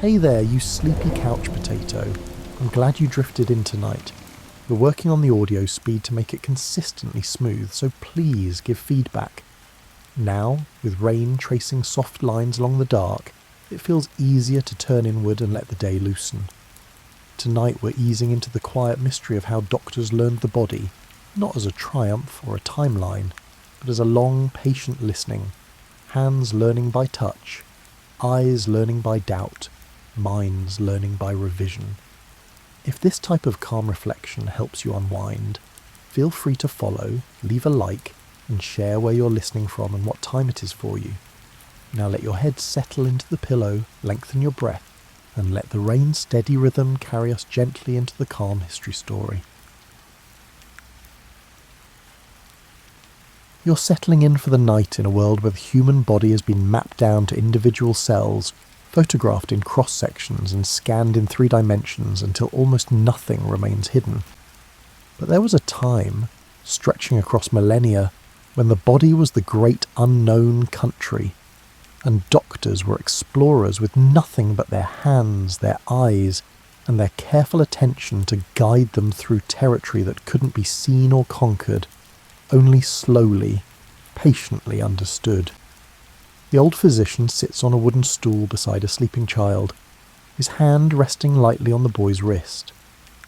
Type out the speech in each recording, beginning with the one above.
Hey there, you sleepy couch potato. I'm glad you drifted in tonight. We're working on the audio speed to make it consistently smooth, so please give feedback. Now, with rain tracing soft lines along the dark, it feels easier to turn inward and let the day loosen. Tonight we're easing into the quiet mystery of how doctors learned the body, not as a triumph or a timeline, but as a long, patient listening, hands learning by touch, eyes learning by doubt, minds learning by revision. If this type of calm reflection helps you unwind, feel free to follow, leave a like, and share where you're listening from and what time it is for you. Now let your head settle into the pillow, lengthen your breath, and let the rain's steady rhythm carry us gently into the calm history story. You're settling in for the night in a world where the human body has been mapped down to individual cells, photographed in cross-sections and scanned in 3 dimensions until almost nothing remains hidden. But there was a time, stretching across millennia, when the body was the great unknown country, and doctors were explorers with nothing but their hands, their eyes, and their careful attention to guide them through territory that couldn't be seen or conquered, only slowly, patiently understood. The old physician sits on a wooden stool beside a sleeping child, his hand resting lightly on the boy's wrist.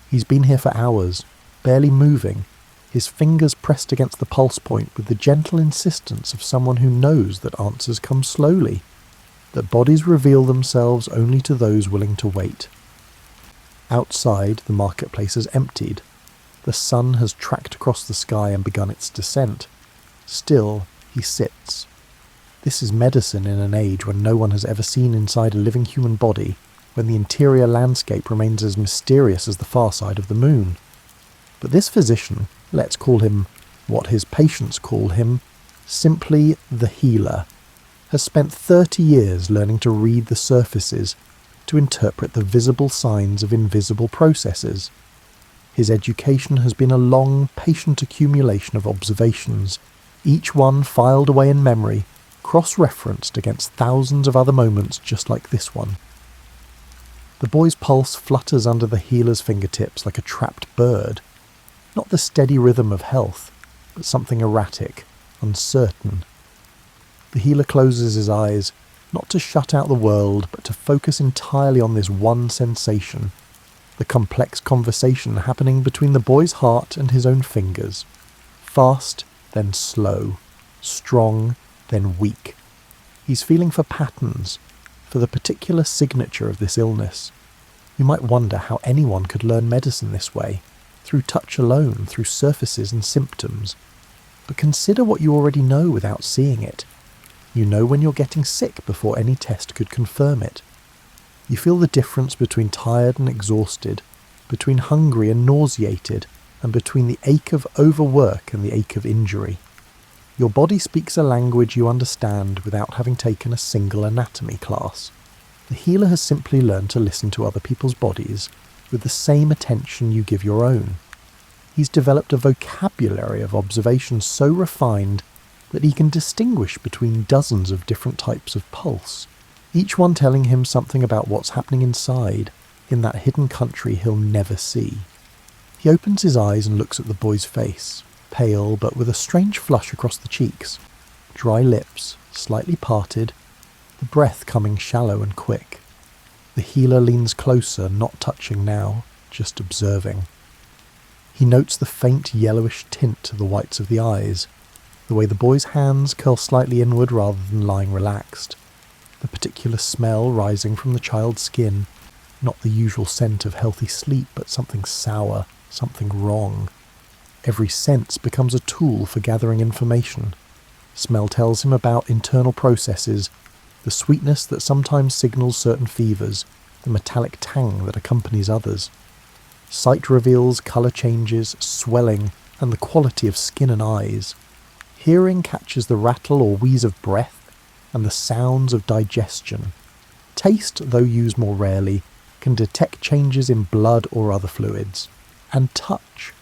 He's been here for hours, barely moving, his fingers pressed against the pulse point with the gentle insistence of someone who knows that answers come slowly, that bodies reveal themselves only to those willing to wait. Outside, the marketplace has emptied. The sun has tracked across the sky and begun its descent. Still, he sits. This is medicine in an age when no one has ever seen inside a living human body, when the interior landscape remains as mysterious as the far side of the moon. But this physician, let's call him what his patients call him, simply the healer, has spent 30 years learning to read the surfaces, to interpret the visible signs of invisible processes. His education has been a long, patient accumulation of observations, each one filed away in memory, cross-referenced against thousands of other moments just like this one. The boy's pulse flutters under the healer's fingertips like a trapped bird. Not the steady rhythm of health, but something erratic, uncertain. The healer closes his eyes, not to shut out the world, but to focus entirely on this one sensation, the complex conversation happening between the boy's heart and his own fingers. Fast, then slow. Strong, then weak. He's feeling for patterns, for the particular signature of this illness. You might wonder how anyone could learn medicine this way, through touch alone, through surfaces and symptoms. But consider what you already know without seeing it. You know when you're getting sick before any test could confirm it. You feel the difference between tired and exhausted, between hungry and nauseated, and between the ache of overwork and the ache of injury. Your body speaks a language you understand without having taken a single anatomy class. The healer has simply learned to listen to other people's bodies with the same attention you give your own. He's developed a vocabulary of observation so refined that he can distinguish between dozens of different types of pulse, each one telling him something about what's happening inside, in that hidden country he'll never see. He opens his eyes and looks at the boy's face, pale but with a strange flush across the cheeks, dry lips, slightly parted, the breath coming shallow and quick. The healer leans closer, not touching now, just observing. He notes the faint yellowish tint to the whites of the eyes, the way the boy's hands curl slightly inward rather than lying relaxed, the particular smell rising from the child's skin, not the usual scent of healthy sleep, but something sour, something wrong. Every sense becomes a tool for gathering information. Smell tells him about internal processes, the sweetness that sometimes signals certain fevers, the metallic tang that accompanies others. Sight reveals colour changes, swelling, and the quality of skin and eyes. Hearing catches the rattle or wheeze of breath and the sounds of digestion. Taste, though used more rarely, can detect changes in blood or other fluids. And touch.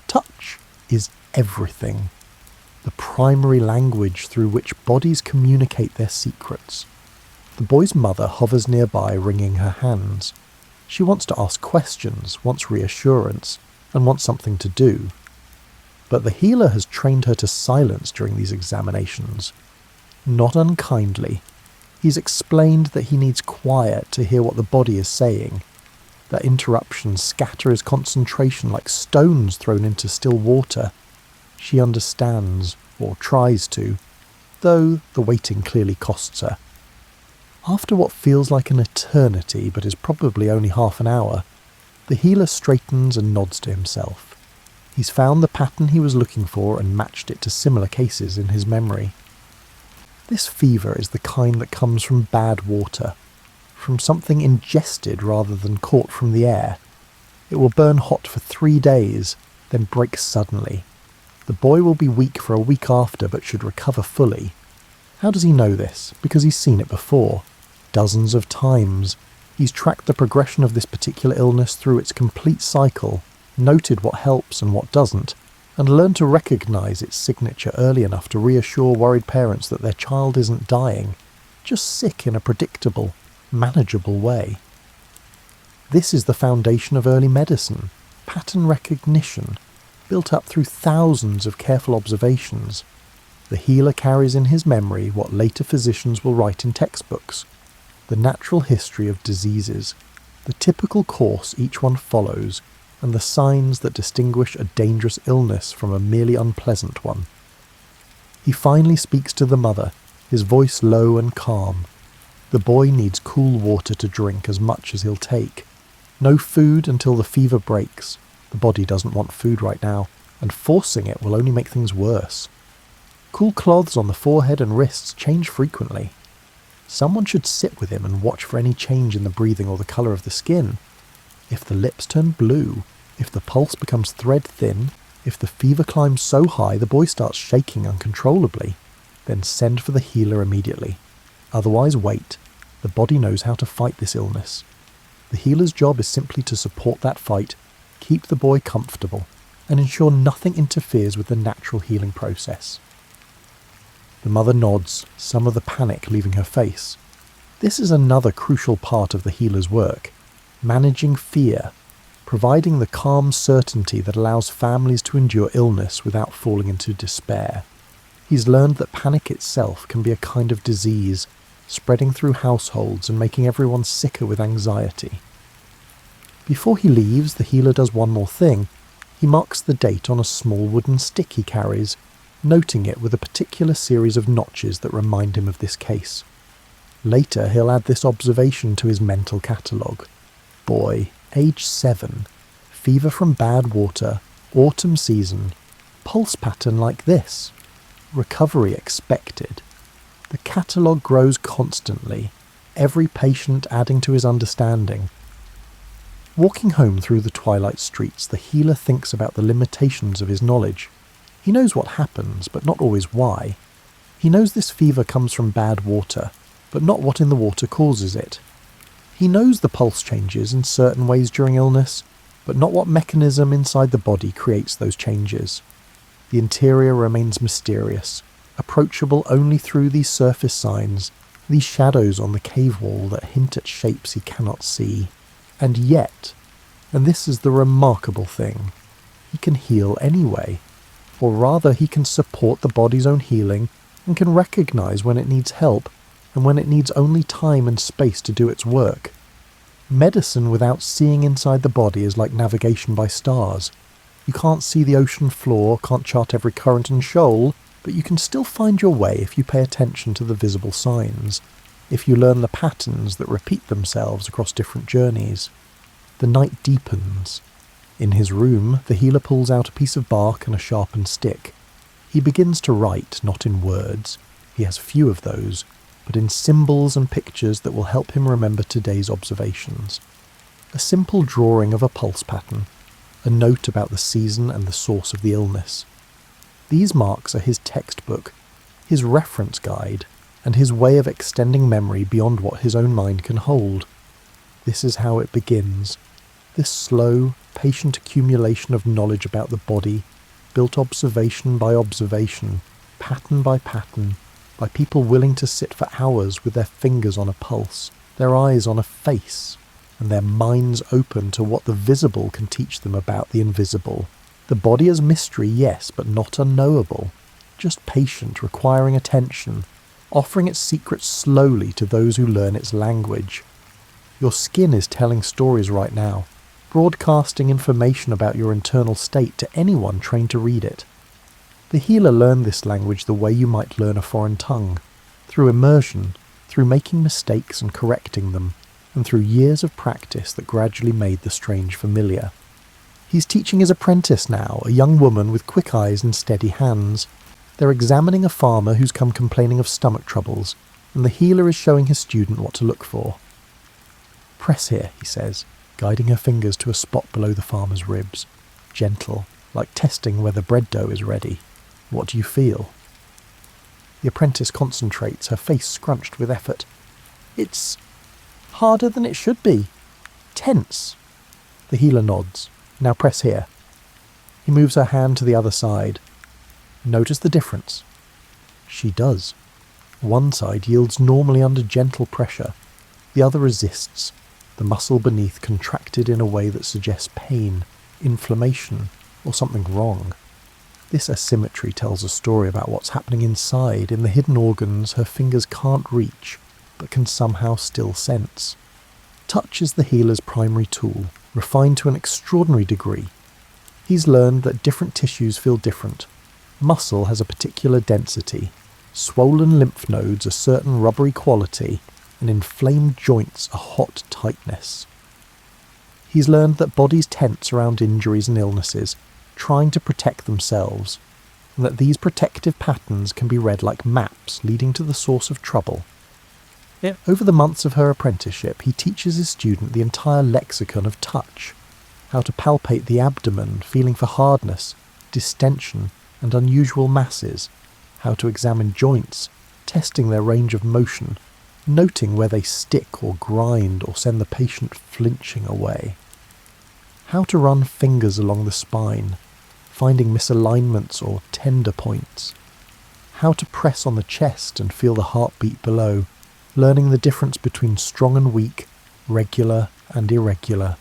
Touch is everything. The primary language through which bodies communicate their secrets. The boy's mother hovers nearby, wringing her hands. She wants to ask questions, wants reassurance, and wants something to do. But the healer has trained her to silence during these examinations. Not unkindly, he's explained that he needs quiet to hear what the body is saying, that interruptions scatter his concentration like stones thrown into still water. She understands, or tries to, though the waiting clearly costs her. After what feels like an eternity but is probably only half an hour, the healer straightens and nods to himself. He's found the pattern he was looking for and matched it to similar cases in his memory. This fever is the kind that comes from bad water, from something ingested rather than caught from the air. It will burn hot for 3 days, then break suddenly. The boy will be weak for a week after but should recover fully. How does he know this? Because he's seen it before. Dozens of times. He's tracked the progression of this particular illness through its complete cycle, noted what helps and what doesn't, and learned to recognise its signature early enough to reassure worried parents that their child isn't dying, just sick in a predictable, manageable way. This is the foundation of early medicine, pattern recognition, built up through thousands of careful observations. The healer carries in his memory what later physicians will write in textbooks. The natural history of diseases, the typical course each one follows, and the signs that distinguish a dangerous illness from a merely unpleasant one. He finally speaks to the mother, his voice low and calm. The boy needs cool water to drink as much as he'll take. No food until the fever breaks. The body doesn't want food right now, and forcing it will only make things worse. Cool cloths on the forehead and wrists change frequently. Someone should sit with him and watch for any change in the breathing or the colour of the skin. If the lips turn blue, if the pulse becomes thread thin, if the fever climbs so high the boy starts shaking uncontrollably, then send for the healer immediately. Otherwise wait. The body knows how to fight this illness. The healer's job is simply to support that fight, keep the boy comfortable, and ensure nothing interferes with the natural healing process. The mother nods, some of the panic leaving her face. This is another crucial part of the healer's work, managing fear, providing the calm certainty that allows families to endure illness without falling into despair. He's learned that panic itself can be a kind of disease, spreading through households and making everyone sicker with anxiety. Before he leaves, the healer does one more thing. He marks the date on a small wooden stick he carries, noting it with a particular series of notches that remind him of this case. Later, he'll add this observation to his mental catalogue. Boy, age 7, fever from bad water, autumn season, pulse pattern like this, recovery expected. The catalogue grows constantly, every patient adding to his understanding. Walking home through the twilight streets, the healer thinks about the limitations of his knowledge. He knows what happens, but not always why. He knows this fever comes from bad water, but not what in the water causes it. He knows the pulse changes in certain ways during illness, but not what mechanism inside the body creates those changes. The interior remains mysterious, approachable only through these surface signs, these shadows on the cave wall that hint at shapes he cannot see. And yet, and this is the remarkable thing, he can heal anyway. Or rather, he can support the body's own healing and can recognize when it needs help and when it needs only time and space to do its work. Medicine without seeing inside the body is like navigation by stars. You can't see the ocean floor, can't chart every current and shoal, but you can still find your way if you pay attention to the visible signs, if you learn the patterns that repeat themselves across different journeys. The night deepens. In his room, the healer pulls out a piece of bark and a sharpened stick. He begins to write, not in words. He has few of those, but in symbols and pictures that will help him remember today's observations. A simple drawing of a pulse pattern, a note about the season and the source of the illness. These marks are his textbook, his reference guide, and his way of extending memory beyond what his own mind can hold. This is how it begins. This slow, patient accumulation of knowledge about the body, built observation by observation, pattern by pattern, by people willing to sit for hours with their fingers on a pulse, their eyes on a face, and their minds open to what the visible can teach them about the invisible. The body as mystery, yes, but not unknowable, just patient, requiring attention, offering its secrets slowly to those who learn its language. Your skin is telling stories right now, broadcasting information about your internal state to anyone trained to read it. The healer learned this language the way you might learn a foreign tongue, through immersion, through making mistakes and correcting them, and through years of practice that gradually made the strange familiar. He's teaching his apprentice now, a young woman with quick eyes and steady hands. They're examining a farmer who's come complaining of stomach troubles, and the healer is showing his student what to look for. "Press here," he says, guiding her fingers to a spot below the farmer's ribs. Gentle, like testing whether bread dough is ready. "What do you feel?" The apprentice concentrates, her face scrunched with effort. "It's harder than it should be. Tense." The healer nods. "Now press here." He moves her hand to the other side. "Notice the difference." She does. One side yields normally under gentle pressure. The other resists, the muscle beneath contracted in a way that suggests pain, inflammation, or something wrong. This asymmetry tells a story about what's happening inside, in the hidden organs her fingers can't reach, but can somehow still sense. Touch is the healer's primary tool, refined to an extraordinary degree. He's learned that different tissues feel different. Muscle has a particular density, swollen lymph nodes a certain rubbery quality, and inflamed joints a hot tightness. He's learned that bodies tense around injuries and illnesses, trying to protect themselves, and that these protective patterns can be read like maps leading to the source of trouble. Over the months of her apprenticeship, he teaches his student the entire lexicon of touch, how to palpate the abdomen, feeling for hardness, distension, and unusual masses, how to examine joints, testing their range of motion, noting where they stick or grind or send the patient flinching away. How to run fingers along the spine, finding misalignments or tender points. How to press on the chest and feel the heartbeat below, learning the difference between strong and weak, regular and irregular.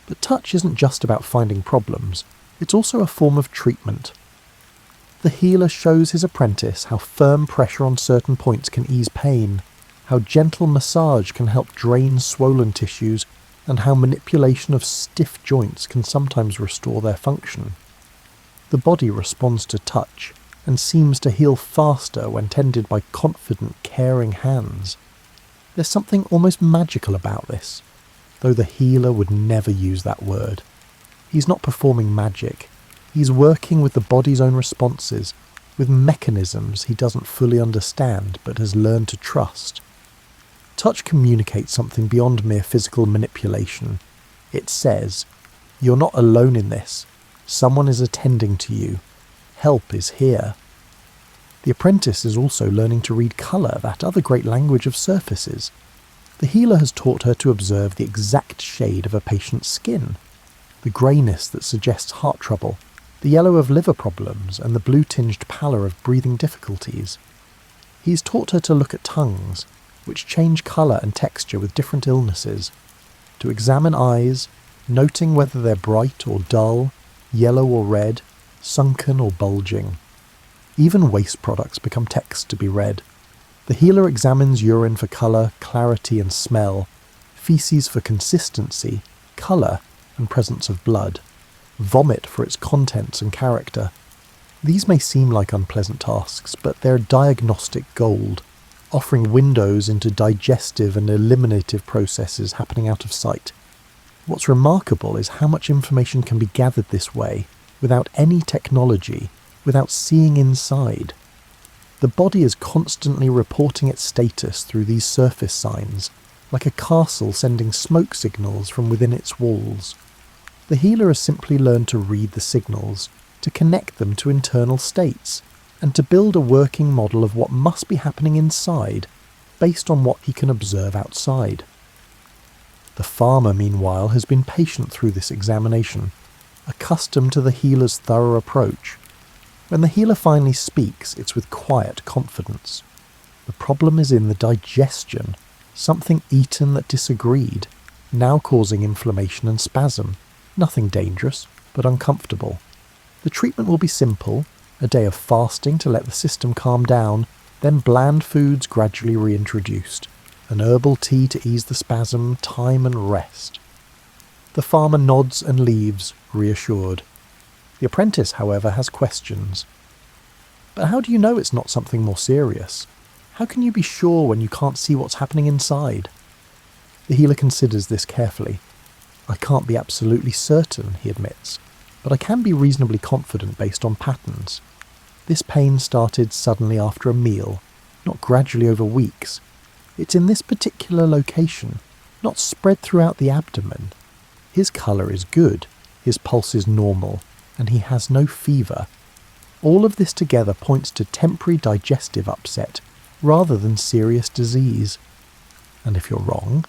But touch isn't just about finding problems, it's also a form of treatment. The healer shows his apprentice how firm pressure on certain points can ease pain, how gentle massage can help drain swollen tissues, and how manipulation of stiff joints can sometimes restore their function. The body responds to touch, and seems to heal faster when tended by confident, caring hands. There's something almost magical about this, though the healer would never use that word. He's not performing magic. He's working with the body's own responses, with mechanisms he doesn't fully understand but has learned to trust. Touch communicates something beyond mere physical manipulation. It says, "You're not alone in this. Someone is attending to you. Help is here." The apprentice is also learning to read colour, that other great language of surfaces. The healer has taught her to observe the exact shade of a patient's skin, the greyness that suggests heart trouble, the yellow of liver problems, and the blue-tinged pallor of breathing difficulties. He's taught her to look at tongues, which change colour and texture with different illnesses, to examine eyes, noting whether they're bright or dull, yellow or red, sunken or bulging. Even waste products become text to be read. The healer examines urine for colour, clarity and smell, feces for consistency, colour and presence of blood, vomit for its contents and character. These may seem like unpleasant tasks, but they're diagnostic gold, offering windows into digestive and eliminative processes happening out of sight. What's remarkable is how much information can be gathered this way, without any technology, without seeing inside. The body is constantly reporting its status through these surface signs, like a castle sending smoke signals from within its walls. The healer has simply learned to read the signals, to connect them to internal states, and to build a working model of what must be happening inside, based on what he can observe outside. The farmer, meanwhile, has been patient through this examination, accustomed to the healer's thorough approach. When the healer finally speaks, it's with quiet confidence. The problem is in the digestion, something eaten that disagreed, now causing inflammation and spasm. Nothing dangerous, but uncomfortable. The treatment will be simple, a day of fasting to let the system calm down, then bland foods gradually reintroduced, an herbal tea to ease the spasm, time and rest. The farmer nods and leaves, reassured. The apprentice, however, has questions. But how do you know it's not something more serious? How can you be sure when you can't see what's happening inside? The healer considers this carefully. I can't be absolutely certain, he admits, but I can be reasonably confident based on patterns. This pain started suddenly after a meal, not gradually over weeks. It's in this particular location, not spread throughout the abdomen. His colour is good, his pulse is normal, and he has no fever. All of this together points to temporary digestive upset, rather than serious disease. And if you're wrong,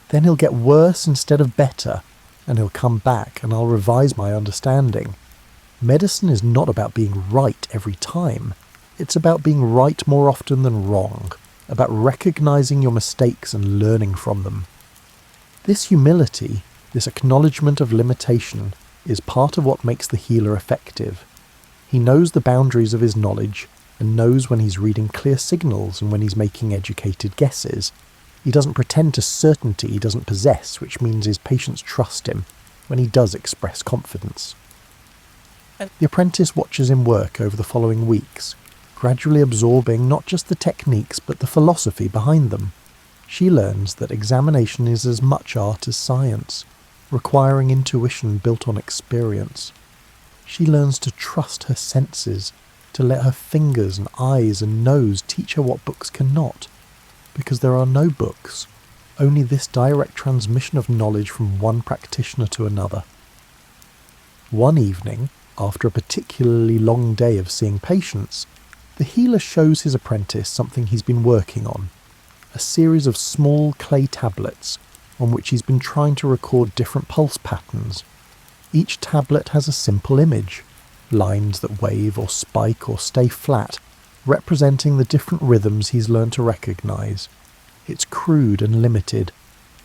then he'll get worse instead of better, and he'll come back and I'll revise my understanding. Medicine is not about being right every time. It's about being right more often than wrong, about recognising your mistakes and learning from them. This humility, this acknowledgement of limitation, is part of what makes the healer effective. He knows the boundaries of his knowledge and knows when he's reading clear signals and when he's making educated guesses. He doesn't pretend to certainty he doesn't possess, which means his patients trust him when he does express confidence. The apprentice watches him work over the following weeks, gradually absorbing not just the techniques but the philosophy behind them. She learns that examination is as much art as science, requiring intuition built on experience. She learns to trust her senses, to let her fingers and eyes and nose teach her what books cannot, because there are no books, only this direct transmission of knowledge from one practitioner to another. One evening, after a particularly long day of seeing patients, the healer shows his apprentice something he's been working on, a series of small clay tablets on which he's been trying to record different pulse patterns. Each tablet has a simple image, lines that wave or spike or stay flat, representing the different rhythms he's learned to recognise. It's crude and limited,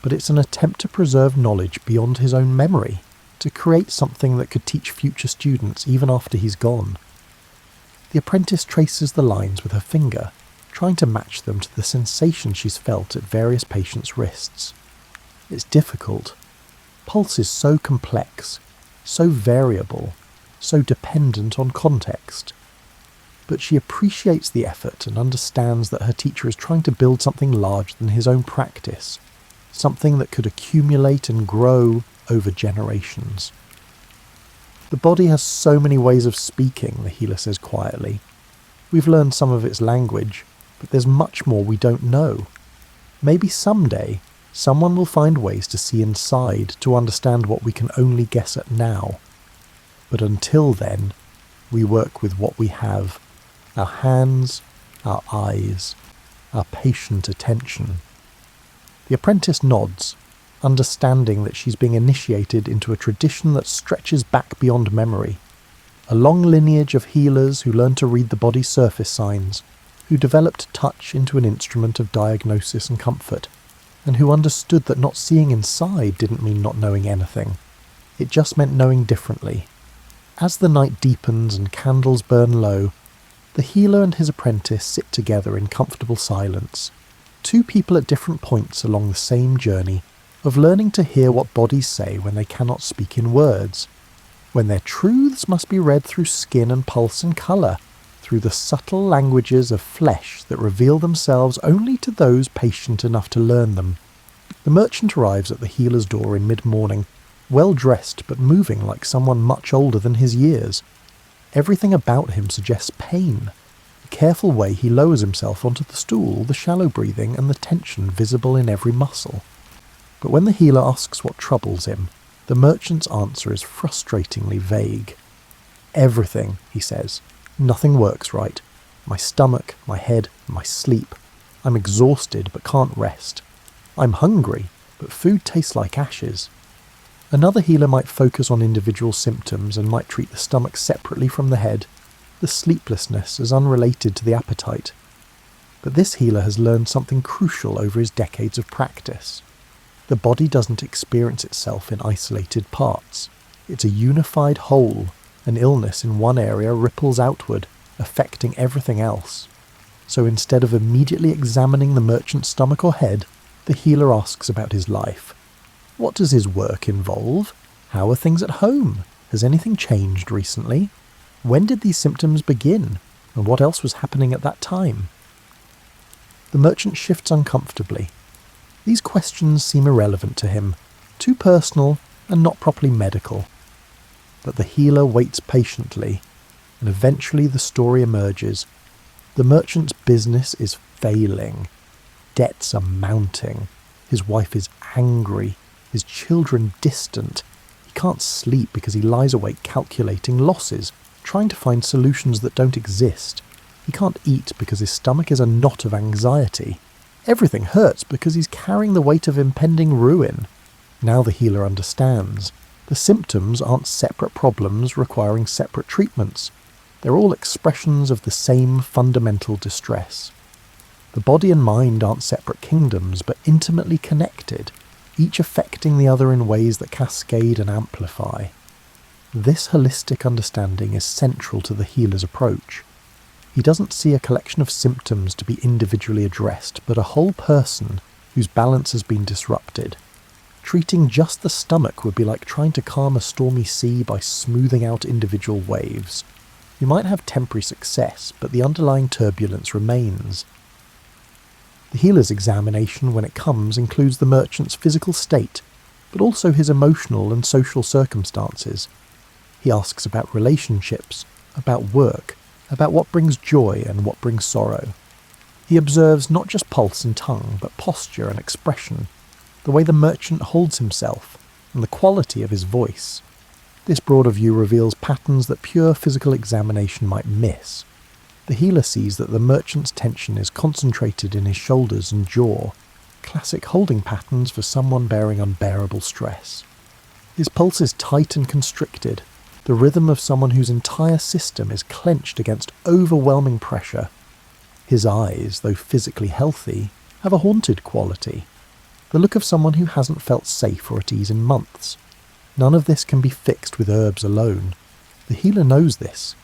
but it's an attempt to preserve knowledge beyond his own memory, to create something that could teach future students even after he's gone. The apprentice traces the lines with her finger, trying to match them to the sensation she's felt at various patients' wrists. It's difficult. Pulse is so complex, so variable, so dependent on context. But she appreciates the effort and understands that her teacher is trying to build something larger than his own practice, something that could accumulate and grow over generations. The body has so many ways of speaking, the healer says quietly. We've learned some of its language, but there's much more we don't know. Maybe someday, someone will find ways to see inside, to understand what we can only guess at now. But until then, we work with what we have, our hands, our eyes, our patient attention. The apprentice nods, understanding that she's being initiated into a tradition that stretches back beyond memory, a long lineage of healers who learned to read the body's surface signs, who developed touch into an instrument of diagnosis and comfort, and who understood that not seeing inside didn't mean not knowing anything. It just meant knowing differently. As the night deepens and candles burn low, the healer and his apprentice sit together in comfortable silence, two people at different points along the same journey of learning to hear what bodies say when they cannot speak in words, when their truths must be read through skin and pulse and colour, through the subtle languages of flesh that reveal themselves only to those patient enough to learn them. The merchant arrives at the healer's door in mid-morning, well-dressed but moving like someone much older than his years. Everything about him suggests pain. The careful way he lowers himself onto the stool, the shallow breathing and the tension visible in every muscle. But when the healer asks what troubles him, the merchant's answer is frustratingly vague. Everything, he says. Nothing works right. My stomach, my head, my sleep. I'm exhausted but can't rest. I'm hungry, but food tastes like ashes. Another healer might focus on individual symptoms and might treat the stomach separately from the head, the the sleeplessness as unrelated to the appetite. But this healer has learned something crucial over his decades of practice. The body doesn't experience itself in isolated parts. It's a unified whole. An illness in one area ripples outward, affecting everything else. So instead of immediately examining the merchant's stomach or head, the healer asks about his life. What does his work involve? How are things at home? Has anything changed recently? When did these symptoms begin? And what else was happening at that time? The merchant shifts uncomfortably. These questions seem irrelevant to him, too personal and not properly medical. But the healer waits patiently, and eventually the story emerges. The merchant's business is failing. Debts are mounting. His wife is angry. His children distant. He can't sleep because he lies awake calculating losses, trying to find solutions that don't exist. He can't eat because his stomach is a knot of anxiety. Everything hurts because he's carrying the weight of impending ruin. Now the healer understands. The symptoms aren't separate problems requiring separate treatments. They're all expressions of the same fundamental distress. The body and mind aren't separate kingdoms, but intimately connected, each affecting the other in ways that cascade and amplify. This holistic understanding is central to the healer's approach. He doesn't see a collection of symptoms to be individually addressed, but a whole person whose balance has been disrupted. Treating just the stomach would be like trying to calm a stormy sea by smoothing out individual waves. You might have temporary success, but the underlying turbulence remains. The healer's examination, when it comes, includes the merchant's physical state, but also his emotional and social circumstances. He asks about relationships, about work, about what brings joy and what brings sorrow. He observes not just pulse and tongue, but posture and expression, the way the merchant holds himself, and the quality of his voice. This broader view reveals patterns that pure physical examination might miss. The healer sees that the merchant's tension is concentrated in his shoulders and jaw, classic holding patterns for someone bearing unbearable stress. His pulse is tight and constricted, the rhythm of someone whose entire system is clenched against overwhelming pressure. His eyes, though physically healthy, have a haunted quality, the look of someone who hasn't felt safe or at ease in months. None of this can be fixed with herbs alone. The healer knows this.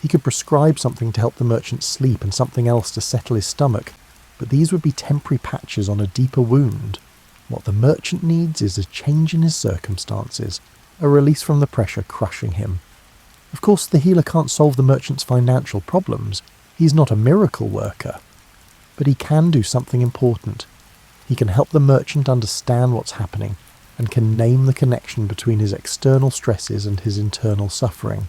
He could prescribe something to help the merchant sleep and something else to settle his stomach, but these would be temporary patches on a deeper wound. What the merchant needs is a change in his circumstances, a release from the pressure crushing him. Of course, the healer can't solve the merchant's financial problems. He's not a miracle worker. But he can do something important. He can help the merchant understand what's happening, and can name the connection between his external stresses and his internal suffering.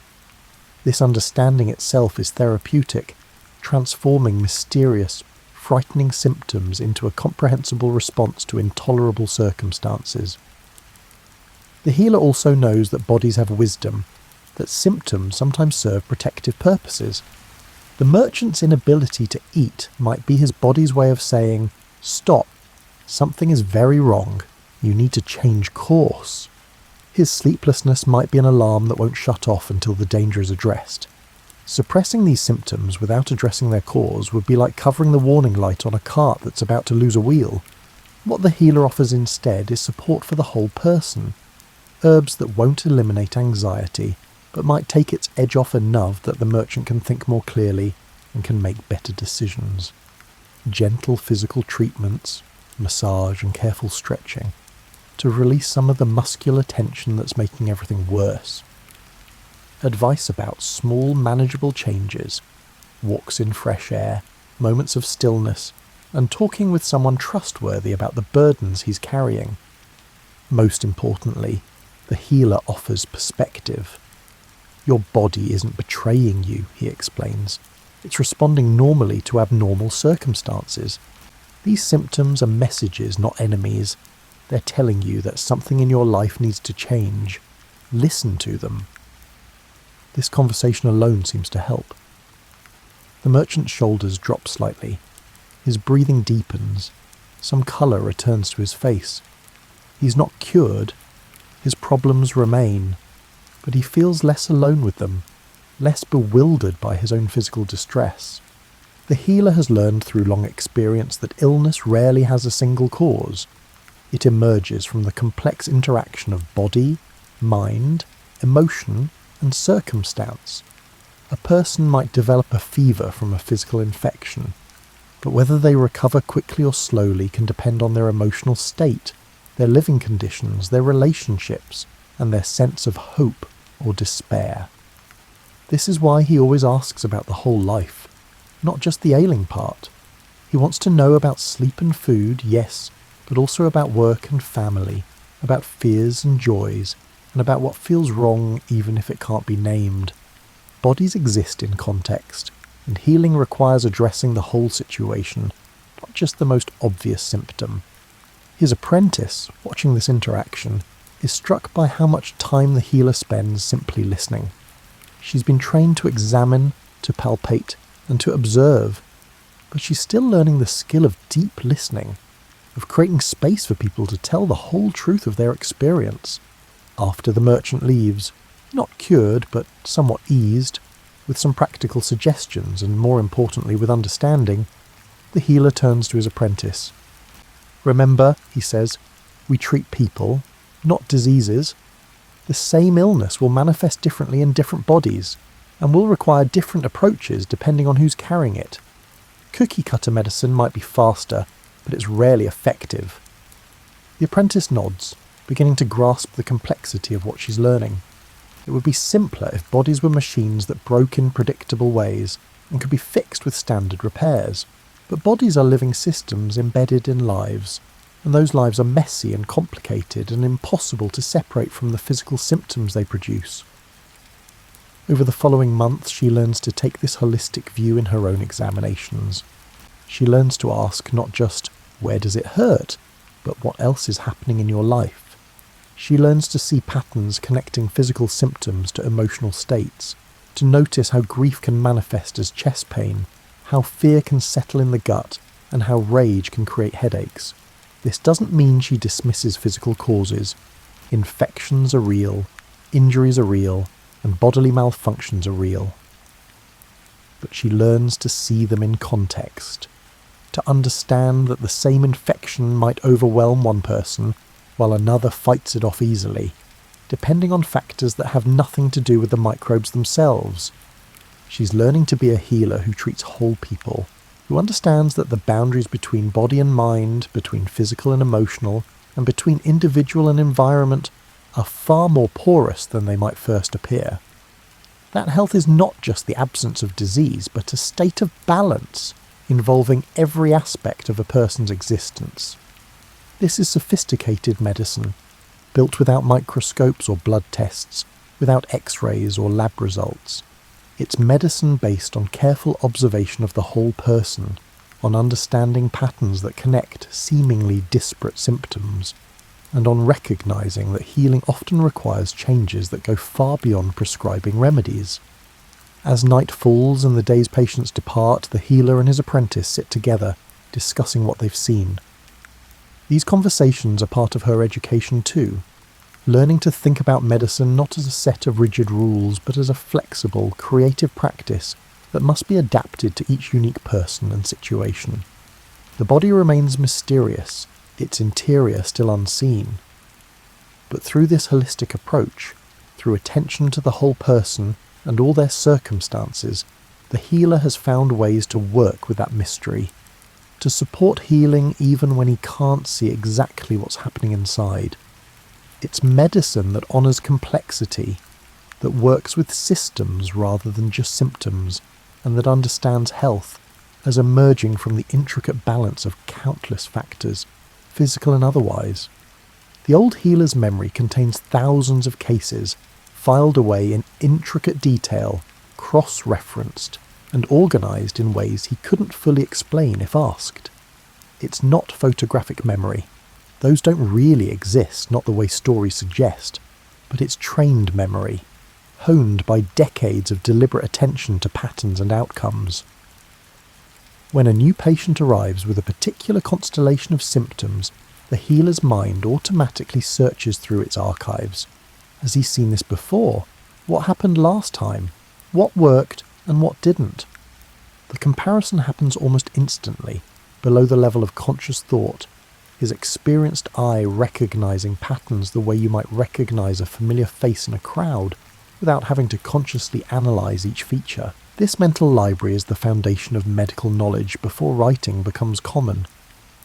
This understanding itself is therapeutic, transforming mysterious, frightening symptoms into a comprehensible response to intolerable circumstances. The healer also knows that bodies have wisdom, that symptoms sometimes serve protective purposes. The merchant's inability to eat might be his body's way of saying, "Stop, something is very wrong. You need to change course." His sleeplessness might be an alarm that won't shut off until the danger is addressed. Suppressing these symptoms without addressing their cause would be like covering the warning light on a cart that's about to lose a wheel. What the healer offers instead is support for the whole person. Herbs that won't eliminate anxiety, but might take its edge off enough that the merchant can think more clearly and can make better decisions. Gentle physical treatments, massage and careful stretching, to release some of the muscular tension that's making everything worse. Advice about small, manageable changes, walks in fresh air, moments of stillness, and talking with someone trustworthy about the burdens he's carrying. Most importantly, the healer offers perspective. Your body isn't betraying you, he explains. It's responding normally to abnormal circumstances. These symptoms are messages, not enemies. They're telling you that something in your life needs to change. Listen to them. This conversation alone seems to help. The merchant's shoulders drop slightly. His breathing deepens. Some colour returns to his face. He's not cured. His problems remain, but he feels less alone with them. less bewildered by his own physical distress. The healer has learned through long experience that illness rarely has a single cause. It emerges from the complex interaction of body, mind, emotion, and circumstance. A person might develop a fever from a physical infection, but whether they recover quickly or slowly can depend on their emotional state, their living conditions, their relationships, and their sense of hope or despair. This is why he always asks about the whole life, not just the ailing part. He wants to know about sleep and food, yes, but also about work and family, about fears and joys, and about what feels wrong even if it can't be named. Bodies exist in context, and healing requires addressing the whole situation, not just the most obvious symptom. His apprentice, watching this interaction, is struck by how much time the healer spends simply listening. She's been trained to examine, to palpate, and to observe, but she's still learning the skill of deep listening, of creating space for people to tell the whole truth of their experience. After the merchant leaves, not cured, but somewhat eased, with some practical suggestions and, more importantly, with understanding, the healer turns to his apprentice. "Remember," he says, "we treat people, not diseases. The same illness will manifest differently in different bodies, and will require different approaches depending on who's carrying it. Cookie-cutter medicine might be faster, but it's rarely effective." The apprentice nods, beginning to grasp the complexity of what she's learning. It would be simpler if bodies were machines that broke in predictable ways and could be fixed with standard repairs. But bodies are living systems embedded in lives, and those lives are messy and complicated and impossible to separate from the physical symptoms they produce. Over the following months, she learns to take this holistic view in her own examinations. She learns to ask not just, "Where does it hurt?" but "What else is happening in your life?" She learns to see patterns connecting physical symptoms to emotional states, to notice how grief can manifest as chest pain, how fear can settle in the gut, and how rage can create headaches. This doesn't mean she dismisses physical causes. Infections are real, injuries are real, and bodily malfunctions are real. But she learns to see them in context, to understand that the same infection might overwhelm one person while another fights it off easily, depending on factors that have nothing to do with the microbes themselves. She's learning to be a healer who treats whole people, who understands that the boundaries between body and mind, between physical and emotional, and between individual and environment are far more porous than they might first appear. That health is not just the absence of disease, but a state of balance involving every aspect of a person's existence. This is sophisticated medicine, built without microscopes or blood tests, without x-rays or lab results. It's medicine based on careful observation of the whole person, on understanding patterns that connect seemingly disparate symptoms, and on recognizing that healing often requires changes that go far beyond prescribing remedies. As night falls and the day's patients depart, the healer and his apprentice sit together, discussing what they've seen. These conversations are part of her education too, learning to think about medicine not as a set of rigid rules, but as a flexible, creative practice that must be adapted to each unique person and situation. The body remains mysterious, its interior still unseen. But through this holistic approach, through attention to the whole person and all their circumstances, the healer has found ways to work with that mystery, to support healing even when he can't see exactly what's happening inside. It's medicine that honours complexity, that works with systems rather than just symptoms, and that understands health as emerging from the intricate balance of countless factors, physical and otherwise. The old healer's memory contains thousands of cases, filed away in intricate detail, cross-referenced, and organised in ways he couldn't fully explain if asked. It's not photographic memory. Those don't really exist, not the way stories suggest, but it's trained memory, honed by decades of deliberate attention to patterns and outcomes. When a new patient arrives with a particular constellation of symptoms, the healer's mind automatically searches through its archives. Has he seen this before? What happened last time? What worked and what didn't? The comparison happens almost instantly, below the level of conscious thought, his experienced eye recognizing patterns the way you might recognize a familiar face in a crowd, without having to consciously analyze each feature. This mental library is the foundation of medical knowledge before writing becomes common.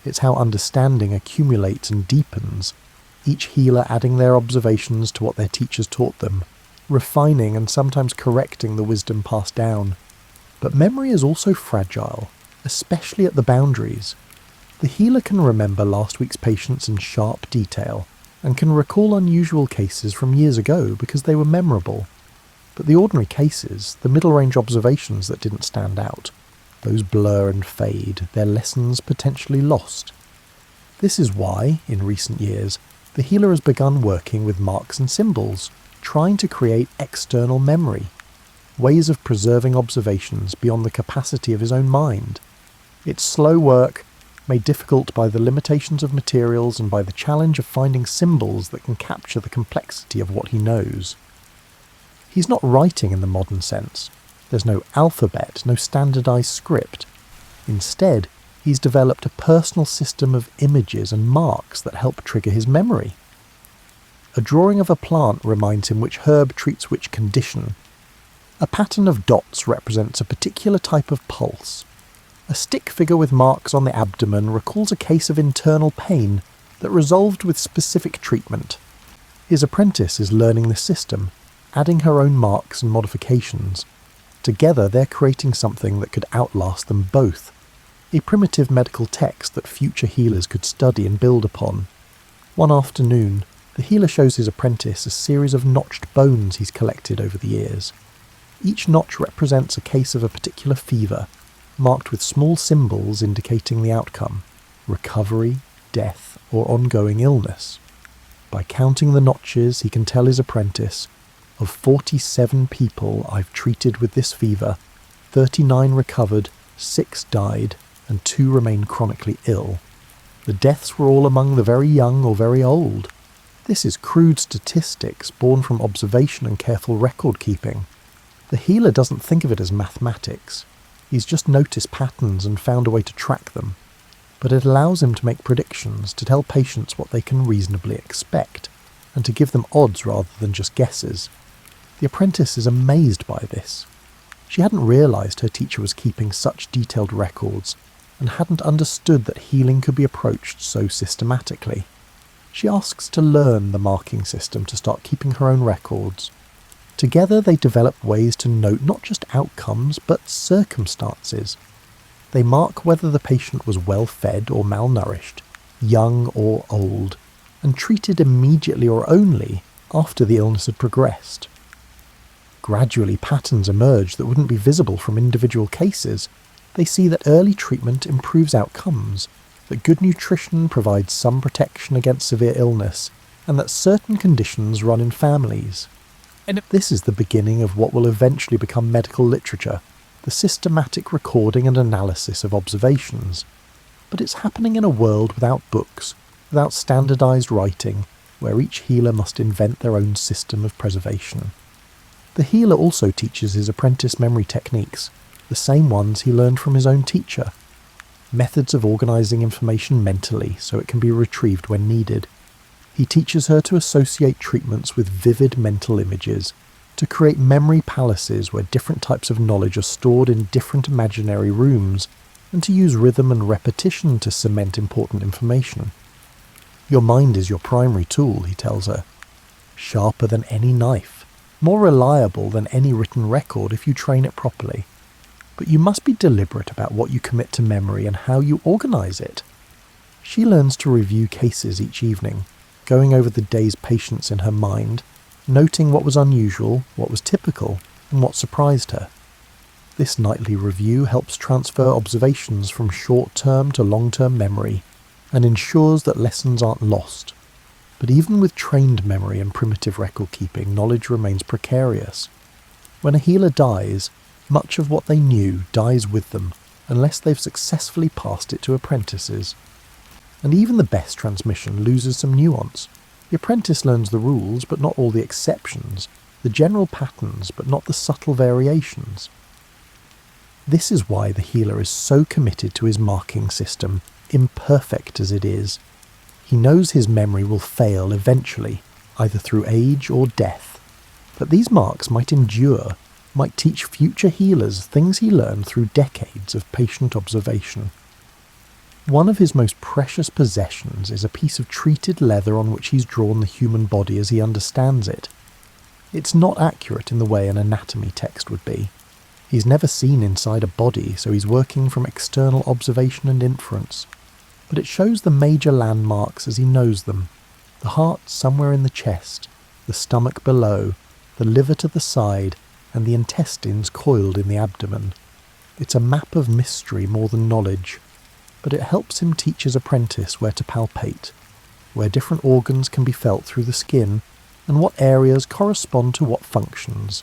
It's how understanding accumulates and deepens, each healer adding their observations to what their teachers taught them, refining and sometimes correcting the wisdom passed down. But memory is also fragile, especially at the boundaries. The healer can remember last week's patients in sharp detail, and can recall unusual cases from years ago because they were memorable. But the ordinary cases, the middle-range observations that didn't stand out, those blur and fade, their lessons potentially lost. This is why, in recent years, the healer has begun working with marks and symbols, trying to create external memory, ways of preserving observations beyond the capacity of his own mind. It's slow work, made difficult by the limitations of materials and by the challenge of finding symbols that can capture the complexity of what he knows. He's not writing in the modern sense. There's no alphabet, no standardized script. Instead, he's developed a personal system of images and marks that help trigger his memory. A drawing of a plant reminds him which herb treats which condition. A pattern of dots represents a particular type of pulse. A stick figure with marks on the abdomen recalls a case of internal pain that resolved with specific treatment. His apprentice is learning the system, adding her own marks and modifications. Together they're creating something that could outlast them both, a primitive medical text that future healers could study and build upon. One afternoon, the healer shows his apprentice a series of notched bones he's collected over the years. Each notch represents a case of a particular fever, marked with small symbols indicating the outcome: recovery, death, or ongoing illness. By counting the notches, he can tell his apprentice, of 47 people I've treated with this fever, 39 recovered, 6 died, and 2 remain chronically ill. The deaths were all among the very young or very old. This is crude statistics born from observation and careful record keeping. The healer doesn't think of it as mathematics. He's just noticed patterns and found a way to track them. But it allows him to make predictions, to tell patients what they can reasonably expect, and to give them odds rather than just guesses. The apprentice is amazed by this. She hadn't realised her teacher was keeping such detailed records, and hadn't understood that healing could be approached so systematically. She asks to learn the marking system to start keeping her own records. Together they develop ways to note not just outcomes, but circumstances. They mark whether the patient was well fed or malnourished, young or old, and treated immediately or only after the illness had progressed. Gradually patterns emerge that wouldn't be visible from individual cases. They see that early treatment improves outcomes, that good nutrition provides some protection against severe illness, and that certain conditions run in families. And this is the beginning of what will eventually become medical literature, the systematic recording and analysis of observations. But it's happening in a world without books, without standardized writing, where each healer must invent their own system of preservation. The healer also teaches his apprentice memory techniques, the same ones he learned from his own teacher. Methods of organizing information mentally so it can be retrieved when needed. He teaches her to associate treatments with vivid mental images, to create memory palaces where different types of knowledge are stored in different imaginary rooms, and to use rhythm and repetition to cement important information. Your mind is your primary tool, he tells her. Sharper than any knife, more reliable than any written record if you train it properly. But you must be deliberate about what you commit to memory and how you organize it. She learns to review cases each evening, going over the day's patients in her mind, noting what was unusual, what was typical, and what surprised her. This nightly review helps transfer observations from short-term to long-term memory, and ensures that lessons aren't lost. But even with trained memory and primitive record-keeping, knowledge remains precarious. When a healer dies, much of what they knew dies with them, unless they've successfully passed it to apprentices. And even the best transmission loses some nuance. The apprentice learns the rules, but not all the exceptions. the general patterns but not the subtle variations. This is why the healer is so committed to his marking system, imperfect as it is. He knows his memory will fail eventually, either through age or death. But these marks might endure, might teach future healers things he learned through decades of patient observation. One of his most precious possessions is a piece of treated leather on which he's drawn the human body as he understands it. It's not accurate in the way an anatomy text would be. He's never seen inside a body, so he's working from external observation and inference. But it shows the major landmarks as he knows them. The heart somewhere in the chest, the stomach below, the liver to the side, and the intestines coiled in the abdomen. It's a map of mystery more than knowledge, but it helps him teach his apprentice where to palpate, where different organs can be felt through the skin, and what areas correspond to what functions.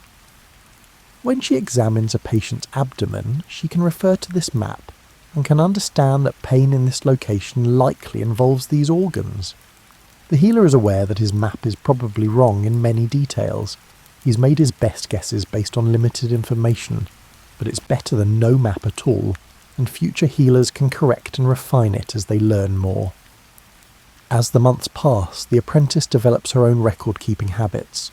When she examines a patient's abdomen, she can refer to this map and can understand that pain in this location likely involves these organs. The healer is aware that his map is probably wrong in many details. He's made his best guesses based on limited information, but it's better than no map at all, and future healers can correct and refine it as they learn more. As the months pass, the apprentice develops her own record-keeping habits.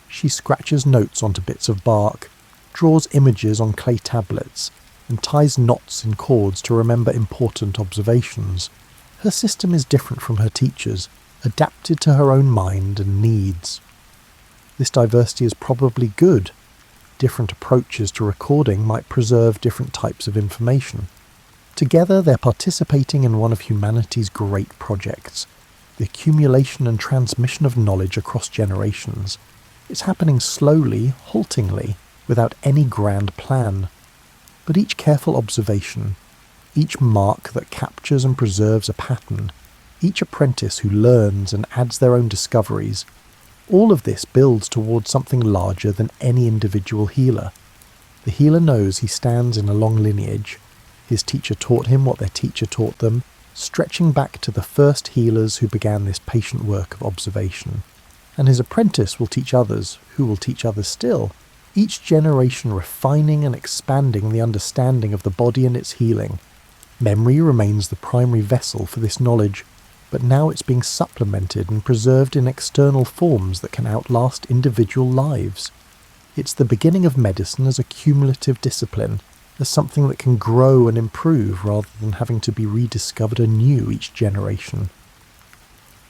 She scratches notes onto bits of bark, draws images on clay tablets, and ties knots in cords to remember important observations. Her system is different from her teacher's, adapted to her own mind and needs. This diversity is probably good. Different approaches to recording might preserve different types of information. Together they're participating in one of humanity's great projects, the accumulation and transmission of knowledge across generations. It's happening slowly, haltingly, without any grand plan. But each careful observation, each mark that captures and preserves a pattern, each apprentice who learns and adds their own discoveries, all of this builds towards something larger than any individual healer. The healer knows he stands in a long lineage. His teacher taught him what their teacher taught them, stretching back to the first healers who began this patient work of observation. And his apprentice will teach others, who will teach others still, each generation refining and expanding the understanding of the body and its healing. Memory remains the primary vessel for this knowledge, but now it's being supplemented and preserved in external forms that can outlast individual lives. It's the beginning of medicine as a cumulative discipline, as something that can grow and improve rather than having to be rediscovered anew each generation.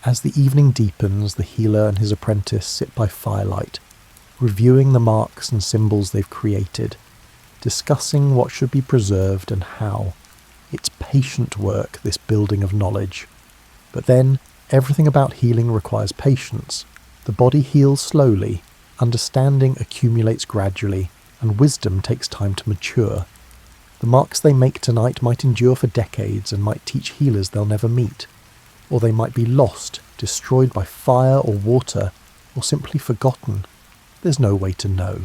As the evening deepens, the healer and his apprentice sit by firelight, reviewing the marks and symbols they've created, discussing what should be preserved and how. It's patient work, this building of knowledge. But then, everything about healing requires patience. The body heals slowly, understanding accumulates gradually, and wisdom takes time to mature. The marks they make tonight might endure for decades and might teach healers they'll never meet. Or they might be lost, destroyed by fire or water, or simply forgotten. There's no way to know.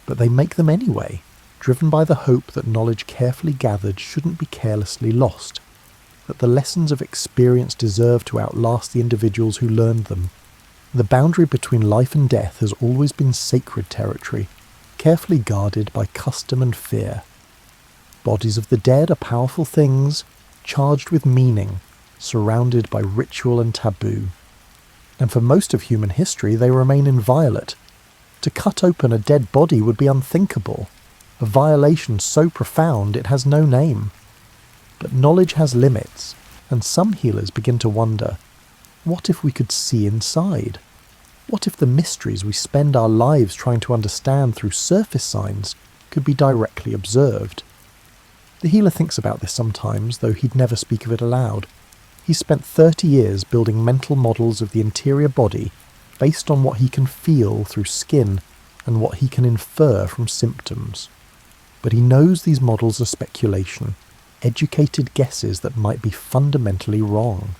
But they make them anyway, driven by the hope that knowledge carefully gathered shouldn't be carelessly lost, that the lessons of experience deserve to outlast the individuals who learned them. The boundary between life and death has always been sacred territory, carefully guarded by custom and fear. Bodies of the dead are powerful things, charged with meaning, surrounded by ritual and taboo. And for most of human history they remain inviolate. To cut open a dead body would be unthinkable, a violation so profound it has no name. But knowledge has limits, and some healers begin to wonder, what if we could see inside? What if the mysteries we spend our lives trying to understand through surface signs could be directly observed? The healer thinks about this sometimes, though he'd never speak of it aloud. He's spent 30 years building mental models of the interior body based on what he can feel through skin and what he can infer from symptoms. But he knows these models are speculation, educated guesses that might be fundamentally wrong.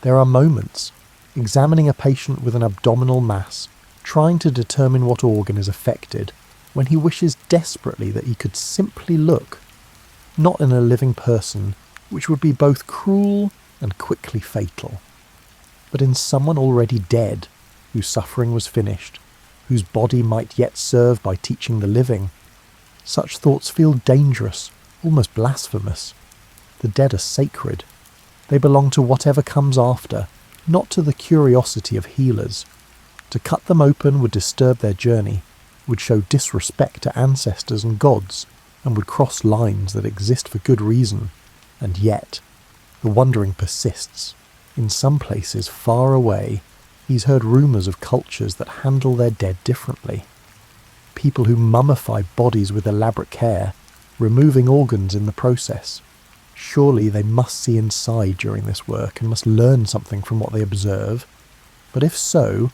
There are moments, examining a patient with an abdominal mass, trying to determine what organ is affected, when he wishes desperately that he could simply look, not in a living person, which would be both cruel and quickly fatal, but in someone already dead, whose suffering was finished, whose body might yet serve by teaching the living. Such thoughts feel dangerous, almost blasphemous. The dead are sacred. They belong to whatever comes after, not to the curiosity of healers. To cut them open would disturb their journey, would show disrespect to ancestors and gods, and would cross lines that exist for good reason. And yet, the wondering persists. In some places far away, he's heard rumours of cultures that handle their dead differently. People who mummify bodies with elaborate care, removing organs in the process. Surely they must see inside during this work and must learn something from what they observe. But if so,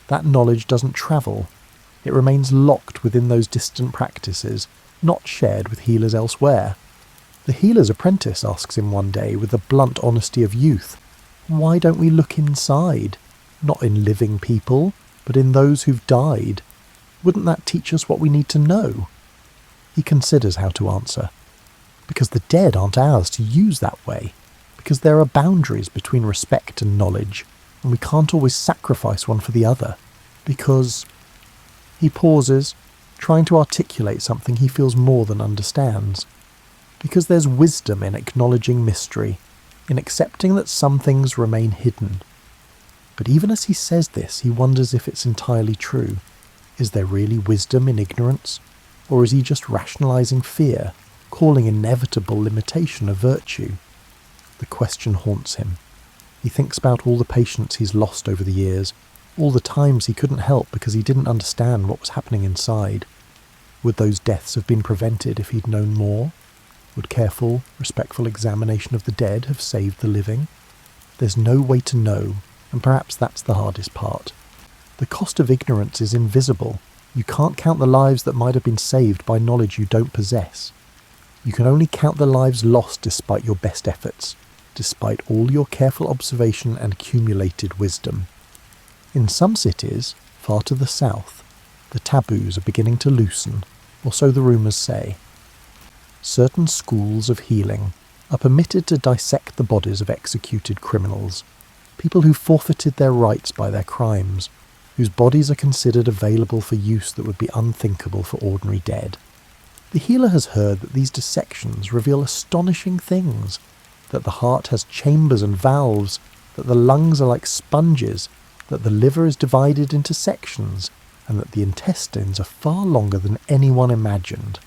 that knowledge doesn't travel. It remains locked within those distant practices, not shared with healers elsewhere. The healer's apprentice asks him one day with the blunt honesty of youth, "Why don't we look inside? Not in living people, but in those who've died. Wouldn't that teach us what we need to know?" He considers how to answer. Because the dead aren't ours to use that way. Because there are boundaries between respect and knowledge, and we can't always sacrifice one for the other. Because... He pauses, trying to articulate something he feels more than understands. Because there's wisdom in acknowledging mystery, in accepting that some things remain hidden. But even as he says this, he wonders if it's entirely true. Is there really wisdom in ignorance? Or is he just rationalizing fear, calling inevitable limitation a virtue? The question haunts him. He thinks about all the patients he's lost over the years, all the times he couldn't help because he didn't understand what was happening inside. Would those deaths have been prevented if he'd known more? Would careful, respectful examination of the dead have saved the living? There's no way to know, and perhaps that's the hardest part. The cost of ignorance is invisible. You can't count the lives that might have been saved by knowledge you don't possess. You can only count the lives lost despite your best efforts, despite all your careful observation and accumulated wisdom. In some cities, far to the south, the taboos are beginning to loosen, or so the rumours say. Certain schools of healing are permitted to dissect the bodies of executed criminals, people who forfeited their rights by their crimes, whose bodies are considered available for use that would be unthinkable for ordinary dead. The healer has heard that these dissections reveal astonishing things, that the heart has chambers and valves, that the lungs are like sponges, that the liver is divided into sections, and that the intestines are far longer than anyone imagined.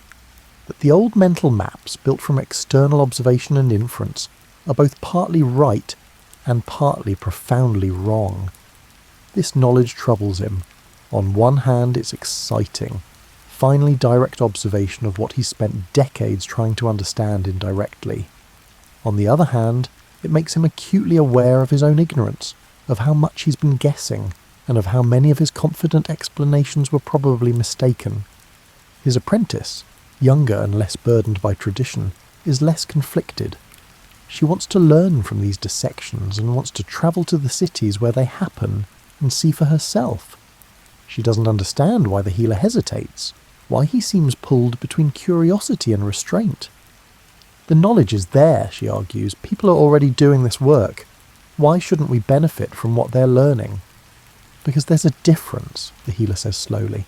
That the old mental maps, built from external observation and inference, are both partly right and partly profoundly wrong. This knowledge troubles him. On one hand, it's exciting. Finally direct observation of what he spent decades trying to understand indirectly. On the other hand, it makes him acutely aware of his own ignorance, of how much he's been guessing, and of how many of his confident explanations were probably mistaken. His apprentice, younger and less burdened by tradition, is less conflicted. She wants to learn from these dissections and wants to travel to the cities where they happen and see for herself. She doesn't understand why the healer hesitates, why he seems pulled between curiosity and restraint. The knowledge is there, she argues. People are already doing this work. Why shouldn't we benefit from what they're learning? Because there's a difference, the healer says slowly,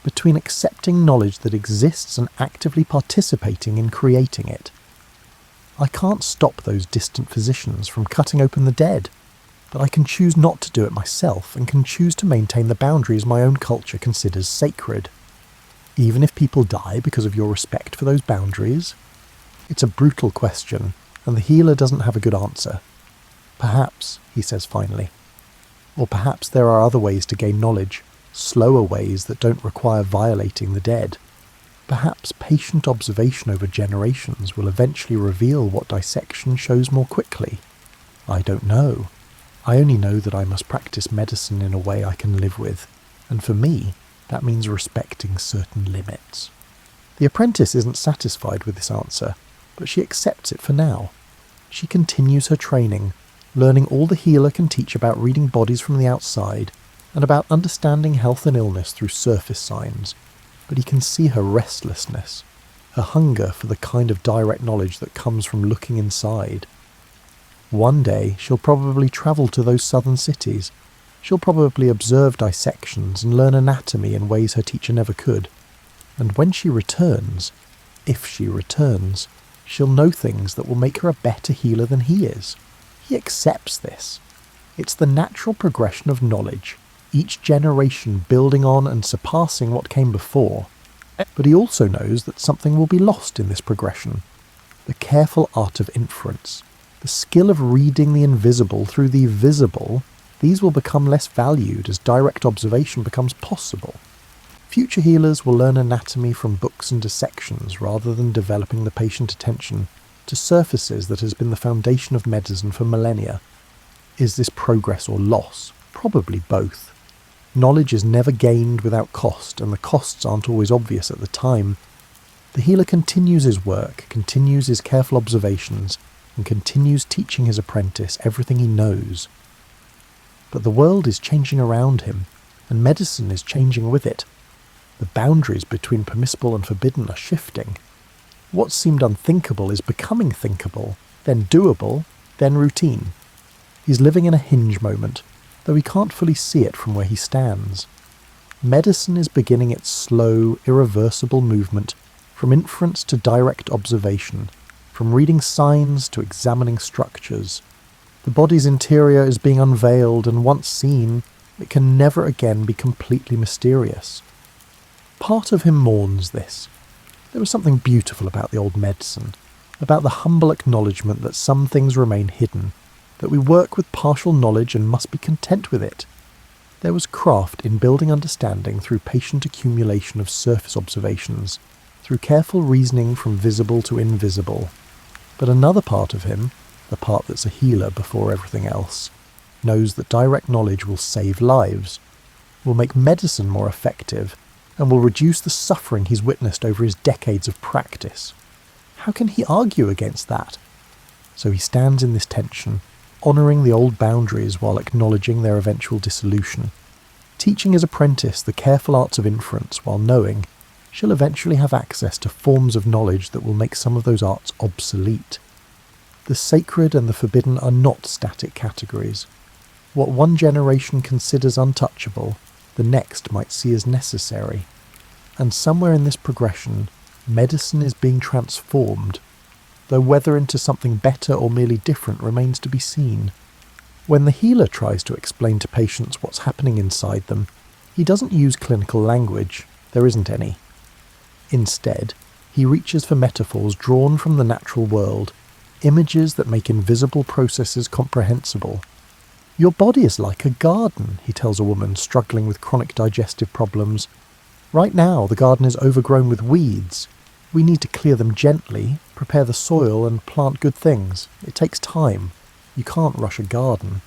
between accepting knowledge that exists and actively participating in creating it. I can't stop those distant physicians from cutting open the dead, but I can choose not to do it myself and can choose to maintain the boundaries my own culture considers sacred. Even if people die because of your respect for those boundaries? It's a brutal question, and the healer doesn't have a good answer. Perhaps, he says finally. Or perhaps there are other ways to gain knowledge, slower ways that don't require violating the dead. Perhaps patient observation over generations will eventually reveal what dissection shows more quickly. I don't know. I only know that I must practice medicine in a way I can live with, and for me, that means respecting certain limits. The apprentice isn't satisfied with this answer, but she accepts it for now. She continues her training, learning all the healer can teach about reading bodies from the outside, and about understanding health and illness through surface signs. But he can see her restlessness, her hunger for the kind of direct knowledge that comes from looking inside. One day she'll probably travel to those southern cities. She'll probably observe dissections and learn anatomy in ways her teacher never could. And when she returns, if she returns, she'll know things that will make her a better healer than he is. He accepts this. It's the natural progression of knowledge, each generation building on and surpassing what came before. But he also knows that something will be lost in this progression. The careful art of inference, the skill of reading the invisible through the visible, these will become less valued as direct observation becomes possible. Future healers will learn anatomy from books and dissections rather than developing the patient attention to surfaces that has been the foundation of medicine for millennia. Is this progress or loss? Probably both. Knowledge is never gained without cost, and the costs aren't always obvious at the time. The healer continues his work, continues his careful observations, and continues teaching his apprentice everything he knows. But the world is changing around him, and medicine is changing with it. The boundaries between permissible and forbidden are shifting. What seemed unthinkable is becoming thinkable, then doable, then routine. He's living in a hinge moment, though he can't fully see it from where he stands. Medicine is beginning its slow, irreversible movement from inference to direct observation, from reading signs to examining structures. The body's interior is being unveiled, and once seen, it can never again be completely mysterious. Part of him mourns this. There was something beautiful about the old medicine, about the humble acknowledgement that some things remain hidden, that we work with partial knowledge and must be content with it. There was craft in building understanding through patient accumulation of surface observations, through careful reasoning from visible to invisible. But another part of him, the part that's a healer before everything else, knows that direct knowledge will save lives, will make medicine more effective, and will reduce the suffering he's witnessed over his decades of practice. How can he argue against that? So he stands in this tension, honouring the old boundaries while acknowledging their eventual dissolution, teaching his apprentice the careful arts of inference while knowing she'll eventually have access to forms of knowledge that will make some of those arts obsolete. The sacred and the forbidden are not static categories. What one generation considers untouchable, the next might see as necessary. And somewhere in this progression, medicine is being transformed, though whether into something better or merely different remains to be seen. When the healer tries to explain to patients what's happening inside them, he doesn't use clinical language, there isn't any. Instead, he reaches for metaphors drawn from the natural world, images that make invisible processes comprehensible. Your body is like a garden, he tells a woman struggling with chronic digestive problems. Right now, the garden is overgrown with weeds. We need to clear them gently, prepare the soil, and plant good things. It takes time. You can't rush a garden.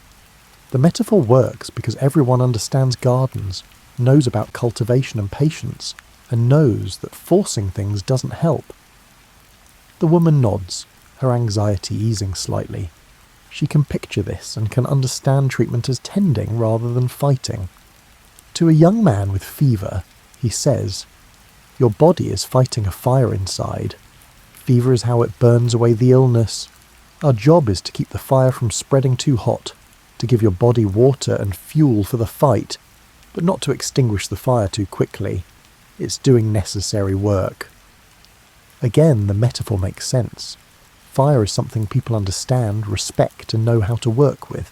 The metaphor works because everyone understands gardens, knows about cultivation and patience, and knows that forcing things doesn't help. The woman nods, her anxiety easing slightly. She can picture this and can understand treatment as tending rather than fighting. To a young man with fever, he says, "Your body is fighting a fire inside. Fever is how it burns away the illness. Our job is to keep the fire from spreading too hot, to give your body water and fuel for the fight, but not to extinguish the fire too quickly. It's doing necessary work." Again, the metaphor makes sense. Fire is something people understand, respect, and know how to work with.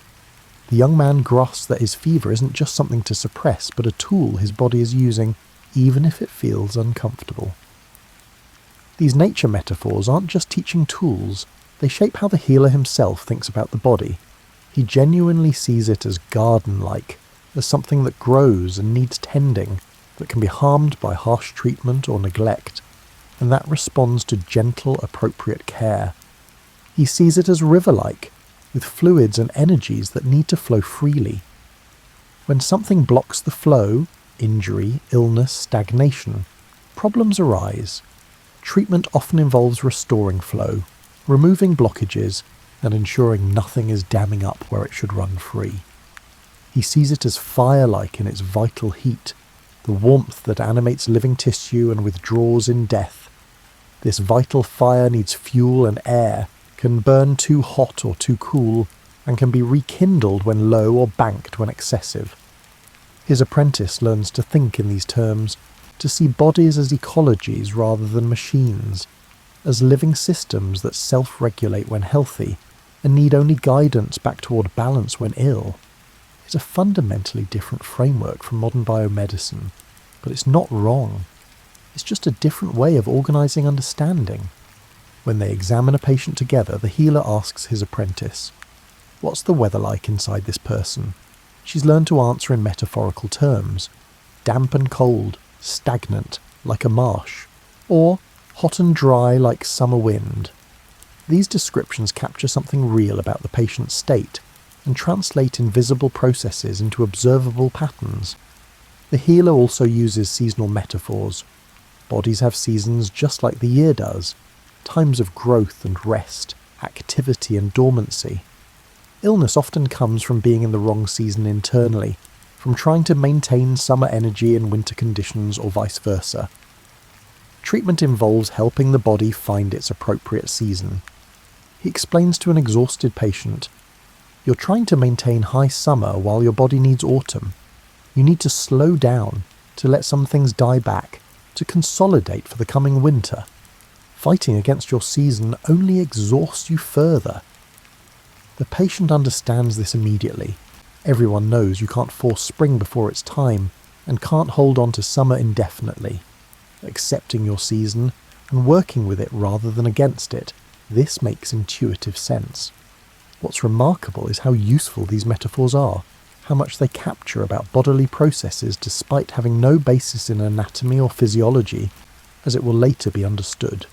The young man grasps that his fever isn't just something to suppress, but a tool his body is using, even if it feels uncomfortable. These nature metaphors aren't just teaching tools, they shape how the healer himself thinks about the body. He genuinely sees it as garden-like, as something that grows and needs tending, that can be harmed by harsh treatment or neglect, and that responds to gentle, appropriate care. He sees it as river-like, with fluids and energies that need to flow freely. When something blocks the flow, injury, illness, stagnation, problems arise. Treatment often involves restoring flow, removing blockages, and ensuring nothing is damming up where it should run free. He sees it as fire-like in its vital heat, the warmth that animates living tissue and withdraws in death. This vital fire needs fuel and air, can burn too hot or too cool, and can be rekindled when low or banked when excessive. His apprentice learns to think in these terms, to see bodies as ecologies rather than machines, as living systems that self-regulate when healthy and need only guidance back toward balance when ill. It's a fundamentally different framework from modern biomedicine, but it's not wrong. It's just a different way of organising understanding. When they examine a patient together, the healer asks his apprentice, "What's the weather like inside this person?" She's learned to answer in metaphorical terms. Damp and cold, stagnant, like a marsh, or hot and dry like summer wind. These descriptions capture something real about the patient's state and translate invisible processes into observable patterns. The healer also uses seasonal metaphors. Bodies have seasons just like the year does, times of growth and rest, activity and dormancy. Illness often comes from being in the wrong season internally, from trying to maintain summer energy in winter conditions or vice versa. Treatment involves helping the body find its appropriate season. He explains to an exhausted patient, "You're trying to maintain high summer while your body needs autumn. You need to slow down, to let some things die back, to consolidate for the coming winter. Fighting against your season only exhausts you further." The patient understands this immediately. Everyone knows you can't force spring before it's time and can't hold on to summer indefinitely. Accepting your season and working with it rather than against it, this makes intuitive sense. What's remarkable is how useful these metaphors are, how much they capture about bodily processes despite having no basis in anatomy or physiology, as it will later be understood.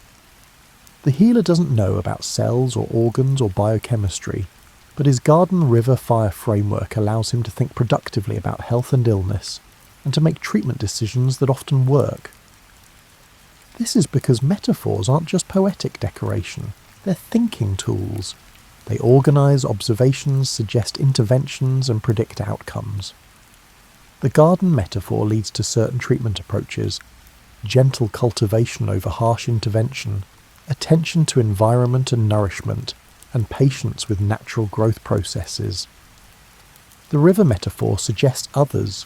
The healer doesn't know about cells or organs or biochemistry, but his garden river fire framework allows him to think productively about health and illness, and to make treatment decisions that often work. This is because metaphors aren't just poetic decoration, they're thinking tools. They organise observations, suggest interventions, and predict outcomes. The garden metaphor leads to certain treatment approaches: gentle cultivation over harsh intervention, attention to environment and nourishment, and patience with natural growth processes. The river metaphor suggests others: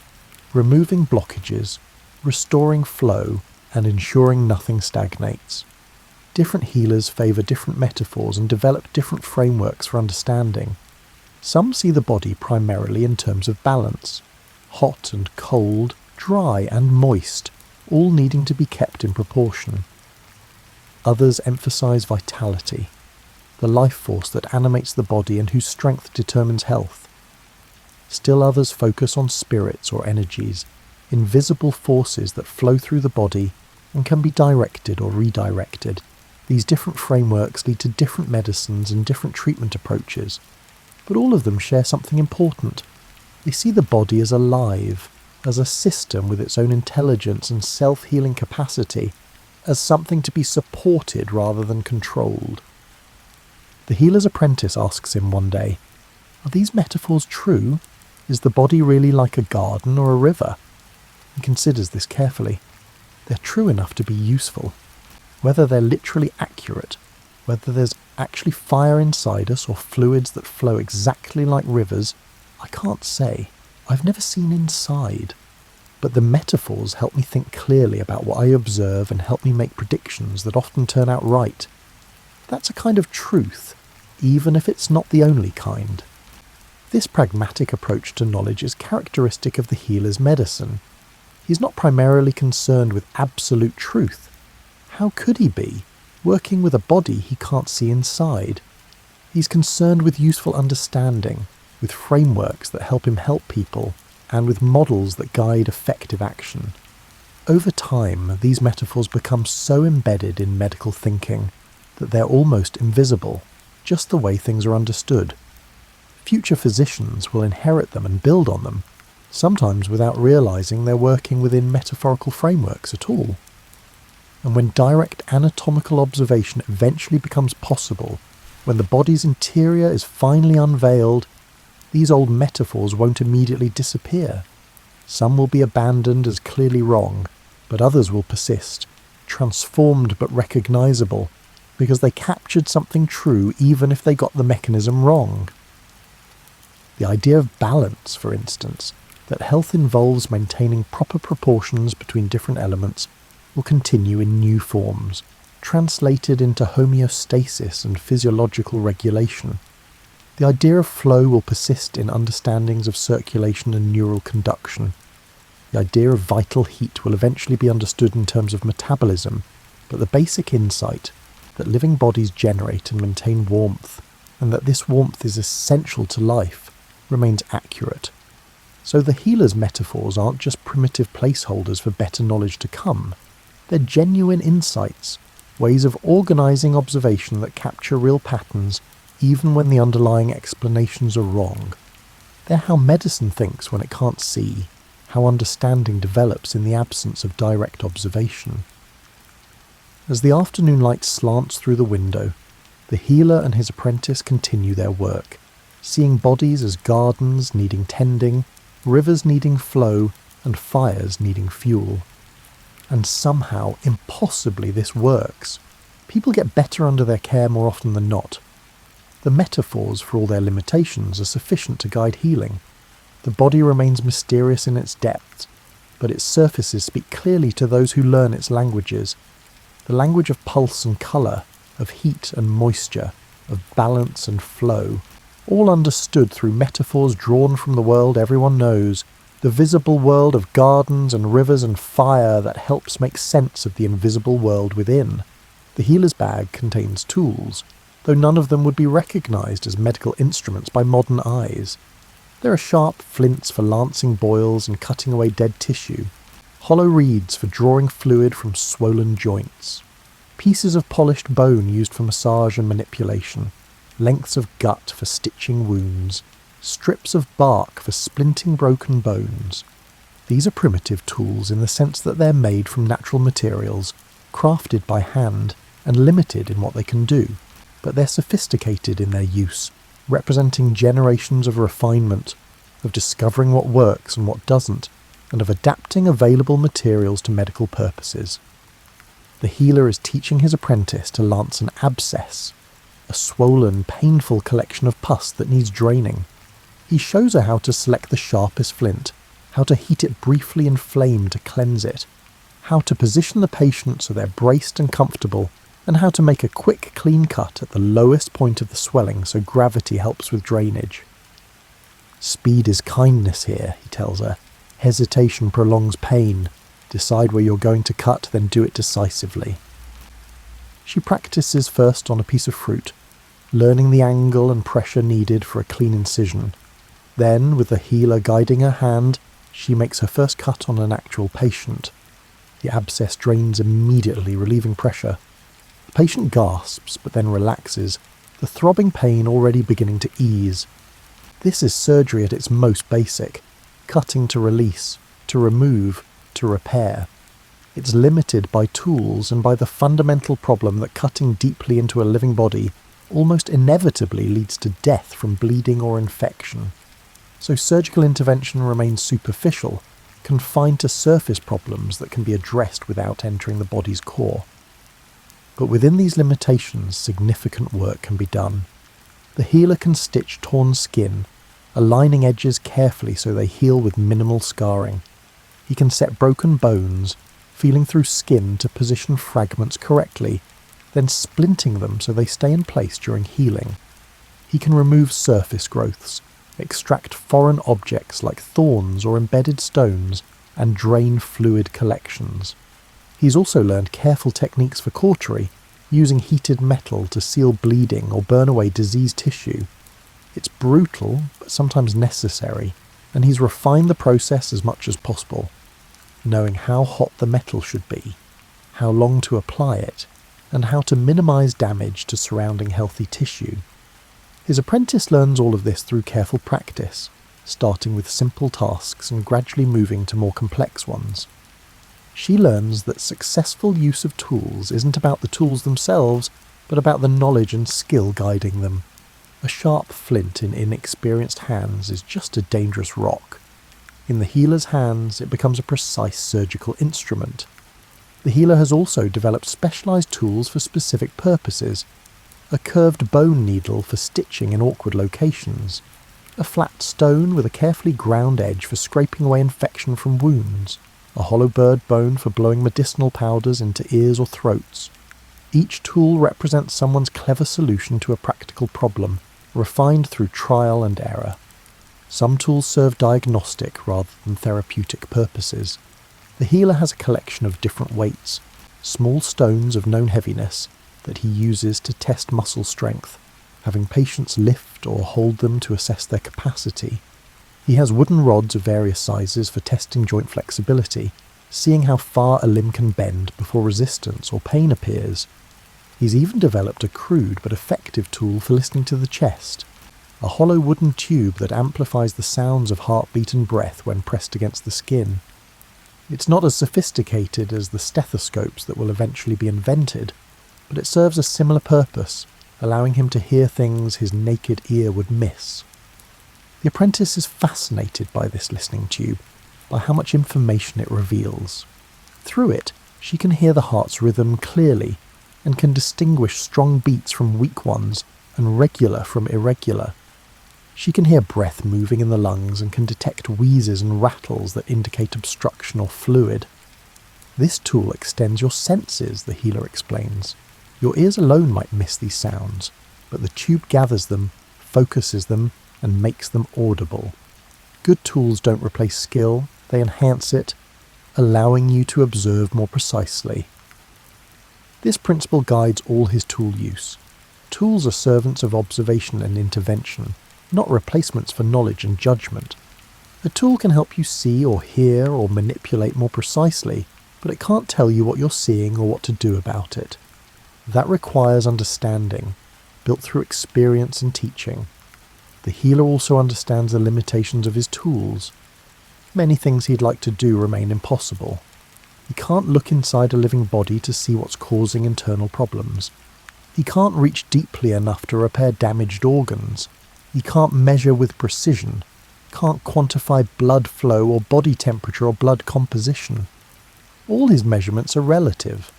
removing blockages, restoring flow, and ensuring nothing stagnates. Different healers favour different metaphors and develop different frameworks for understanding. Some see the body primarily in terms of balance: hot and cold, dry and moist, all needing to be kept in proportion. Others emphasise vitality, the life force that animates the body and whose strength determines health. Still others focus on spirits or energies, invisible forces that flow through the body and can be directed or redirected. These different frameworks lead to different medicines and different treatment approaches, but all of them share something important. They see the body as alive, as a system with its own intelligence and self-healing capacity, as something to be supported rather than controlled. The healer's apprentice asks him one day, "Are these metaphors true? Is the body really like a garden or a river?" He considers this carefully. They're true enough to be useful. Whether they're literally accurate, whether there's actually fire inside us or fluids that flow exactly like rivers, I can't say. I've never seen inside. But the metaphors help me think clearly about what I observe and help me make predictions that often turn out right. That's a kind of truth, even if it's not the only kind. This pragmatic approach to knowledge is characteristic of the healer's medicine. He's not primarily concerned with absolute truth. How could he be, working with a body he can't see inside? He's concerned with useful understanding, with frameworks that help him help people, and with models that guide effective action. Over time, these metaphors become so embedded in medical thinking that they're almost invisible, just the way things are understood. Future physicians will inherit them and build on them, sometimes without realising they're working within metaphorical frameworks at all. And when direct anatomical observation eventually becomes possible, when the body's interior is finally unveiled, these old metaphors won't immediately disappear. Some will be abandoned as clearly wrong, but others will persist, transformed but recognisable, because they captured something true even if they got the mechanism wrong. The idea of balance, for instance, that health involves maintaining proper proportions between different elements, will continue in new forms, translated into homeostasis and physiological regulation. The idea of flow will persist in understandings of circulation and neural conduction. The idea of vital heat will eventually be understood in terms of metabolism, but the basic insight that living bodies generate and maintain warmth, and that this warmth is essential to life, remains accurate. So the healer's metaphors aren't just primitive placeholders for better knowledge to come. They're genuine insights, ways of organising observation that capture real patterns even when the underlying explanations are wrong. They're how medicine thinks when it can't see, how understanding develops in the absence of direct observation. As the afternoon light slants through the window, the healer and his apprentice continue their work, seeing bodies as gardens needing tending, rivers needing flow, and fires needing fuel. And somehow, impossibly, this works. People get better under their care more often than not. The metaphors, for all their limitations, are sufficient to guide healing. The body remains mysterious in its depths, but its surfaces speak clearly to those who learn its languages. The language of pulse and colour, of heat and moisture, of balance and flow, all understood through metaphors drawn from the world everyone knows, the visible world of gardens and rivers and fire that helps make sense of the invisible world within. The healer's bag contains tools, though none of them would be recognised as medical instruments by modern eyes. There are sharp flints for lancing boils and cutting away dead tissue, hollow reeds for drawing fluid from swollen joints, pieces of polished bone used for massage and manipulation, lengths of gut for stitching wounds, strips of bark for splinting broken bones. These are primitive tools in the sense that they're made from natural materials, crafted by hand, and limited in what they can do, but they're sophisticated in their use, representing generations of refinement, of discovering what works and what doesn't, and of adapting available materials to medical purposes. The healer is teaching his apprentice to lance an abscess, a swollen, painful collection of pus that needs draining. He shows her how to select the sharpest flint, how to heat it briefly in flame to cleanse it, how to position the patient so they're braced and comfortable, and how to make a quick, clean cut at the lowest point of the swelling so gravity helps with drainage. Speed is kindness here, he tells her. Hesitation prolongs pain. Decide where you're going to cut, then do it decisively. She practices first on a piece of fruit, learning the angle and pressure needed for a clean incision. Then, with the healer guiding her hand, she makes her first cut on an actual patient. The abscess drains immediately, relieving pressure. The patient gasps, but then relaxes, the throbbing pain already beginning to ease. This is surgery at its most basic, cutting to release, to remove, to repair. It's limited by tools and by the fundamental problem that cutting deeply into a living body almost inevitably leads to death from bleeding or infection. So surgical intervention remains superficial, confined to surface problems that can be addressed without entering the body's core. But within these limitations, significant work can be done. The healer can stitch torn skin, aligning edges carefully so they heal with minimal scarring. He can set broken bones, feeling through skin to position fragments correctly, then splinting them so they stay in place during healing. He can remove surface growths, extract foreign objects like thorns or embedded stones, and drain fluid collections. He's also learned careful techniques for cautery, using heated metal to seal bleeding or burn away diseased tissue. It's brutal, but sometimes necessary, and he's refined the process as much as possible, knowing how hot the metal should be, how long to apply it, and how to minimise damage to surrounding healthy tissue. His apprentice learns all of this through careful practice, starting with simple tasks and gradually moving to more complex ones. She learns that successful use of tools isn't about the tools themselves, but about the knowledge and skill guiding them. A sharp flint in inexperienced hands is just a dangerous rock. In the healer's hands, it becomes a precise surgical instrument. The healer has also developed specialised tools for specific purposes. A curved bone needle for stitching in awkward locations. A flat stone with a carefully ground edge for scraping away infection from wounds. A hollow bird bone for blowing medicinal powders into ears or throats. Each tool represents someone's clever solution to a practical problem, refined through trial and error. Some tools serve diagnostic rather than therapeutic purposes. The healer has a collection of different weights, small stones of known heaviness that he uses to test muscle strength, having patients lift or hold them to assess their capacity. He has wooden rods of various sizes for testing joint flexibility, seeing how far a limb can bend before resistance or pain appears. He's even developed a crude but effective tool for listening to the chest, a hollow wooden tube that amplifies the sounds of heartbeat and breath when pressed against the skin. It's not as sophisticated as the stethoscopes that will eventually be invented, but it serves a similar purpose, allowing him to hear things his naked ear would miss. The apprentice is fascinated by this listening tube, by how much information it reveals. Through it, she can hear the heart's rhythm clearly, and can distinguish strong beats from weak ones, and regular from irregular. She can hear breath moving in the lungs and can detect wheezes and rattles that indicate obstruction or fluid. This tool extends your senses, the healer explains. Your ears alone might miss these sounds, but the tube gathers them, focuses them, and makes them audible. Good tools don't replace skill, they enhance it, allowing you to observe more precisely. This principle guides all his tool use. Tools are servants of observation and intervention, not replacements for knowledge and judgment. A tool can help you see or hear or manipulate more precisely, but it can't tell you what you're seeing or what to do about it. That requires understanding, built through experience and teaching. The healer also understands the limitations of his tools. Many things he'd like to do remain impossible. He can't look inside a living body to see what's causing internal problems. He can't reach deeply enough to repair damaged organs. He can't measure with precision, can't quantify blood flow or body temperature or blood composition. All his measurements are relative.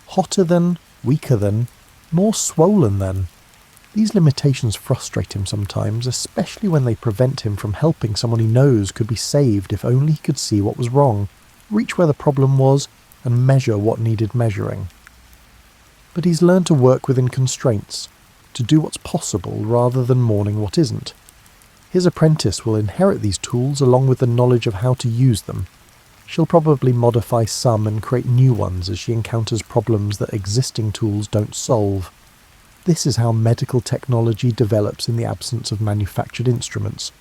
Hotter than, weaker than, more swollen than. These limitations frustrate him sometimes, especially when they prevent him from helping someone he knows could be saved if only he could see what was wrong, reach where the problem was, and measure what needed measuring. But he's learned to work within constraints, to do what's possible rather than mourning what isn't. His apprentice will inherit these tools along with the knowledge of how to use them. She'll probably modify some and create new ones as she encounters problems that existing tools don't solve. This is how medical technology develops in the absence of manufactured instruments,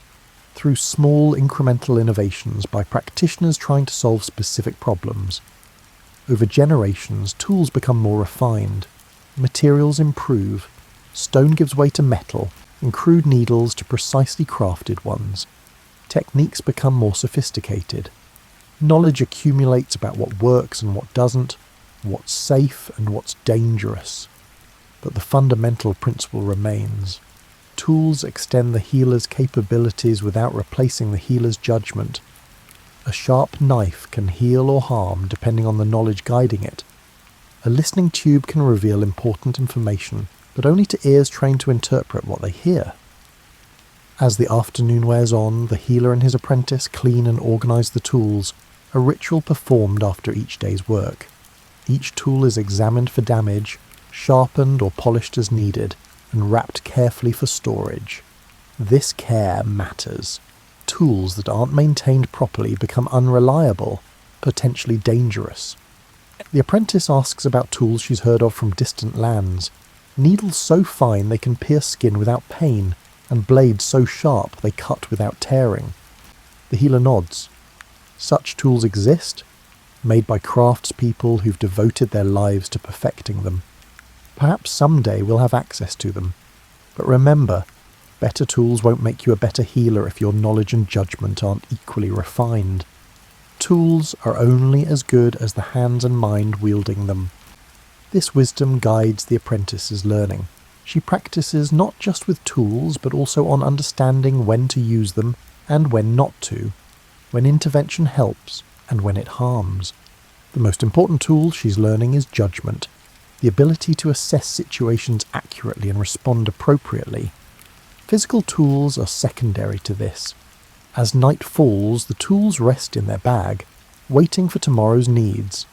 through small incremental innovations by practitioners trying to solve specific problems. Over generations, tools become more refined, materials improve, stone gives way to metal, and crude needles to precisely crafted ones. Techniques become more sophisticated. Knowledge accumulates about what works and what doesn't, what's safe and what's dangerous. But the fundamental principle remains. Tools extend the healer's capabilities without replacing the healer's judgment. A sharp knife can heal or harm depending on the knowledge guiding it. A listening tube can reveal important information, but only to ears trained to interpret what they hear. As the afternoon wears on, the healer and his apprentice clean and organize the tools, a ritual performed after each day's work. Each tool is examined for damage, sharpened or polished as needed, and wrapped carefully for storage. This care matters. Tools that aren't maintained properly become unreliable, potentially dangerous. The apprentice asks about tools she's heard of from distant lands. Needles so fine they can pierce skin without pain, and blades so sharp they cut without tearing. The healer nods. Such tools exist, made by craftspeople who've devoted their lives to perfecting them. Perhaps someday we'll have access to them. But remember, better tools won't make you a better healer if your knowledge and judgment aren't equally refined. Tools are only as good as the hands and mind wielding them. This wisdom guides the apprentice's learning. She practices not just with tools, but also on understanding when to use them and when not to, when intervention helps and when it harms. The most important tool she's learning is judgment, the ability to assess situations accurately and respond appropriately. Physical tools are secondary to this. As night falls, the tools rest in their bag, waiting for tomorrow's needs.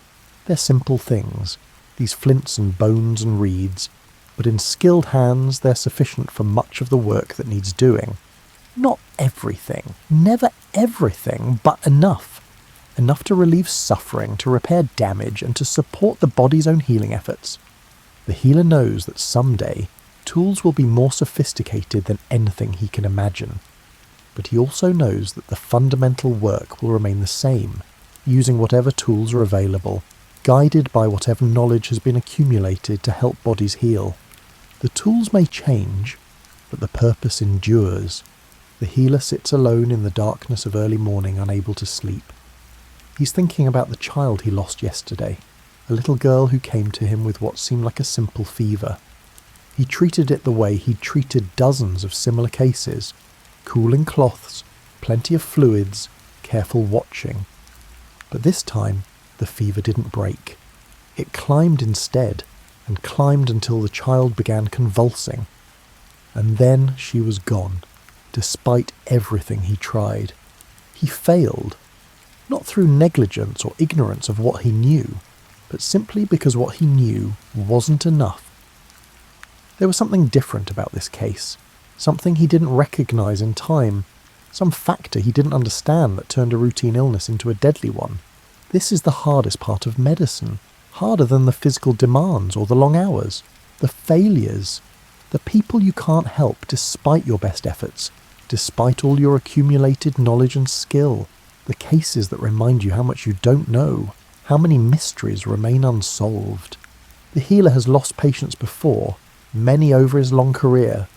They're simple things, these flints and bones and reeds, but in skilled hands they're sufficient for much of the work that needs doing. Not everything, never everything, but enough. Enough to relieve suffering, to repair damage, and to support the body's own healing efforts. The healer knows that someday tools will be more sophisticated than anything he can imagine. But he also knows that the fundamental work will remain the same, using whatever tools are available, guided by whatever knowledge has been accumulated to help bodies heal. The tools may change, but the purpose endures. The healer sits alone in the darkness of early morning, unable to sleep. He's thinking about the child he lost yesterday, a little girl who came to him with what seemed like a simple fever. He treated it the way he'd treated dozens of similar cases, cooling cloths, plenty of fluids, careful watching. But this time, the fever didn't break. It climbed instead, and climbed until the child began convulsing. And then she was gone, despite everything he tried. He failed, not through negligence or ignorance of what he knew, but simply because what he knew wasn't enough. There was something different about this case, something he didn't recognise in time, some factor he didn't understand that turned a routine illness into a deadly one. This is the hardest part of medicine, harder than the physical demands or the long hours, the failures, the people you can't help despite your best efforts, despite all your accumulated knowledge and skill, the cases that remind you how much you don't know, how many mysteries remain unsolved. The healer has lost patients before, many over his long career.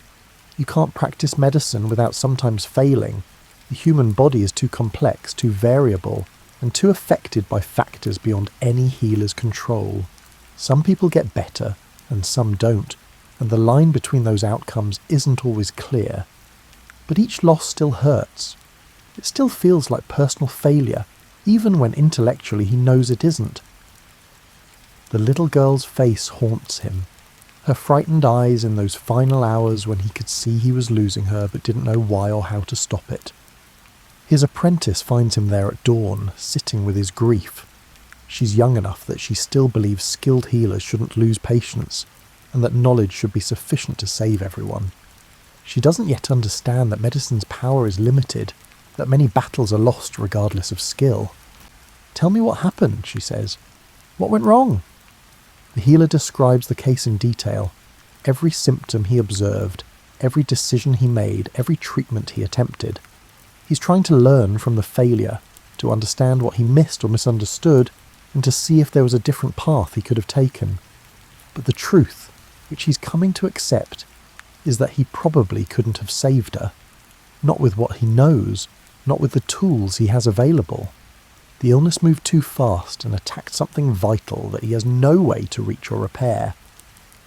You can't practice medicine without sometimes failing. The human body is too complex, too variable, and too affected by factors beyond any healer's control. Some people get better, and some don't, and the line between those outcomes isn't always clear. But each loss still hurts. It still feels like personal failure, even when intellectually he knows it isn't. The little girl's face haunts him. Her frightened eyes in those final hours when he could see he was losing her but didn't know why or how to stop it. His apprentice finds him there at dawn, sitting with his grief. She's young enough that she still believes skilled healers shouldn't lose patients, and that knowledge should be sufficient to save everyone. She doesn't yet understand that medicine's power is limited, that many battles are lost regardless of skill. "Tell me what happened," she says. "What went wrong?" The healer describes the case in detail, every symptom he observed, every decision he made, every treatment he attempted. He's trying to learn from the failure, to understand what he missed or misunderstood, and to see if there was a different path he could have taken. But the truth, which he's coming to accept, is that he probably couldn't have saved her. Not with what he knows, not with the tools he has available. The illness moved too fast and attacked something vital that he has no way to reach or repair.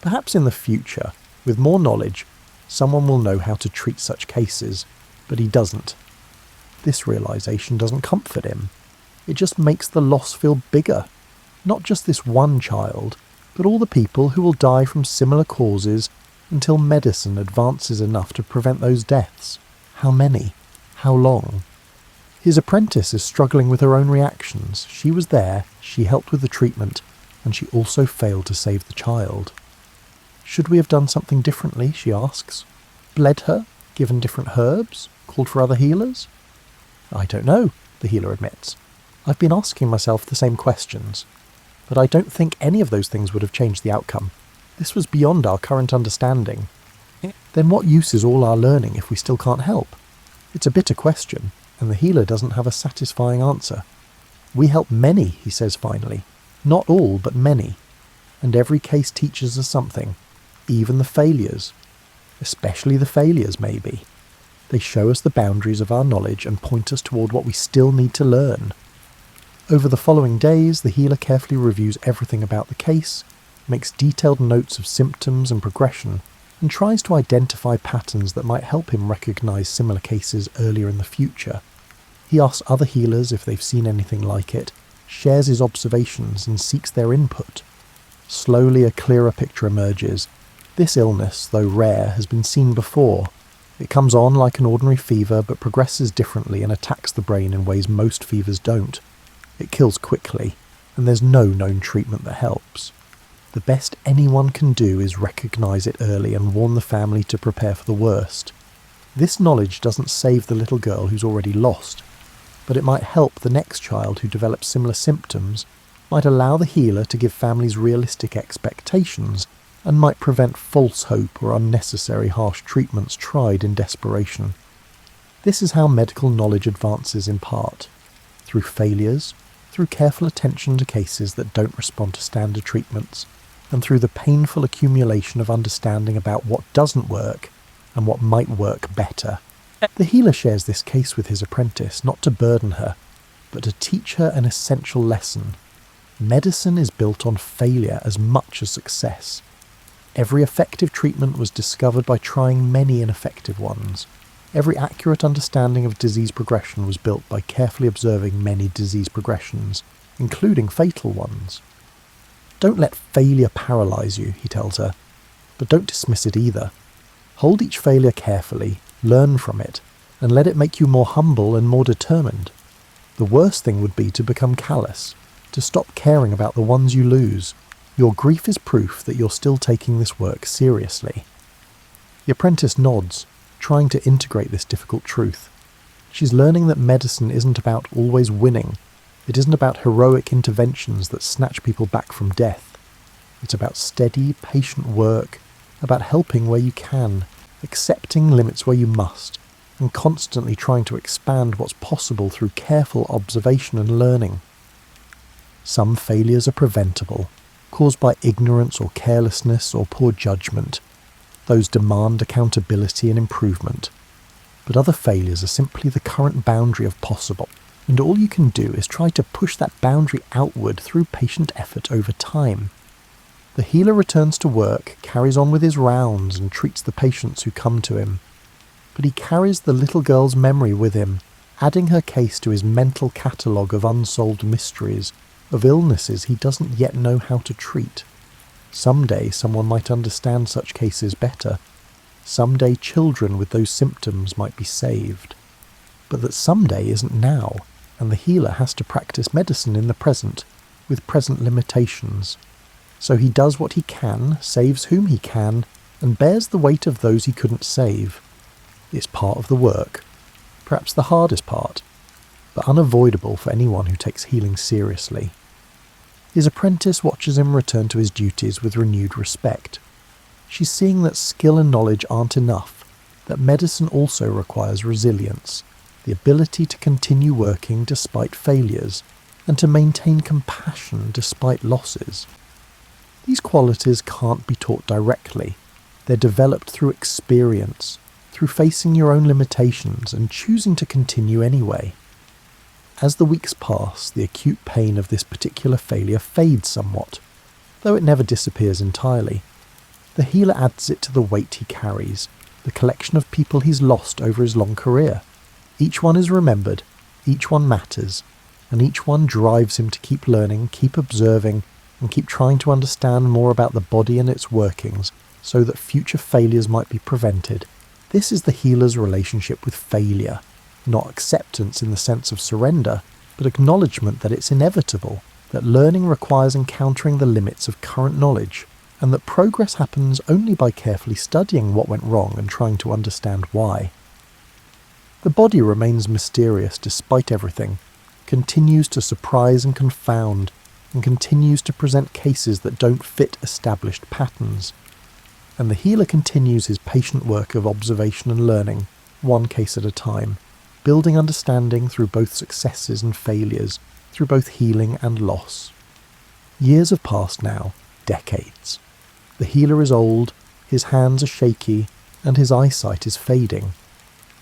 Perhaps in the future, with more knowledge, someone will know how to treat such cases, but he doesn't. This realization doesn't comfort him. It just makes the loss feel bigger. Not just this one child, but all the people who will die from similar causes until medicine advances enough to prevent those deaths. How many? How long? His apprentice is struggling with her own reactions. She was there, she helped with the treatment, and she also failed to save the child. Should we have done something differently, she asks. Bled her? Given different herbs? Called for other healers? I don't know, the healer admits. I've been asking myself the same questions, but I don't think any of those things would have changed the outcome. This was beyond our current understanding. Then what use is all our learning if we still can't help? It's a bitter question, and the healer doesn't have a satisfying answer. We help many, he says finally. Not all, but many. And every case teaches us something, even the failures. Especially the failures, maybe. They show us the boundaries of our knowledge and point us toward what we still need to learn. Over the following days, the healer carefully reviews everything about the case, makes detailed notes of symptoms and progression, and tries to identify patterns that might help him recognize similar cases earlier in the future. He asks other healers if they've seen anything like it, shares his observations and seeks their input. Slowly a clearer picture emerges. This illness, though rare, has been seen before. It comes on like an ordinary fever but progresses differently and attacks the brain in ways most fevers don't. It kills quickly, and there's no known treatment that helps. The best anyone can do is recognise it early and warn the family to prepare for the worst. This knowledge doesn't save the little girl who's already lost, but it might help the next child who develops similar symptoms, might allow the healer to give families realistic expectations, and might prevent false hope or unnecessary harsh treatments tried in desperation. This is how medical knowledge advances in part, through failures, through careful attention to cases that don't respond to standard treatments, and through the painful accumulation of understanding about what doesn't work and what might work better. The healer shares this case with his apprentice not to burden her, but to teach her an essential lesson. Medicine is built on failure as much as success. Every effective treatment was discovered by trying many ineffective ones. Every accurate understanding of disease progression was built by carefully observing many disease progressions, including fatal ones. Don't let failure paralyse you, he tells her, but don't dismiss it either. Hold each failure carefully, learn from it, and let it make you more humble and more determined. The worst thing would be to become callous, to stop caring about the ones you lose. Your grief is proof that you're still taking this work seriously. The apprentice nods, trying to integrate this difficult truth. She's learning that medicine isn't about always winning. It isn't about heroic interventions that snatch people back from death. It's about steady, patient work, about helping where you can, accepting limits where you must, and constantly trying to expand what's possible through careful observation and learning. Some failures are preventable, caused by ignorance or carelessness or poor judgment. Those demand accountability and improvement. But other failures are simply the current boundary of possible, and all you can do is try to push that boundary outward through patient effort over time. The healer returns to work, carries on with his rounds and treats the patients who come to him. But he carries the little girl's memory with him, adding her case to his mental catalogue of unsolved mysteries, of illnesses he doesn't yet know how to treat. Someday someone might understand such cases better. Someday children with those symptoms might be saved. But that someday isn't now, and the healer has to practice medicine in the present, with present limitations. So he does what he can, saves whom he can, and bears the weight of those he couldn't save. It's part of the work, perhaps the hardest part, but unavoidable for anyone who takes healing seriously. His apprentice watches him return to his duties with renewed respect. She's seeing that skill and knowledge aren't enough, that medicine also requires resilience, the ability to continue working despite failures, and to maintain compassion despite losses. These qualities can't be taught directly. They're developed through experience, through facing your own limitations and choosing to continue anyway. As the weeks pass, the acute pain of this particular failure fades somewhat, though it never disappears entirely. The healer adds it to the weight he carries, the collection of people he's lost over his long career. Each one is remembered, each one matters, and each one drives him to keep learning, keep observing, and keep trying to understand more about the body and its workings, so that future failures might be prevented. This is the healer's relationship with failure. Not acceptance in the sense of surrender, but acknowledgement that it's inevitable, that learning requires encountering the limits of current knowledge, and that progress happens only by carefully studying what went wrong and trying to understand why. The body remains mysterious despite everything, continues to surprise and confound, and continues to present cases that don't fit established patterns. And the healer continues his patient work of observation and learning, one case at a time, building understanding through both successes and failures, through both healing and loss. Years have passed now, decades. The healer is old, his hands are shaky, and his eyesight is fading.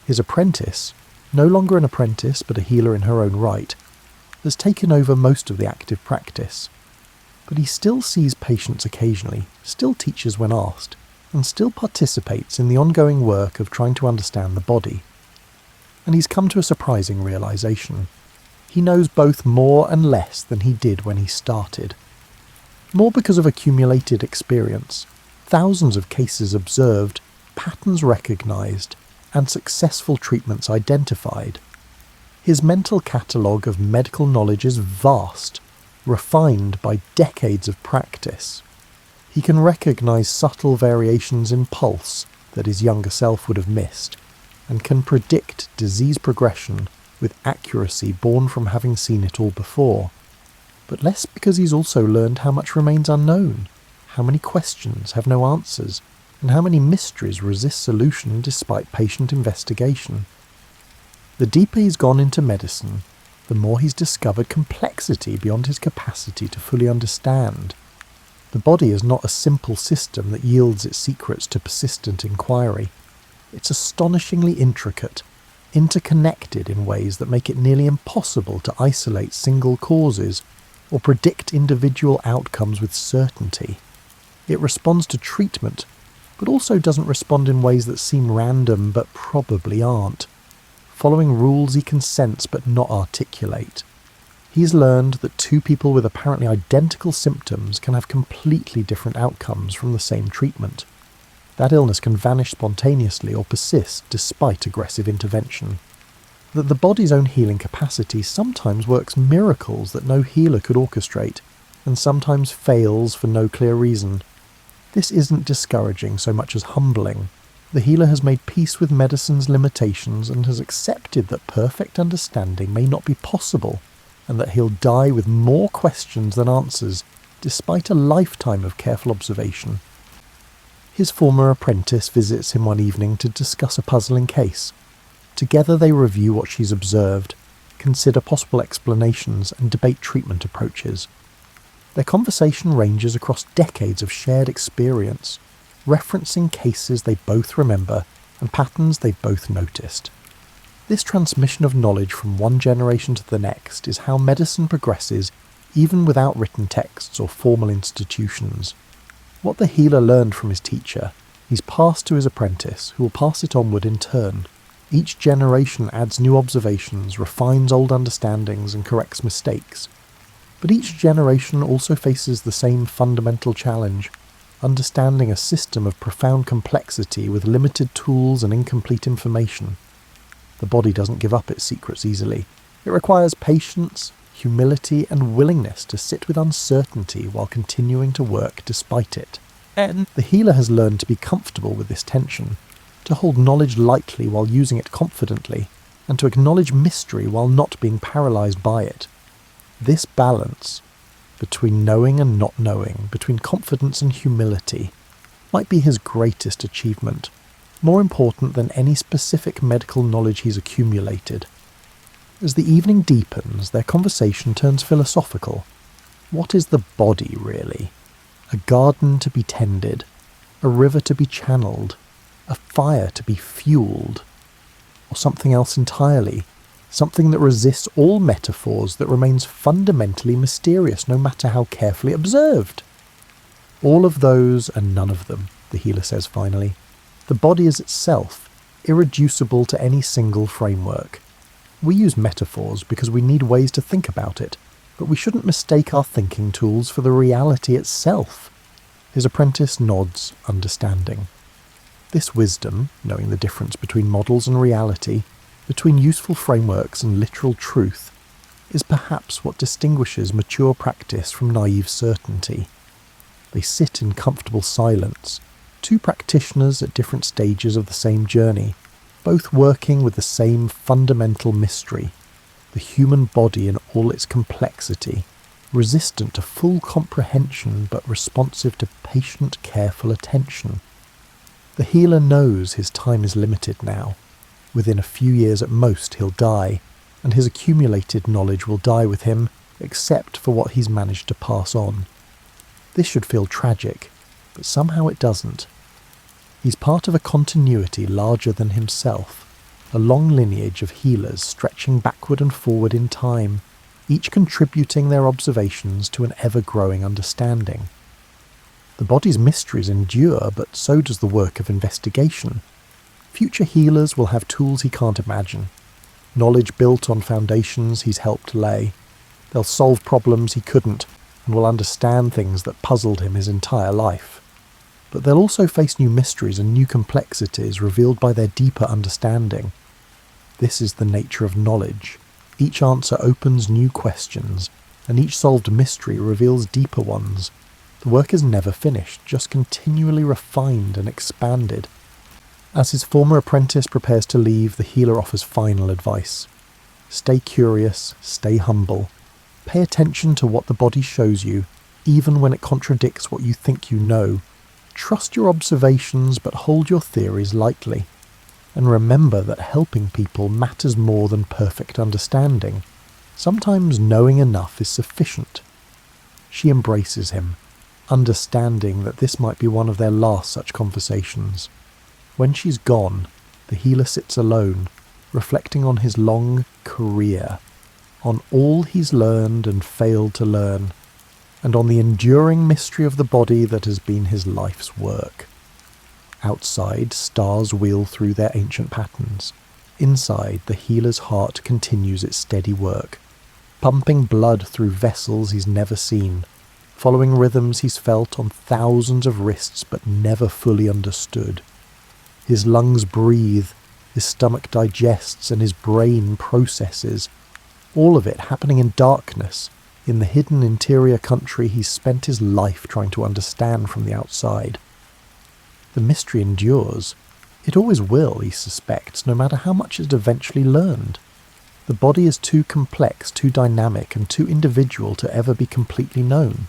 His apprentice, no longer an apprentice but a healer in her own right, has taken over most of the active practice. But he still sees patients occasionally, still teaches when asked, and still participates in the ongoing work of trying to understand the body. And he's come to a surprising realization. He knows both more and less than he did when he started. More because of accumulated experience, thousands of cases observed, patterns recognized, and successful treatments identified. His mental catalogue of medical knowledge is vast, refined by decades of practice. He can recognise subtle variations in pulse that his younger self would have missed, and can predict disease progression with accuracy born from having seen it all before. But less because he's also learned how much remains unknown, how many questions have no answers, and how many mysteries resist solution despite patient investigation. The deeper he's gone into medicine, the more he's discovered complexity beyond his capacity to fully understand. The body is not a simple system that yields its secrets to persistent inquiry. It's astonishingly intricate, interconnected in ways that make it nearly impossible to isolate single causes or predict individual outcomes with certainty. It responds to treatment, but also doesn't respond in ways that seem random but probably aren't, following rules he can sense but not articulate. He's learned that two people with apparently identical symptoms can have completely different outcomes from the same treatment. That illness can vanish spontaneously or persist despite aggressive intervention. That the body's own healing capacity sometimes works miracles that no healer could orchestrate, and sometimes fails for no clear reason. This isn't discouraging so much as humbling. The healer has made peace with medicine's limitations and has accepted that perfect understanding may not be possible, and that he'll die with more questions than answers, despite a lifetime of careful observation. His former apprentice visits him one evening to discuss a puzzling case. Together they review what she's observed, consider possible explanations, and debate treatment approaches. Their conversation ranges across decades of shared experience, referencing cases they both remember and patterns they've both noticed. This transmission of knowledge from one generation to the next is how medicine progresses even without written texts or formal institutions. What the healer learned from his teacher, he's passed to his apprentice, who will pass it onward in turn. Each generation adds new observations, refines old understandings, and corrects mistakes. But each generation also faces the same fundamental challenge, understanding a system of profound complexity with limited tools and incomplete information. The body doesn't give up its secrets easily. It requires patience, humility, and willingness to sit with uncertainty while continuing to work despite it. And the healer has learned to be comfortable with this tension, to hold knowledge lightly while using it confidently, and to acknowledge mystery while not being paralyzed by it. This balance, between knowing and not knowing, between confidence and humility, might be his greatest achievement, more important than any specific medical knowledge he's accumulated. As the evening deepens, their conversation turns philosophical. What is the body, really? A garden to be tended, a river to be channeled, a fire to be fueled, or something else entirely, something that resists all metaphors, that remains fundamentally mysterious no matter how carefully observed? All of those and none of them, the healer says finally. The body is itself, irreducible to any single framework. We use metaphors because we need ways to think about it, but we shouldn't mistake our thinking tools for the reality itself. His apprentice nods, understanding. This wisdom, knowing the difference between models and reality, between useful frameworks and literal truth, is perhaps what distinguishes mature practice from naive certainty. They sit in comfortable silence, two practitioners at different stages of the same journey, both working with the same fundamental mystery, the human body in all its complexity, resistant to full comprehension but responsive to patient, careful attention. The healer knows his time is limited now. Within a few years at most he'll die, and his accumulated knowledge will die with him, except for what he's managed to pass on. This should feel tragic, but somehow it doesn't. He's part of a continuity larger than himself, a long lineage of healers stretching backward and forward in time, each contributing their observations to an ever-growing understanding. The body's mysteries endure, but so does the work of investigation. Future healers will have tools he can't imagine, knowledge built on foundations he's helped lay. They'll solve problems he couldn't, and will understand things that puzzled him his entire life. but they'll also face new mysteries and new complexities revealed by their deeper understanding. This is the nature of knowledge. Each answer opens new questions, and each solved mystery reveals deeper ones. The work is never finished, just continually refined and expanded. As his former apprentice prepares to leave, the healer offers final advice. Stay curious, stay humble. Pay attention to what the body shows you, even when it contradicts what you think you know. Trust your observations, but hold your theories lightly. And remember that helping people matters more than perfect understanding. Sometimes knowing enough is sufficient. She embraces him, understanding that this might be one of their last such conversations. When she's gone, the healer sits alone, reflecting on his long career, on all he's learned and failed to learn, and on the enduring mystery of the body that has been his life's work. Outside, stars wheel through their ancient patterns. Inside, the healer's heart continues its steady work, pumping blood through vessels he's never seen, following rhythms he's felt on thousands of wrists but never fully understood. His lungs breathe, his stomach digests, and his brain processes, all of it happening in darkness, in the hidden interior country he's spent his life trying to understand from the outside. The mystery endures. It always will, he suspects, no matter how much it eventually learned. The body is too complex, too dynamic, and too individual to ever be completely known.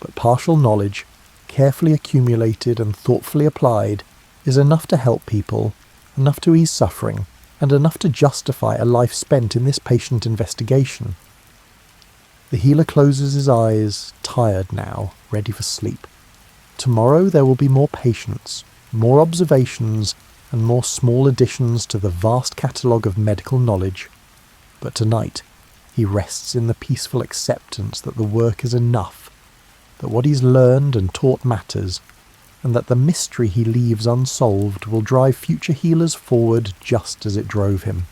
But partial knowledge, carefully accumulated and thoughtfully applied, is enough to help people, enough to ease suffering, and enough to justify a life spent in this patient investigation. The healer closes his eyes, tired now, ready for sleep. Tomorrow there will be more patients, more observations, and more small additions to the vast catalogue of medical knowledge. But tonight, he rests in the peaceful acceptance that the work is enough, that what he's learned and taught matters, and that the mystery he leaves unsolved will drive future healers forward just as it drove him.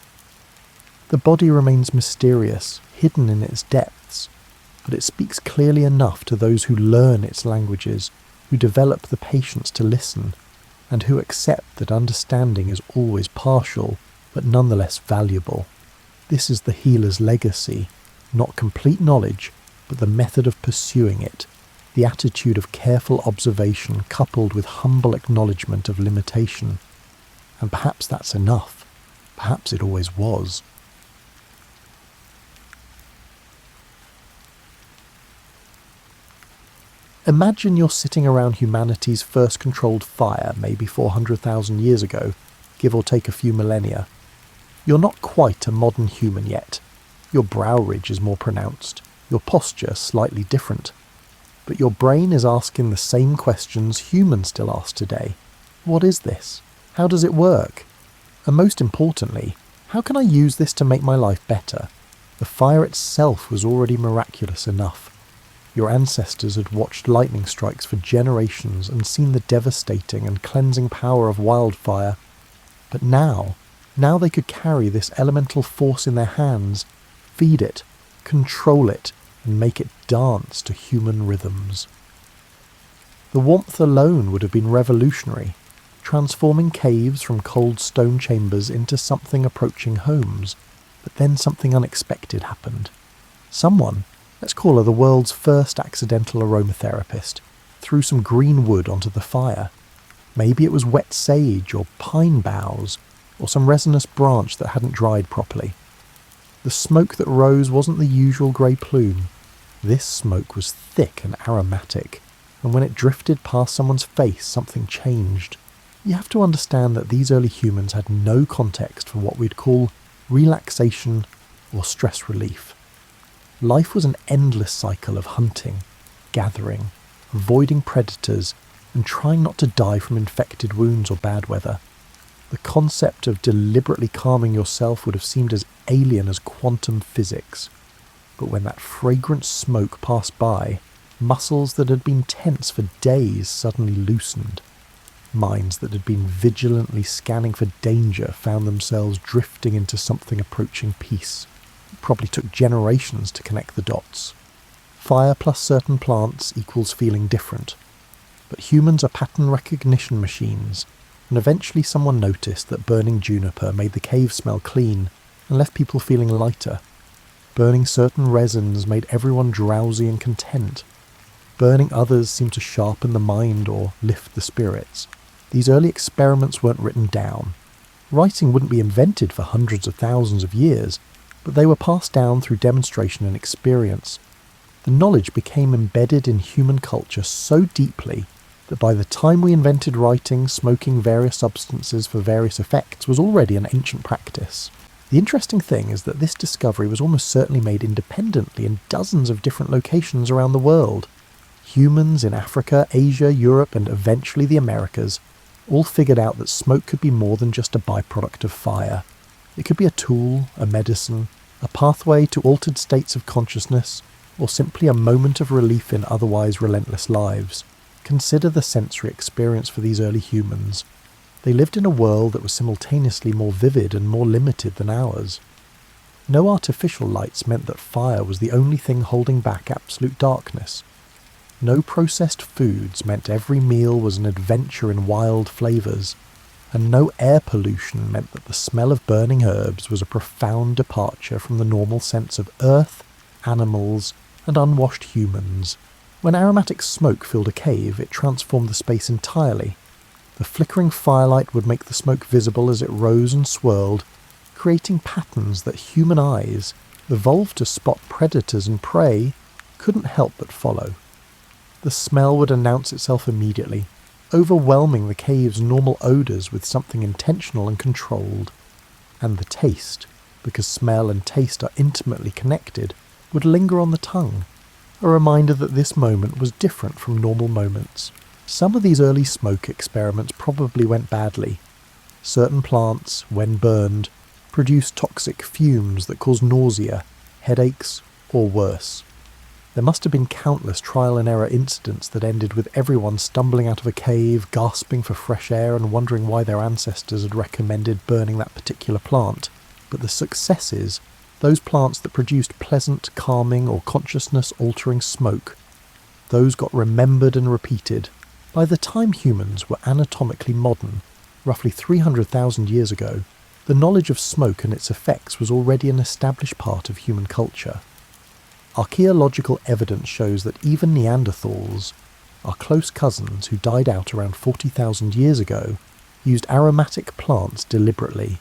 The body remains mysterious, hidden in its depths, but it speaks clearly enough to those who learn its languages, who develop the patience to listen, and who accept that understanding is always partial, but nonetheless valuable. This is the healer's legacy, not complete knowledge, but the method of pursuing it, the attitude of careful observation coupled with humble acknowledgement of limitation. And perhaps that's enough. Perhaps it always was. Imagine you're sitting around humanity's first controlled fire, maybe 400,000 years ago, give or take a few millennia. You're not quite a modern human yet. Your brow ridge is more pronounced, your posture slightly different. But your brain is asking the same questions humans still ask today. What is this? How does it work? And most importantly, how can I use this to make my life better? The fire itself was already miraculous enough. Your ancestors had watched lightning strikes for generations and seen the devastating and cleansing power of wildfire. But now they could carry this elemental force in their hands, feed it, control it, and make it dance to human rhythms. The warmth alone would have been revolutionary, transforming caves from cold stone chambers into something approaching homes. But then something unexpected happened. Someone, let's call her the world's first accidental aromatherapist, threw some green wood onto the fire. Maybe it was wet sage or pine boughs, or some resinous branch that hadn't dried properly. The smoke that rose wasn't the usual grey plume. This smoke was thick and aromatic, and when it drifted past someone's face, something changed. You have to understand that these early humans had no context for what we'd call relaxation or stress relief. Life was an endless cycle of hunting, gathering, avoiding predators, and trying not to die from infected wounds or bad weather. The concept of deliberately calming yourself would have seemed as alien as quantum physics. But when that fragrant smoke passed by, muscles that had been tense for days suddenly loosened. Minds that had been vigilantly scanning for danger found themselves drifting into something approaching peace. It probably took generations to connect the dots. Fire plus certain plants equals feeling different. but humans are pattern recognition machines, and eventually someone noticed that burning juniper made the cave smell clean and left people feeling lighter. Burning certain resins made everyone drowsy and content. Burning others seemed to sharpen the mind or lift the spirits. These early experiments weren't written down. Writing wouldn't be invented for hundreds of thousands of years, but they were passed down through demonstration and experience. The knowledge became embedded in human culture so deeply that by the time we invented writing, smoking various substances for various effects was already an ancient practice. The interesting thing is that this discovery was almost certainly made independently in dozens of different locations around the world. Humans in Africa, Asia, Europe, and eventually the Americas all figured out that smoke could be more than just a byproduct of fire. It could be a tool, a medicine, a pathway to altered states of consciousness, or simply a moment of relief in otherwise relentless lives. Consider the sensory experience for these early humans. They lived in a world that was simultaneously more vivid and more limited than ours. No artificial lights meant that fire was the only thing holding back absolute darkness. No processed foods meant every meal was an adventure in wild flavours, and no air pollution meant that the smell of burning herbs was a profound departure from the normal sense of earth, animals, and unwashed humans. When aromatic smoke filled a cave, it transformed the space entirely. The flickering firelight would make the smoke visible as it rose and swirled, creating patterns that human eyes, evolved to spot predators and prey, couldn't help but follow. The smell would announce itself immediately, overwhelming the cave's normal odours with something intentional and controlled. And the taste, because smell and taste are intimately connected, would linger on the tongue, a reminder that this moment was different from normal moments. Some of these early smoke experiments probably went badly. Certain plants, when burned, produced toxic fumes that caused nausea, headaches, or worse. There must have been countless trial and error incidents that ended with everyone stumbling out of a cave, gasping for fresh air and wondering why their ancestors had recommended burning that particular plant. But the successes, those plants that produced pleasant, calming or consciousness-altering smoke, those got remembered and repeated. By the time humans were anatomically modern, roughly 300,000 years ago, the knowledge of smoke and its effects was already an established part of human culture. Archaeological evidence shows that even Neanderthals, our close cousins who died out around 40,000 years ago, used aromatic plants deliberately.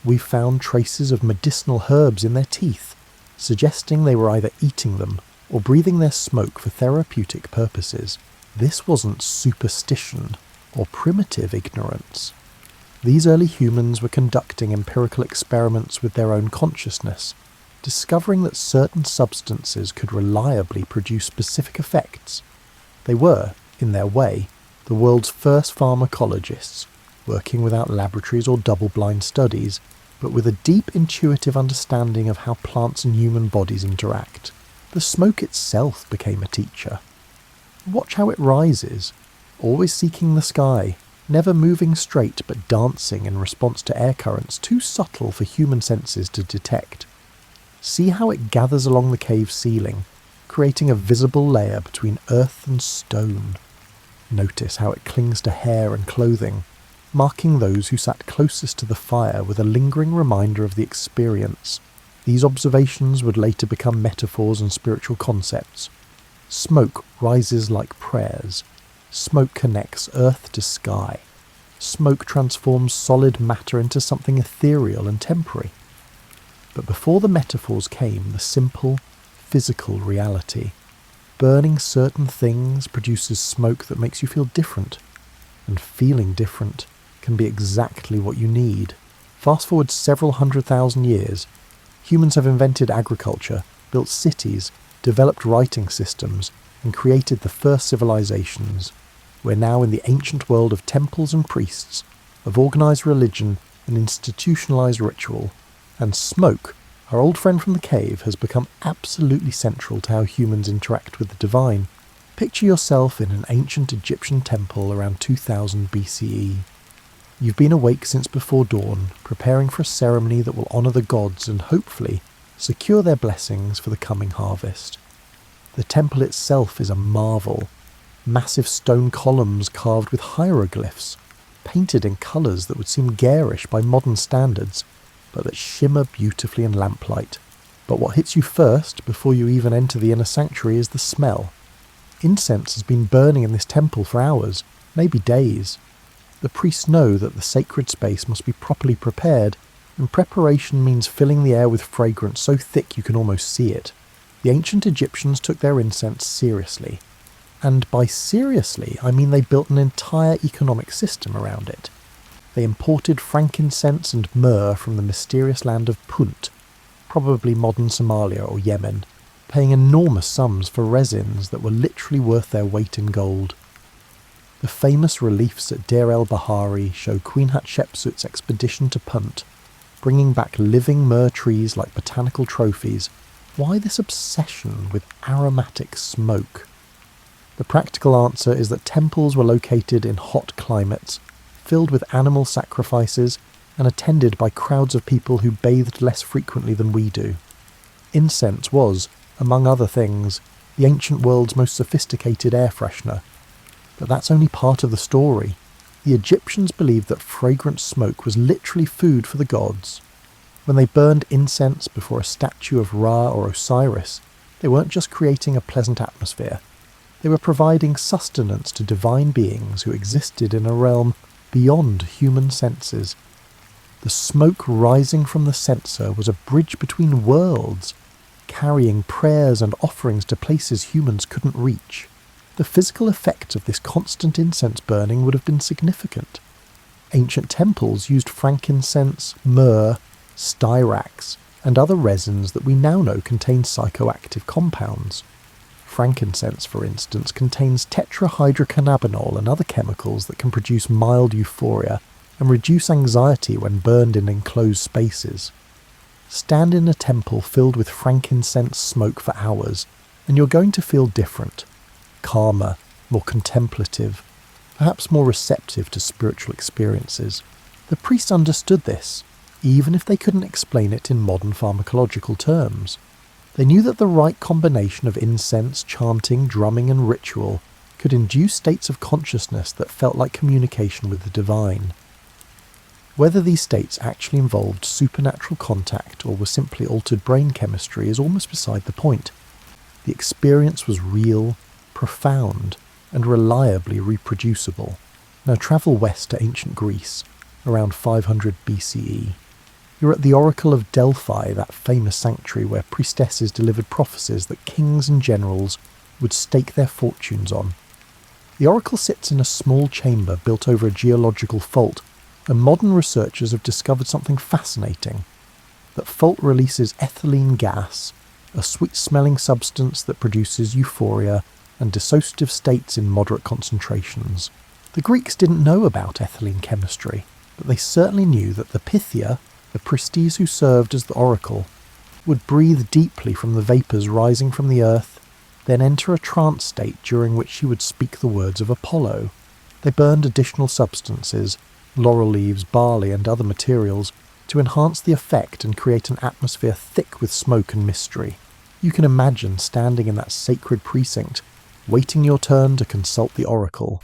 We've found traces of medicinal herbs in their teeth, suggesting they were either eating them or breathing their smoke for therapeutic purposes. This wasn't superstition or primitive ignorance. These early humans were conducting empirical experiments with their own consciousness, discovering that certain substances could reliably produce specific effects. They were, in their way, the world's first pharmacologists, working without laboratories or double-blind studies, but with a deep intuitive understanding of how plants and human bodies interact. The smoke itself became a teacher. Watch how it rises, always seeking the sky, never moving straight but dancing in response to air currents too subtle for human senses to detect. See how it gathers along the cave ceiling, creating a visible layer between earth and stone. Notice how it clings to hair and clothing, marking those who sat closest to the fire with a lingering reminder of the experience. These observations would later become metaphors and spiritual concepts. Smoke rises like prayers. Smoke connects earth to sky. Smoke transforms solid matter into something ethereal and temporary. But before the metaphors came the simple, physical reality. Burning certain things produces smoke that makes you feel different, and feeling different can be exactly what you need. Fast forward several 100,000 years, humans have invented agriculture, built cities, developed writing systems, and created the first civilizations. We're now in the ancient world of temples and priests, of organized religion and institutionalized ritual. And smoke, our old friend from the cave, has become absolutely central to how humans interact with the divine. Picture yourself in an ancient Egyptian temple around 2000 BCE. You've been awake since before dawn, preparing for a ceremony that will honour the gods and, hopefully, secure their blessings for the coming harvest. The temple itself is a marvel. massive stone columns carved with hieroglyphs, painted in colours that would seem garish by modern standards, but that shimmer beautifully in lamplight. But what hits you first, before you even enter the inner sanctuary, is the smell. Incense has been burning in this temple for hours, maybe days. The priests know that the sacred space must be properly prepared, and preparation means filling the air with fragrance so thick you can almost see it. The ancient Egyptians took their incense seriously. And by seriously, I mean they built an entire economic system around it. They imported frankincense and myrrh from the mysterious land of Punt, probably modern Somalia or Yemen, paying enormous sums for resins that were literally worth their weight in gold. The famous reliefs at Deir el-Bahari show Queen Hatshepsut's expedition to Punt, bringing back living myrrh trees like botanical trophies. Why this obsession with aromatic smoke? The practical answer is that temples were located in hot climates, filled with animal sacrifices, and attended by crowds of people who bathed less frequently than we do. Incense was, among other things, the ancient world's most sophisticated air freshener. But that's only part of the story. The Egyptians believed that fragrant smoke was literally food for the gods. When they burned incense before a statue of Ra or Osiris, they weren't just creating a pleasant atmosphere. They were providing sustenance to divine beings who existed in a realm beyond human senses. The smoke rising from the censer was a bridge between worlds, carrying prayers and offerings to places humans couldn't reach. The physical effect of this constant incense burning would have been significant. Ancient temples used frankincense, myrrh, styrax, and other resins that we now know contain psychoactive compounds. Frankincense, for instance, contains tetrahydrocannabinol and other chemicals that can produce mild euphoria and reduce anxiety when burned in enclosed spaces. Stand in a temple filled with frankincense smoke for hours, and you're going to feel different. Calmer, more contemplative, perhaps more receptive to spiritual experiences. The priests understood this, even if they couldn't explain it in modern pharmacological terms. They knew that the right combination of incense, chanting, drumming and ritual could induce states of consciousness that felt like communication with the divine. Whether these states actually involved supernatural contact or were simply altered brain chemistry is almost beside the point. The experience was real, profound, and reliably reproducible. Now travel west to ancient Greece, around 500 BCE. You're at the Oracle of Delphi, that famous sanctuary where priestesses delivered prophecies that kings and generals would stake their fortunes on. The oracle sits in a small chamber built over a geological fault, and modern researchers have discovered something fascinating. That fault releases ethylene gas, a sweet-smelling substance that produces euphoria and dissociative states in moderate concentrations. The Greeks didn't know about ethylene chemistry, but they certainly knew that the Pythia, the priestess who served as the oracle, would breathe deeply from the vapours rising from the earth, then enter a trance state during which she would speak the words of Apollo. They burned additional substances, laurel leaves, barley and other materials, to enhance the effect and create an atmosphere thick with smoke and mystery. You can imagine standing in that sacred precinct, waiting your turn to consult the oracle.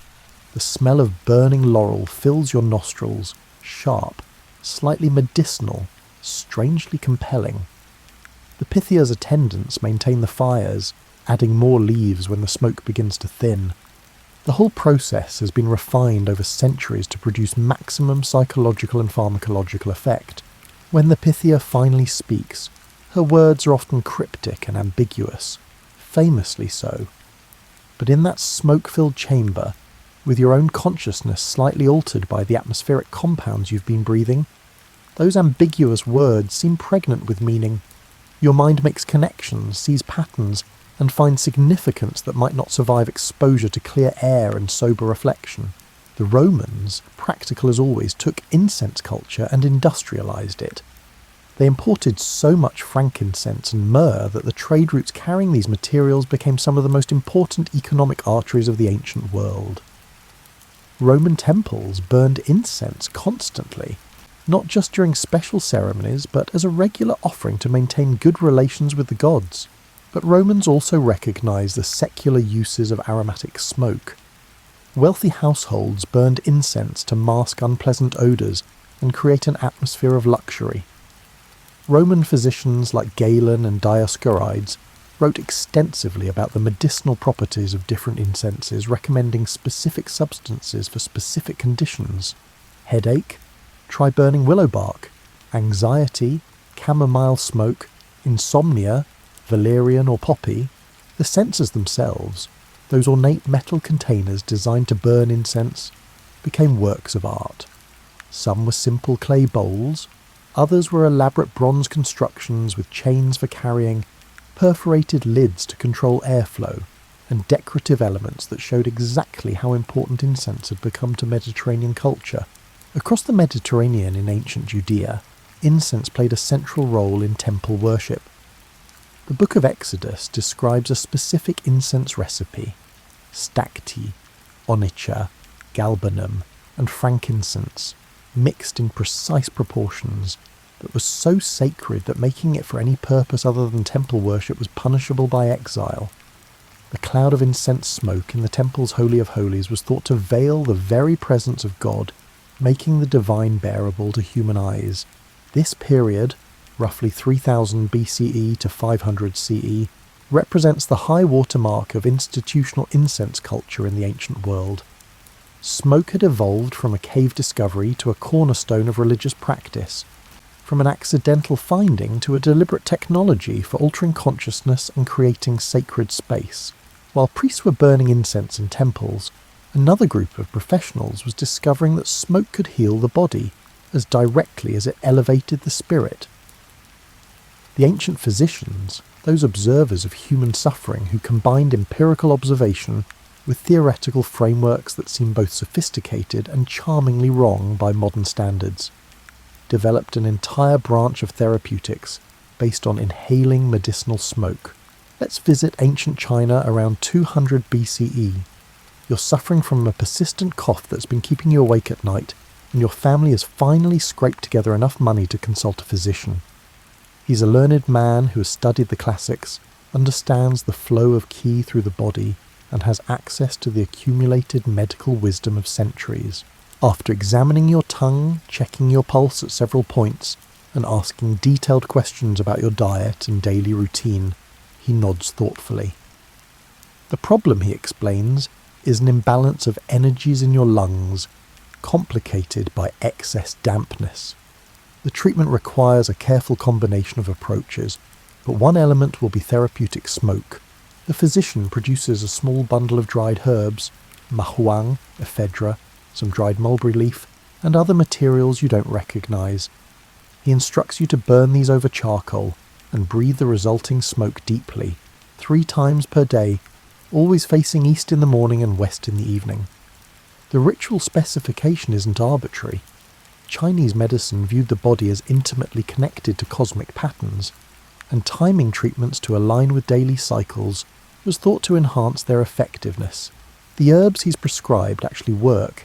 The smell of burning laurel fills your nostrils, sharp, slightly medicinal, strangely compelling. The Pythia's attendants maintain the fires, adding more leaves when the smoke begins to thin. The whole process has been refined over centuries to produce maximum psychological and pharmacological effect. When the Pythia finally speaks, her words are often cryptic and ambiguous, famously so. But in that smoke-filled chamber, with your own consciousness slightly altered by the atmospheric compounds you've been breathing, those ambiguous words seem pregnant with meaning. Your mind makes connections, sees patterns, and finds significance that might not survive exposure to clear air and sober reflection. The Romans, practical as always, took incense culture and industrialised it. They imported so much frankincense and myrrh that the trade routes carrying these materials became some of the most important economic arteries of the ancient world. Roman temples burned incense constantly, not just during special ceremonies, but as a regular offering to maintain good relations with the gods. But Romans also recognised the secular uses of aromatic smoke. Wealthy households burned incense to mask unpleasant odours and create an atmosphere of luxury. Roman physicians like Galen and Dioscorides wrote extensively about the medicinal properties of different incenses, recommending specific substances for specific conditions. Headache? Try burning willow bark. Anxiety? Chamomile smoke. Insomnia? Valerian or poppy. The censers themselves, those ornate metal containers designed to burn incense, became works of art. Some were simple clay bowls, others were elaborate bronze constructions with chains for carrying, perforated lids to control airflow, and decorative elements that showed exactly how important incense had become to Mediterranean culture. Across the Mediterranean in ancient Judea, incense played a central role in temple worship. The Book of Exodus describes a specific incense recipe: stacte, onycha, galbanum, and frankincense, mixed in precise proportions, that was so sacred that making it for any purpose other than temple worship was punishable by exile. The cloud of incense smoke in the temple's Holy of Holies was thought to veil the very presence of God, making the divine bearable to human eyes. This period, roughly 3000 BCE to 500 CE, represents the high water mark of institutional incense culture in the ancient world. Smoke had evolved from a cave discovery to a cornerstone of religious practice, from an accidental finding to a deliberate technology for altering consciousness and creating sacred space. While priests were burning incense in temples, another group of professionals was discovering that smoke could heal the body as directly as it elevated the spirit. The ancient physicians, those observers of human suffering who combined empirical observation with theoretical frameworks that seem both sophisticated and charmingly wrong by modern standards, developed an entire branch of therapeutics based on inhaling medicinal smoke. Let's visit ancient China around 200 BCE. You're suffering from a persistent cough that's been keeping you awake at night, and your family has finally scraped together enough money to consult a physician. He's a learned man who has studied the classics, understands the flow of qi through the body, and has access to the accumulated medical wisdom of centuries. After examining your tongue, checking your pulse at several points, and asking detailed questions about your diet and daily routine, he nods thoughtfully. The problem, he explains, is an imbalance of energies in your lungs, complicated by excess dampness. The treatment requires a careful combination of approaches, but one element will be therapeutic smoke. The physician produces a small bundle of dried herbs, mahuang, ephedra, some dried mulberry leaf, and other materials you don't recognise. He instructs you to burn these over charcoal and breathe the resulting smoke deeply, 3 times per day, always facing east in the morning and west in the evening. The ritual specification isn't arbitrary. Chinese medicine viewed the body as intimately connected to cosmic patterns, and timing treatments to align with daily cycles was thought to enhance their effectiveness. The herbs he's prescribed actually work,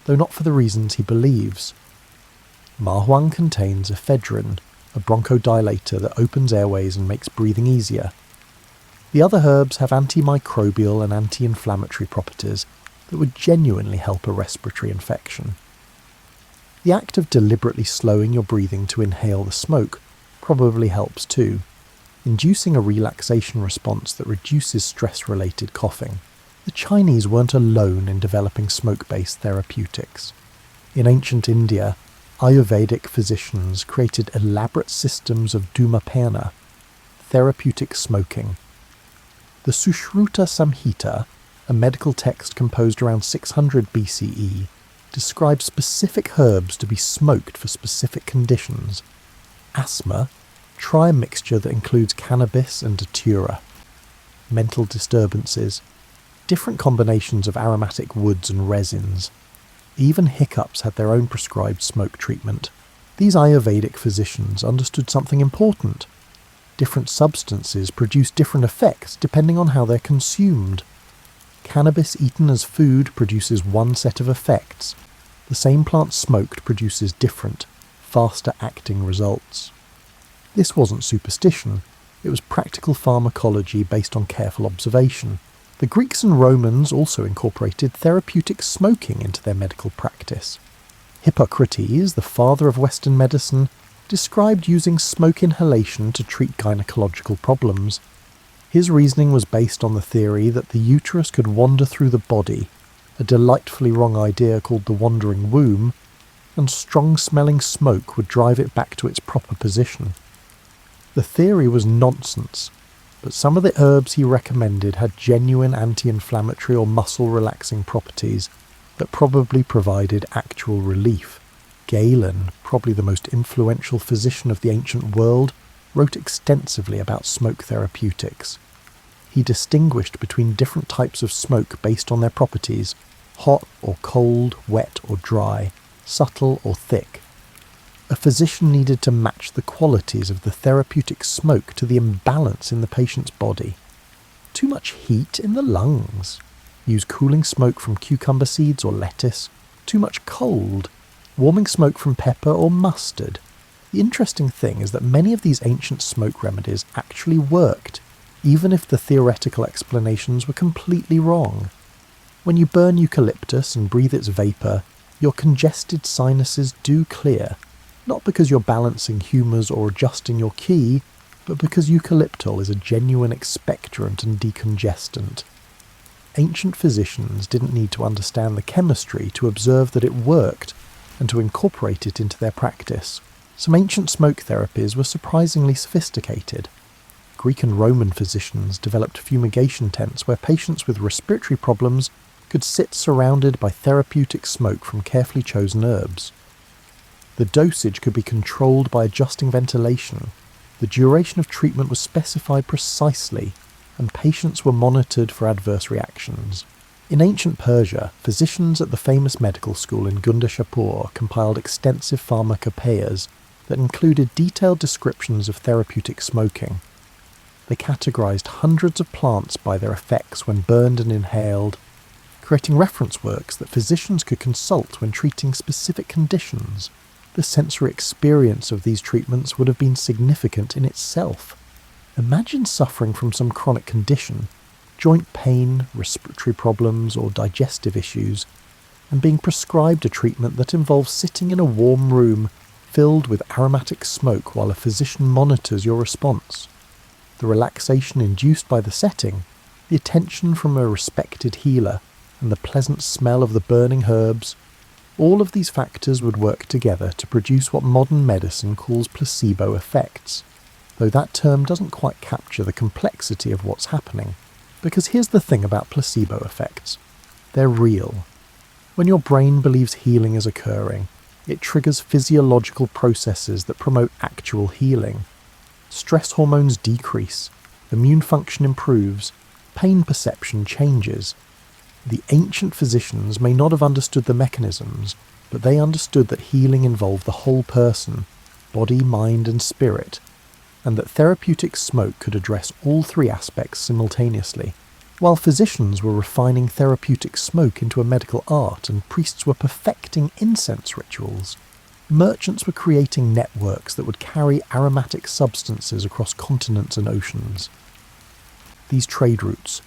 though not for the reasons he believes. Mahuang contains ephedrine, a bronchodilator that opens airways and makes breathing easier. The other herbs have antimicrobial and anti-inflammatory properties that would genuinely help a respiratory infection. The act of deliberately slowing your breathing to inhale the smoke probably helps too, inducing a relaxation response that reduces stress-related coughing. The Chinese weren't alone in developing smoke-based therapeutics. In ancient India, Ayurvedic physicians created elaborate systems of dhumapana, therapeutic smoking. The Sushruta Samhita, a medical text composed around 600 BCE, describes specific herbs to be smoked for specific conditions. Asthma, try a mixture that includes cannabis and datura. Mental disturbances, different combinations of aromatic woods and resins. Even hiccups had their own prescribed smoke treatment. These Ayurvedic physicians understood something important. Different substances produce different effects depending on how they're consumed. Cannabis eaten as food produces one set of effects. The same plant smoked produces different, faster-acting results. This wasn't superstition. It was practical pharmacology based on careful observation. The Greeks and Romans also incorporated therapeutic smoking into their medical practice. Hippocrates, the father of Western medicine, described using smoke inhalation to treat gynecological problems. His reasoning was based on the theory that the uterus could wander through the body, a delightfully wrong idea called the wandering womb, and strong-smelling smoke would drive it back to its proper position. The theory was nonsense, but some of the herbs he recommended had genuine anti-inflammatory or muscle-relaxing properties that probably provided actual relief. Galen, probably the most influential physician of the ancient world, wrote extensively about smoke therapeutics. He distinguished between different types of smoke based on their properties: hot or cold, wet or dry, subtle or thick. A physician needed to match the qualities of the therapeutic smoke to the imbalance in the patient's body. Too much heat in the lungs. Use cooling smoke from cucumber seeds or lettuce. Too much cold. Warming smoke from pepper or mustard. The interesting thing is that many of these ancient smoke remedies actually worked, even if the theoretical explanations were completely wrong. When you burn eucalyptus and breathe its vapour, your congested sinuses do clear, not because you're balancing humours or adjusting your key, but because eucalyptol is a genuine expectorant and decongestant. Ancient physicians didn't need to understand the chemistry to observe that it worked and to incorporate it into their practice. Some ancient smoke therapies were surprisingly sophisticated. Greek and Roman physicians developed fumigation tents where patients with respiratory problems could sit surrounded by therapeutic smoke from carefully chosen herbs. The dosage could be controlled by adjusting ventilation. The duration of treatment was specified precisely, and patients were monitored for adverse reactions. In ancient Persia, physicians at the famous medical school in Gundashapur compiled extensive pharmacopoeias that included detailed descriptions of therapeutic smoking. They categorized hundreds of plants by their effects when burned and inhaled, creating reference works that physicians could consult when treating specific conditions. The sensory experience of these treatments would have been significant in itself. Imagine suffering from some chronic condition, joint pain, respiratory problems, or digestive issues, and being prescribed a treatment that involves sitting in a warm room filled with aromatic smoke while a physician monitors your response. The relaxation induced by the setting, the attention from a respected healer, and the pleasant smell of the burning herbs, all of these factors would work together to produce what modern medicine calls placebo effects, though that term doesn't quite capture the complexity of what's happening. Because here's the thing about placebo effects. They're real. When your brain believes healing is occurring, it triggers physiological processes that promote actual healing. Stress hormones decrease, immune function improves, pain perception changes. The ancient physicians may not have understood the mechanisms, but they understood that healing involved the whole person, body, mind, and spirit, and that therapeutic smoke could address all three aspects simultaneously. While physicians were refining therapeutic smoke into a medical art and priests were perfecting incense rituals, merchants were creating networks that would carry aromatic substances across continents and oceans. These trade routes,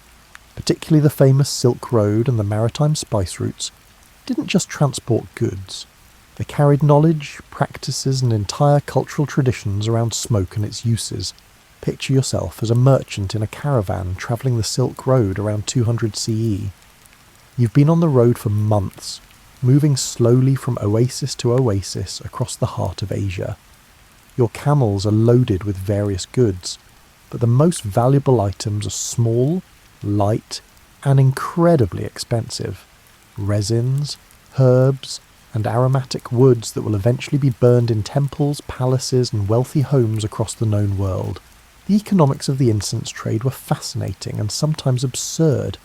particularly the famous Silk Road and the maritime spice routes, didn't just transport goods. They carried knowledge, practices, and entire cultural traditions around smoke and its uses. Picture yourself as a merchant in a caravan travelling the Silk Road around 200 CE. You've been on the road for months, moving slowly from oasis to oasis across the heart of Asia. Your camels are loaded with various goods, but the most valuable items are small, light, and incredibly expensive. Resins, herbs, and aromatic woods that will eventually be burned in temples, palaces, and wealthy homes across the known world. The economics of the incense trade were fascinating and sometimes absurd.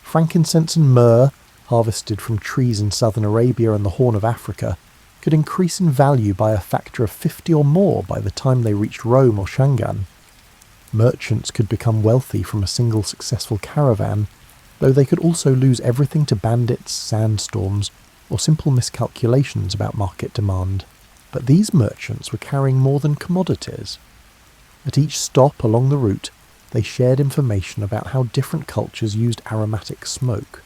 Frankincense and myrrh, harvested from trees in southern Arabia and the Horn of Africa, could increase in value by a factor of 50 or more by the time they reached Rome or Shangan. Merchants could become wealthy from a single successful caravan, though they could also lose everything to bandits, sandstorms, or simple miscalculations about market demand. But these merchants were carrying more than commodities. At each stop along the route, they shared information about how different cultures used aromatic smoke.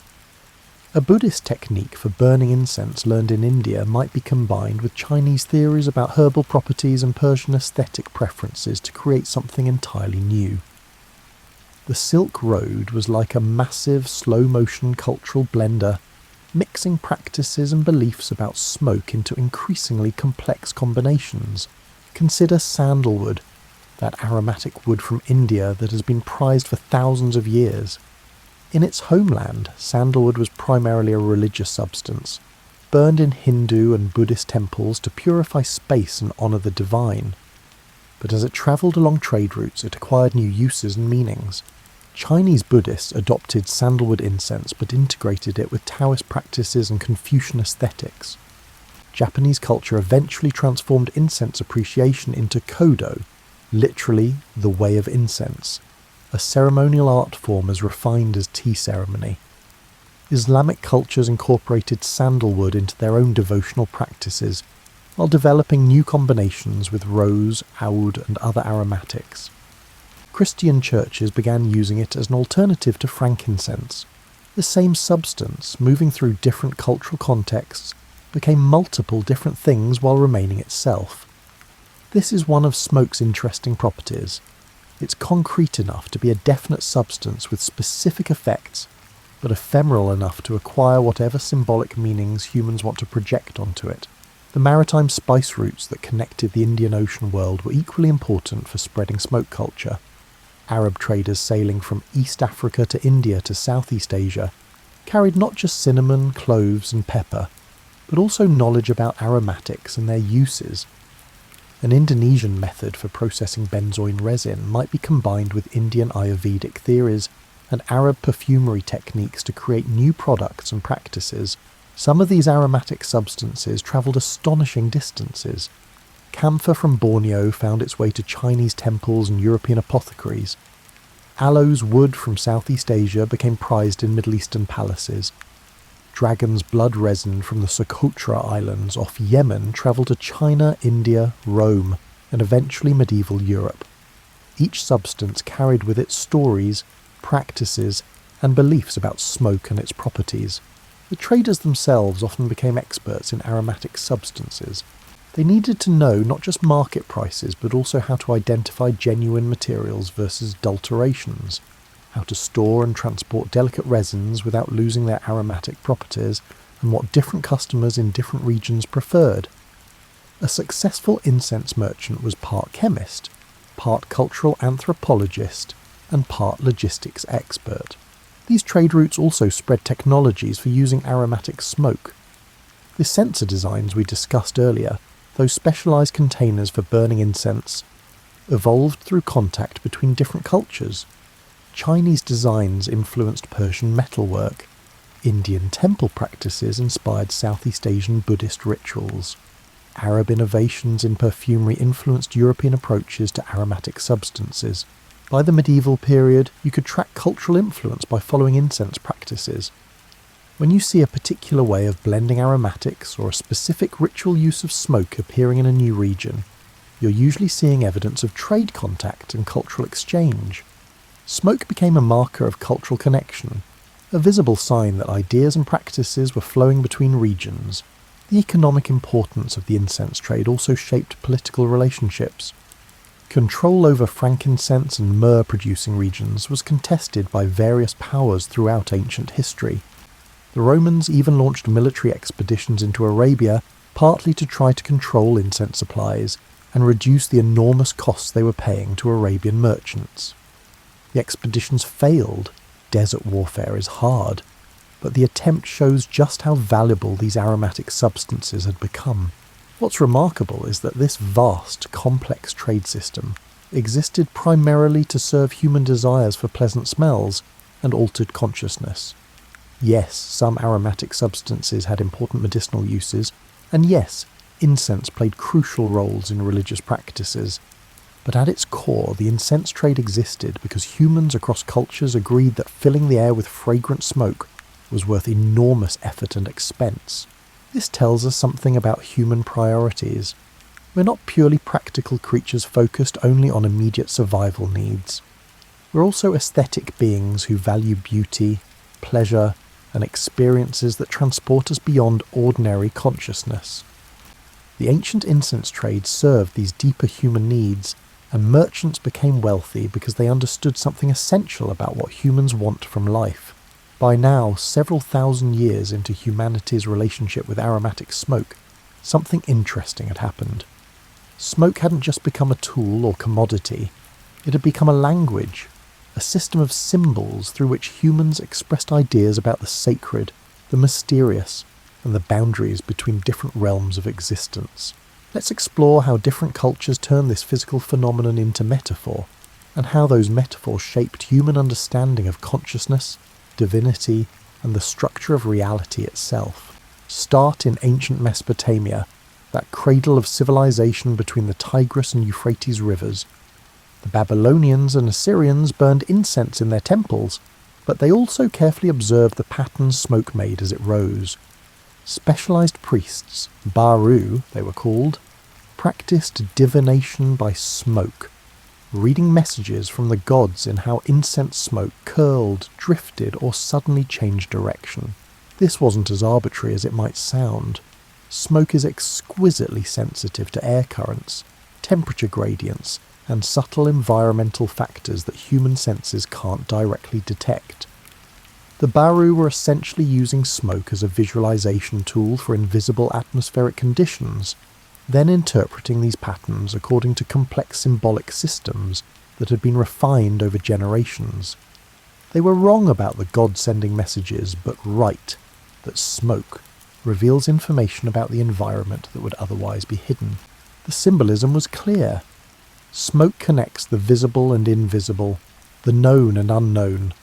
A Buddhist technique for burning incense learned in India might be combined with Chinese theories about herbal properties and Persian aesthetic preferences to create something entirely new. The Silk Road was like a massive, slow-motion cultural blender, mixing practices and beliefs about smoke into increasingly complex combinations. Consider sandalwood, that aromatic wood from India that has been prized for thousands of years. In its homeland, sandalwood was primarily a religious substance, burned in Hindu and Buddhist temples to purify space and honour the divine. But as it travelled along trade routes, it acquired new uses and meanings. Chinese Buddhists adopted sandalwood incense but integrated it with Taoist practices and Confucian aesthetics. Japanese culture eventually transformed incense appreciation into kodo, literally the way of incense, a ceremonial art form as refined as tea ceremony. Islamic cultures incorporated sandalwood into their own devotional practices, while developing new combinations with rose, oud, and other aromatics. Christian churches began using it as an alternative to frankincense. The same substance, moving through different cultural contexts, became multiple different things while remaining itself. This is one of smoke's interesting properties. It's concrete enough to be a definite substance with specific effects, but ephemeral enough to acquire whatever symbolic meanings humans want to project onto it. The maritime spice routes that connected the Indian Ocean world were equally important for spreading smoke culture. Arab traders sailing from East Africa to India to Southeast Asia carried not just cinnamon, cloves and pepper, but also knowledge about aromatics and their uses. An Indonesian method for processing benzoin resin might be combined with Indian Ayurvedic theories and Arab perfumery techniques to create new products and practices. Some of these aromatic substances travelled astonishing distances. Camphor from Borneo found its way to Chinese temples and European apothecaries. Aloes wood from Southeast Asia became prized in Middle Eastern palaces. Dragon's blood resin from the Socotra Islands off Yemen travelled to China, India, Rome, and eventually medieval Europe. Each substance carried with it stories, practices, and beliefs about smoke and its properties. The traders themselves often became experts in aromatic substances. They needed to know not just market prices, but also how to identify genuine materials versus adulterations, how to store and transport delicate resins without losing their aromatic properties, and what different customers in different regions preferred. A successful incense merchant was part chemist, part cultural anthropologist, and part logistics expert. These trade routes also spread technologies for using aromatic smoke. The censer designs we discussed earlier, those specialised containers for burning incense, evolved through contact between different cultures. Chinese designs influenced Persian metalwork. Indian temple practices inspired Southeast Asian Buddhist rituals. Arab innovations in perfumery influenced European approaches to aromatic substances. By the medieval period, you could track cultural influence by following incense practices. When you see a particular way of blending aromatics or a specific ritual use of smoke appearing in a new region, you're usually seeing evidence of trade contact and cultural exchange. Smoke became a marker of cultural connection, a visible sign that ideas and practices were flowing between regions. The economic importance of the incense trade also shaped political relationships. Control over frankincense and myrrh-producing regions was contested by various powers throughout ancient history. The Romans even launched military expeditions into Arabia, partly to try to control incense supplies and reduce the enormous costs they were paying to Arabian merchants. The expeditions failed. Desert warfare is hard, but the attempt shows just how valuable these aromatic substances had become. What's remarkable is that this vast, complex trade system existed primarily to serve human desires for pleasant smells and altered consciousness. Yes, some aromatic substances had important medicinal uses, and yes, incense played crucial roles in religious practices. But at its core, the incense trade existed because humans across cultures agreed that filling the air with fragrant smoke was worth enormous effort and expense. This tells us something about human priorities. We're not purely practical creatures focused only on immediate survival needs. We're also aesthetic beings who value beauty, pleasure, and experiences that transport us beyond ordinary consciousness. The ancient incense trade served these deeper human needs, and merchants became wealthy because they understood something essential about what humans want from life. By now, several thousand years into humanity's relationship with aromatic smoke, something interesting had happened. Smoke hadn't just become a tool or commodity, it had become a language, a system of symbols through which humans expressed ideas about the sacred, the mysterious, and the boundaries between different realms of existence. Let's explore how different cultures turn this physical phenomenon into metaphor, and how those metaphors shaped human understanding of consciousness, divinity, and the structure of reality itself. Start in ancient Mesopotamia, that cradle of civilization between the Tigris and Euphrates rivers. The Babylonians and Assyrians burned incense in their temples, but they also carefully observed the patterns smoke made as it rose. Specialized priests, Baru they were called, practiced divination by smoke, reading messages from the gods in how incense smoke curled, drifted, or suddenly changed direction. This wasn't as arbitrary as it might sound. Smoke is exquisitely sensitive to air currents, temperature gradients, and subtle environmental factors that human senses can't directly detect. The Baru were essentially using smoke as a visualization tool for invisible atmospheric conditions, then interpreting these patterns according to complex symbolic systems that had been refined over generations. They were wrong about the god sending messages, but right that smoke reveals information about the environment that would otherwise be hidden. The symbolism was clear. Smoke connects the visible and invisible, the known and unknown.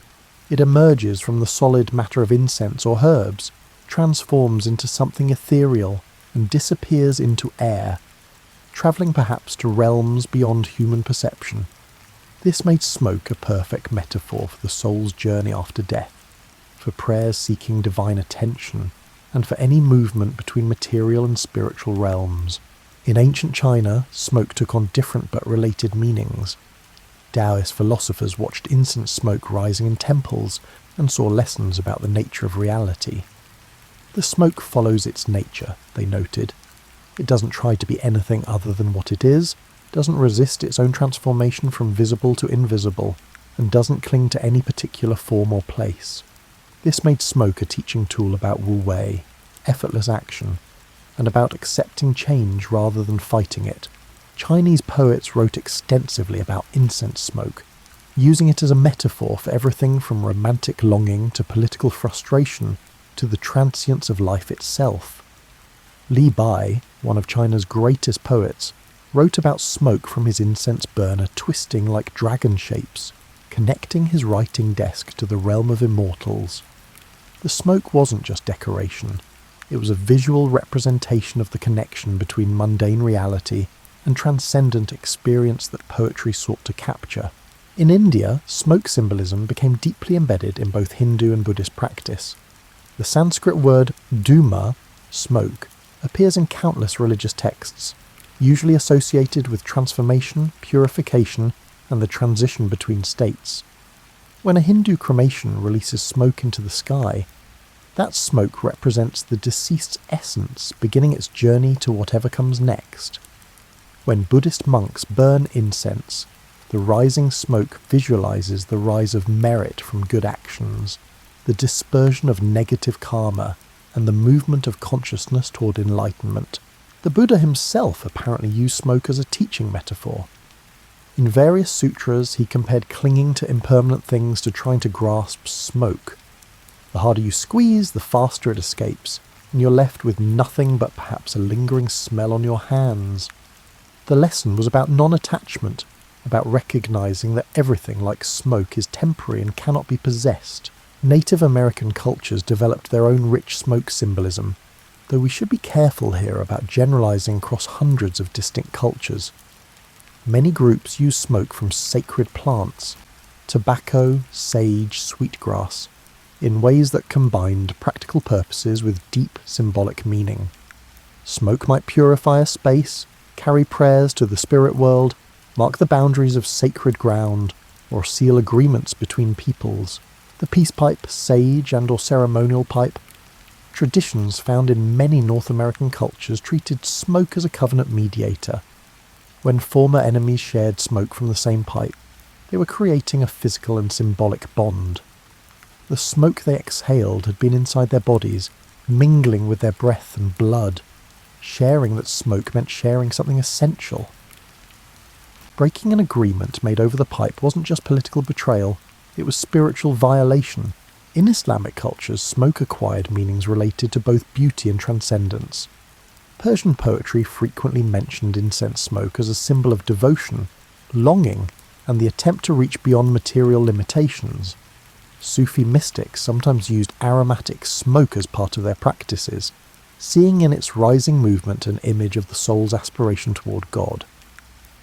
It emerges from the solid matter of incense or herbs, transforms into something ethereal, and disappears into air, travelling perhaps to realms beyond human perception. This made smoke a perfect metaphor for the soul's journey after death, for prayers seeking divine attention, and for any movement between material and spiritual realms. In ancient China, smoke took on different but related meanings. Taoist philosophers watched incense smoke rising in temples and saw lessons about the nature of reality. The smoke follows its nature, they noted. It doesn't try to be anything other than what it is, doesn't resist its own transformation from visible to invisible, and doesn't cling to any particular form or place. This made smoke a teaching tool about wu wei, effortless action, and about accepting change rather than fighting it. Chinese poets wrote extensively about incense smoke, using it as a metaphor for everything from romantic longing to political frustration to the transience of life itself. Li Bai, one of China's greatest poets, wrote about smoke from his incense burner twisting like dragon shapes, connecting his writing desk to the realm of immortals. The smoke wasn't just decoration. It was a visual representation of the connection between mundane reality and transcendent experience that poetry sought to capture. In India, smoke symbolism became deeply embedded in both Hindu and Buddhist practice. The Sanskrit word dhuma, smoke, appears in countless religious texts, usually associated with transformation, purification, and the transition between states. When a Hindu cremation releases smoke into the sky, that smoke represents the deceased's essence beginning its journey to whatever comes next. When Buddhist monks burn incense, the rising smoke visualizes the rise of merit from good actions, the dispersion of negative karma, and the movement of consciousness toward enlightenment. The Buddha himself apparently used smoke as a teaching metaphor. In various sutras, he compared clinging to impermanent things to trying to grasp smoke. The harder you squeeze, the faster it escapes, and you're left with nothing but perhaps a lingering smell on your hands. The lesson was about non-attachment, about recognizing that everything like smoke is temporary and cannot be possessed. Native American cultures developed their own rich smoke symbolism, though we should be careful here about generalizing across hundreds of distinct cultures. Many groups use smoke from sacred plants, tobacco, sage, sweetgrass, in ways that combined practical purposes with deep symbolic meaning. Smoke might purify a space, carry prayers to the spirit world, mark the boundaries of sacred ground, or seal agreements between peoples. The peace pipe, sage and or ceremonial pipe. Traditions found in many North American cultures treated smoke as a covenant mediator. When former enemies shared smoke from the same pipe, they were creating a physical and symbolic bond. The smoke they exhaled had been inside their bodies, mingling with their breath and blood. Sharing that smoke meant sharing something essential. Breaking an agreement made over the pipe wasn't just political betrayal, it was spiritual violation. In Islamic cultures, smoke acquired meanings related to both beauty and transcendence. Persian poetry frequently mentioned incense smoke as a symbol of devotion, longing, and the attempt to reach beyond material limitations. Sufi mystics sometimes used aromatic smoke as part of their practices, seeing in its rising movement an image of the soul's aspiration toward God.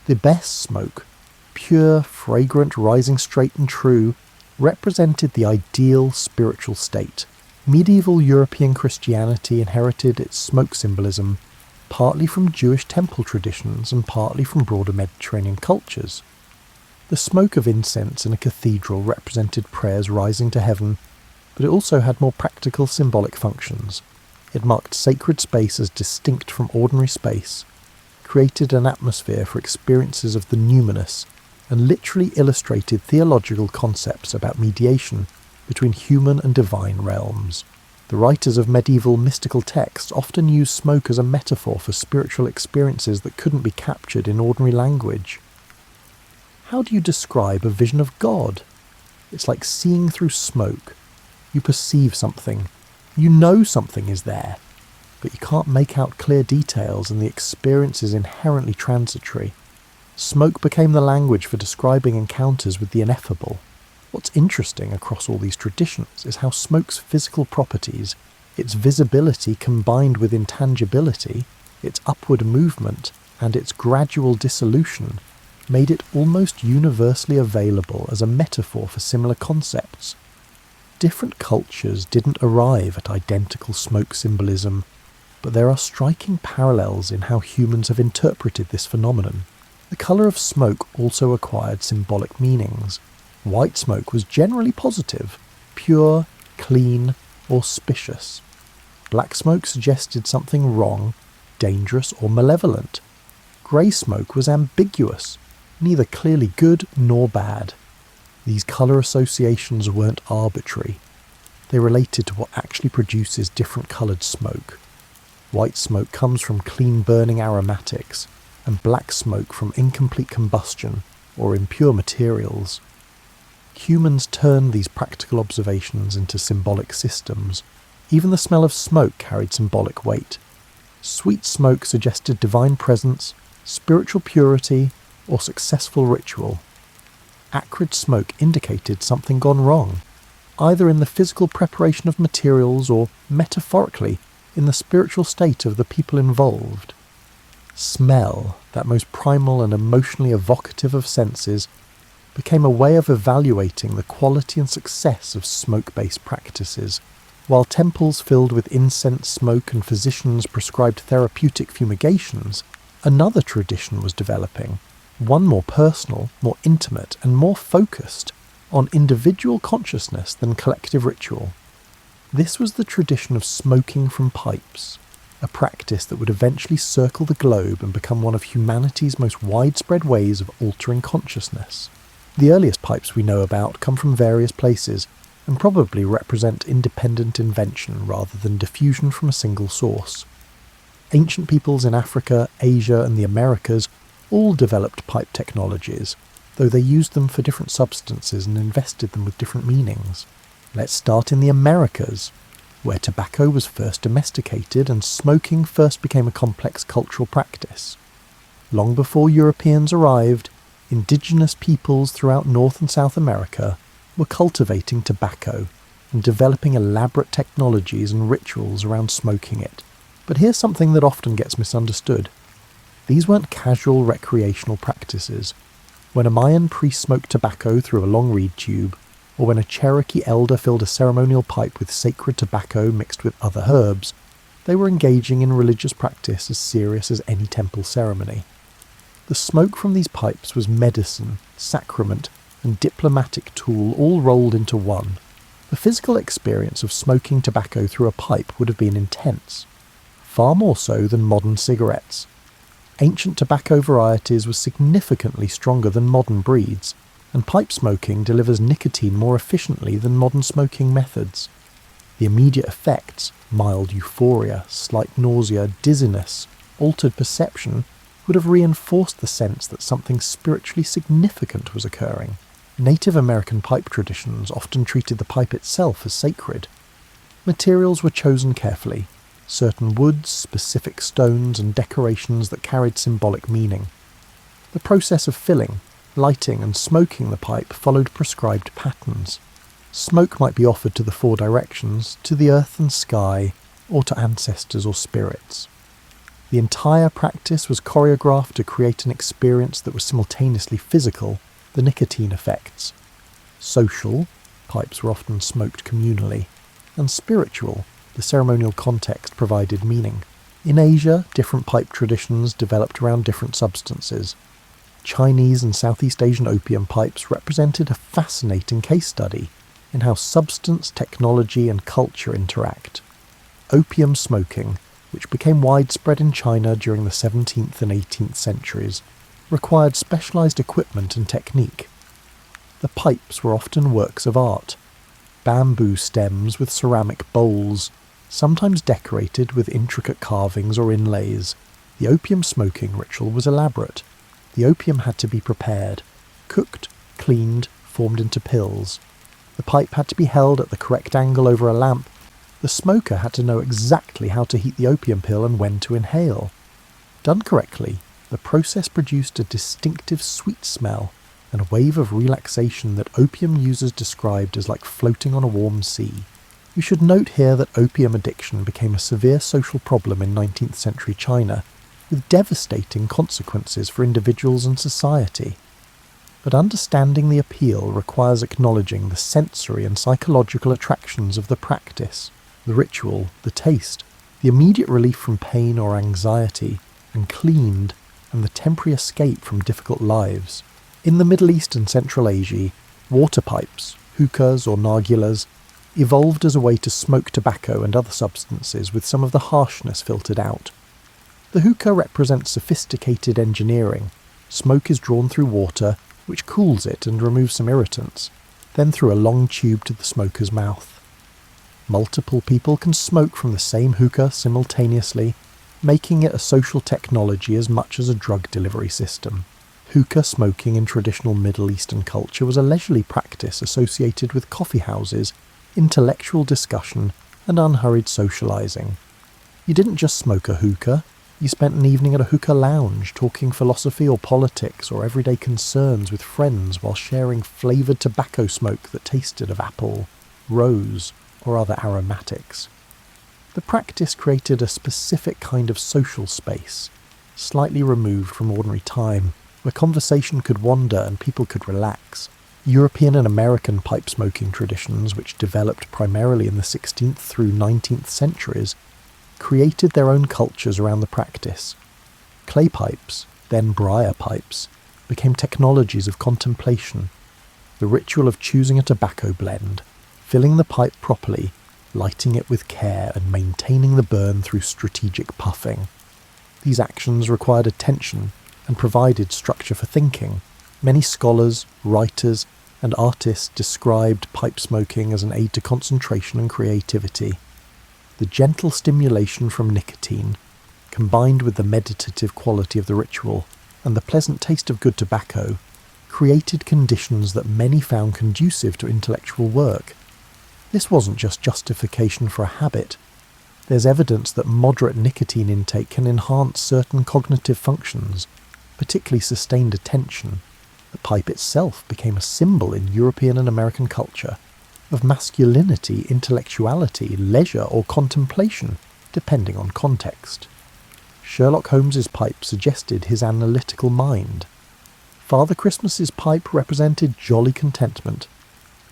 The best smoke, pure, fragrant, rising straight and true, represented the ideal spiritual state. Medieval European Christianity inherited its smoke symbolism partly from Jewish temple traditions and partly from broader Mediterranean cultures. The smoke of incense in a cathedral represented prayers rising to heaven, but it also had more practical symbolic functions. It marked sacred space as distinct from ordinary space, created an atmosphere for experiences of the numinous, and literally illustrated theological concepts about mediation between human and divine realms. The writers of medieval mystical texts often used smoke as a metaphor for spiritual experiences that couldn't be captured in ordinary language. How do you describe a vision of God? It's like seeing through smoke. You perceive something. You know something is there, but you can't make out clear details and the experience is inherently transitory. Smoke became the language for describing encounters with the ineffable. What's interesting across all these traditions is how smoke's physical properties, its visibility combined with intangibility, its upward movement, and its gradual dissolution, made it almost universally available as a metaphor for similar concepts. Different cultures didn't arrive at identical smoke symbolism, but there are striking parallels in how humans have interpreted this phenomenon. The colour of smoke also acquired symbolic meanings. White smoke was generally positive, pure, clean, auspicious. Black smoke suggested something wrong, dangerous or malevolent. Grey smoke was ambiguous, neither clearly good nor bad. These colour associations weren't arbitrary. They related to what actually produces different coloured smoke. White smoke comes from clean burning aromatics, and black smoke from incomplete combustion or impure materials. Humans turned these practical observations into symbolic systems. Even the smell of smoke carried symbolic weight. Sweet smoke suggested divine presence, spiritual purity, or successful ritual. Acrid smoke indicated something gone wrong, either in the physical preparation of materials or, metaphorically, in the spiritual state of the people involved. Smell, that most primal and emotionally evocative of senses, became a way of evaluating the quality and success of smoke-based practices. While temples filled with incense smoke and physicians prescribed therapeutic fumigations, another tradition was developing, one more personal, more intimate, and more focused on individual consciousness than collective ritual. This was the tradition of smoking from pipes, a practice that would eventually circle the globe and become one of humanity's most widespread ways of altering consciousness. The earliest pipes we know about come from various places and probably represent independent invention rather than diffusion from a single source. Ancient peoples in Africa, Asia, and the Americas all developed pipe technologies, though they used them for different substances and invested them with different meanings. Let's start in the Americas, where tobacco was first domesticated and smoking first became a complex cultural practice. Long before Europeans arrived, indigenous peoples throughout North and South America were cultivating tobacco and developing elaborate technologies and rituals around smoking it. But here's something that often gets misunderstood. These weren't casual recreational practices. When a Mayan priest smoked tobacco through a long reed tube, or when a Cherokee elder filled a ceremonial pipe with sacred tobacco mixed with other herbs, They were engaging in religious practice as serious as any temple ceremony. The smoke from these pipes was medicine, sacrament, and diplomatic tool all rolled into one. The physical experience of smoking tobacco through a pipe would have been intense, far more so than modern cigarettes. Ancient tobacco varieties were significantly stronger than modern breeds, and pipe smoking delivers nicotine more efficiently than modern smoking methods. The immediate effects, mild euphoria, slight nausea, dizziness, altered perception, would have reinforced the sense that something spiritually significant was occurring. Native American pipe traditions often treated the pipe itself as sacred. Materials were chosen carefully, certain woods, specific stones, and decorations that carried symbolic meaning. The process of filling, lighting, and smoking the pipe followed prescribed patterns. Smoke might be offered to the four directions, to the earth and sky, or to ancestors or spirits. The entire practice was choreographed to create an experience that was simultaneously physical, the nicotine effects, social, pipes were often smoked communally, and spiritual, the ceremonial context provided meaning. In Asia, different pipe traditions developed around different substances. Chinese and Southeast Asian opium pipes represented a fascinating case study in how substance, technology, and culture interact. Opium smoking, which became widespread in China during the 17th and 18th centuries, required specialized equipment and technique. The pipes were often works of art, bamboo stems with ceramic bowls, sometimes decorated with intricate carvings or inlays. The opium smoking ritual was elaborate. The opium had to be prepared, cooked, cleaned, formed into pills. The pipe had to be held at the correct angle over a lamp. The smoker had to know exactly how to heat the opium pill and when to inhale. Done correctly, the process produced a distinctive sweet smell and a wave of relaxation that opium users described as like floating on a warm sea. We should note here that opium addiction became a severe social problem in 19th century China, with devastating consequences for individuals and society. But understanding the appeal requires acknowledging the sensory and psychological attractions of the practice, the ritual, the taste, the immediate relief from pain or anxiety, and cleaned, and the temporary escape from difficult lives. In the Middle East and Central Asia, water pipes, hookahs or nargilas, evolved as a way to smoke tobacco and other substances with some of the harshness filtered out. The hookah represents sophisticated engineering. Smoke is drawn through water, which cools it and removes some irritants, then through a long tube to the smoker's mouth. Multiple people can smoke from the same hookah simultaneously, making it a social technology as much as a drug delivery system. Hookah smoking in traditional Middle Eastern culture was a leisurely practice associated with coffee houses, intellectual discussion, and unhurried socializing. You didn't just smoke a hookah, you spent an evening at a hookah lounge talking philosophy or politics or everyday concerns with friends while sharing flavoured tobacco smoke that tasted of apple, rose, or other aromatics. The practice created a specific kind of social space, slightly removed from ordinary time, where conversation could wander and people could relax. European and American pipe smoking traditions, which developed primarily in the 16th through 19th centuries, created their own cultures around the practice. Clay pipes, then briar pipes, became technologies of contemplation. The ritual of choosing a tobacco blend, filling the pipe properly, lighting it with care, and maintaining the burn through strategic puffing. These actions required attention and provided structure for thinking. Many scholars, writers, and artists described pipe smoking as an aid to concentration and creativity. The gentle stimulation from nicotine, combined with the meditative quality of the ritual and the pleasant taste of good tobacco, created conditions that many found conducive to intellectual work. This wasn't just justification for a habit. There's evidence that moderate nicotine intake can enhance certain cognitive functions, particularly sustained attention. The pipe itself became a symbol in European and American culture of masculinity, intellectuality, leisure, or contemplation, depending on context. Sherlock Holmes's pipe suggested his analytical mind. Father Christmas's pipe represented jolly contentment.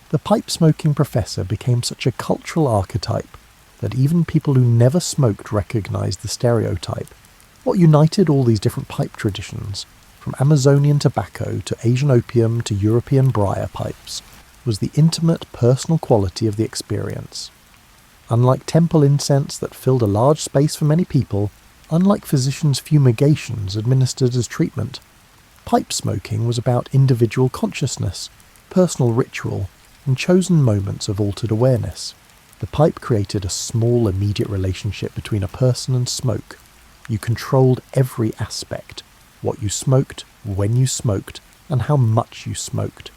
The pipe-smoking professor became such a cultural archetype, that even people who never smoked recognised the stereotype. What united all these different pipe traditions, from Amazonian tobacco to Asian opium to European briar pipes, was the intimate personal quality of the experience. Unlike temple incense that filled a large space for many people, unlike physicians' fumigations administered as treatment, pipe smoking was about individual consciousness, personal ritual, and chosen moments of altered awareness. The pipe created a small, immediate relationship between a person and smoke. You controlled every aspect: what you smoked, when you smoked, and how much you smoked.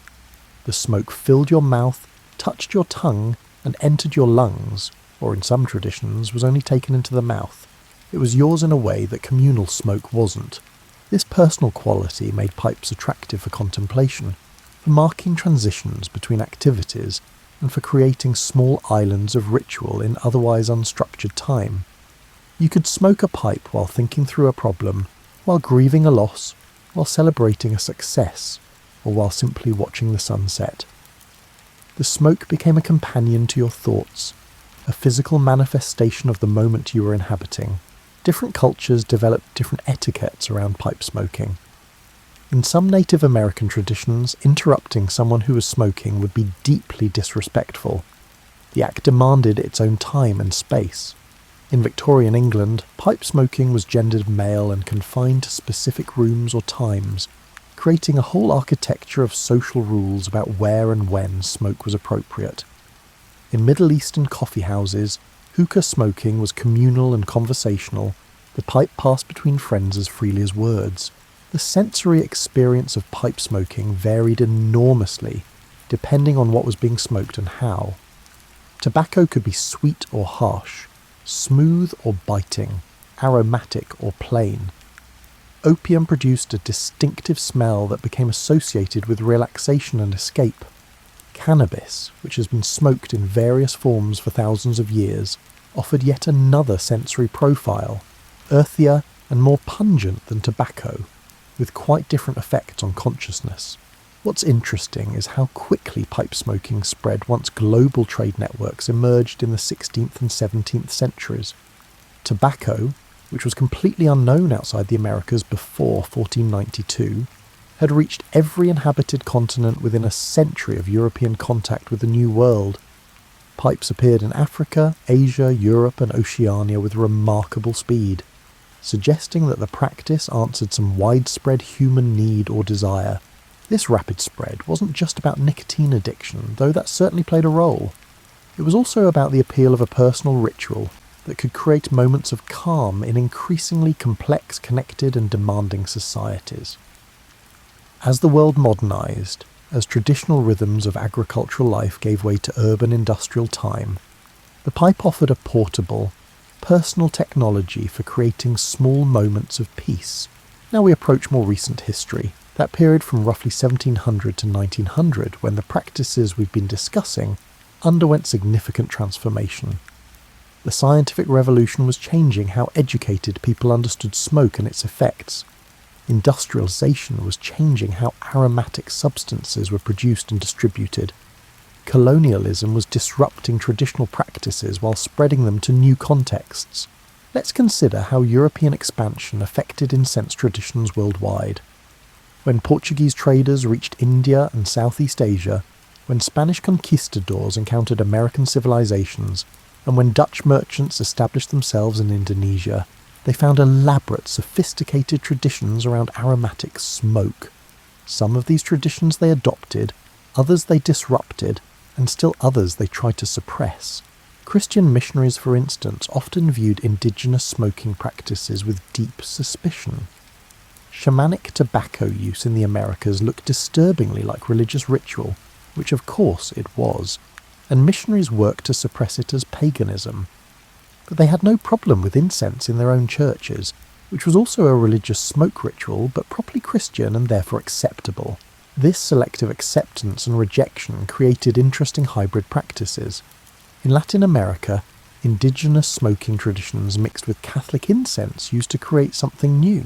The smoke filled your mouth, touched your tongue, and entered your lungs, or in some traditions was only taken into the mouth. It was yours in a way that communal smoke wasn't. This personal quality made pipes attractive for contemplation, for marking transitions between activities, and for creating small islands of ritual in otherwise unstructured time. You could smoke a pipe while thinking through a problem, while grieving a loss, while celebrating a success, or while simply watching the sunset. The smoke became a companion to your thoughts, a physical manifestation of the moment you were inhabiting. Different cultures developed different etiquettes around pipe smoking. In some Native American traditions, interrupting someone who was smoking would be deeply disrespectful. The act demanded its own time and space. In Victorian England, pipe smoking was gendered male and confined to specific rooms or times, creating a whole architecture of social rules about where and when smoke was appropriate. In Middle Eastern coffee houses, hookah smoking was communal and conversational. The pipe passed between friends as freely as words. The sensory experience of pipe smoking varied enormously, depending on what was being smoked and how. Tobacco could be sweet or harsh, smooth or biting, aromatic or plain. Opium produced a distinctive smell that became associated with relaxation and escape. Cannabis, which has been smoked in various forms for thousands of years, offered yet another sensory profile, earthier and more pungent than tobacco, with quite different effects on consciousness. What's interesting is how quickly pipe smoking spread once global trade networks emerged in the 16th and 17th centuries. Tobacco, which was completely unknown outside the Americas before 1492, had reached every inhabited continent within a century of European contact with the New World. Pipes appeared in Africa, Asia, Europe and Oceania with remarkable speed, suggesting that the practice answered some widespread human need or desire. This rapid spread wasn't just about nicotine addiction, though that certainly played a role. It was also about the appeal of a personal ritual that could create moments of calm in increasingly complex, connected and demanding societies. As the world modernized, as traditional rhythms of agricultural life gave way to urban industrial time, the pipe offered a portable, personal technology for creating small moments of peace. Now we approach more recent history, that period from roughly 1700 to 1900, when the practices we've been discussing underwent significant transformation. The scientific revolution was changing how educated people understood smoke and its effects. Industrialization was changing how aromatic substances were produced and distributed. Colonialism was disrupting traditional practices while spreading them to new contexts. Let's consider how European expansion affected incense traditions worldwide. When Portuguese traders reached India and Southeast Asia, when Spanish conquistadors encountered American civilizations, and when Dutch merchants established themselves in Indonesia, they found elaborate, sophisticated traditions around aromatic smoke. Some of these traditions they adopted, others they disrupted, and still others they tried to suppress. Christian missionaries, for instance, often viewed indigenous smoking practices with deep suspicion. Shamanic tobacco use in the Americas looked disturbingly like religious ritual, which of course it was, and missionaries worked to suppress it as paganism. But they had no problem with incense in their own churches, which was also a religious smoke ritual, but properly Christian and therefore acceptable. This selective acceptance and rejection created interesting hybrid practices. In Latin America, indigenous smoking traditions mixed with Catholic incense used to create something new.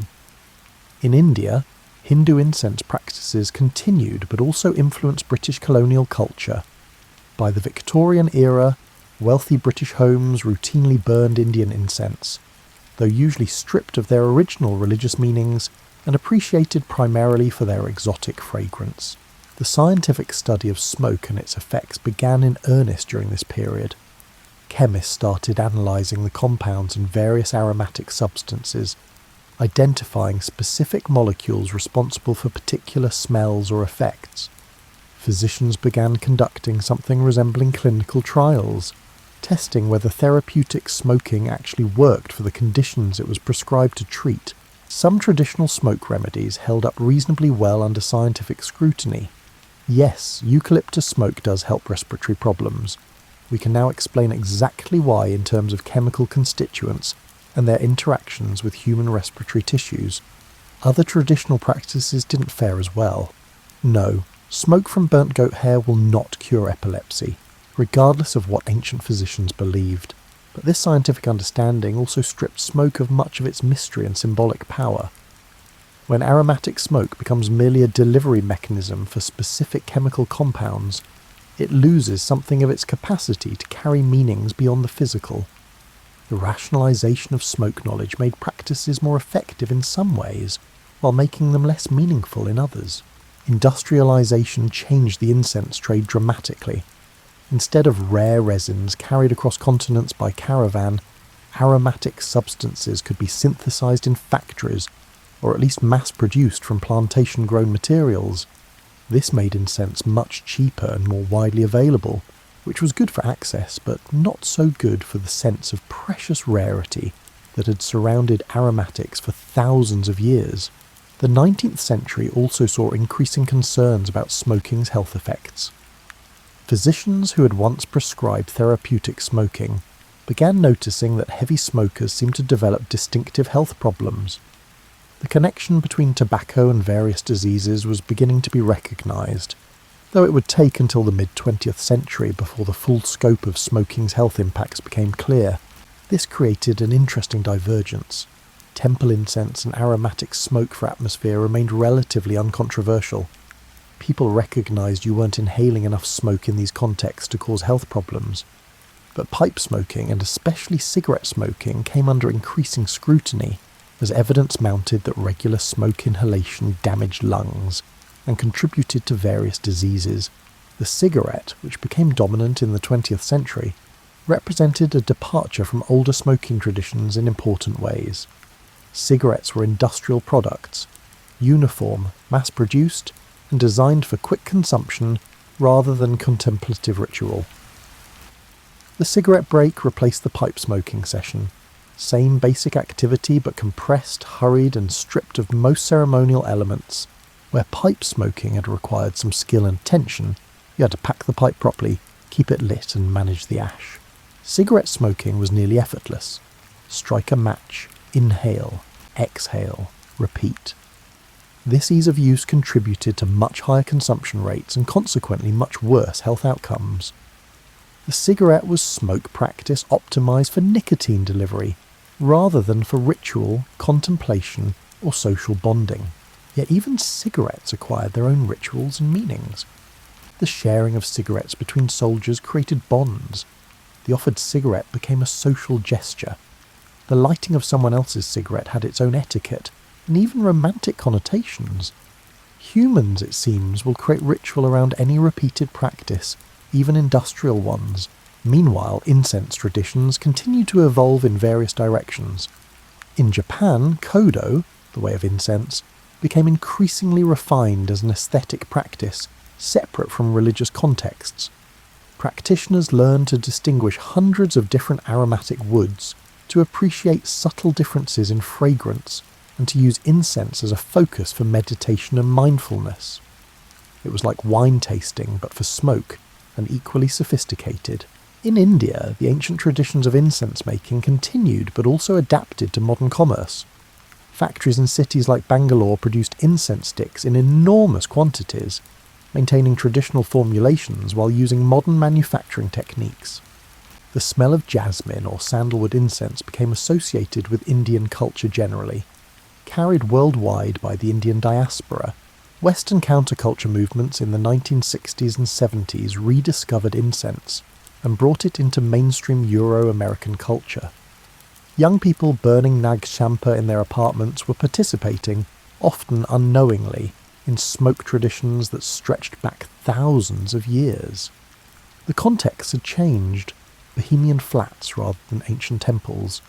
In India, Hindu incense practices continued but also influenced British colonial culture. By the Victorian era, Wealthy British homes routinely burned Indian incense, though usually stripped of their original religious meanings and appreciated primarily for their exotic fragrance. The scientific study of smoke and its effects began in earnest during this period. Chemists started analysing the compounds in various aromatic substances, identifying specific molecules responsible for particular smells or effects. Physicians began conducting something resembling clinical trials, testing whether therapeutic smoking actually worked for the conditions it was prescribed to treat. Some traditional smoke remedies held up reasonably well under scientific scrutiny. Yes, eucalyptus smoke does help respiratory problems. We can now explain exactly why in terms of chemical constituents and their interactions with human respiratory tissues. Other traditional practices didn't fare as well. No, smoke from burnt goat hair will not cure epilepsy, regardless of what ancient physicians believed. But this scientific understanding also stripped smoke of much of its mystery and symbolic power. When aromatic smoke becomes merely a delivery mechanism for specific chemical compounds, it loses something of its capacity to carry meanings beyond the physical. The rationalization of smoke knowledge made practices more effective in some ways, while making them less meaningful in others. Industrialization changed the incense trade dramatically. Instead of rare resins carried across continents by caravan, aromatic substances could be synthesized in factories, or at least mass-produced from plantation-grown materials. This made incense much cheaper and more widely available, which was good for access, but not so good for the sense of precious rarity that had surrounded aromatics for thousands of years. The 19th century also saw increasing concerns about smoking's health effects. Physicians who had once prescribed therapeutic smoking began noticing that heavy smokers seemed to develop distinctive health problems. The connection between tobacco and various diseases was beginning to be recognised, though it would take until the mid-20th century before the full scope of smoking's health impacts became clear. This created an interesting divergence. Temple incense and aromatic smoke for atmosphere remained relatively uncontroversial. People recognised you weren't inhaling enough smoke in these contexts to cause health problems. But pipe smoking, and especially cigarette smoking, came under increasing scrutiny, as evidence mounted that regular smoke inhalation damaged lungs and contributed to various diseases. The cigarette, which became dominant in the 20th century, represented a departure from older smoking traditions in important ways. Cigarettes were industrial products, uniform, mass-produced, and designed for quick consumption rather than contemplative ritual. The cigarette break replaced the pipe smoking session. Same basic activity, but compressed, hurried, and stripped of most ceremonial elements. Where pipe smoking had required some skill and attention, you had to pack the pipe properly, keep it lit, and manage the ash. Cigarette smoking was nearly effortless. Strike a match, inhale, exhale, repeat. This ease of use contributed to much higher consumption rates and consequently much worse health outcomes. The cigarette was smoke practice optimized for nicotine delivery, rather than for ritual, contemplation, or social bonding. Yet even cigarettes acquired their own rituals and meanings. The sharing of cigarettes between soldiers created bonds. The offered cigarette became a social gesture. The lighting of someone else's cigarette had its own etiquette, and even romantic connotations. Humans, it seems, will create ritual around any repeated practice, even industrial ones. Meanwhile, incense traditions continue to evolve in various directions. In Japan, kodo, the way of incense, became increasingly refined as an aesthetic practice, separate from religious contexts. Practitioners learned to distinguish hundreds of different aromatic woods, to appreciate subtle differences in fragrance, and to use incense as a focus for meditation and mindfulness. It was like wine tasting, but for smoke, and equally sophisticated. In India, the ancient traditions of incense making continued, but also adapted to modern commerce. Factories in cities like Bangalore produced incense sticks in enormous quantities, maintaining traditional formulations while using modern manufacturing techniques. The smell of jasmine or sandalwood incense became associated with Indian culture generally. Carried worldwide by the Indian diaspora, Western counterculture movements in the 1960s and 70s rediscovered incense, and brought it into mainstream Euro-American culture. Young people burning nag champa in their apartments were participating, often unknowingly, in smoke traditions that stretched back thousands of years. The context had changed, Bohemian flats rather than ancient temples,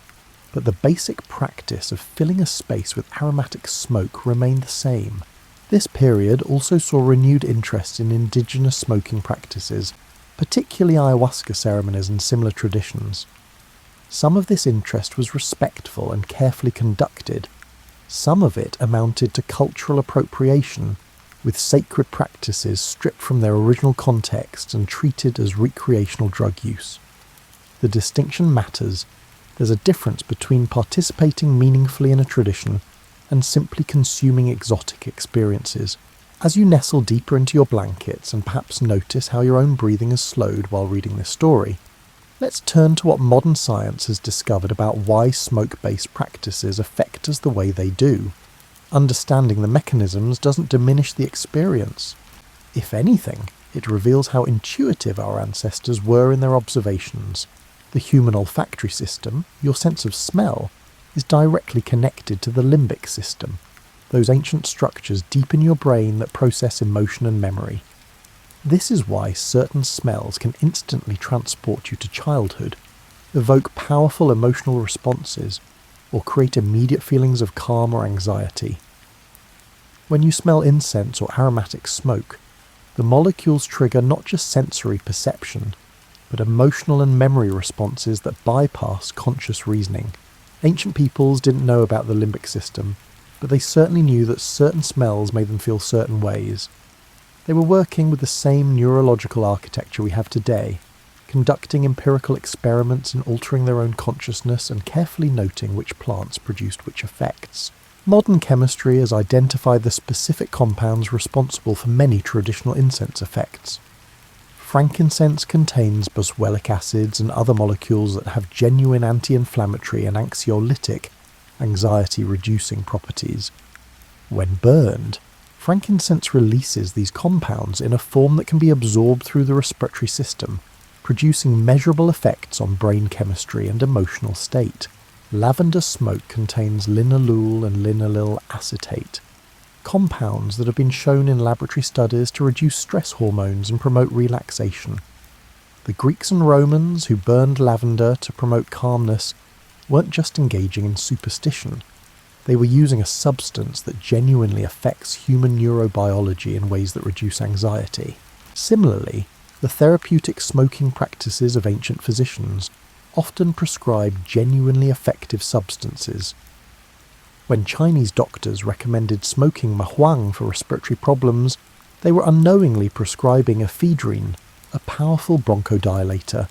but the basic practice of filling a space with aromatic smoke remained the same. This period also saw renewed interest in indigenous smoking practices, particularly ayahuasca ceremonies and similar traditions. Some of this interest was respectful and carefully conducted. Some of it amounted to cultural appropriation, with sacred practices stripped from their original context and treated as recreational drug use. The distinction matters. There's a difference between participating meaningfully in a tradition and simply consuming exotic experiences. As you nestle deeper into your blankets and perhaps notice how your own breathing has slowed while reading this story, let's turn to what modern science has discovered about why smoke-based practices affect us the way they do. Understanding the mechanisms doesn't diminish the experience. If anything, it reveals how intuitive our ancestors were in their observations. The human olfactory system, your sense of smell, is directly connected to the limbic system, those ancient structures deep in your brain that process emotion and memory. This is why certain smells can instantly transport you to childhood, evoke powerful emotional responses, or create immediate feelings of calm or anxiety. When you smell incense or aromatic smoke, the molecules trigger not just sensory perception, but emotional and memory responses that bypass conscious reasoning. Ancient peoples didn't know about the limbic system, but they certainly knew that certain smells made them feel certain ways. They were working with the same neurological architecture we have today, conducting empirical experiments in altering their own consciousness and carefully noting which plants produced which effects. Modern chemistry has identified the specific compounds responsible for many traditional incense effects. Frankincense contains boswellic acids and other molecules that have genuine anti-inflammatory and anxiolytic, anxiety-reducing properties. When burned, frankincense releases these compounds in a form that can be absorbed through the respiratory system, producing measurable effects on brain chemistry and emotional state. Lavender smoke contains linalool and linaloyl acetate, compounds that have been shown in laboratory studies to reduce stress hormones and promote relaxation. The Greeks and Romans, who burned lavender to promote calmness, weren't just engaging in superstition. They were using a substance that genuinely affects human neurobiology in ways that reduce anxiety. Similarly, the therapeutic smoking practices of ancient physicians often prescribed genuinely effective substances. When Chinese doctors recommended smoking mahuang for respiratory problems, they were unknowingly prescribing ephedrine, a powerful bronchodilator.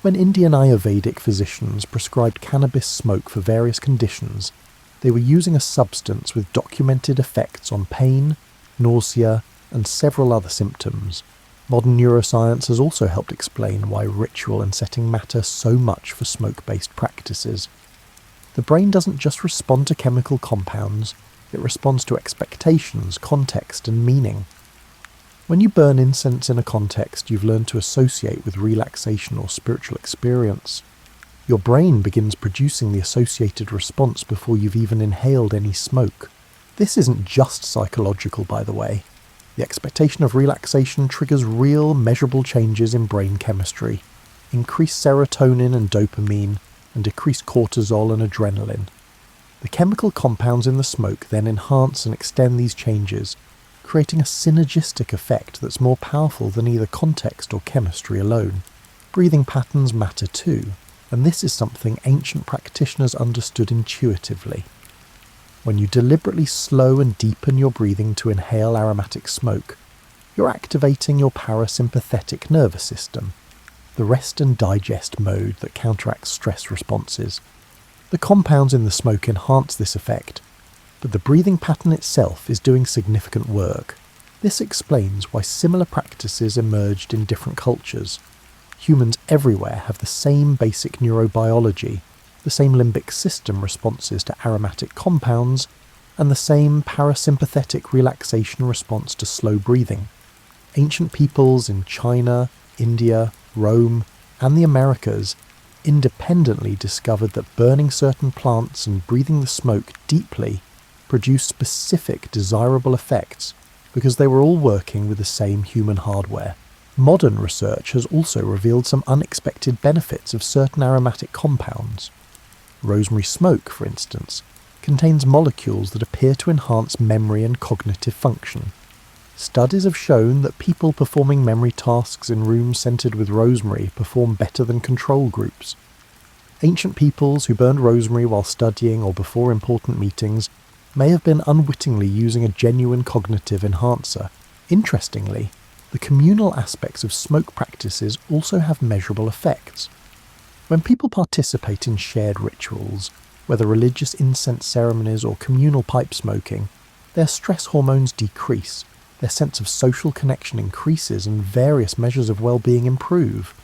When Indian Ayurvedic physicians prescribed cannabis smoke for various conditions, they were using a substance with documented effects on pain, nausea, and several other symptoms. Modern neuroscience has also helped explain why ritual and setting matter so much for smoke-based practices. The brain doesn't just respond to chemical compounds, it responds to expectations, context, and meaning. When you burn incense in a context you've learned to associate with relaxation or spiritual experience, your brain begins producing the associated response before you've even inhaled any smoke. This isn't just psychological, by the way. The expectation of relaxation triggers real, measurable changes in brain chemistry, increased serotonin and dopamine, and decreased cortisol and adrenaline. The chemical compounds in the smoke then enhance and extend these changes, creating a synergistic effect that's more powerful than either context or chemistry alone. Breathing patterns matter too, and this is something ancient practitioners understood intuitively. When you deliberately slow and deepen your breathing to inhale aromatic smoke, you're activating your parasympathetic nervous system, the rest and digest mode that counteracts stress responses. The compounds in the smoke enhance this effect, but the breathing pattern itself is doing significant work. This explains why similar practices emerged in different cultures. Humans everywhere have the same basic neurobiology, the same limbic system responses to aromatic compounds, and the same parasympathetic relaxation response to slow breathing. Ancient peoples in China, India, Rome, and the Americas independently discovered that burning certain plants and breathing the smoke deeply produced specific desirable effects because they were all working with the same human hardware. Modern research has also revealed some unexpected benefits of certain aromatic compounds. Rosemary smoke, for instance, contains molecules that appear to enhance memory and cognitive function. Studies have shown that people performing memory tasks in rooms scented with rosemary perform better than control groups. Ancient peoples who burned rosemary while studying or before important meetings may have been unwittingly using a genuine cognitive enhancer. Interestingly, the communal aspects of smoke practices also have measurable effects. When people participate in shared rituals, whether religious incense ceremonies or communal pipe smoking, their stress hormones decrease, their sense of social connection increases, and various measures of well-being improve.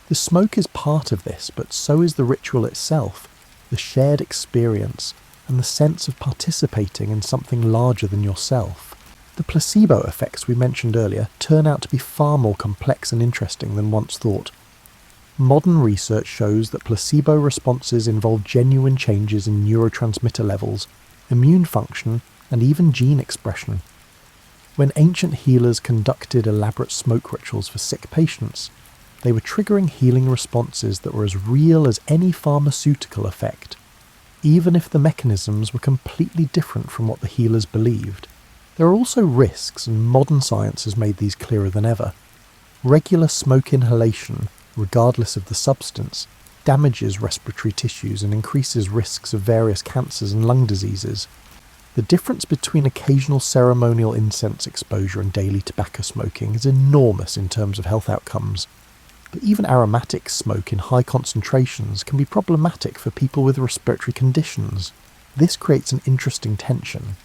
The smoke is part of this, but so is the ritual itself, the shared experience, and the sense of participating in something larger than yourself. The placebo effects we mentioned earlier turn out to be far more complex and interesting than once thought. Modern research shows that placebo responses involve genuine changes in neurotransmitter levels, immune function, and even gene expression. When ancient healers conducted elaborate smoke rituals for sick patients, they were triggering healing responses that were as real as any pharmaceutical effect, even if the mechanisms were completely different from what the healers believed. There are also risks, and modern science has made these clearer than ever. Regular smoke inhalation, regardless of the substance, damages respiratory tissues and increases risks of various cancers and lung diseases. The difference between occasional ceremonial incense exposure and daily tobacco smoking is enormous in terms of health outcomes. But even aromatic smoke in high concentrations can be problematic for people with respiratory conditions. This creates an interesting tension.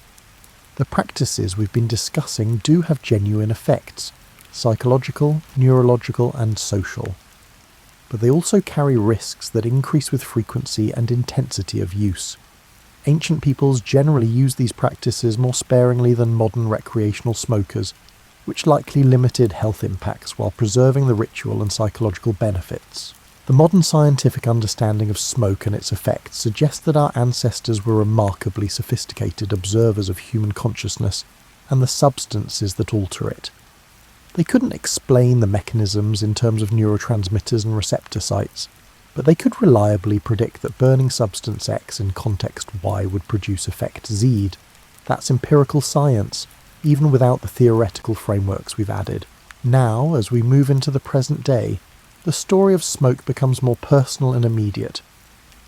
The practices we've been discussing do have genuine effects, psychological, neurological, and social. But they also carry risks that increase with frequency and intensity of use. Ancient peoples generally used these practices more sparingly than modern recreational smokers, which likely limited health impacts while preserving the ritual and psychological benefits. The modern scientific understanding of smoke and its effects suggests that our ancestors were remarkably sophisticated observers of human consciousness and the substances that alter it. They couldn't explain the mechanisms in terms of neurotransmitters and receptor sites, but they could reliably predict that burning substance X in context Y would produce effect Z. That's empirical science, even without the theoretical frameworks we've added. Now, as we move into the present day, the story of smoke becomes more personal and immediate.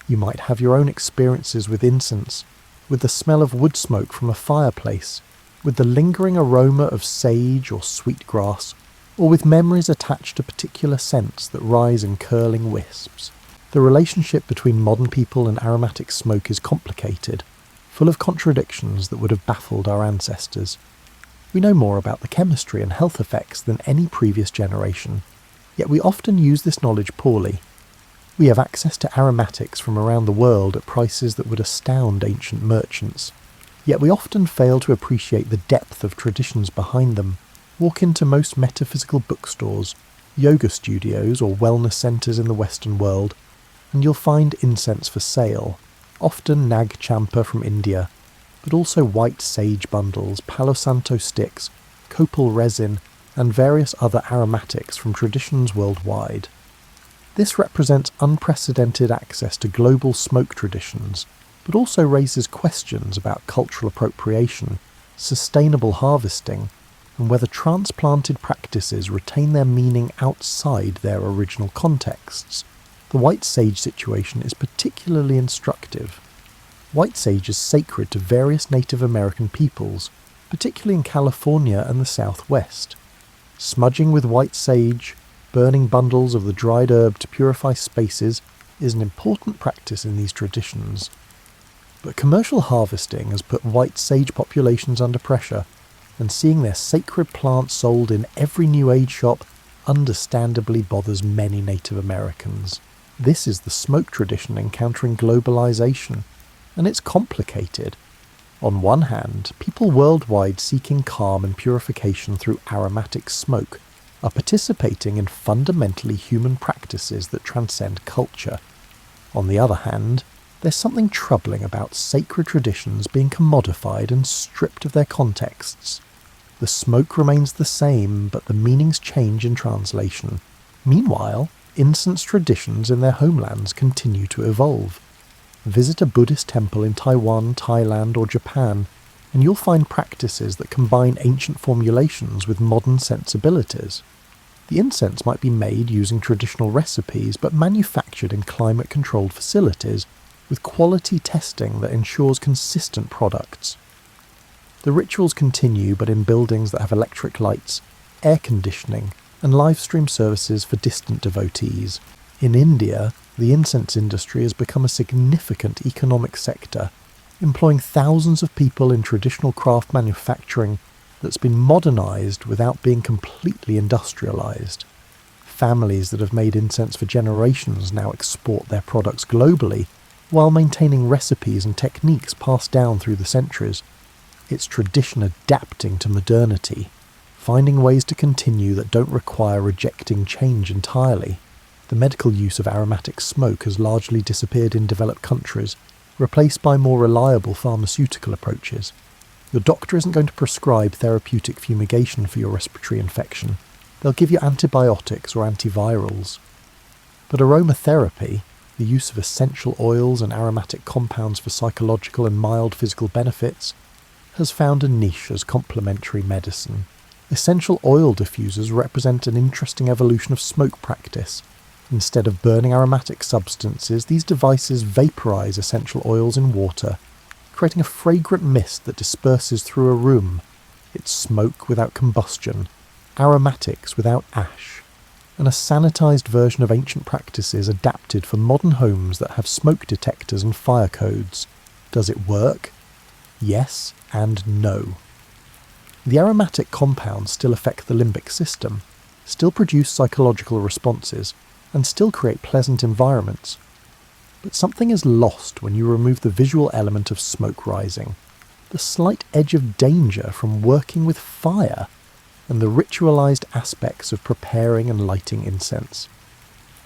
You might have your own experiences with incense, with the smell of wood smoke from a fireplace, with the lingering aroma of sage or sweet grass, or with memories attached to particular scents that rise in curling wisps. The relationship between modern people and aromatic smoke is complicated, full of contradictions that would have baffled our ancestors. We know more about the chemistry and health effects than any previous generation, yet we often use this knowledge poorly. We have access to aromatics from around the world at prices that would astound ancient merchants, yet we often fail to appreciate the depth of traditions behind them. Walk into most metaphysical bookstores, yoga studios, or wellness centres in the Western world, and you'll find incense for sale, often nag champa from India, but also white sage bundles, palo santo sticks, copal resin, and various other aromatics from traditions worldwide. This represents unprecedented access to global smoke traditions, but also raises questions about cultural appropriation, sustainable harvesting, and whether transplanted practices retain their meaning outside their original contexts. The white sage situation is particularly instructive. White sage is sacred to various Native American peoples, particularly in California and the Southwest. Smudging with white sage, burning bundles of the dried herb to purify spaces, is an important practice in these traditions. But commercial harvesting has put white sage populations under pressure, and seeing their sacred plant sold in every New Age shop understandably bothers many Native Americans. This is the smoke tradition encountering globalization, and it's complicated. On one hand, people worldwide seeking calm and purification through aromatic smoke, are participating in fundamentally human practices that transcend culture. On the other hand, there's something troubling about sacred traditions being commodified and stripped of their contexts. The smoke remains the same, but the meanings change in translation. Meanwhile, incense traditions in their homelands continue to evolve. Visit a Buddhist temple in Taiwan, Thailand, or Japan, and you'll find practices that combine ancient formulations with modern sensibilities. The incense might be made using traditional recipes, but manufactured in climate-controlled facilities, with quality testing that ensures consistent products. The rituals continue, but in buildings that have electric lights, air conditioning, and live stream services for distant devotees. In India, the incense industry has become a significant economic sector, employing thousands of people in traditional craft manufacturing that's been modernised without being completely industrialised. Families that have made incense for generations now export their products globally, while maintaining recipes and techniques passed down through the centuries. It's tradition adapting to modernity, finding ways to continue that don't require rejecting change entirely. The medical use of aromatic smoke has largely disappeared in developed countries, replaced by more reliable pharmaceutical approaches. Your doctor isn't going to prescribe therapeutic fumigation for your respiratory infection. They'll give you antibiotics or antivirals. But aromatherapy, the use of essential oils and aromatic compounds for psychological and mild physical benefits, has found a niche as complementary medicine. Essential oil diffusers represent an interesting evolution of smoke practice. Instead of burning aromatic substances, these devices vaporize essential oils in water, creating a fragrant mist that disperses through a room. It's smoke without combustion, aromatics without ash, and a sanitized version of ancient practices adapted for modern homes that have smoke detectors and fire codes. Does it work? Yes and no. The aromatic compounds still affect the limbic system, still produce psychological responses, and still create pleasant environments. But something is lost when you remove the visual element of smoke rising, the slight edge of danger from working with fire, and the ritualized aspects of preparing and lighting incense.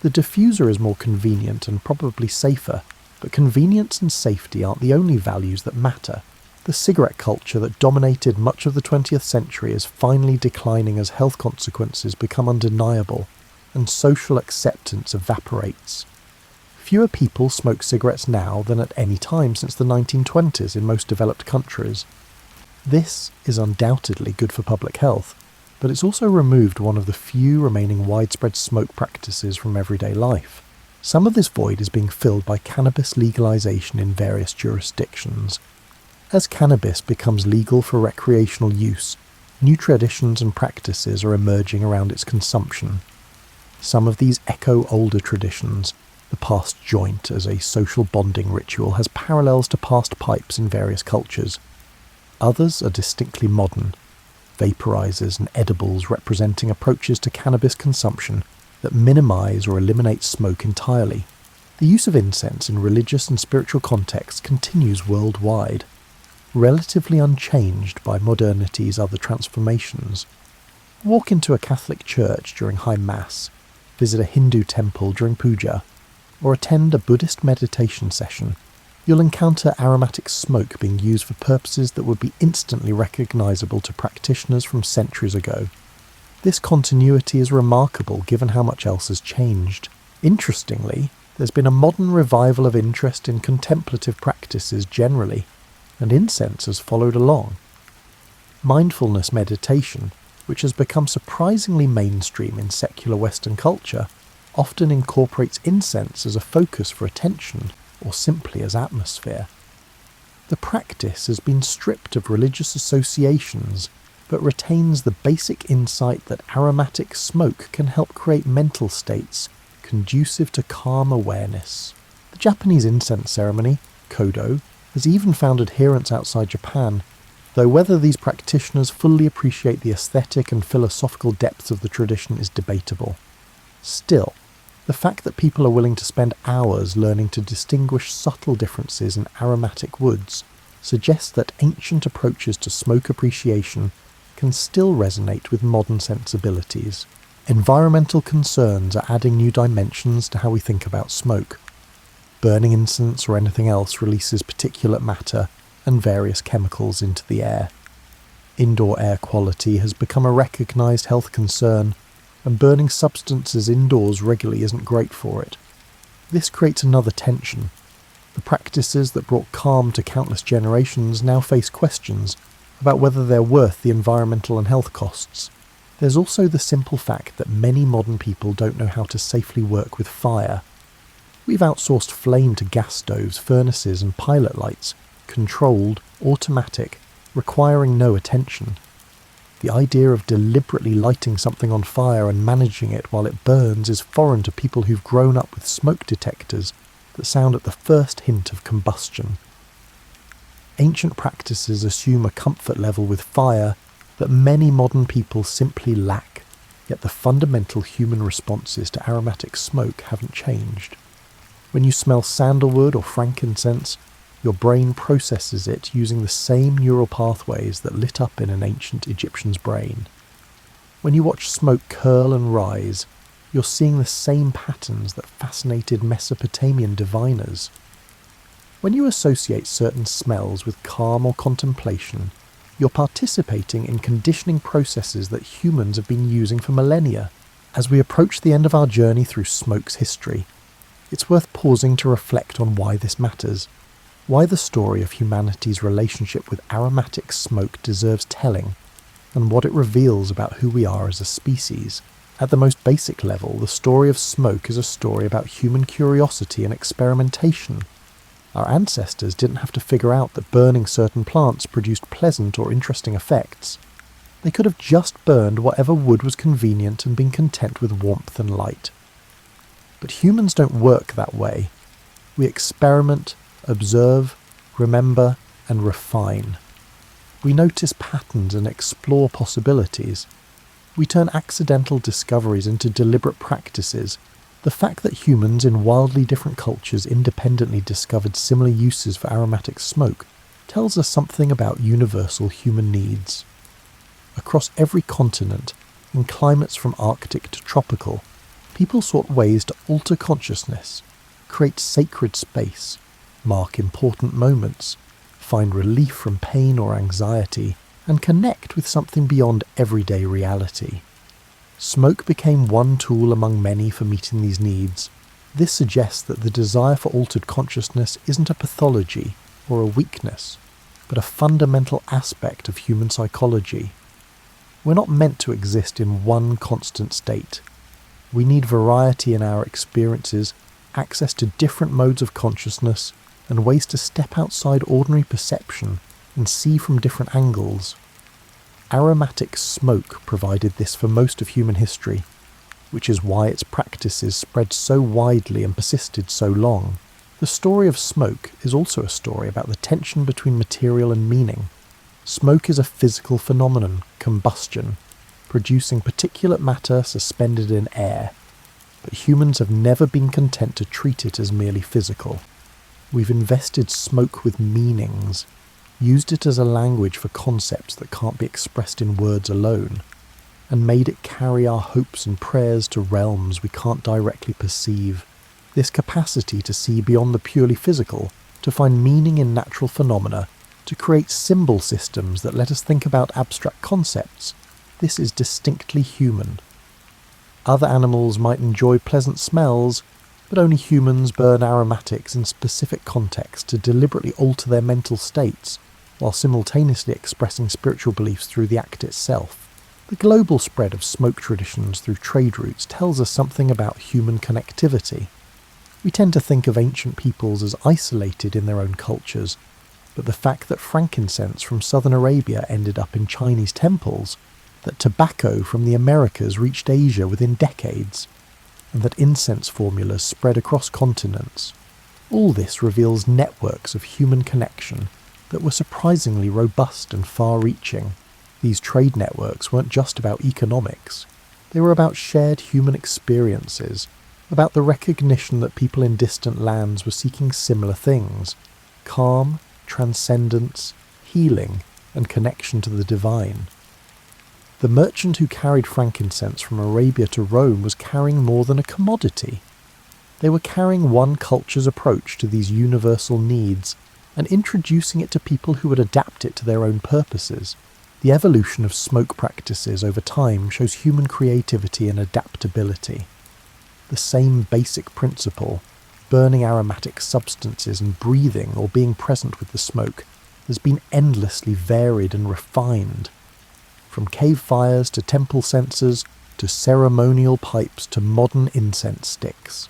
The diffuser is more convenient and probably safer, but convenience and safety aren't the only values that matter. The cigarette culture that dominated much of the 20th century is finally declining as health consequences become undeniable, and social acceptance evaporates. Fewer people smoke cigarettes now than at any time since the 1920s in most developed countries. This is undoubtedly good for public health, but it's also removed one of the few remaining widespread smoke practices from everyday life. Some of this void is being filled by cannabis legalization in various jurisdictions. As cannabis becomes legal for recreational use, new traditions and practices are emerging around its consumption. Some of these echo older traditions. The passed joint as a social bonding ritual has parallels to passed pipes in various cultures. Others are distinctly modern, vaporizers and edibles representing approaches to cannabis consumption that minimize or eliminate smoke entirely. The use of incense in religious and spiritual contexts continues worldwide, relatively unchanged by modernity's other transformations. Walk into a Catholic church during High Mass, visit a Hindu temple during puja, or attend a Buddhist meditation session. You'll encounter aromatic smoke being used for purposes that would be instantly recognizable to practitioners from centuries ago. This continuity is remarkable given how much else has changed. Interestingly, there's been a modern revival of interest in contemplative practices generally, and incense has followed along. Mindfulness meditation, which has become surprisingly mainstream in secular Western culture, often incorporates incense as a focus for attention or simply as atmosphere. The practice has been stripped of religious associations, but retains the basic insight that aromatic smoke can help create mental states conducive to calm awareness. The Japanese incense ceremony, Kodo, has even found adherents outside Japan, though whether these practitioners fully appreciate the aesthetic and philosophical depths of the tradition is debatable. Still, the fact that people are willing to spend hours learning to distinguish subtle differences in aromatic woods suggests that ancient approaches to smoke appreciation can still resonate with modern sensibilities. Environmental concerns are adding new dimensions to how we think about smoke. Burning incense or anything else releases particulate matter and various chemicals into the air. Indoor air quality has become a recognised health concern, and burning substances indoors regularly isn't great for it. This creates another tension. The practices that brought calm to countless generations now face questions about whether they're worth the environmental and health costs. There's also the simple fact that many modern people don't know how to safely work with fire. We've outsourced flame to gas stoves, furnaces and pilot lights, controlled, automatic, requiring no attention. The idea of deliberately lighting something on fire and managing it while it burns is foreign to people who've grown up with smoke detectors that sound at the first hint of combustion. Ancient practices assume a comfort level with fire that many modern people simply lack, yet the fundamental human responses to aromatic smoke haven't changed. When you smell sandalwood or frankincense, your brain processes it using the same neural pathways that lit up in an ancient Egyptian's brain. When you watch smoke curl and rise, you're seeing the same patterns that fascinated Mesopotamian diviners. When you associate certain smells with calm or contemplation, you're participating in conditioning processes that humans have been using for millennia. As we approach the end of our journey through smoke's history, it's worth pausing to reflect on why this matters. Why the story of humanity's relationship with aromatic smoke deserves telling, and what it reveals about who we are as a species. At the most basic level, the story of smoke is a story about human curiosity and experimentation. Our ancestors didn't have to figure out that burning certain plants produced pleasant or interesting effects. They could have just burned whatever wood was convenient and been content with warmth and light. But humans don't work that way. We experiment, observe, remember, and refine. We notice patterns and explore possibilities. We turn accidental discoveries into deliberate practices. The fact that humans in wildly different cultures independently discovered similar uses for aromatic smoke tells us something about universal human needs. Across every continent, in climates from Arctic to tropical, people sought ways to alter consciousness, create sacred space, mark important moments, find relief from pain or anxiety, and connect with something beyond everyday reality. Smoke became one tool among many for meeting these needs. This suggests that the desire for altered consciousness isn't a pathology or a weakness, but a fundamental aspect of human psychology. We're not meant to exist in one constant state. We need variety in our experiences, access to different modes of consciousness, and ways to step outside ordinary perception and see from different angles. Aromatic smoke provided this for most of human history, which is why its practices spread so widely and persisted so long. The story of smoke is also a story about the tension between material and meaning. Smoke is a physical phenomenon, combustion, producing particulate matter suspended in air, but humans have never been content to treat it as merely physical. We've invested smoke with meanings, used it as a language for concepts that can't be expressed in words alone, and made it carry our hopes and prayers to realms we can't directly perceive. This capacity to see beyond the purely physical, to find meaning in natural phenomena, to create symbol systems that let us think about abstract concepts, this is distinctly human. Other animals might enjoy pleasant smells, but only humans burn aromatics in specific contexts to deliberately alter their mental states, while simultaneously expressing spiritual beliefs through the act itself. The global spread of smoke traditions through trade routes tells us something about human connectivity. We tend to think of ancient peoples as isolated in their own cultures, but the fact that frankincense from southern Arabia ended up in Chinese temples, that tobacco from the Americas reached Asia within decades, and that incense formulas spread across continents. All this reveals networks of human connection that were surprisingly robust and far-reaching. These trade networks weren't just about economics. They were about shared human experiences, about the recognition that people in distant lands were seeking similar things: calm, transcendence, healing, and connection to the divine. The merchant who carried frankincense from Arabia to Rome was carrying more than a commodity. They were carrying one culture's approach to these universal needs and introducing it to people who would adapt it to their own purposes. The evolution of smoke practices over time shows human creativity and adaptability. The same basic principle, burning aromatic substances and breathing or being present with the smoke, has been endlessly varied and refined. From cave fires to temple censers to ceremonial pipes to modern incense sticks.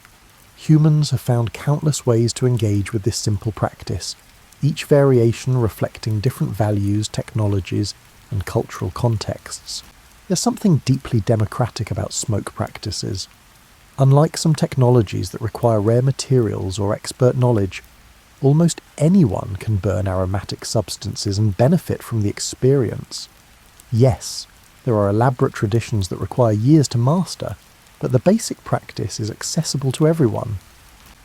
Humans have found countless ways to engage with this simple practice, each variation reflecting different values, technologies, and cultural contexts. There's something deeply democratic about smoke practices. Unlike some technologies that require rare materials or expert knowledge, almost anyone can burn aromatic substances and benefit from the experience. Yes, there are elaborate traditions that require years to master, but the basic practice is accessible to everyone.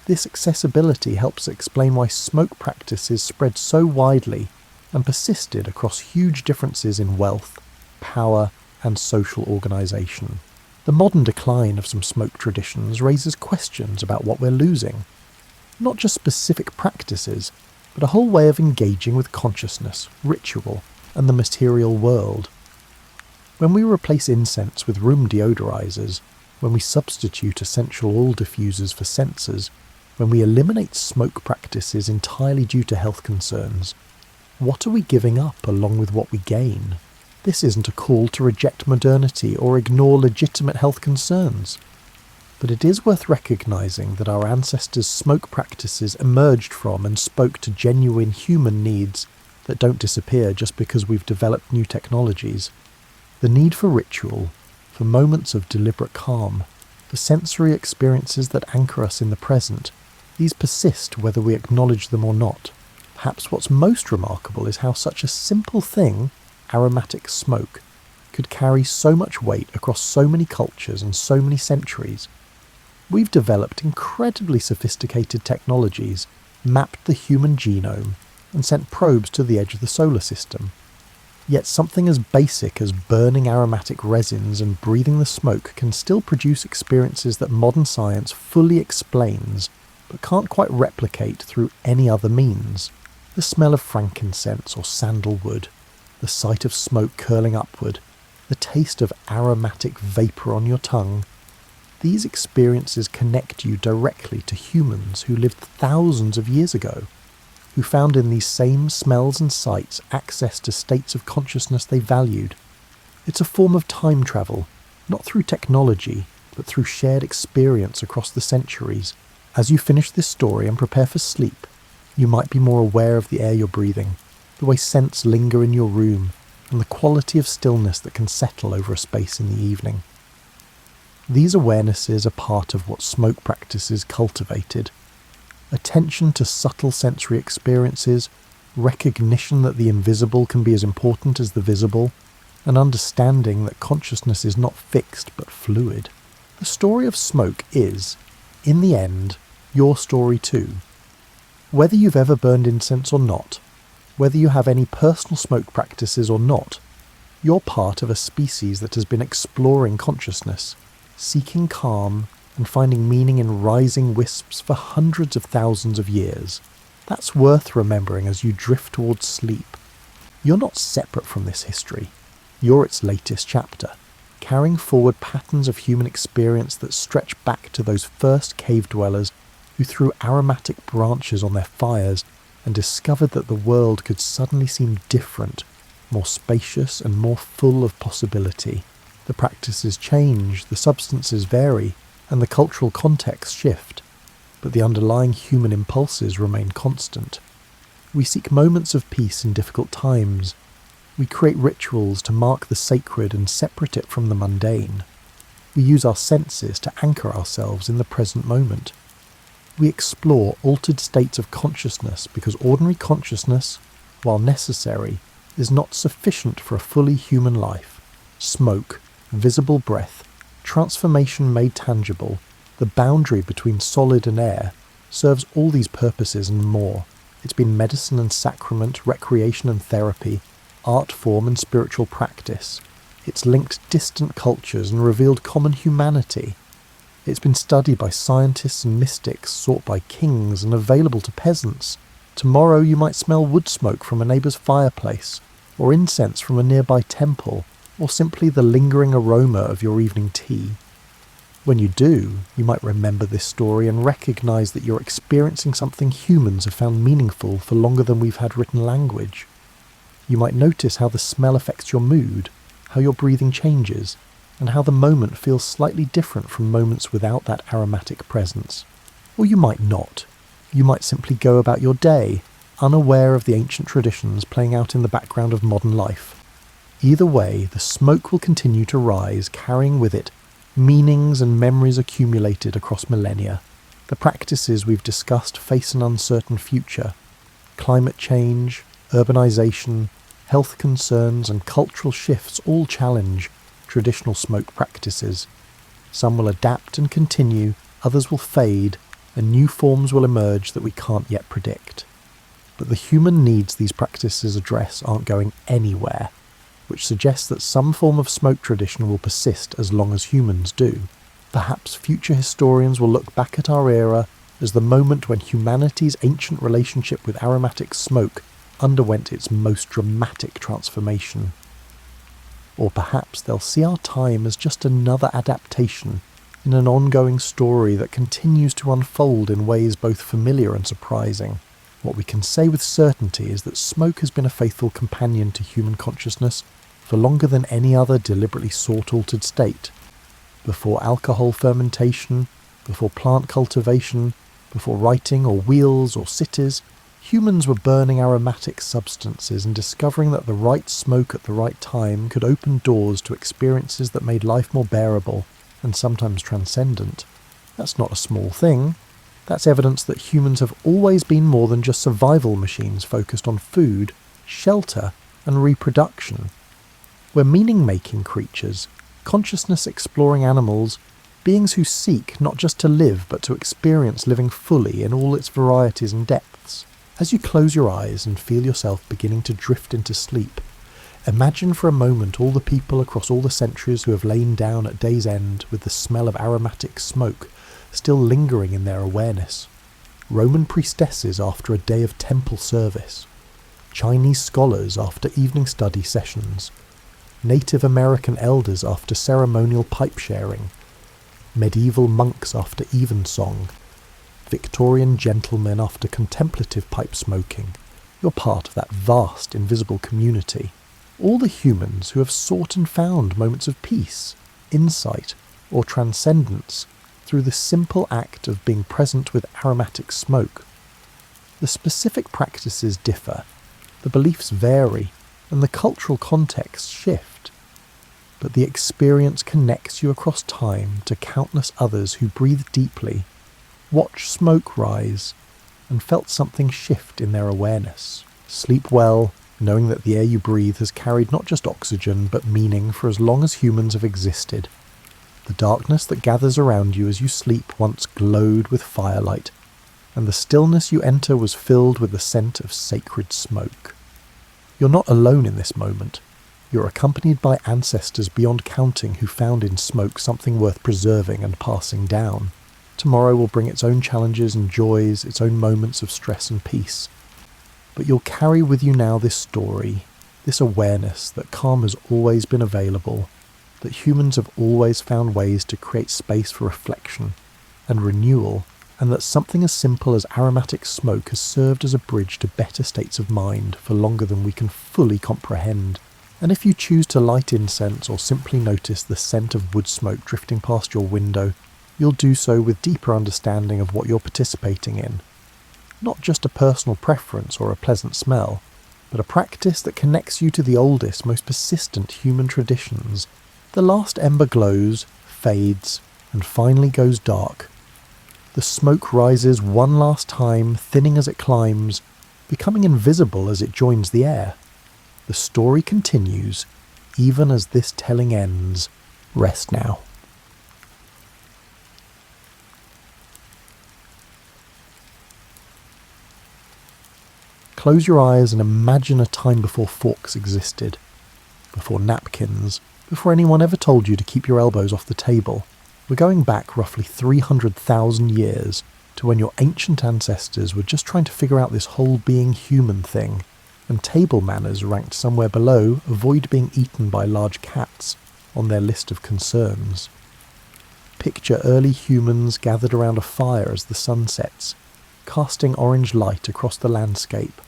This accessibility helps explain why smoke practices spread so widely and persisted across huge differences in wealth, power, and social organisation. The modern decline of some smoke traditions raises questions about what we're losing. Not just specific practices, but a whole way of engaging with consciousness, ritual, and the material world. When we replace incense with room deodorizers, when we substitute essential oil diffusers for censers, when we eliminate smoke practices entirely due to health concerns, what are we giving up along with what we gain? This isn't a call to reject modernity or ignore legitimate health concerns. But it is worth recognizing that our ancestors' smoke practices emerged from and spoke to genuine human needs that don't disappear just because we've developed new technologies. The need for ritual, for moments of deliberate calm, for sensory experiences that anchor us in the present, these persist whether we acknowledge them or not. Perhaps what's most remarkable is how such a simple thing, aromatic smoke, could carry so much weight across so many cultures and so many centuries. We've developed incredibly sophisticated technologies, mapped the human genome, and sent probes to the edge of the solar system. Yet something as basic as burning aromatic resins and breathing the smoke can still produce experiences that modern science fully explains, but can't quite replicate through any other means. The smell of frankincense or sandalwood, the sight of smoke curling upward, the taste of aromatic vapour on your tongue. These experiences connect you directly to humans who lived thousands of years ago, who found in these same smells and sights access to states of consciousness they valued. It's a form of time travel, not through technology, but through shared experience across the centuries. As you finish this story and prepare for sleep, you might be more aware of the air you're breathing, the way scents linger in your room, and the quality of stillness that can settle over a space in the evening. These awarenesses are part of what smoke practices cultivated. Attention to subtle sensory experiences, recognition that the invisible can be as important as the visible, and understanding that consciousness is not fixed but fluid. The story of smoke is, in the end, your story too. Whether you've ever burned incense or not, whether you have any personal smoke practices or not, you're part of a species that has been exploring consciousness, seeking calm, and finding meaning in rising wisps for hundreds of thousands of years. That's worth remembering as you drift towards sleep. You're not separate from this history. You're its latest chapter, carrying forward patterns of human experience that stretch back to those first cave dwellers who threw aromatic branches on their fires and discovered that the world could suddenly seem different, more spacious and more full of possibility. The practices change, the substances vary, and the cultural context shift, but the underlying human impulses remain constant. We seek moments of peace in difficult times. We create rituals to mark the sacred and separate it from the mundane. We use our senses to anchor ourselves in the present moment. We explore altered states of consciousness because ordinary consciousness, while necessary, is not sufficient for a fully human life. Smoke, visible breath, transformation made tangible, the boundary between solid and air, serves all these purposes and more. It's been medicine and sacrament, recreation and therapy, art form and spiritual practice. It's linked distant cultures and revealed common humanity. It's been studied by scientists and mystics, sought by kings and available to peasants. Tomorrow you might smell wood smoke from a neighbour's fireplace, or incense from a nearby temple, or simply the lingering aroma of your evening tea. When you do, you might remember this story and recognise that you're experiencing something humans have found meaningful for longer than we've had written language. You might notice how the smell affects your mood, how your breathing changes, and how the moment feels slightly different from moments without that aromatic presence. Or you might not. You might simply go about your day, unaware of the ancient traditions playing out in the background of modern life. Either way, the smoke will continue to rise, carrying with it meanings and memories accumulated across millennia. The practices we've discussed face an uncertain future. Climate change, urbanisation, health concerns and cultural shifts all challenge traditional smoke practices. Some will adapt and continue, others will fade, and new forms will emerge that we can't yet predict. But the human needs these practices address aren't going anywhere, which suggests that some form of smoke tradition will persist as long as humans do. Perhaps future historians will look back at our era as the moment when humanity's ancient relationship with aromatic smoke underwent its most dramatic transformation. Or perhaps they'll see our time as just another adaptation in an ongoing story that continues to unfold in ways both familiar and surprising. What we can say with certainty is that smoke has been a faithful companion to human consciousness for longer than any other deliberately sought-altered state. Before alcohol fermentation, before plant cultivation, before writing or wheels or cities, humans were burning aromatic substances and discovering that the right smoke at the right time could open doors to experiences that made life more bearable and sometimes transcendent. That's not a small thing. That's evidence that humans have always been more than just survival machines focused on food, shelter, and reproduction. We're meaning-making creatures, consciousness-exploring animals, beings who seek not just to live but to experience living fully in all its varieties and depths. As you close your eyes and feel yourself beginning to drift into sleep, imagine for a moment all the people across all the centuries who have lain down at day's end with the smell of aromatic smoke still lingering in their awareness. Roman priestesses after a day of temple service, Chinese scholars after evening study sessions, Native American elders after ceremonial pipe sharing, medieval monks after evensong, Victorian gentlemen after contemplative pipe smoking. You're part of that vast, invisible community. All the humans who have sought and found moments of peace, insight, or transcendence through the simple act of being present with aromatic smoke. The specific practices differ, the beliefs vary, and the cultural contexts shift. But the experience connects you across time to countless others who breathed deeply, watched smoke rise, and felt something shift in their awareness. Sleep well, knowing that the air you breathe has carried not just oxygen but meaning for as long as humans have existed. The darkness that gathers around you as you sleep once glowed with firelight, and the stillness you enter was filled with the scent of sacred smoke. You're not alone in this moment. You're accompanied by ancestors beyond counting who found in smoke something worth preserving and passing down. Tomorrow will bring its own challenges and joys, its own moments of stress and peace. But you'll carry with you now this story, this awareness that calm has always been available, that humans have always found ways to create space for reflection and renewal, and that something as simple as aromatic smoke has served as a bridge to better states of mind for longer than we can fully comprehend. And if you choose to light incense or simply notice the scent of wood smoke drifting past your window, you'll do so with deeper understanding of what you're participating in. Not just a personal preference or a pleasant smell, but a practice that connects you to the oldest, most persistent human traditions. The last ember glows, fades, and finally goes dark. The smoke rises one last time, thinning as it climbs, becoming invisible as it joins the air. The story continues, even as this telling ends. Rest now. Close your eyes and imagine a time before forks existed, before napkins, before anyone ever told you to keep your elbows off the table. We're going back roughly 300,000 years to when your ancient ancestors were just trying to figure out this whole being human thing, and table manners ranked somewhere below avoid being eaten by large cats on their list of concerns. Picture early humans gathered around a fire as the sun sets, casting orange light across the landscape.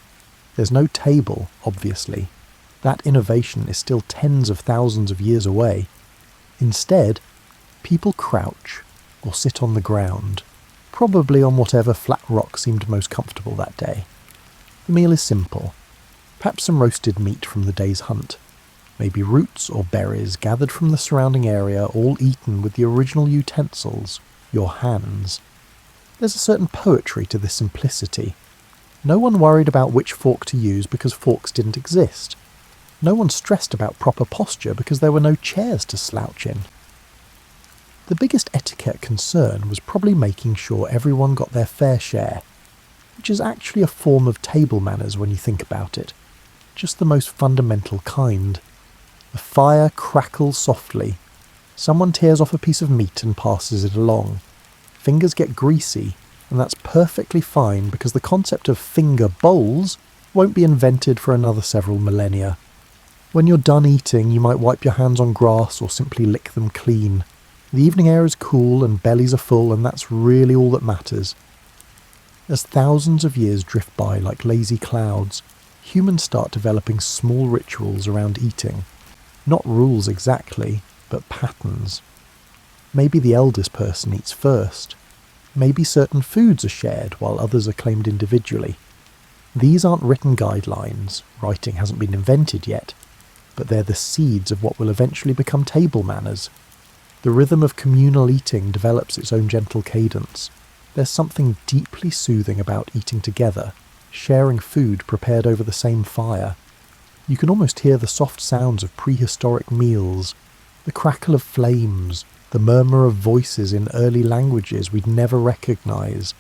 There's no table, obviously. That innovation is still tens of thousands of years away. Instead, people crouch or sit on the ground, probably on whatever flat rock seemed most comfortable that day. The meal is simple. Perhaps some roasted meat from the day's hunt. Maybe roots or berries gathered from the surrounding area, all eaten with the original utensils, your hands. There's a certain poetry to this simplicity. No one worried about which fork to use because forks didn't exist. No one stressed about proper posture because there were no chairs to slouch in. The biggest etiquette concern was probably making sure everyone got their fair share, which is actually a form of table manners when you think about it, just the most fundamental kind. The fire crackles softly. Someone tears off a piece of meat and passes it along. Fingers get greasy, and that's perfectly fine because the concept of finger bowls won't be invented for another several millennia. When you're done eating, you might wipe your hands on grass or simply lick them clean. The evening air is cool and bellies are full, and that's really all that matters. As thousands of years drift by like lazy clouds, humans start developing small rituals around eating. Not rules exactly, but patterns. Maybe the eldest person eats first. Maybe certain foods are shared while others are claimed individually. These aren't written guidelines, writing hasn't been invented yet, but they're the seeds of what will eventually become table manners. The rhythm of communal eating develops its own gentle cadence. There's something deeply soothing about eating together, sharing food prepared over the same fire. You can almost hear the soft sounds of prehistoric meals, the crackle of flames, the murmur of voices in early languages we'd never recognise,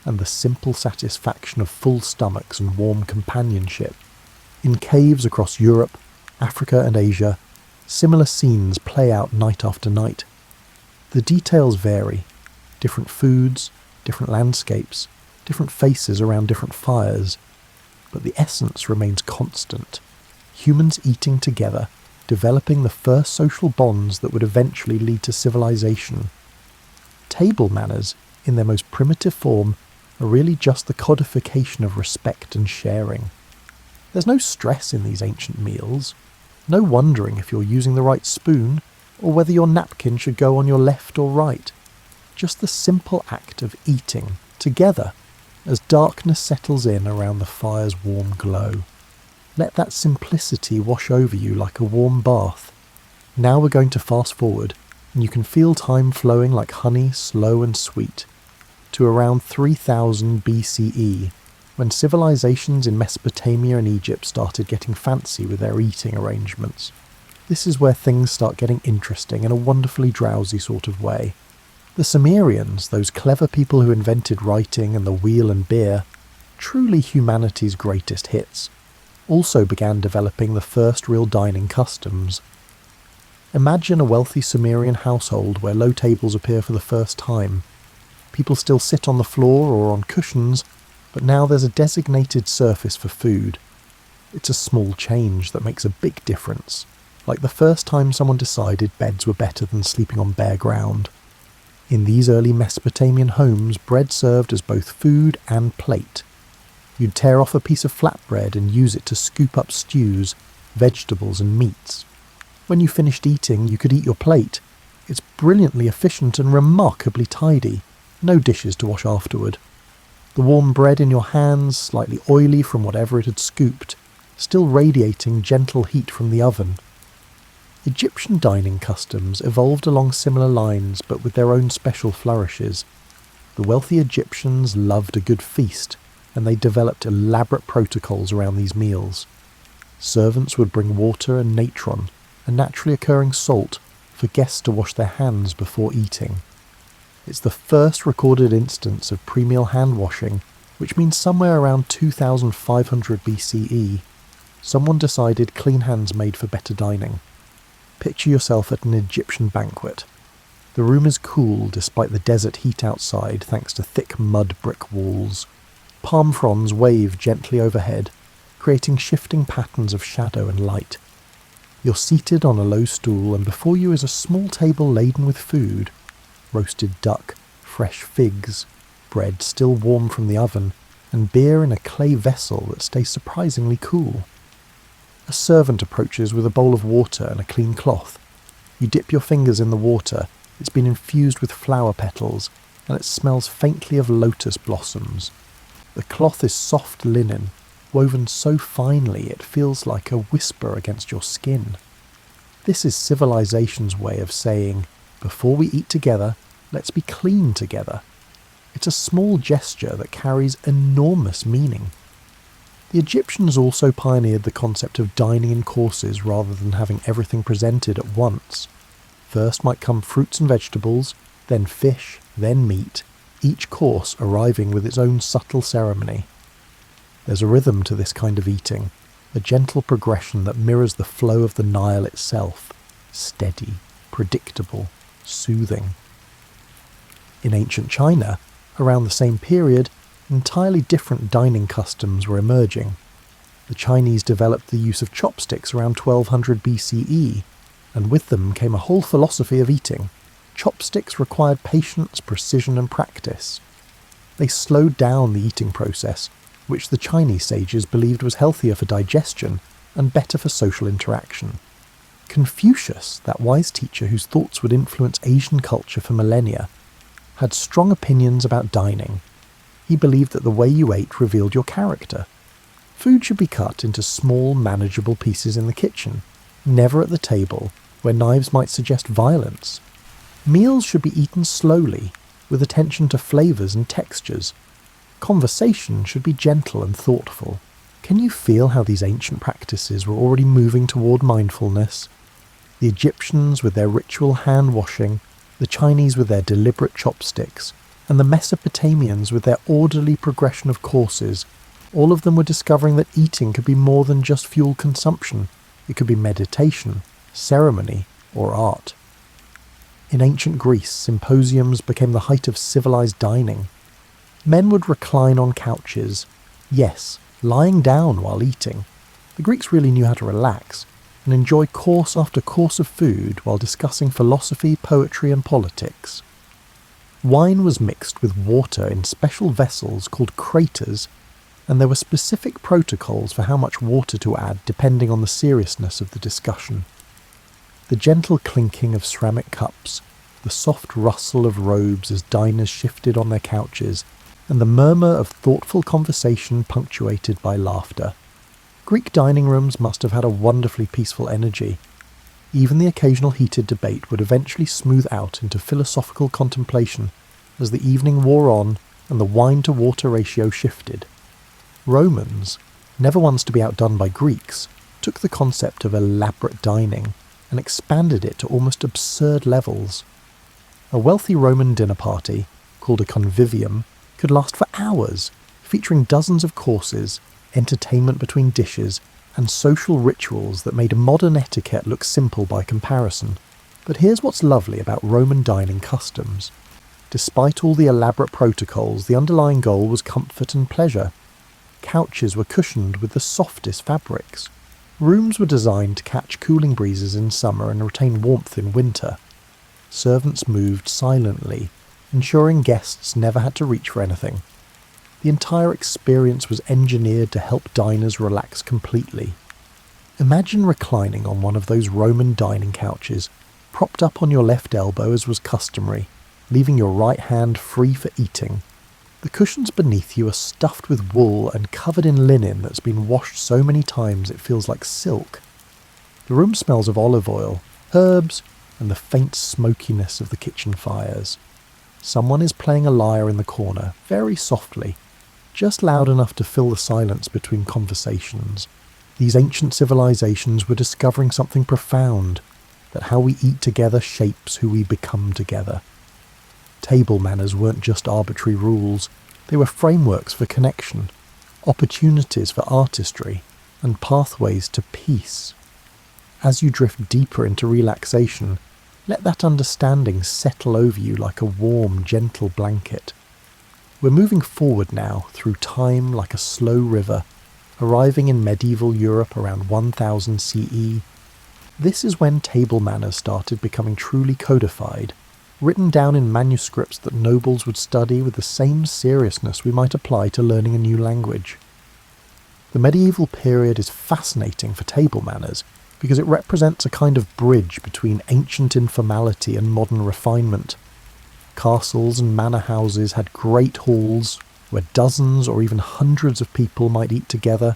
and the simple satisfaction of full stomachs and warm companionship. In caves across Europe, Africa and Asia, similar scenes play out night after night. The details vary. Different foods, different landscapes, different faces around different fires. But the essence remains constant. Humans eating together, developing the first social bonds that would eventually lead to civilization. Table manners, in their most primitive form, are really just the codification of respect and sharing. There's no stress in these ancient meals, no wondering if you're using the right spoon, or whether your napkin should go on your left or right. Just the simple act of eating, together, as darkness settles in around the fire's warm glow. Let that simplicity wash over you like a warm bath. Now we're going to fast forward, and you can feel time flowing like honey, slow and sweet, to around 3000 BCE, when civilizations in Mesopotamia and Egypt started getting fancy with their eating arrangements. This is where things start getting interesting in a wonderfully drowsy sort of way. The Sumerians, those clever people who invented writing and the wheel and beer, truly humanity's greatest hits, also began developing the first real dining customs. Imagine a wealthy Sumerian household where low tables appear for the first time. People still sit on the floor or on cushions, but now there's a designated surface for food. It's a small change that makes a big difference, like the first time someone decided beds were better than sleeping on bare ground. In these early Mesopotamian homes, bread served as both food and plate. You'd tear off a piece of flatbread and use it to scoop up stews, vegetables and meats. When you finished eating, you could eat your plate. It's brilliantly efficient and remarkably tidy. No dishes to wash afterward. The warm bread in your hands, slightly oily from whatever it had scooped, still radiating gentle heat from the oven. Egyptian dining customs evolved along similar lines, but with their own special flourishes. The wealthy Egyptians loved a good feast, and they developed elaborate protocols around these meals. Servants would bring water and natron, a naturally occurring salt, for guests to wash their hands before eating. It's the first recorded instance of pre-meal hand washing, which means somewhere around 2500 BCE. Someone decided clean hands made for better dining. Picture yourself at an Egyptian banquet. The room is cool despite the desert heat outside thanks to thick mud brick walls. Palm fronds wave gently overhead, creating shifting patterns of shadow and light. You're seated on a low stool, and before you is a small table laden with food. Roasted duck, fresh figs, bread still warm from the oven, and beer in a clay vessel that stays surprisingly cool. A servant approaches with a bowl of water and a clean cloth. You dip your fingers in the water. It's been infused with flower petals, and it smells faintly of lotus blossoms. The cloth is soft linen, woven so finely it feels like a whisper against your skin. This is civilization's way of saying, before we eat together, let's be clean together. It's a small gesture that carries enormous meaning. The Egyptians also pioneered the concept of dining in courses rather than having everything presented at once. First might come fruits and vegetables, then fish, then meat, each course arriving with its own subtle ceremony. There's a rhythm to this kind of eating, a gentle progression that mirrors the flow of the Nile itself, steady, predictable, soothing. In ancient China, around the same period, entirely different dining customs were emerging. The Chinese developed the use of chopsticks around 1200 BCE, and with them came a whole philosophy of eating. Chopsticks required patience, precision, and practice. They slowed down the eating process, which the Chinese sages believed was healthier for digestion and better for social interaction. Confucius, that wise teacher whose thoughts would influence Asian culture for millennia, had strong opinions about dining. He believed that the way you ate revealed your character. Food should be cut into small, manageable pieces in the kitchen, never at the table, where knives might suggest violence. Meals should be eaten slowly, with attention to flavours and textures. Conversation should be gentle and thoughtful. Can you feel how these ancient practices were already moving toward mindfulness? The Egyptians with their ritual hand-washing, the Chinese with their deliberate chopsticks, and the Mesopotamians with their orderly progression of courses, all of them were discovering that eating could be more than just fuel consumption. It could be meditation, ceremony, or art. In ancient Greece, symposiums became the height of civilized dining. Men would recline on couches, yes, lying down while eating. The Greeks really knew how to relax and enjoy course after course of food while discussing philosophy, poetry, and politics. Wine was mixed with water in special vessels called craters, and there were specific protocols for how much water to add depending on the seriousness of the discussion. The gentle clinking of ceramic cups, the soft rustle of robes as diners shifted on their couches, and the murmur of thoughtful conversation punctuated by laughter. Greek dining rooms must have had a wonderfully peaceful energy. Even the occasional heated debate would eventually smooth out into philosophical contemplation as the evening wore on and the wine-to-water ratio shifted. Romans, never ones to be outdone by Greeks, took the concept of elaborate dining and expanded it to almost absurd levels. A wealthy Roman dinner party, called a convivium, could last for hours, featuring dozens of courses, entertainment between dishes, and social rituals that made modern etiquette look simple by comparison. But here's what's lovely about Roman dining customs. Despite all the elaborate protocols, the underlying goal was comfort and pleasure. Couches were cushioned with the softest fabrics. Rooms were designed to catch cooling breezes in summer and retain warmth in winter. Servants moved silently, ensuring guests never had to reach for anything. The entire experience was engineered to help diners relax completely. Imagine reclining on one of those Roman dining couches, propped up on your left elbow as was customary, leaving your right hand free for eating. The cushions beneath you are stuffed with wool and covered in linen that's been washed so many times it feels like silk. The room smells of olive oil, herbs, and the faint smokiness of the kitchen fires. Someone is playing a lyre in the corner, very softly, just loud enough to fill the silence between conversations. These ancient civilizations were discovering something profound, that how we eat together shapes who we become together. Table manners weren't just arbitrary rules, they were frameworks for connection, opportunities for artistry, and pathways to peace. As you drift deeper into relaxation, let that understanding settle over you like a warm, gentle blanket. We're moving forward now through time like a slow river, arriving in medieval Europe around 1000 CE. This is when table manners started becoming truly codified, written down in manuscripts that nobles would study with the same seriousness we might apply to learning a new language. The medieval period is fascinating for table manners because it represents a kind of bridge between ancient informality and modern refinement. Castles and manor houses had great halls where dozens or even hundreds of people might eat together,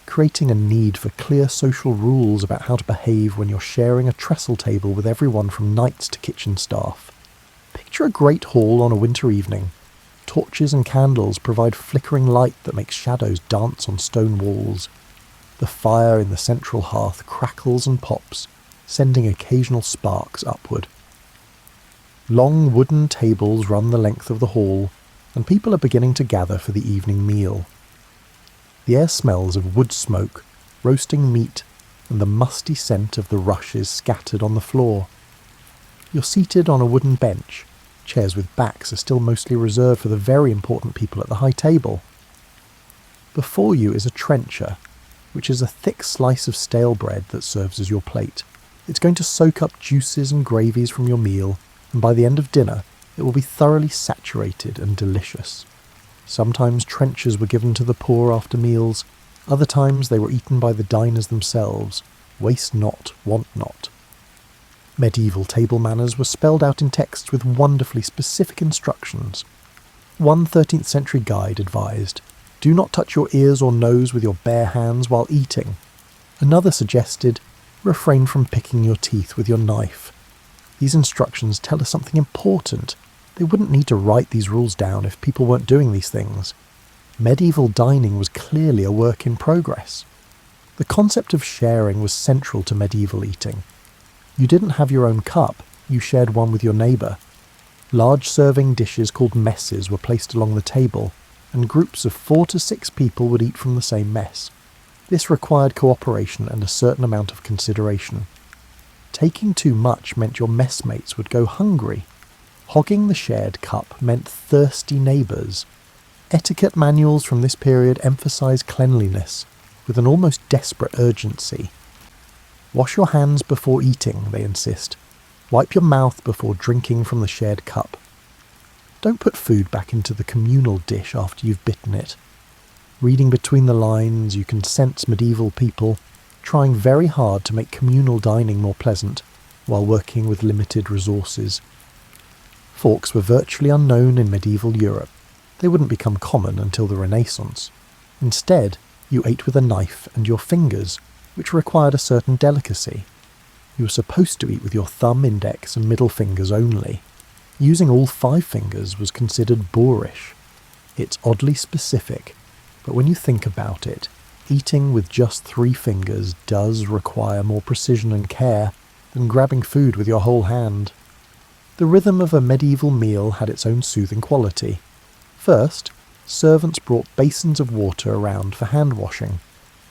creating a need for clear social rules about how to behave when you're sharing a trestle table with everyone from knights to kitchen staff. Picture a great hall on a winter evening. Torches and candles provide flickering light that makes shadows dance on stone walls. The fire in the central hearth crackles and pops, sending occasional sparks upward. Long wooden tables run the length of the hall, and people are beginning to gather for the evening meal. The air smells of wood smoke, roasting meat, and the musty scent of the rushes scattered on the floor. You're seated on a wooden bench. Chairs with backs are still mostly reserved for the very important people at the high table. Before you is a trencher, which is a thick slice of stale bread that serves as your plate. It's going to soak up juices and gravies from your meal, and by the end of dinner, it will be thoroughly saturated and delicious. Sometimes trenchers were given to the poor after meals, other times they were eaten by the diners themselves. Waste not, want not. Medieval table manners were spelled out in texts with wonderfully specific instructions. One 13th century guide advised, "Do not touch your ears or nose with your bare hands while eating." Another suggested, "Refrain from picking your teeth with your knife." These instructions tell us something important. They wouldn't need to write these rules down if people weren't doing these things. Medieval dining was clearly a work in progress. The concept of sharing was central to medieval eating. You didn't have your own cup, you shared one with your neighbour. Large serving dishes called messes were placed along the table, and groups of 4 to 6 people would eat from the same mess. This required cooperation and a certain amount of consideration. Taking too much meant your messmates would go hungry. Hogging the shared cup meant thirsty neighbours. Etiquette manuals from this period emphasise cleanliness, with an almost desperate urgency. Wash your hands before eating, they insist. Wipe your mouth before drinking from the shared cup. Don't put food back into the communal dish after you've bitten it. Reading between the lines, you can sense medieval people trying very hard to make communal dining more pleasant while working with limited resources. Forks were virtually unknown in medieval Europe. They wouldn't become common until the Renaissance. Instead, you ate with a knife and your fingers, which required a certain delicacy. You were supposed to eat with your thumb, index, and middle fingers only. Using all 5 fingers was considered boorish. It's oddly specific, but when you think about it, eating with just 3 fingers does require more precision and care than grabbing food with your whole hand. The rhythm of a medieval meal had its own soothing quality. First, servants brought basins of water around for hand washing.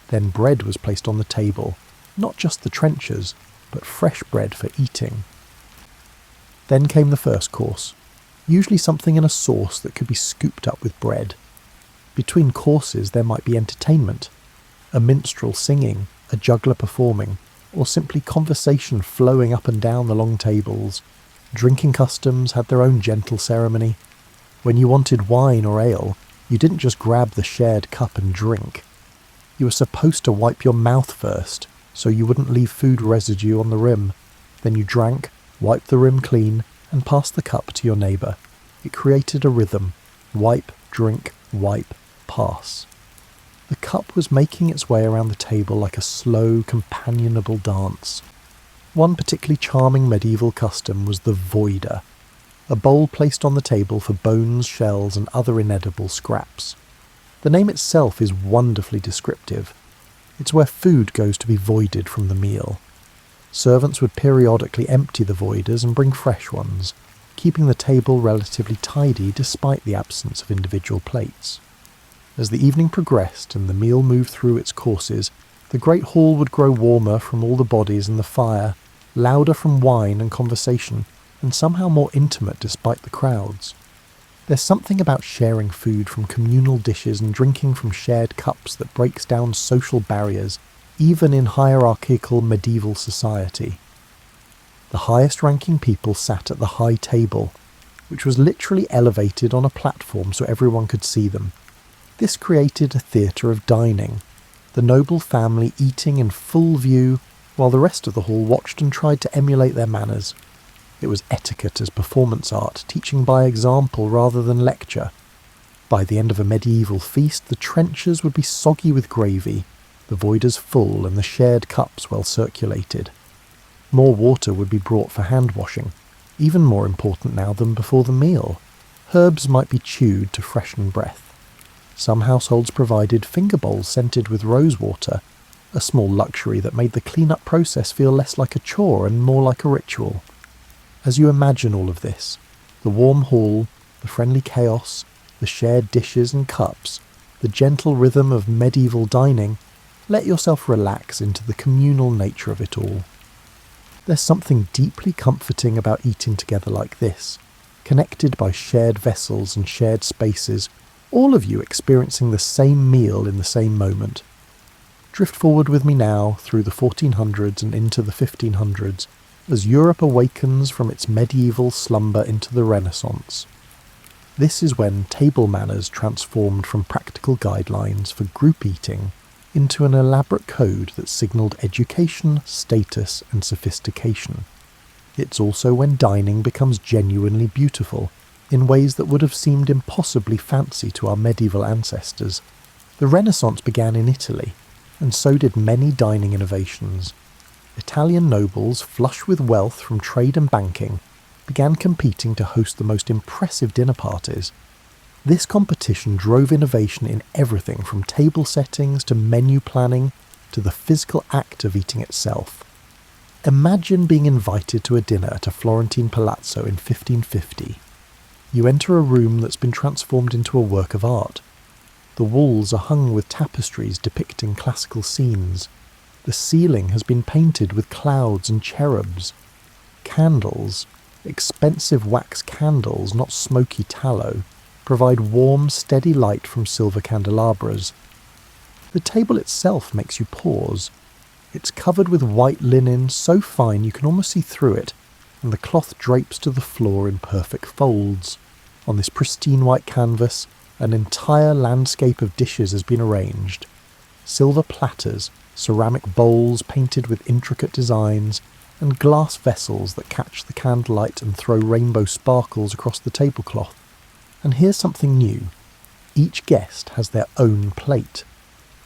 Then bread was placed on the table, not just the trenchers, but fresh bread for eating. Then came the first course, usually something in a sauce that could be scooped up with bread. Between courses there might be entertainment, a minstrel singing, a juggler performing, or simply conversation flowing up and down the long tables. Drinking customs had their own gentle ceremony. When you wanted wine or ale, you didn't just grab the shared cup and drink. You were supposed to wipe your mouth first, so you wouldn't leave food residue on the rim. Then you drank, wiped the rim clean, and passed the cup to your neighbour. It created a rhythm. Wipe, drink, wipe, pass. The cup was making its way around the table like a slow, companionable dance. One particularly charming medieval custom was the voider, a bowl placed on the table for bones, shells, and other inedible scraps. The name itself is wonderfully descriptive. It's where food goes to be voided from the meal. Servants would periodically empty the voiders and bring fresh ones, keeping the table relatively tidy despite the absence of individual plates. As the evening progressed and the meal moved through its courses, The great hall would grow warmer from all the bodies and the fire, louder from wine and conversation, and somehow more intimate despite the crowds. There's something about sharing food from communal dishes and drinking from shared cups that breaks down social barriers, even in hierarchical medieval society. The highest-ranking people sat at the high table, which was literally elevated on a platform so everyone could see them. This created a theatre of dining, the noble family eating in full view while the rest of the hall watched and tried to emulate their manners. It was etiquette as performance art, teaching by example rather than lecture. By the end of a medieval feast, the trenchers would be soggy with gravy, the voiders full and the shared cups well circulated. More water would be brought for hand washing, even more important now than before the meal. Herbs might be chewed to freshen breath. Some households provided finger bowls scented with rose water, a small luxury that made the clean-up process feel less like a chore and more like a ritual. As you imagine all of this, the warm hall, the friendly chaos, the shared dishes and cups, the gentle rhythm of medieval dining, let yourself relax into the communal nature of it all. There's something deeply comforting about eating together like this, connected by shared vessels and shared spaces, all of you experiencing the same meal in the same moment. Drift forward with me now through the 1400s and into the 1500s, as Europe awakens from its medieval slumber into the Renaissance. This is when table manners transformed from practical guidelines for group eating into an elaborate code that signalled education, status and sophistication. It's also when dining becomes genuinely beautiful, in ways that would have seemed impossibly fancy to our medieval ancestors. The Renaissance began in Italy, and so did many dining innovations. Italian nobles, flush with wealth from trade and banking, began competing to host the most impressive dinner parties. This competition drove innovation in everything from table settings to menu planning to the physical act of eating itself. Imagine being invited to a dinner at a Florentine palazzo in 1550. You enter a room that's been transformed into a work of art. The walls are hung with tapestries depicting classical scenes. The ceiling has been painted with clouds and cherubs. Candles, expensive wax candles, not smoky tallow, provide warm, steady light from silver candelabras. The table itself makes you pause. It's covered with white linen so fine you can almost see through it, and the cloth drapes to the floor in perfect folds. On this pristine white canvas, an entire landscape of dishes has been arranged. Silver platters, ceramic bowls painted with intricate designs, and glass vessels that catch the candlelight and throw rainbow sparkles across the tablecloth. And here's something new. Each guest has their own plate.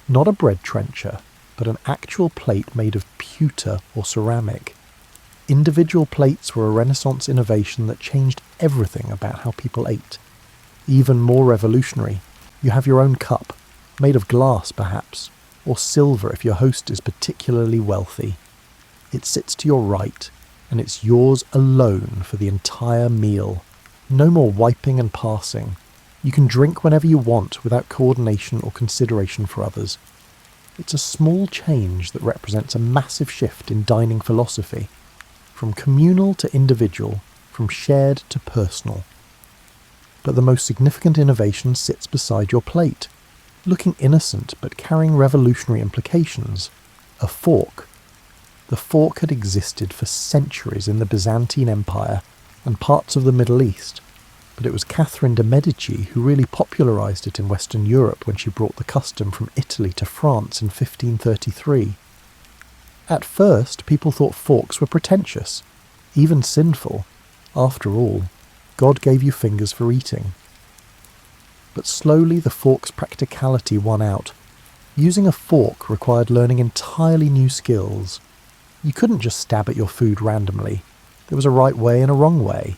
Not a bread trencher, but an actual plate made of pewter or ceramic. Individual plates were a Renaissance innovation that changed everything about how people ate. Even more revolutionary, you have your own cup, made of glass perhaps, or silver if your host is particularly wealthy. It sits to your right, and it's yours alone for the entire meal. No more wiping and passing. You can drink whenever you want without coordination or consideration for others. It's a small change that represents a massive shift in dining philosophy, from communal to individual, from shared to personal. But the most significant innovation sits beside your plate, looking innocent but carrying revolutionary implications. A fork. The fork had existed for centuries in the Byzantine Empire and parts of the Middle East, but it was Catherine de' Medici who really popularised it in Western Europe when she brought the custom from Italy to France in 1533. At first, people thought forks were pretentious, even sinful. After all, God gave you fingers for eating. But slowly the fork's practicality won out. Using a fork required learning entirely new skills. You couldn't just stab at your food randomly. There was a right way and a wrong way.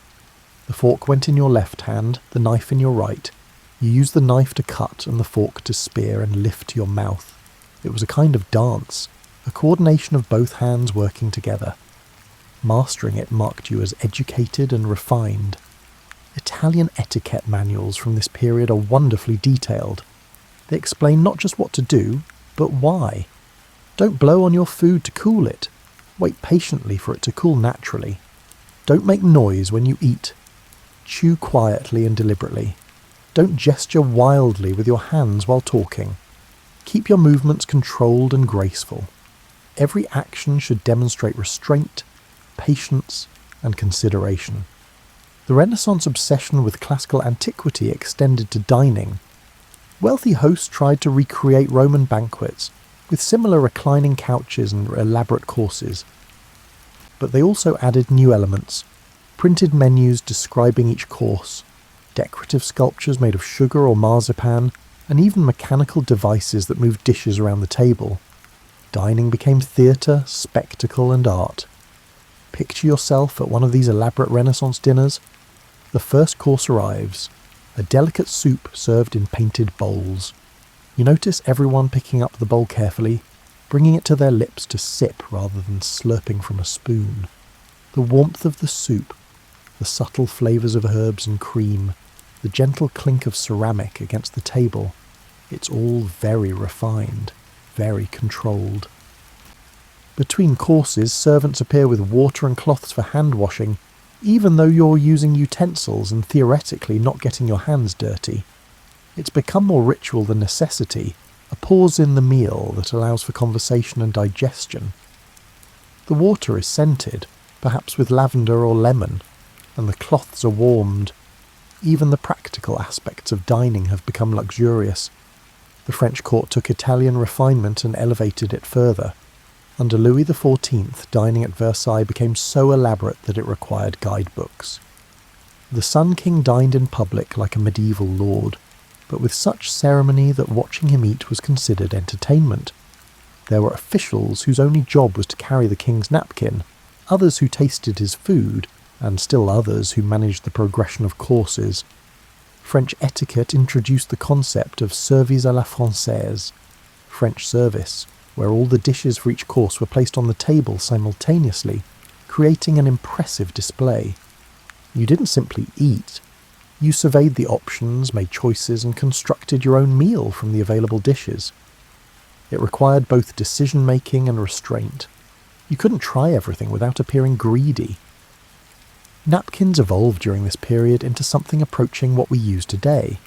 The fork went in your left hand, the knife in your right. You used the knife to cut and the fork to spear and lift to your mouth. It was a kind of dance, a coordination of both hands working together. Mastering it marked you as educated and refined. Italian etiquette manuals from this period are wonderfully detailed. They explain not just what to do, but why. Don't blow on your food to cool it. Wait patiently for it to cool naturally. Don't make noise when you eat. Chew quietly and deliberately. Don't gesture wildly with your hands while talking. Keep your movements controlled and graceful. Every action should demonstrate restraint, patience, and consideration. The Renaissance obsession with classical antiquity extended to dining. Wealthy hosts tried to recreate Roman banquets with similar reclining couches and elaborate courses. But they also added new elements: printed menus describing each course, decorative sculptures made of sugar or marzipan, and even mechanical devices that moved dishes around the table. Dining became theatre, spectacle, and art. Picture yourself at one of these elaborate Renaissance dinners. The first course arrives, a delicate soup served in painted bowls. You notice everyone picking up the bowl carefully, bringing it to their lips to sip rather than slurping from a spoon. The warmth of the soup, the subtle flavours of herbs and cream, the gentle clink of ceramic against the table, it's all very refined, very controlled. Between courses, servants appear with water and cloths for hand washing, even though you're using utensils and theoretically not getting your hands dirty. It's become more ritual than necessity, a pause in the meal that allows for conversation and digestion. The water is scented, perhaps with lavender or lemon, and the cloths are warmed. Even the practical aspects of dining have become luxurious. The French court took Italian refinement and elevated it further. Under Louis XIV, dining at Versailles became so elaborate that it required guidebooks. The Sun King dined in public like a medieval lord, but with such ceremony that watching him eat was considered entertainment. There were officials whose only job was to carry the king's napkin, others who tasted his food, and still others who managed the progression of courses. French etiquette introduced the concept of service à la française, French service, where all the dishes for each course were placed on the table simultaneously, creating an impressive display. You didn't simply eat. You surveyed the options, made choices, and constructed your own meal from the available dishes. It required both decision-making and restraint. You couldn't try everything without appearing greedy. Napkins evolved during this period into something approaching what we use today.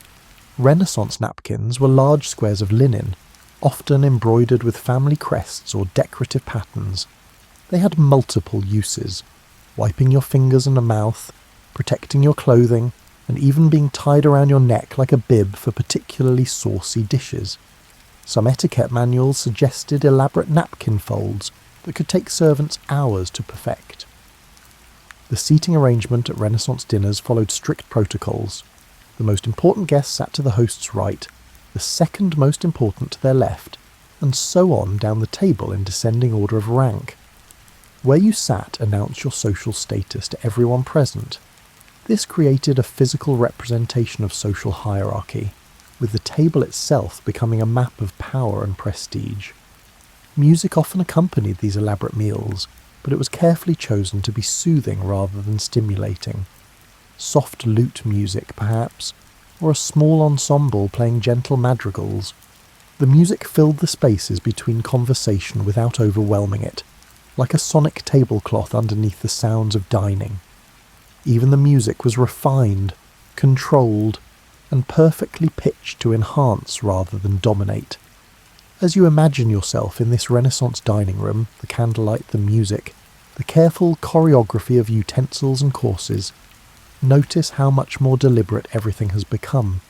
Renaissance napkins were large squares of linen, often embroidered with family crests or decorative patterns. They had multiple uses: wiping your fingers and a mouth, protecting your clothing, and even being tied around your neck like a bib for particularly saucy dishes. Some etiquette manuals suggested elaborate napkin folds that could take servants hours to perfect. The seating arrangement at Renaissance dinners followed strict protocols. The most important guests sat to the host's right, the second most important to their left, and so on down the table in descending order of rank. Where you sat announced your social status to everyone present. This created a physical representation of social hierarchy, with the table itself becoming a map of power and prestige. Music often accompanied these elaborate meals, but it was carefully chosen to be soothing rather than stimulating. Soft lute music, perhaps, or a small ensemble playing gentle madrigals. The music filled the spaces between conversation without overwhelming it, like a sonic tablecloth underneath the sounds of dining. Even the music was refined, controlled, and perfectly pitched to enhance rather than dominate. As you imagine yourself in this Renaissance dining room, the candlelight, the music, the careful choreography of utensils and courses, notice how much more deliberate everything has become.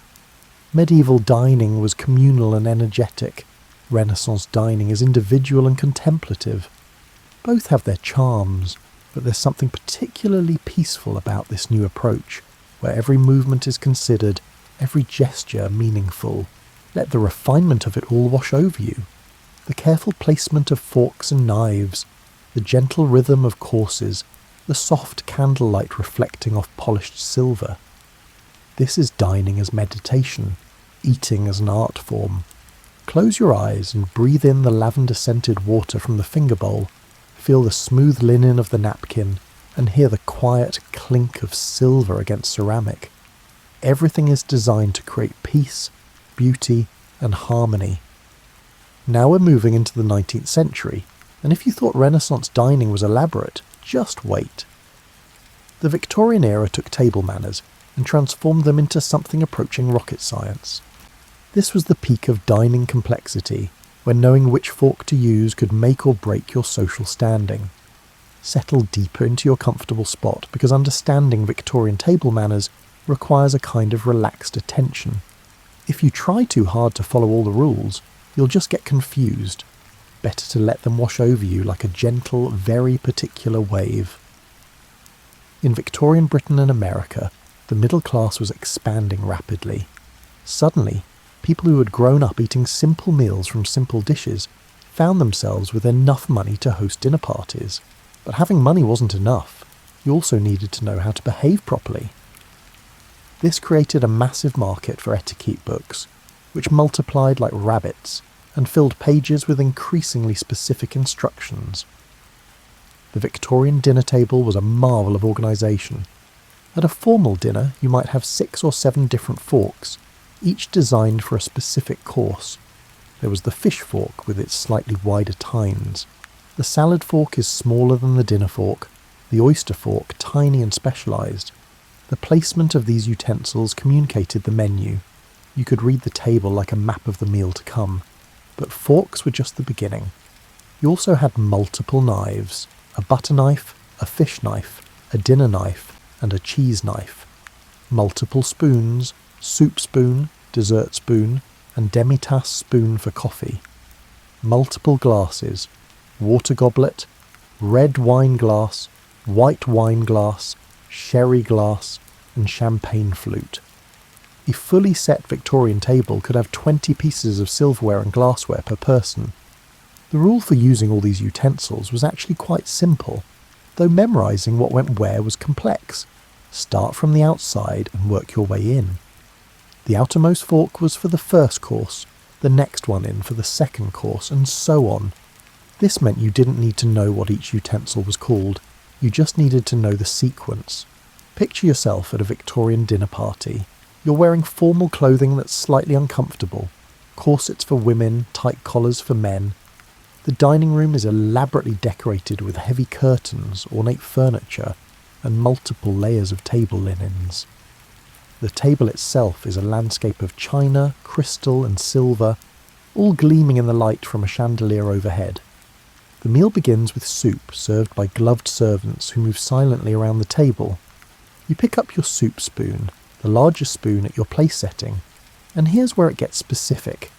Medieval dining was communal and energetic. Renaissance dining is individual and contemplative. Both have their charms, but there's something particularly peaceful about this new approach, where every movement is considered, every gesture meaningful. Let the refinement of it all wash over you. The careful placement of forks and knives, the gentle rhythm of courses, the soft candlelight reflecting off polished silver. This is dining as meditation, eating as an art form. Close your eyes and breathe in the lavender-scented water from the finger bowl, feel the smooth linen of the napkin, and hear the quiet clink of silver against ceramic. Everything is designed to create peace, beauty, and harmony. Now we're moving into the 19th century, and if you thought Renaissance dining was elaborate, just wait. The Victorian era took table manners and transformed them into something approaching rocket science. This was the peak of dining complexity, when knowing which fork to use could make or break your social standing. Settle deeper into your comfortable spot, because understanding Victorian table manners requires a kind of relaxed attention. If you try too hard to follow all the rules, you'll just get confused. Better to let them wash over you like a gentle, very particular wave. In Victorian Britain and America, the middle class was expanding rapidly. Suddenly, people who had grown up eating simple meals from simple dishes found themselves with enough money to host dinner parties. But having money wasn't enough. You also needed to know how to behave properly. This created a massive market for etiquette books, which multiplied like rabbits and filled pages with increasingly specific instructions. The Victorian dinner table was a marvel of organisation. At a formal dinner, you might have 6 or 7 different forks, each designed for a specific course. There was the fish fork with its slightly wider tines. The salad fork is smaller than the dinner fork, the oyster fork tiny and specialised. The placement of these utensils communicated the menu. You could read the table like a map of the meal to come. But forks were just the beginning. You also had multiple knives, a butter knife, a fish knife, a dinner knife, and a cheese knife. Multiple spoons, soup spoon, dessert spoon, and demi-tasse spoon for coffee. Multiple glasses, water goblet, red wine glass, white wine glass, sherry glass, and champagne flute. A fully set Victorian table could have 20 pieces of silverware and glassware per person. The rule for using all these utensils was actually quite simple, though memorising what went where was complex. Start from the outside and work your way in. The outermost fork was for the first course, the next one in for the second course, and so on. This meant you didn't need to know what each utensil was called, you just needed to know the sequence. Picture yourself at a Victorian dinner party. You're wearing formal clothing that's slightly uncomfortable, corsets for women, tight collars for men. The dining room is elaborately decorated with heavy curtains, ornate furniture, and multiple layers of table linens. The table itself is a landscape of china, crystal, and silver, all gleaming in the light from a chandelier overhead. The meal begins with soup served by gloved servants who move silently around the table. You pick up your soup spoon, the largest spoon at your place setting, and here's where it gets specific.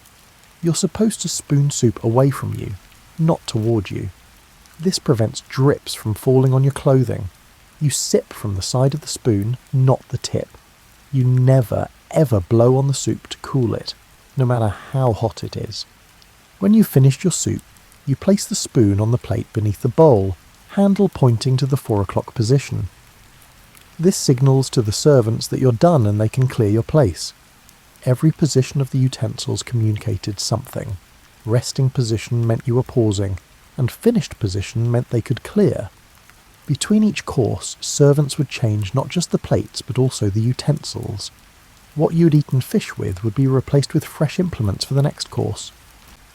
You're supposed to spoon soup away from you, not toward you. This prevents drips from falling on your clothing. You sip from the side of the spoon, not the tip. You never, ever blow on the soup to cool it, no matter how hot it is. When you've finished your soup, you place the spoon on the plate beneath the bowl, handle pointing to the 4 o'clock position. This signals to the servants that you're done and they can clear your place. Every position of the utensils communicated something. Resting position meant you were pausing, and finished position meant they could clear. Between each course, servants would change not just the plates but also the utensils. What you'd eaten fish with would be replaced with fresh implements for the next course.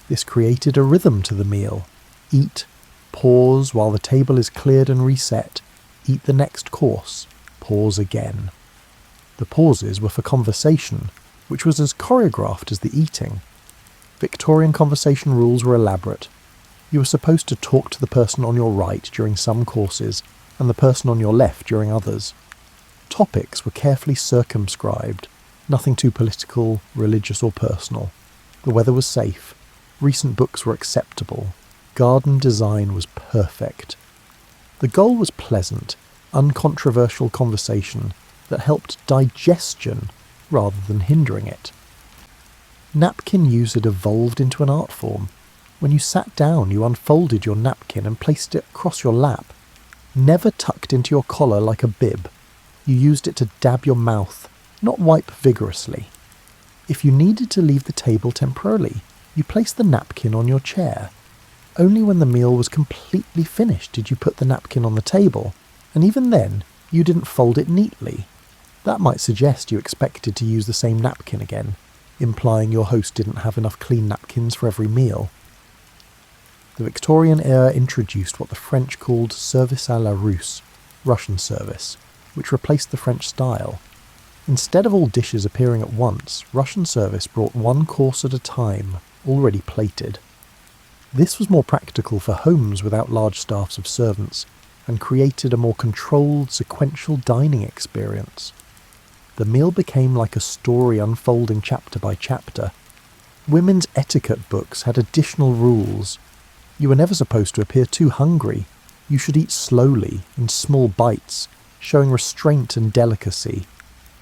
This created a rhythm to the meal. Eat, pause while the table is cleared and reset, eat the next course, pause again. The pauses were for conversation, which was as choreographed as the eating. Victorian conversation rules were elaborate. You were supposed to talk to the person on your right during some courses, and the person on your left during others. Topics were carefully circumscribed, nothing too political, religious or personal. The weather was safe. Recent books were acceptable. Garden design was perfect. The goal was pleasant, uncontroversial conversation that helped digestion rather than hindering it. Napkin use had evolved into an art form. When you sat down, you unfolded your napkin and placed it across your lap. Never tucked into your collar like a bib. You used it to dab your mouth, not wipe vigorously. If you needed to leave the table temporarily, you placed the napkin on your chair. Only when the meal was completely finished did you put the napkin on the table, and even then, you didn't fold it neatly. That might suggest you expected to use the same napkin again, implying your host didn't have enough clean napkins for every meal. The Victorian era introduced what the French called service à la Russe, Russian service, which replaced the French style. Instead of all dishes appearing at once, Russian service brought one course at a time, already plated. This was more practical for homes without large staffs of servants, and created a more controlled, sequential dining experience. The meal became like a story unfolding chapter by chapter. Women's etiquette books had additional rules. You were never supposed to appear too hungry. You should eat slowly, in small bites, showing restraint and delicacy.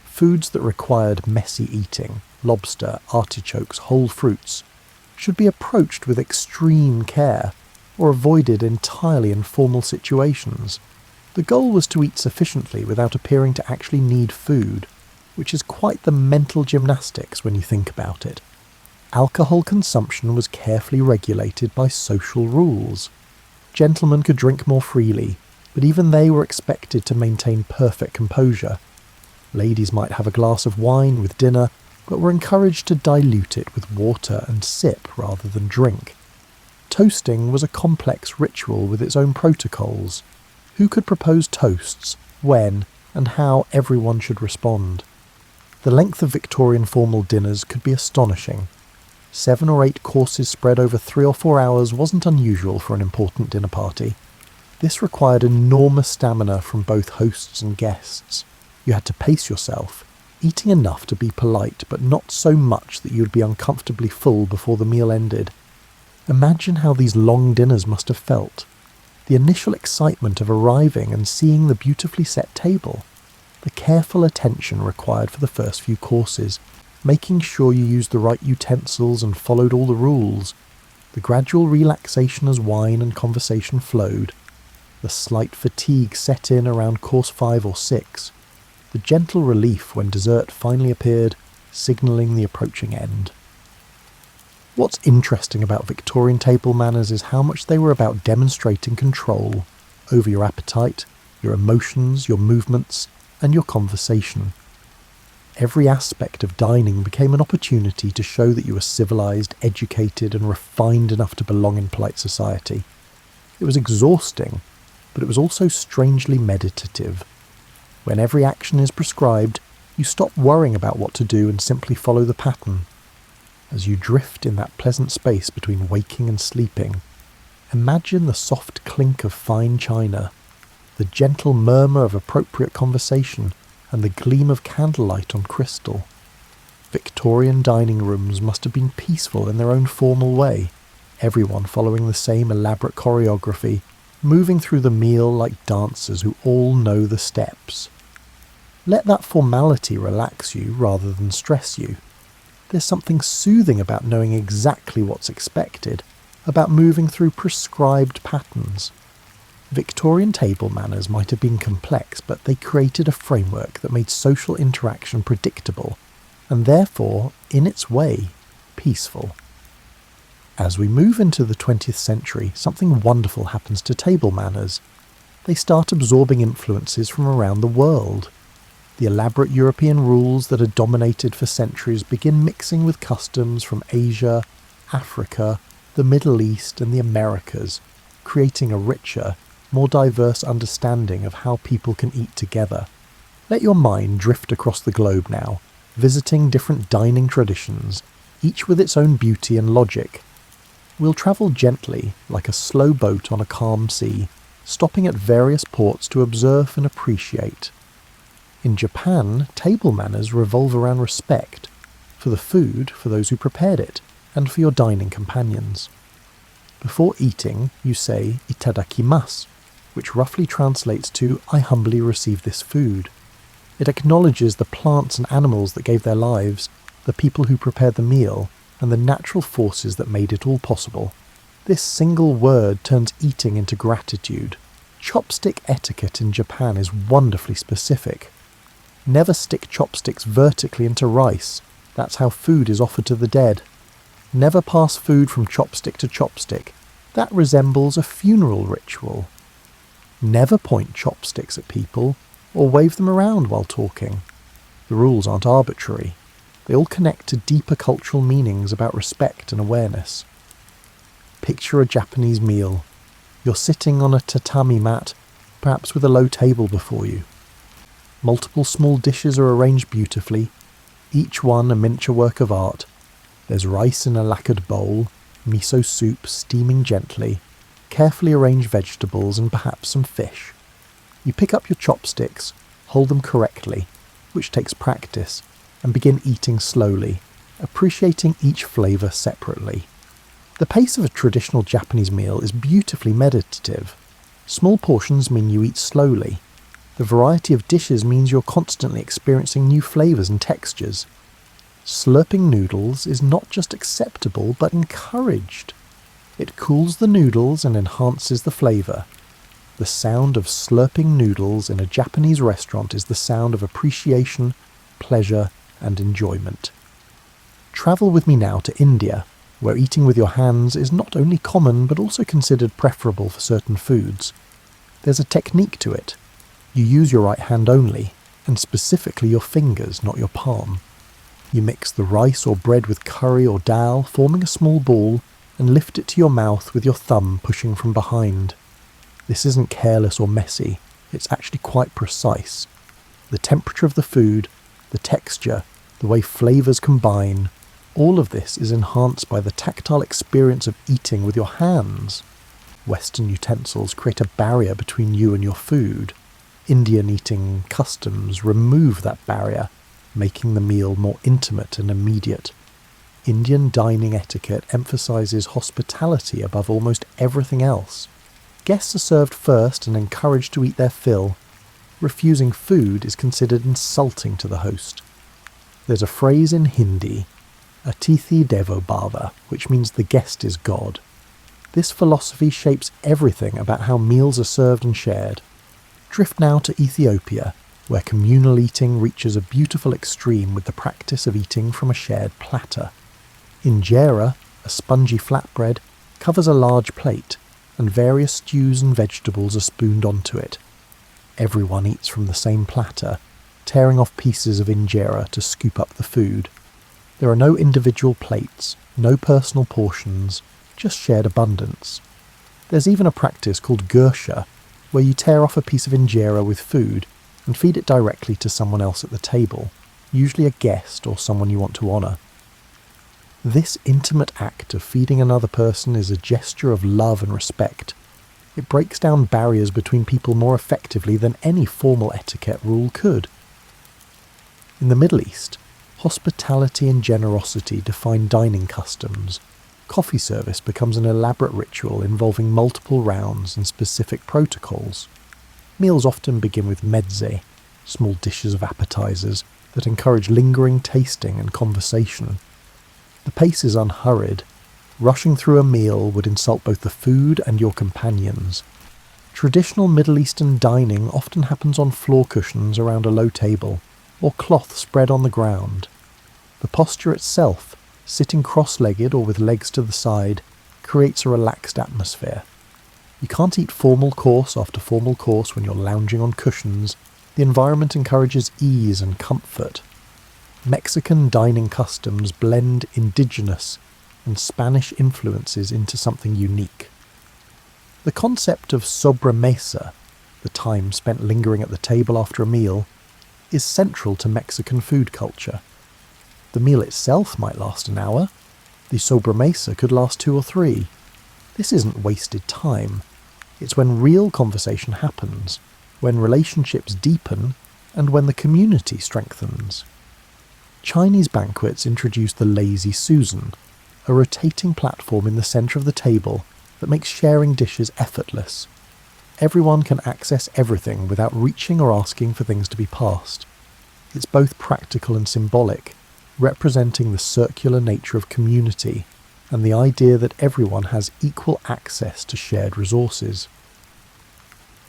Foods that required messy eating, lobster, artichokes, whole fruits, should be approached with extreme care, or avoided entirely in formal situations. The goal was to eat sufficiently without appearing to actually need food, which is quite the mental gymnastics when you think about it. Alcohol consumption was carefully regulated by social rules. Gentlemen could drink more freely, but even they were expected to maintain perfect composure. Ladies might have a glass of wine with dinner, but were encouraged to dilute it with water and sip rather than drink. Toasting was a complex ritual with its own protocols. Who could propose toasts, when, and how everyone should respond? The length of Victorian formal dinners could be astonishing. 7 or 8 courses spread over 3 or 4 hours wasn't unusual for an important dinner party. This required enormous stamina from both hosts and guests. You had to pace yourself, eating enough to be polite, but not so much that you would be uncomfortably full before the meal ended. Imagine how these long dinners must have felt. The initial excitement of arriving and seeing the beautifully set table. The careful attention required for the first few courses, making sure you used the right utensils and followed all the rules. The gradual relaxation as wine and conversation flowed. The slight fatigue set in around course 5 or 6. The gentle relief when dessert finally appeared, signalling the approaching end. What's interesting about Victorian table manners is how much they were about demonstrating control over your appetite, your emotions, your movements, and your conversation. Every aspect of dining became an opportunity to show that you were civilized, educated, and refined enough to belong in polite society. It was exhausting, but it was also strangely meditative. When every action is prescribed, you stop worrying about what to do and simply follow the pattern. As you drift in that pleasant space between waking and sleeping, imagine the soft clink of fine china, the gentle murmur of appropriate conversation, and the gleam of candlelight on crystal. Victorian dining rooms must have been peaceful in their own formal way, everyone following the same elaborate choreography, moving through the meal like dancers who all know the steps. Let that formality relax you rather than stress you. There's something soothing about knowing exactly what's expected, about moving through prescribed patterns. Victorian table manners might have been complex, but they created a framework that made social interaction predictable, and therefore, in its way, peaceful. As we move into the 20th century, something wonderful happens to table manners. They start absorbing influences from around the world. The elaborate European rules that had dominated for centuries begin mixing with customs from Asia, Africa, the Middle East, and the Americas, creating a richer, more diverse understanding of how people can eat together. Let your mind drift across the globe now, visiting different dining traditions, each with its own beauty and logic. We'll travel gently, like a slow boat on a calm sea, stopping at various ports to observe and appreciate. In Japan, table manners revolve around respect, for the food, for those who prepared it, and for your dining companions. Before eating, you say itadakimasu, which roughly translates to "I humbly receive this food." It acknowledges the plants and animals that gave their lives, the people who prepared the meal, and the natural forces that made it all possible. This single word turns eating into gratitude. Chopstick etiquette in Japan is wonderfully specific. Never stick chopsticks vertically into rice. That's how food is offered to the dead. Never pass food from chopstick to chopstick. That resembles a funeral ritual. Never point chopsticks at people or wave them around while talking. The rules aren't arbitrary. They all connect to deeper cultural meanings about respect and awareness. Picture a Japanese meal. You're sitting on a tatami mat, perhaps with a low table before you. Multiple small dishes are arranged beautifully, each one a miniature work of art. There's rice in a lacquered bowl, miso soup steaming gently, carefully arranged vegetables and perhaps some fish. You pick up your chopsticks, hold them correctly, which takes practice, and begin eating slowly, appreciating each flavour separately. The pace of a traditional Japanese meal is beautifully meditative. Small portions mean you eat slowly. The variety of dishes means you're constantly experiencing new flavours and textures. Slurping noodles is not just acceptable but encouraged. It cools the noodles and enhances the flavour. The sound of slurping noodles in a Japanese restaurant is the sound of appreciation, pleasure and enjoyment. Travel with me now to India, where eating with your hands is not only common but also considered preferable for certain foods. There's a technique to it. You use your right hand only, and specifically your fingers, not your palm. You mix the rice or bread with curry or dal, forming a small ball, and lift it to your mouth with your thumb pushing from behind. This isn't careless or messy, it's actually quite precise. The temperature of the food, the texture, the way flavours combine, all of this is enhanced by the tactile experience of eating with your hands. Western utensils create a barrier between you and your food. Indian eating customs remove that barrier, making the meal more intimate and immediate. Indian dining etiquette emphasises hospitality above almost everything else. Guests are served first and encouraged to eat their fill. Refusing food is considered insulting to the host. There's a phrase in Hindi, Atithi Devo Bhava, which means the guest is God. This philosophy shapes everything about how meals are served and shared. Drift now to Ethiopia, where communal eating reaches a beautiful extreme with the practice of eating from a shared platter. Injera, a spongy flatbread, covers a large plate, and various stews and vegetables are spooned onto it. Everyone eats from the same platter, tearing off pieces of injera to scoop up the food. There are no individual plates, no personal portions, just shared abundance. There's even a practice called gursha, where you tear off a piece of injera with food and feed it directly to someone else at the table, usually a guest or someone you want to honour. This intimate act of feeding another person is a gesture of love and respect. It breaks down barriers between people more effectively than any formal etiquette rule could. In the Middle East, hospitality and generosity define dining customs. Coffee service becomes an elaborate ritual involving multiple rounds and specific protocols. Meals often begin with mezze, small dishes of appetizers that encourage lingering tasting and conversation. The pace is unhurried. Rushing through a meal would insult both the food and your companions. Traditional Middle Eastern dining often happens on floor cushions around a low table, or cloth spread on the ground. The posture itself, sitting cross-legged or with legs to the side, creates a relaxed atmosphere. You can't eat formal course after formal course when you're lounging on cushions. The environment encourages ease and comfort. Mexican dining customs blend indigenous and Spanish influences into something unique. The concept of sobremesa, the time spent lingering at the table after a meal, is central to Mexican food culture. The meal itself might last an hour. The sobremesa could last 2 or 3. This isn't wasted time. It's when real conversation happens, when relationships deepen, and when the community strengthens. Chinese banquets introduce the lazy Susan, a rotating platform in the centre of the table that makes sharing dishes effortless. Everyone can access everything without reaching or asking for things to be passed. It's both practical and symbolic, representing the circular nature of community and the idea that everyone has equal access to shared resources.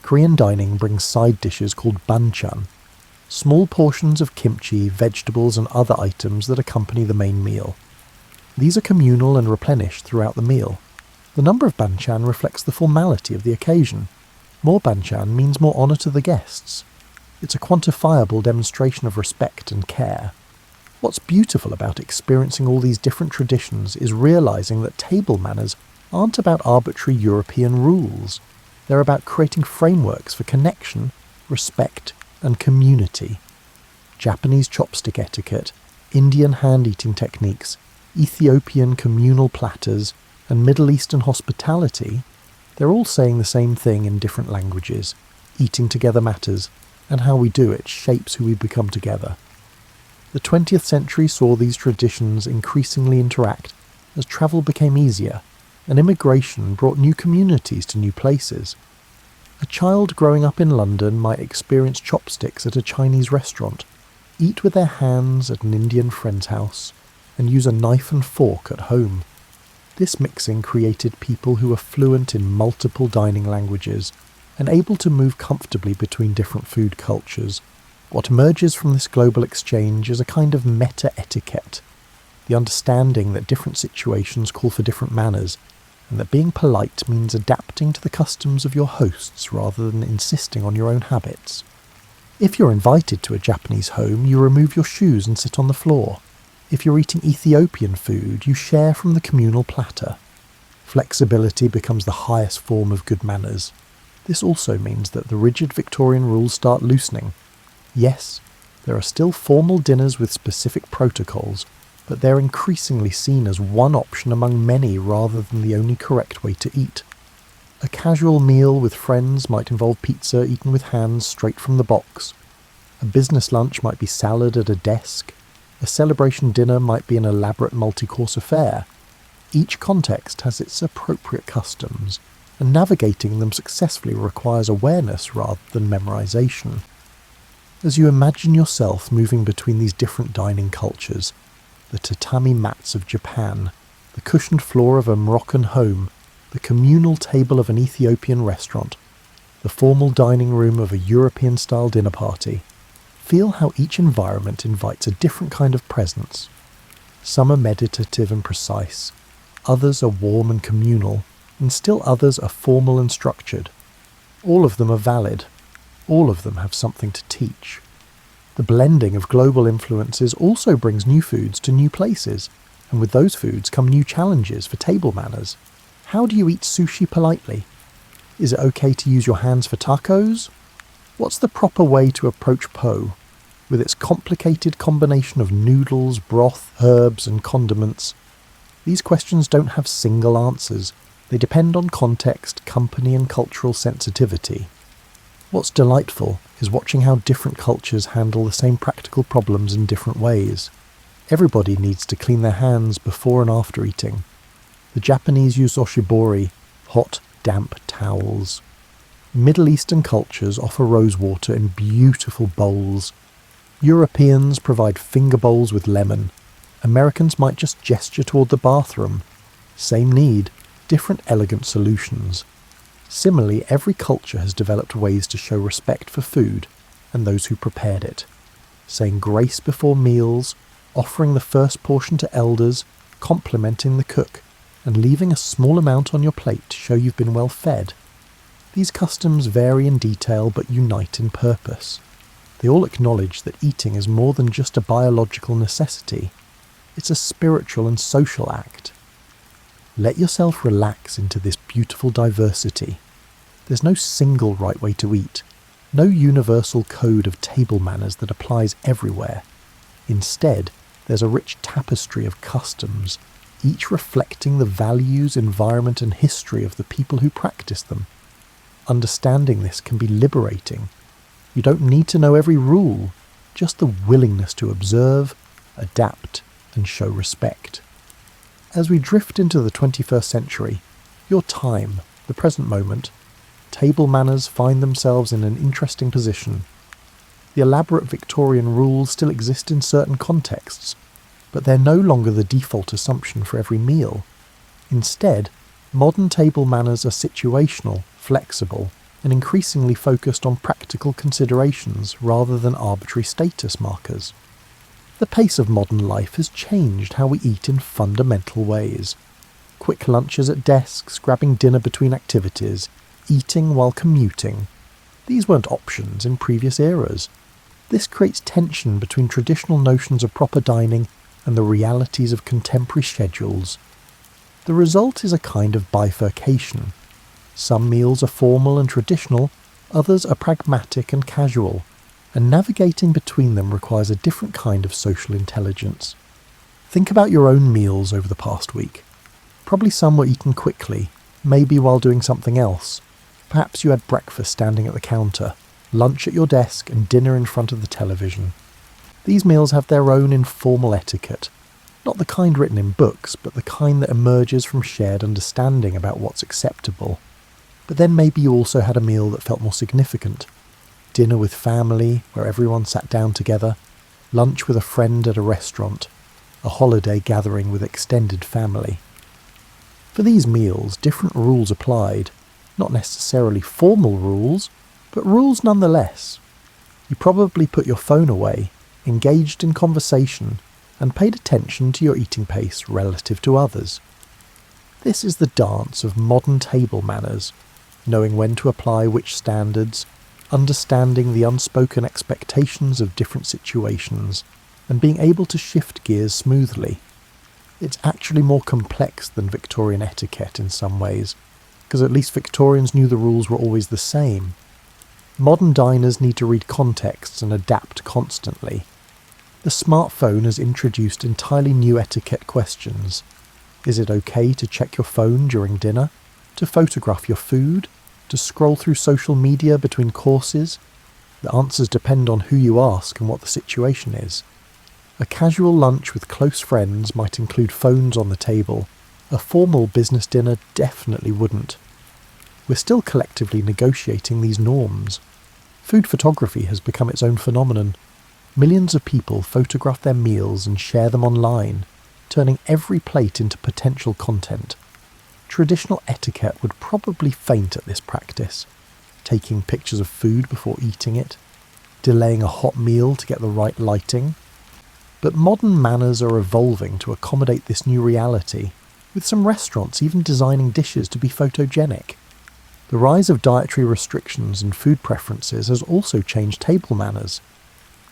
Korean dining brings side dishes called banchan, small portions of kimchi, vegetables and other items that accompany the main meal. These are communal and replenished throughout the meal. The number of banchan reflects the formality of the occasion. More banchan means more honour to the guests. It's a quantifiable demonstration of respect and care. What's beautiful about experiencing all these different traditions is realising that table manners aren't about arbitrary European rules. They're about creating frameworks for connection, respect, and community. Japanese chopstick etiquette, Indian hand-eating techniques, Ethiopian communal platters, and Middle Eastern hospitality, they're all saying the same thing in different languages. Eating together matters, and how we do it shapes who we become together. The 20th century saw these traditions increasingly interact as travel became easier, and immigration brought new communities to new places. A child growing up in London might experience chopsticks at a Chinese restaurant, eat with their hands at an Indian friend's house, and use a knife and fork at home. This mixing created people who were fluent in multiple dining languages and able to move comfortably between different food cultures. What emerges from this global exchange is a kind of meta-etiquette, the understanding that different situations call for different manners, and that being polite means adapting to the customs of your hosts rather than insisting on your own habits. If you're invited to a Japanese home, you remove your shoes and sit on the floor. If you're eating Ethiopian food, you share from the communal platter. Flexibility becomes the highest form of good manners. This also means that the rigid Victorian rules start loosening. Yes, there are still formal dinners with specific protocols, but they're increasingly seen as one option among many rather than the only correct way to eat. A casual meal with friends might involve pizza eaten with hands straight from the box. A business lunch might be salad at a desk. A celebration dinner might be an elaborate multi-course affair. Each context has its appropriate customs, and navigating them successfully requires awareness rather than memorization. As you imagine yourself moving between these different dining cultures, the tatami mats of Japan, the cushioned floor of a Moroccan home, the communal table of an Ethiopian restaurant, the formal dining room of a European-style dinner party, feel how each environment invites a different kind of presence. Some are meditative and precise, others are warm and communal, and still others are formal and structured. All of them are valid. All of them have something to teach. The blending of global influences also brings new foods to new places, and with those foods come new challenges for table manners. How do you eat sushi politely? Is it okay to use your hands for tacos? What's the proper way to approach po, with its complicated combination of noodles, broth, herbs, and condiments? These questions don't have single answers. They depend on context, company, and cultural sensitivity. What's delightful is watching how different cultures handle the same practical problems in different ways. Everybody needs to clean their hands before and after eating. The Japanese use oshibori, hot, damp towels. Middle Eastern cultures offer rosewater in beautiful bowls. Europeans provide finger bowls with lemon. Americans might just gesture toward the bathroom. Same need, different elegant solutions. Similarly, every culture has developed ways to show respect for food and those who prepared it. Saying grace before meals, offering the first portion to elders, complimenting the cook, and leaving a small amount on your plate to show you've been well fed. These customs vary in detail but unite in purpose. They all acknowledge that eating is more than just a biological necessity. It's a spiritual and social act. Let yourself relax into this beautiful diversity. There's no single right way to eat, no universal code of table manners that applies everywhere. Instead, there's a rich tapestry of customs, each reflecting the values, environment, and history of the people who practice them. Understanding this can be liberating. You don't need to know every rule, just the willingness to observe, adapt, and show respect. As we drift into the 21st century, your time, the present moment, table manners find themselves in an interesting position. The elaborate Victorian rules still exist in certain contexts, but they're no longer the default assumption for every meal. Instead, modern table manners are situational, flexible, and increasingly focused on practical considerations rather than arbitrary status markers. The pace of modern life has changed how we eat in fundamental ways. Quick lunches at desks, grabbing dinner between activities, eating while commuting. These weren't options in previous eras. This creates tension between traditional notions of proper dining and the realities of contemporary schedules. The result is a kind of bifurcation. Some meals are formal and traditional, others are pragmatic and casual, and navigating between them requires a different kind of social intelligence. Think about your own meals over the past week. Probably some were eaten quickly, maybe while doing something else. Perhaps you had breakfast standing at the counter, lunch at your desk, and dinner in front of the television. These meals have their own informal etiquette, not the kind written in books, but the kind that emerges from shared understanding about what's acceptable. But then maybe you also had a meal that felt more significant. Dinner with family, where everyone sat down together, lunch with a friend at a restaurant, a holiday gathering with extended family. For these meals, different rules applied, not necessarily formal rules, but rules nonetheless. You probably put your phone away, engaged in conversation, and paid attention to your eating pace relative to others. This is the dance of modern table manners, knowing when to apply which standards, understanding the unspoken expectations of different situations, and being able to shift gears smoothly. It's actually more complex than Victorian etiquette in some ways, because at least Victorians knew the rules were always the same. Modern diners need to read contexts and adapt constantly. The smartphone has introduced entirely new etiquette questions. Is it okay to check your phone during dinner? To photograph your food? To scroll through social media between courses? The answers depend on who you ask and what the situation is. A casual lunch with close friends might include phones on the table. A formal business dinner definitely wouldn't. We're still collectively negotiating these norms. Food photography has become its own phenomenon. Millions of people photograph their meals and share them online, turning every plate into potential content. Traditional etiquette would probably faint at this practice, taking pictures of food before eating it, delaying a hot meal to get the right lighting. But modern manners are evolving to accommodate this new reality, with some restaurants even designing dishes to be photogenic. The rise of dietary restrictions and food preferences has also changed table manners.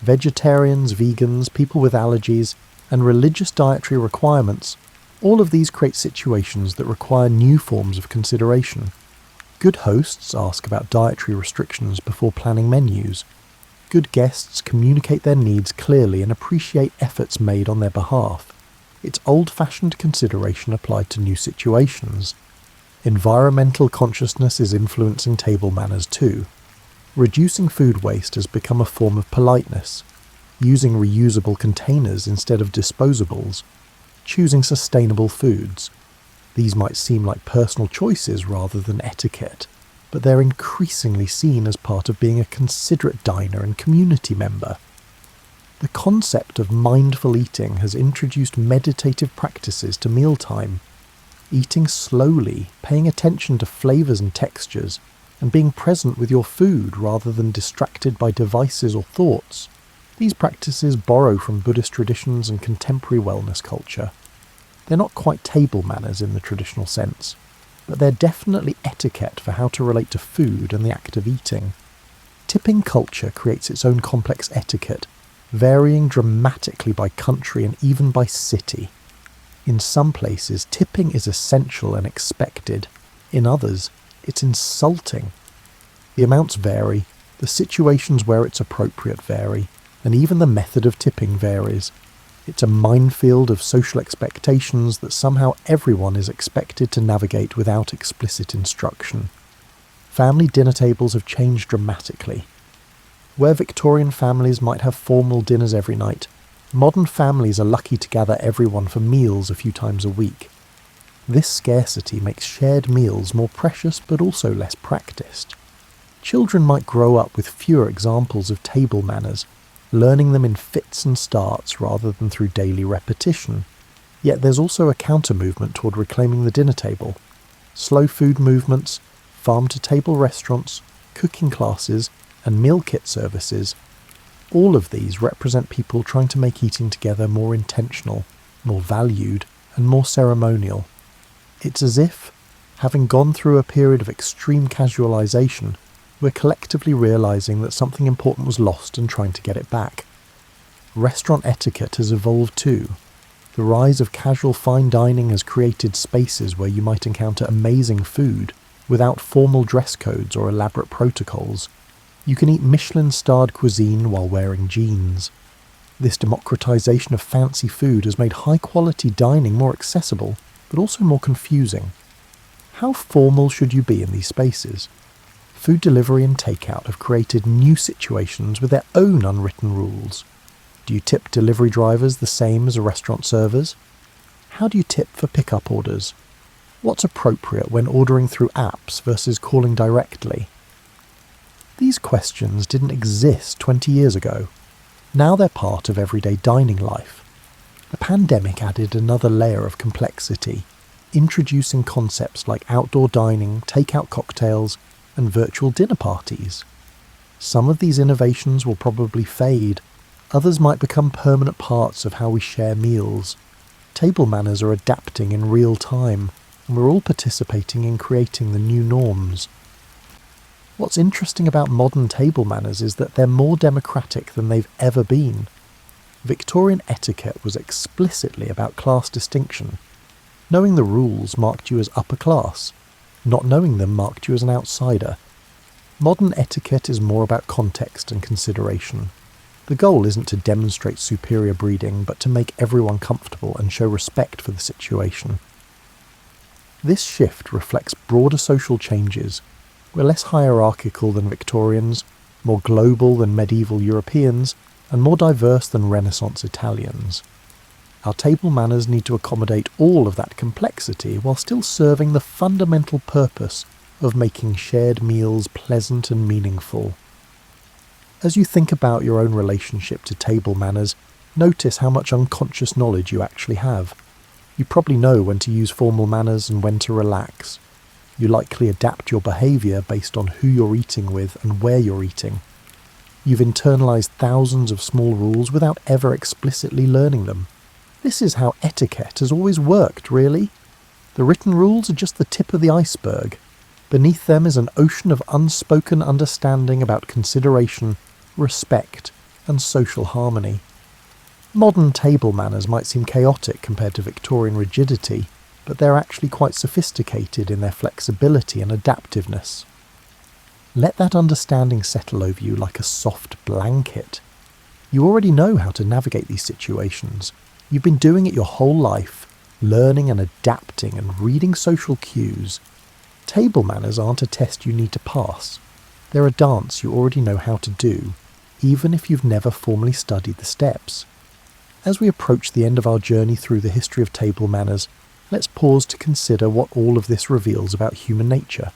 Vegetarians, vegans, people with allergies, and religious dietary requirements, all of these create situations that require new forms of consideration. Good hosts ask about dietary restrictions before planning menus. Good guests communicate their needs clearly and appreciate efforts made on their behalf. It's old-fashioned consideration applied to new situations. Environmental consciousness is influencing table manners too. Reducing food waste has become a form of politeness. Using reusable containers instead of disposables. Choosing sustainable foods. These might seem like personal choices rather than etiquette, but they're increasingly seen as part of being a considerate diner and community member. The concept of mindful eating has introduced meditative practices to mealtime. Eating slowly, paying attention to flavours and textures, and being present with your food rather than distracted by devices or thoughts. These practices borrow from Buddhist traditions and contemporary wellness culture. They're not quite table manners in the traditional sense, but they're definitely etiquette for how to relate to food and the act of eating. Tipping culture creates its own complex etiquette, varying dramatically by country and even by city. In some places, tipping is essential and expected. In others, it's insulting. The amounts vary, the situations where it's appropriate vary, and even the method of tipping varies. It's a minefield of social expectations that somehow everyone is expected to navigate without explicit instruction. Family dinner tables have changed dramatically. Where Victorian families might have formal dinners every night, modern families are lucky to gather everyone for meals a few times a week. This scarcity makes shared meals more precious but also less practiced. Children might grow up with fewer examples of table manners, learning them in fits and starts rather than through daily repetition. Yet there's also a counter-movement toward reclaiming the dinner table. Slow food movements, farm-to-table restaurants, cooking classes, and meal kit services, all of these represent people trying to make eating together more intentional, more valued, and more ceremonial. It's as if, having gone through a period of extreme casualization, we're collectively realizing that something important was lost and trying to get it back. Restaurant etiquette has evolved too. The rise of casual fine dining has created spaces where you might encounter amazing food without formal dress codes or elaborate protocols. You can eat Michelin-starred cuisine while wearing jeans. This democratization of fancy food has made high-quality dining more accessible, but also more confusing. How formal should you be in these spaces? Food delivery and takeout have created new situations with their own unwritten rules. Do you tip delivery drivers the same as restaurant servers? How do you tip for pickup orders? What's appropriate when ordering through apps versus calling directly? These questions didn't exist 20 years ago. Now they're part of everyday dining life. The pandemic added another layer of complexity, introducing concepts like outdoor dining, takeout cocktails, and virtual dinner parties. Some of these innovations will probably fade. Others might become permanent parts of how we share meals. Table manners are adapting in real time, and we're all participating in creating the new norms. What's interesting about modern table manners is that they're more democratic than they've ever been. Victorian etiquette was explicitly about class distinction. Knowing the rules marked you as upper class. Not knowing them marked you as an outsider. Modern etiquette is more about context and consideration. The goal isn't to demonstrate superior breeding, but to make everyone comfortable and show respect for the situation. This shift reflects broader social changes. We're less hierarchical than Victorians, more global than medieval Europeans, and more diverse than Renaissance Italians. Our table manners need to accommodate all of that complexity while still serving the fundamental purpose of making shared meals pleasant and meaningful. As you think about your own relationship to table manners, notice how much unconscious knowledge you actually have. You probably know when to use formal manners and when to relax. You likely adapt your behaviour based on who you're eating with and where you're eating. You've internalised thousands of small rules without ever explicitly learning them. This is how etiquette has always worked, really. The written rules are just the tip of the iceberg. Beneath them is an ocean of unspoken understanding about consideration, respect, and social harmony. Modern table manners might seem chaotic compared to Victorian rigidity, but they're actually quite sophisticated in their flexibility and adaptiveness. Let that understanding settle over you like a soft blanket. You already know how to navigate these situations. You've been doing it your whole life, learning and adapting and reading social cues. Table manners aren't a test you need to pass. They're a dance you already know how to do, even if you've never formally studied the steps. As we approach the end of our journey through the history of table manners, let's pause to consider what all of this reveals about human nature.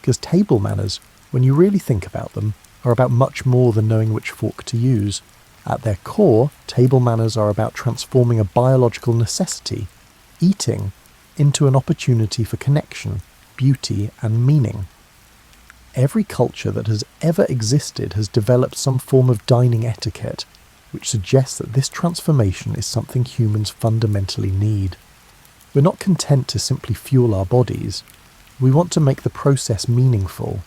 Because table manners, when you really think about them, are about much more than knowing which fork to use. At their core, table manners are about transforming a biological necessity, eating, into an opportunity for connection, beauty, and meaning. Every culture that has ever existed has developed some form of dining etiquette, which suggests that this transformation is something humans fundamentally need. We're not content to simply fuel our bodies. We want to make the process meaningful.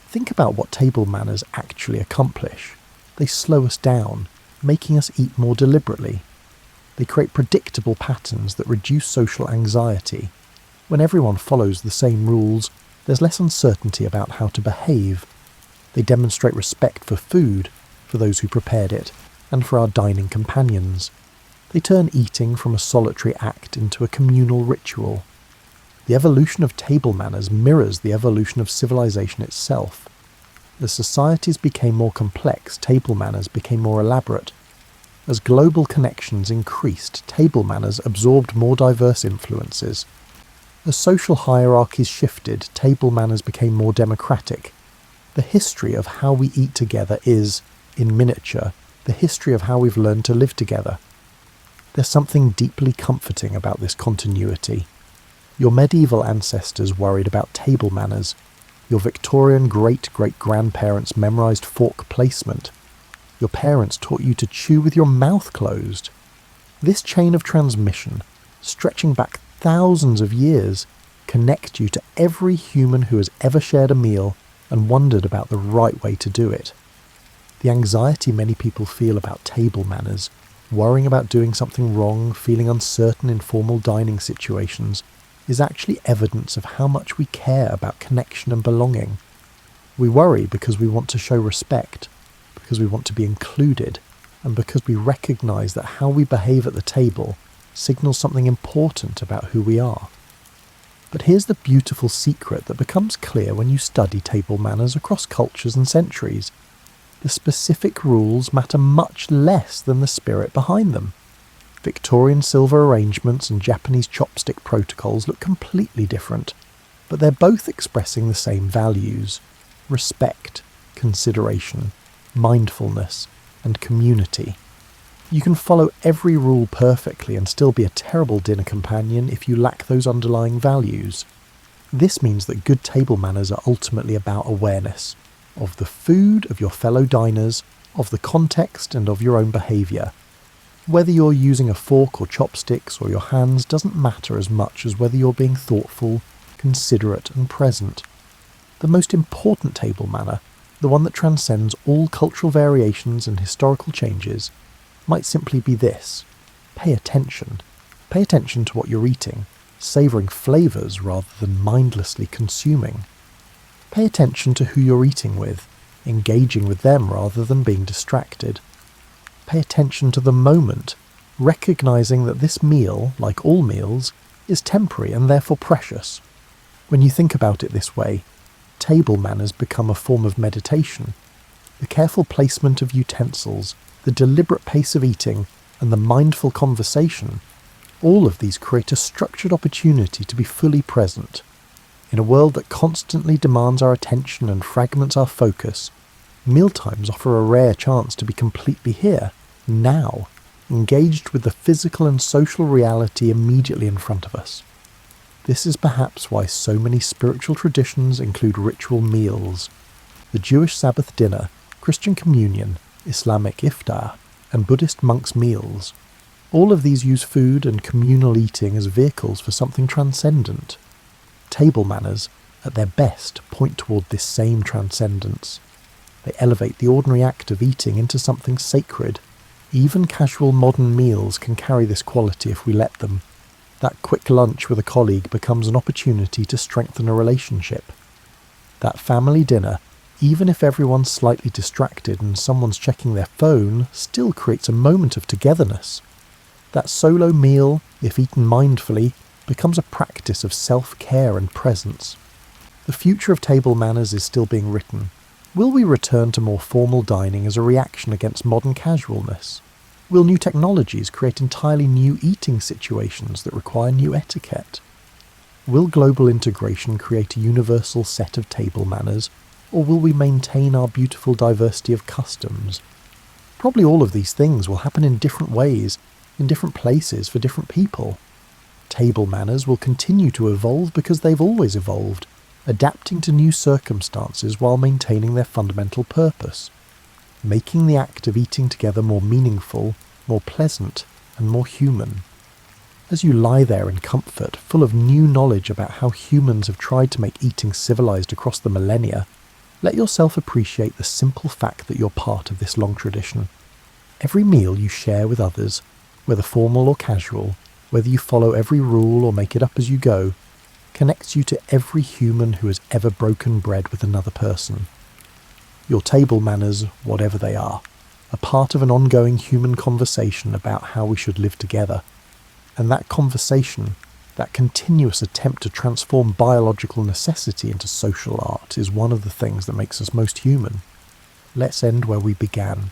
Think about what table manners actually accomplish. They slow us down, making us eat more deliberately. They create predictable patterns that reduce social anxiety. When everyone follows the same rules, there's less uncertainty about how to behave. They demonstrate respect for food, for those who prepared it, and for our dining companions. They turn eating from a solitary act into a communal ritual. The evolution of table manners mirrors the evolution of civilization itself. As societies became more complex, table manners became more elaborate. As global connections increased, table manners absorbed more diverse influences. As social hierarchies shifted, table manners became more democratic. The history of how we eat together is, in miniature, the history of how we've learned to live together. There's something deeply comforting about this continuity. Your medieval ancestors worried about table manners. Your Victorian great-great-grandparents memorized fork placement. Your parents taught you to chew with your mouth closed. This chain of transmission, stretching back thousands of years, connect you to every human who has ever shared a meal and wondered about the right way to do it. The anxiety many people feel about table manners Worrying about doing something wrong, feeling uncertain in formal dining situations, is actually evidence of how much we care about connection and belonging. We worry because we want to show respect, because we want to be included, and because we recognise that how we behave at the table signals something important about who we are. But here's the beautiful secret that becomes clear when you study table manners across cultures and centuries. The specific rules matter much less than the spirit behind them. Victorian silver arrangements and Japanese chopstick protocols look completely different, but they're both expressing the same values: respect, consideration, mindfulness, and community. You can follow every rule perfectly and still be a terrible dinner companion if you lack those underlying values. This means that good table manners are ultimately about awareness of the food, of your fellow diners, of the context, and of your own behaviour. Whether you're using a fork or chopsticks or your hands doesn't matter as much as whether you're being thoughtful, considerate, and present. The most important table manner, the one that transcends all cultural variations and historical changes, might simply be this: pay attention. Pay attention to what you're eating, savouring flavours rather than mindlessly consuming. Pay attention to who you're eating with, engaging with them rather than being distracted. Pay attention to the moment, recognising that this meal, like all meals, is temporary and therefore precious. When you think about it this way, table manners become a form of meditation. The careful placement of utensils, the deliberate pace of eating, and the mindful conversation, all of these create a structured opportunity to be fully present. In a world that constantly demands our attention and fragments our focus, mealtimes offer a rare chance to be completely here, now, engaged with the physical and social reality immediately in front of us. This is perhaps why so many spiritual traditions include ritual meals. The Jewish Sabbath dinner, Christian communion, Islamic iftar, and Buddhist monks' meals. All of these use food and communal eating as vehicles for something transcendent. Table manners, at their best, point toward this same transcendence. They elevate the ordinary act of eating into something sacred. Even casual modern meals can carry this quality if we let them. That quick lunch with a colleague becomes an opportunity to strengthen a relationship. That family dinner, even if everyone's slightly distracted and someone's checking their phone, still creates a moment of togetherness. That solo meal, if eaten mindfully, becomes a practice of self-care and presence. The future of table manners is still being written. Will we return to more formal dining as a reaction against modern casualness? Will new technologies create entirely new eating situations that require new etiquette? Will global integration create a universal set of table manners, or will we maintain our beautiful diversity of customs? Probably all of these things will happen in different ways, in different places for different people. Table manners will continue to evolve because they've always evolved, adapting to new circumstances while maintaining their fundamental purpose, making the act of eating together more meaningful, more pleasant, and more human. As you lie there in comfort, full of new knowledge about how humans have tried to make eating civilized across the millennia, let yourself appreciate the simple fact that you're part of this long tradition. Every meal you share with others, whether formal or casual, whether you follow every rule or make it up as you go, connects you to every human who has ever broken bread with another person. Your table manners, whatever they are part of an ongoing human conversation about how we should live together. And that conversation, that continuous attempt to transform biological necessity into social art, is one of the things that makes us most human. Let's end where we began,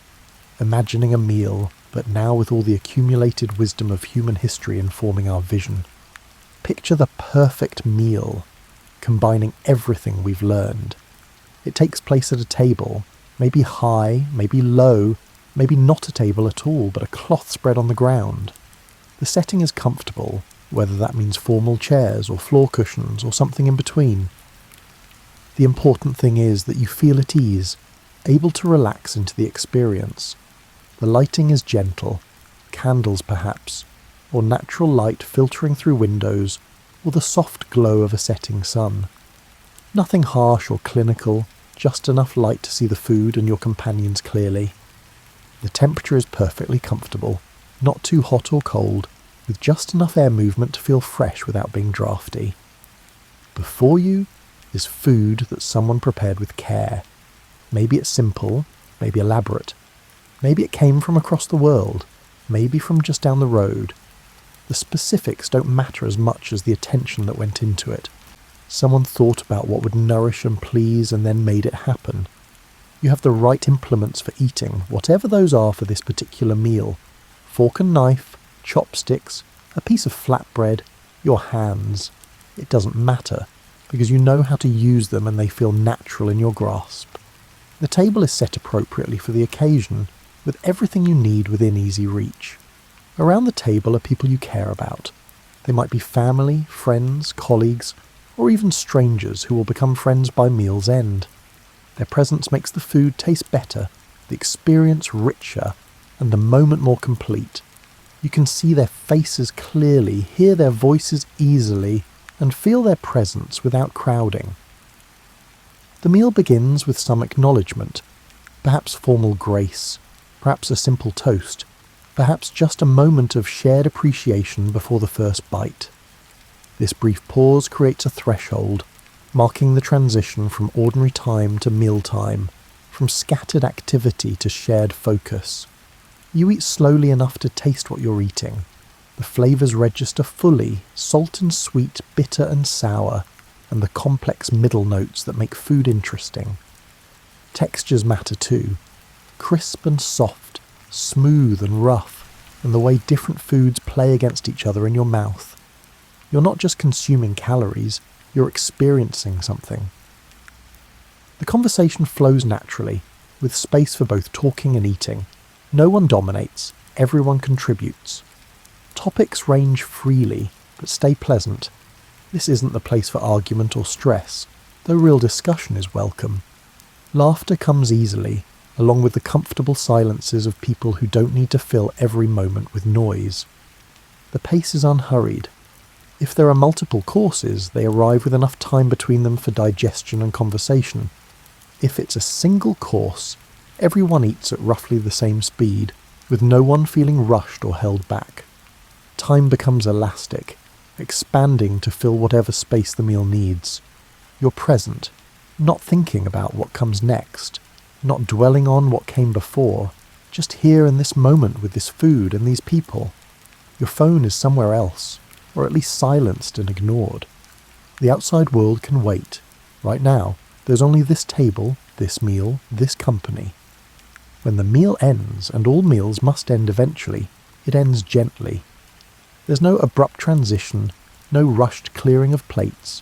imagining a meal, but now with all the accumulated wisdom of human history informing our vision. Picture the perfect meal, combining everything we've learned. It takes place at a table, maybe high, maybe low, maybe not a table at all, but a cloth spread on the ground. The setting is comfortable, whether that means formal chairs or floor cushions or something in between. The important thing is that you feel at ease, able to relax into the experience. The lighting is gentle, candles perhaps, or natural light filtering through windows, or the soft glow of a setting sun. Nothing harsh or clinical, just enough light to see the food and your companions clearly. The temperature is perfectly comfortable, not too hot or cold, with just enough air movement to feel fresh without being drafty. Before you is food that someone prepared with care. Maybe it's simple, maybe elaborate. Maybe it came from across the world, maybe from just down the road. The specifics don't matter as much as the attention that went into it. Someone thought about what would nourish and please and then made it happen. You have the right implements for eating, whatever those are for this particular meal. Fork and knife, chopsticks, a piece of flatbread, your hands. It doesn't matter, because you know how to use them and they feel natural in your grasp. The table is set appropriately for the occasion, with everything you need within easy reach. Around the table are people you care about. They might be family, friends, colleagues, or even strangers who will become friends by meal's end. Their presence makes the food taste better, the experience richer, and the moment more complete. You can see their faces clearly, hear their voices easily, and feel their presence without crowding. The meal begins with some acknowledgement, perhaps formal grace, perhaps a simple toast, perhaps just a moment of shared appreciation before the first bite. This brief pause creates a threshold, marking the transition from ordinary time to mealtime, from scattered activity to shared focus. You eat slowly enough to taste what you're eating. The flavours register fully, salt and sweet, bitter and sour, and the complex middle notes that make food interesting. Textures matter too. Crisp and soft, smooth and rough, and the way different foods play against each other in your mouth. You're not just consuming calories, you're experiencing something. The conversation flows naturally, with space for both talking and eating. No one dominates, everyone contributes. Topics range freely, but stay pleasant. This isn't the place for argument or stress, though real discussion is welcome. Laughter comes easily, along with the comfortable silences of people who don't need to fill every moment with noise. The pace is unhurried. If there are multiple courses, they arrive with enough time between them for digestion and conversation. If it's a single course, everyone eats at roughly the same speed, with no one feeling rushed or held back. Time becomes elastic, expanding to fill whatever space the meal needs. You're present, not thinking about what comes next, not dwelling on what came before, just here in this moment with this food and these people. Your phone is somewhere else, or at least silenced and ignored. The outside world can wait. Right now, there's only this table, this meal, this company. When the meal ends, and all meals must end eventually, it ends gently. There's no abrupt transition, no rushed clearing of plates.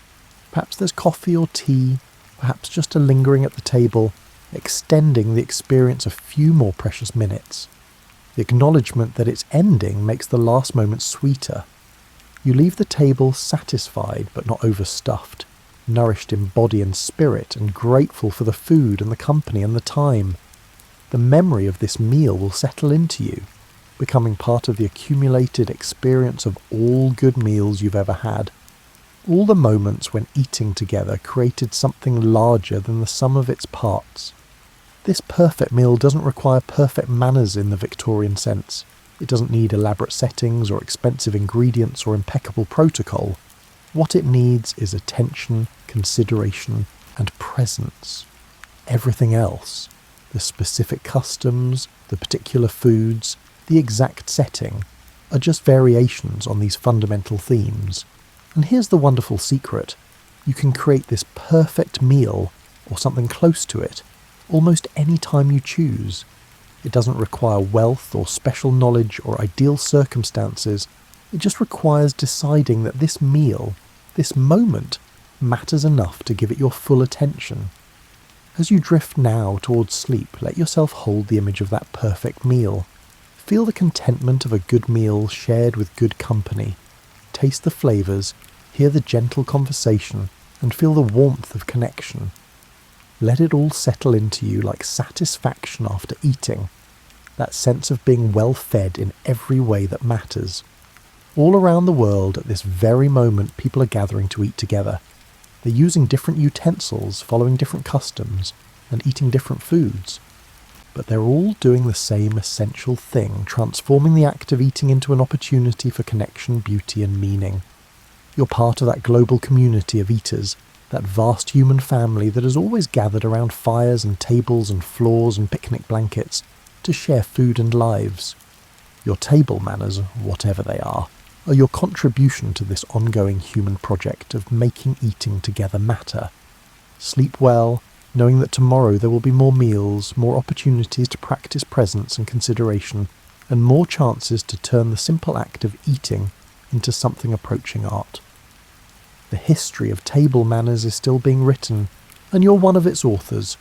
Perhaps there's coffee or tea, perhaps just a lingering at the table, extending the experience a few more precious minutes. The acknowledgement that it's ending makes the last moment sweeter. You leave the table satisfied but not overstuffed, nourished in body and spirit, and grateful for the food and the company and the time. The memory of this meal will settle into you, becoming part of the accumulated experience of all good meals you've ever had. All the moments when eating together created something larger than the sum of its parts. This perfect meal doesn't require perfect manners in the Victorian sense. It doesn't need elaborate settings or expensive ingredients or impeccable protocol. What it needs is attention, consideration, and presence. Everything else, the specific customs, the particular foods, the exact setting, are just variations on these fundamental themes. And here's the wonderful secret. You can create this perfect meal, or something close to it, almost any time you choose. It doesn't require wealth or special knowledge or ideal circumstances. It just requires deciding that this meal, this moment, matters enough to give it your full attention. As you drift now towards sleep, let yourself hold the image of that perfect meal. Feel the contentment of a good meal shared with good company. Taste the flavours, hear the gentle conversation, and feel the warmth of connection. Let it all settle into you like satisfaction after eating, that sense of being well fed in every way that matters. All around the world at this very moment people are gathering to eat together. They're using different utensils, following different customs, and eating different foods. but they're all doing the same essential thing, transforming the act of eating into an opportunity for connection, beauty, and meaning. You're part of that global community of eaters, that vast human family that has always gathered around fires and tables and floors and picnic blankets to share food and lives. Your table manners, whatever they are your contribution to this ongoing human project of making eating together matter. Sleep well, knowing that tomorrow there will be more meals, more opportunities to practice presence and consideration, and more chances to turn the simple act of eating into something approaching art. The history of table manners is still being written, and you're one of its authors.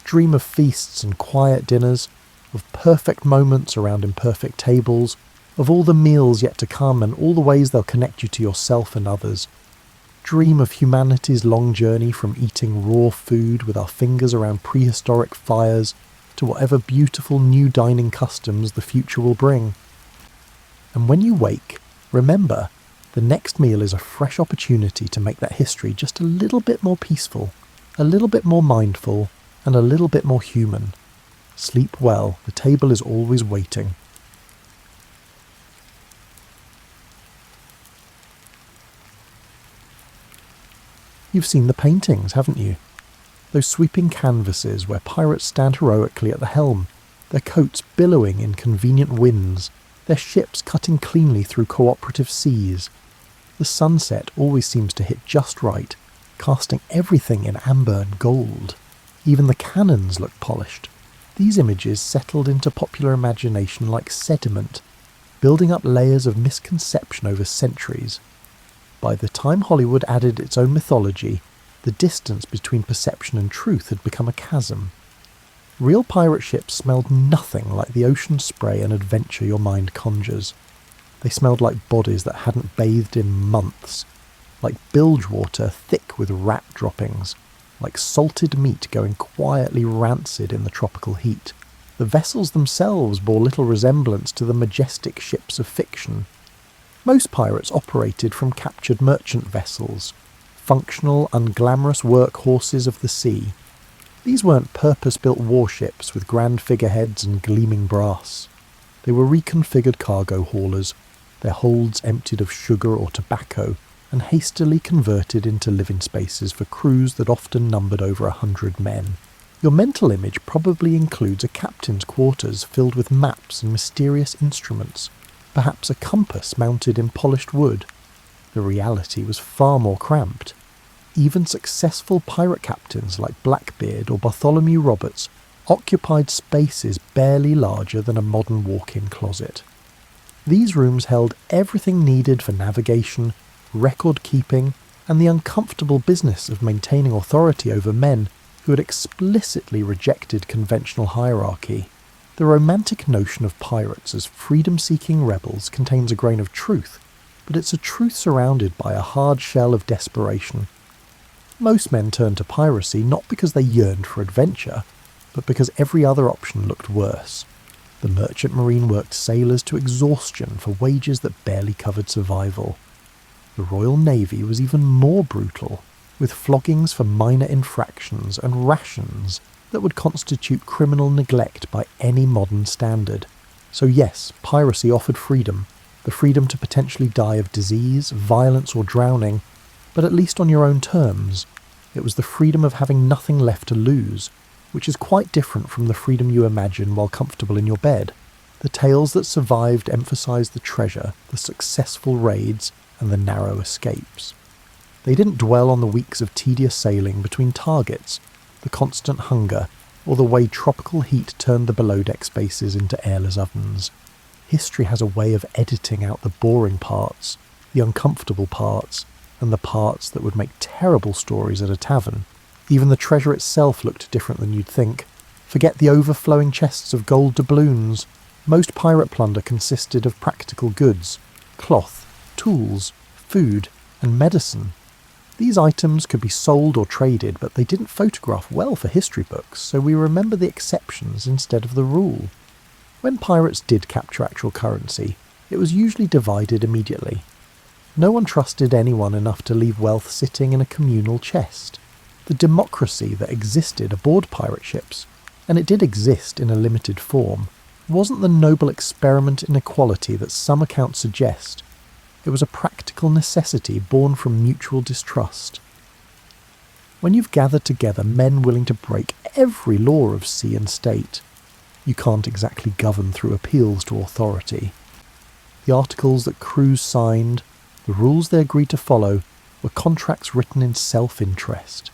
Dream of feasts and quiet dinners, of perfect moments around imperfect tables, of all the meals yet to come and all the ways they'll connect you to yourself and others. Dream of humanity's long journey from eating raw food with our fingers around prehistoric fires to whatever beautiful new dining customs the future will bring. And when you wake, remember, the next meal is a fresh opportunity to make that history just a little bit more peaceful, a little bit more mindful, and a little bit more human. Sleep well, the table is always waiting. You've seen the paintings, haven't you? Those sweeping canvases where pirates stand heroically at the helm, their coats billowing in convenient winds, their ships cutting cleanly through cooperative seas. The sunset always seems to hit just right, casting everything in amber and gold. Even the cannons look polished. These images settled into popular imagination like sediment, building up layers of misconception over centuries. By the time Hollywood added its own mythology, the distance between perception and truth had become a chasm. Real pirate ships smelled nothing like the ocean spray and adventure your mind conjures. They smelled like bodies that hadn't bathed in months, like bilge water thick with rat droppings, like salted meat going quietly rancid in the tropical heat. The vessels themselves bore little resemblance to the majestic ships of fiction. Most pirates operated from captured merchant vessels, functional, unglamorous workhorses of the sea. These weren't purpose-built warships with grand figureheads and gleaming brass. They were reconfigured cargo haulers, their holds emptied of sugar or tobacco, and hastily converted into living spaces for crews that often numbered over 100 men. Your mental image probably includes a captain's quarters filled with maps and mysterious instruments, perhaps a compass mounted in polished wood. The reality was far more cramped. Even successful pirate captains like Blackbeard or Bartholomew Roberts occupied spaces barely larger than a modern walk-in closet. These rooms held everything needed for navigation, record-keeping, and the uncomfortable business of maintaining authority over men who had explicitly rejected conventional hierarchy. The romantic notion of pirates as freedom-seeking rebels contains a grain of truth, but it's a truth surrounded by a hard shell of desperation. Most men turned to piracy not because they yearned for adventure, but because every other option looked worse. The merchant marine worked sailors to exhaustion for wages that barely covered survival. The Royal Navy was even more brutal, with floggings for minor infractions and rations that would constitute criminal neglect by any modern standard. So yes, piracy offered freedom, the freedom to potentially die of disease, violence or drowning, but at least on your own terms. It was the freedom of having nothing left to lose, which is quite different from the freedom you imagine while comfortable in your bed. The tales that survived emphasized the treasure, the successful raids, and the narrow escapes. They didn't dwell on the weeks of tedious sailing between targets, the constant hunger, or the way tropical heat turned the below-deck spaces into airless ovens. History has a way of editing out the boring parts, the uncomfortable parts, and the parts that would make terrible stories at a tavern. Even the treasure itself looked different than you'd think. Forget the overflowing chests of gold doubloons. Most pirate plunder consisted of practical goods, cloth, tools, food, and medicine. These items could be sold or traded, but they didn't photograph well for history books, so we remember the exceptions instead of the rule. When pirates did capture actual currency, it was usually divided immediately. No one trusted anyone enough to leave wealth sitting in a communal chest. The democracy that existed aboard pirate ships and it did exist in a limited form, wasn't the noble experiment in equality that some accounts suggest. It was a practical necessity born from mutual distrust. When you've gathered together men willing to break every law of sea and state, you can't exactly govern through appeals to authority. The articles that crews signed, the rules they agreed to follow, were contracts written in self-interest,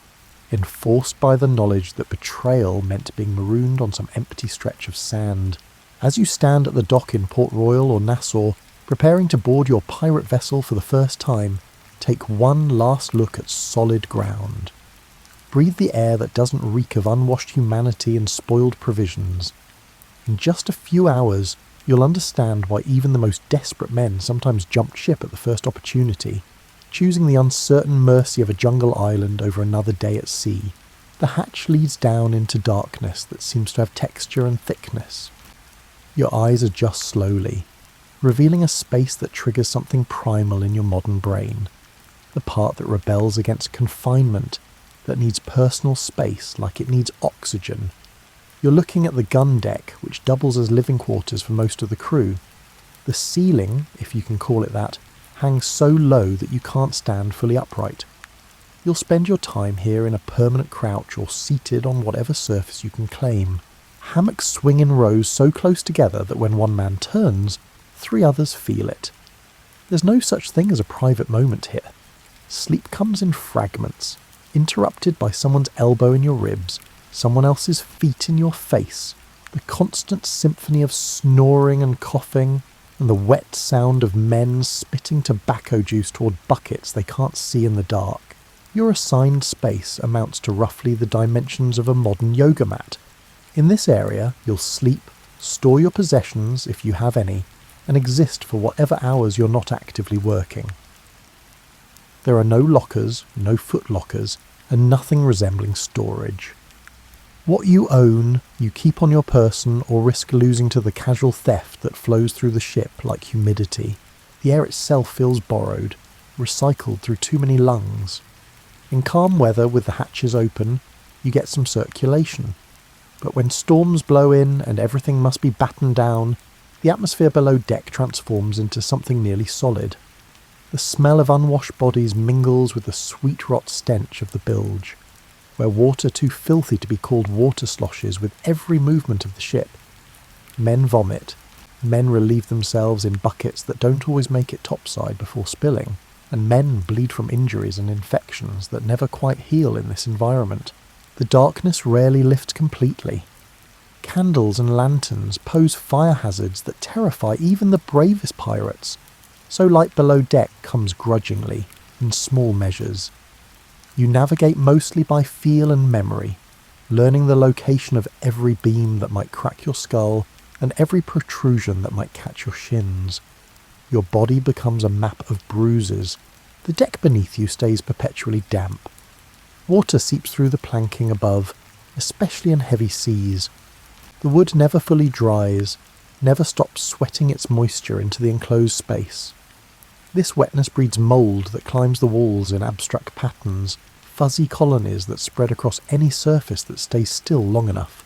enforced by the knowledge that betrayal meant being marooned on some empty stretch of sand. As you stand at the dock in Port Royal or Nassau, preparing to board your pirate vessel for the first time, take one last look at solid ground. Breathe the air that doesn't reek of unwashed humanity and spoiled provisions. In just a few hours, you'll understand why even the most desperate men sometimes jumped ship at the first opportunity, choosing the uncertain mercy of a jungle island over another day at sea. The hatch leads down into darkness that seems to have texture and thickness. Your eyes adjust slowly, revealing a space that triggers something primal in your modern brain, the part that rebels against confinement, that needs personal space like it needs oxygen. You're looking at the gun deck, which doubles as living quarters for most of the crew. The ceiling, if you can call it that, hangs so low that you can't stand fully upright. You'll spend your time here in a permanent crouch or seated on whatever surface you can claim. Hammocks swing in rows so close together that when one man turns, 3 others feel it. There's no such thing as a private moment here. Sleep comes in fragments, interrupted by someone's elbow in your ribs, someone else's feet in your face, the constant symphony of snoring and coughing, and the wet sound of men spitting tobacco juice toward buckets they can't see in the dark. Your assigned space amounts to roughly the dimensions of a modern yoga mat. In this area, you'll sleep, store your possessions if you have any, and exist for whatever hours you're not actively working. There are no lockers, no foot lockers, and nothing resembling storage. What you own, you keep on your person or risk losing to the casual theft that flows through the ship like humidity. The air itself feels borrowed, recycled through too many lungs. In calm weather with the hatches open, you get some circulation. But when storms blow in and everything must be battened down, the atmosphere below deck transforms into something nearly solid. The smell of unwashed bodies mingles with the sweet rot stench of the bilge, where water too filthy to be called water sloshes with every movement of the ship. Men vomit, men relieve themselves in buckets that don't always make it topside before spilling, and men bleed from injuries and infections that never quite heal in this environment. The darkness rarely lifts completely. Candles and lanterns pose fire hazards that terrify even the bravest pirates, so light below deck comes grudgingly, in small measures. You navigate mostly by feel and memory, learning the location of every beam that might crack your skull and every protrusion that might catch your shins. Your body becomes a map of bruises. The deck beneath you stays perpetually damp. Water seeps through the planking above, especially in heavy seas. The wood never fully dries, never stops sweating its moisture into the enclosed space. This wetness breeds mould that climbs the walls in abstract patterns, fuzzy colonies that spread across any surface that stays still long enough.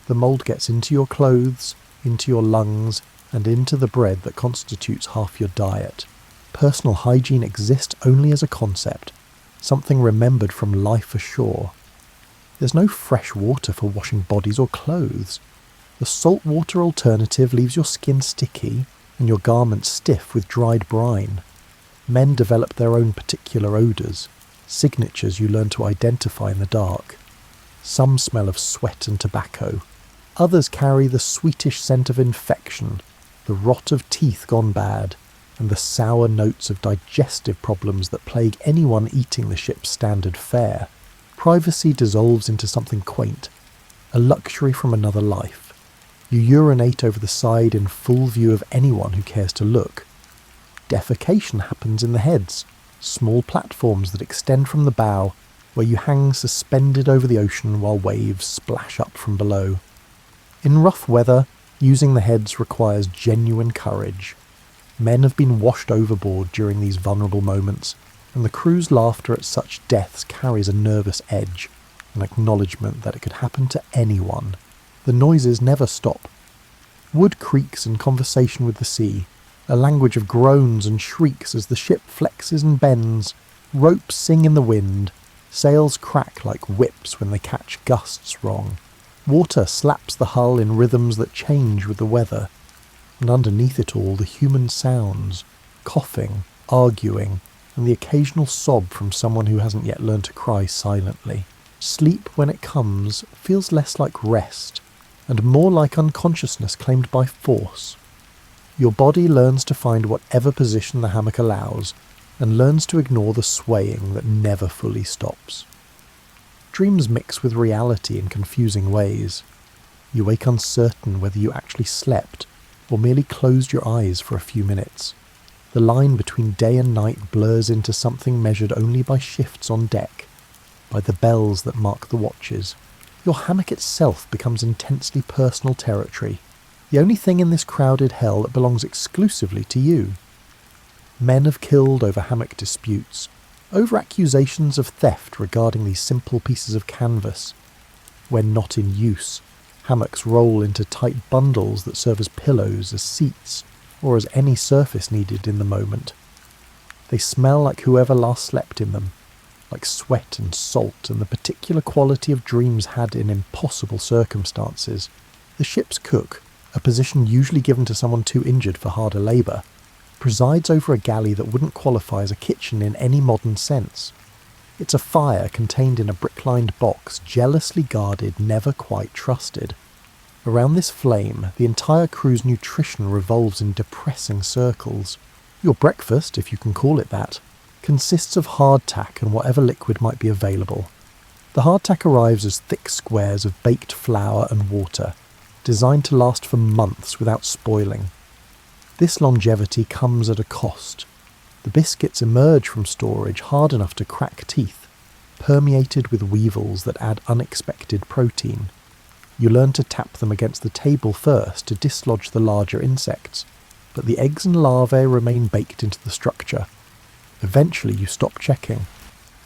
The mould gets into your clothes, into your lungs, and into the bread that constitutes half your diet. Personal hygiene exists only as a concept, something remembered from life ashore. There's no fresh water for washing bodies or clothes. The saltwater alternative leaves your skin sticky and your garments stiff with dried brine. Men develop their own particular odours, signatures you learn to identify in the dark. Some smell of sweat and tobacco. Others carry the sweetish scent of infection, the rot of teeth gone bad, and the sour notes of digestive problems that plague anyone eating the ship's standard fare. Privacy dissolves into something quaint, a luxury from another life. You urinate over the side in full view of anyone who cares to look. Defecation happens in the heads, small platforms that extend from the bow, where you hang suspended over the ocean while waves splash up from below. In rough weather, using the heads requires genuine courage. Men have been washed overboard during these vulnerable moments, and the crew's laughter at such deaths carries a nervous edge, an acknowledgement that it could happen to anyone. The noises never stop. Wood creaks in conversation with the sea, a language of groans and shrieks as the ship flexes and bends, ropes sing in the wind, sails crack like whips when they catch gusts wrong. Water slaps the hull in rhythms that change with the weather, and underneath it all the human sounds, coughing, arguing, and the occasional sob from someone who hasn't yet learned to cry silently. Sleep, when it comes, feels less like rest, and more like unconsciousness claimed by force. Your body learns to find whatever position the hammock allows, and learns to ignore the swaying that never fully stops. Dreams mix with reality in confusing ways. You wake uncertain whether you actually slept, or merely closed your eyes for a few minutes. The line between day and night blurs into something measured only by shifts on deck, by the bells that mark the watches. Your hammock itself becomes intensely personal territory, the only thing in this crowded hell that belongs exclusively to you. Men have killed over hammock disputes, over accusations of theft regarding these simple pieces of canvas. When not in use, hammocks roll into tight bundles that serve as pillows, as seats, or as any surface needed in the moment. They smell like whoever last slept in them, like sweat and salt and the particular quality of dreams had in impossible circumstances. The ship's cook, a position usually given to someone too injured for harder labour, presides over a galley that wouldn't qualify as a kitchen in any modern sense. It's a fire contained in a brick-lined box, jealously guarded, never quite trusted. Around this flame, the entire crew's nutrition revolves in depressing circles. Your breakfast, if you can call it that, consists of hardtack and whatever liquid might be available. The hardtack arrives as thick squares of baked flour and water, designed to last for months without spoiling. This longevity comes at a cost. The biscuits emerge from storage hard enough to crack teeth, permeated with weevils that add unexpected protein. You learn to tap them against the table first to dislodge the larger insects, but the eggs and larvae remain baked into the structure. Eventually you stop checking.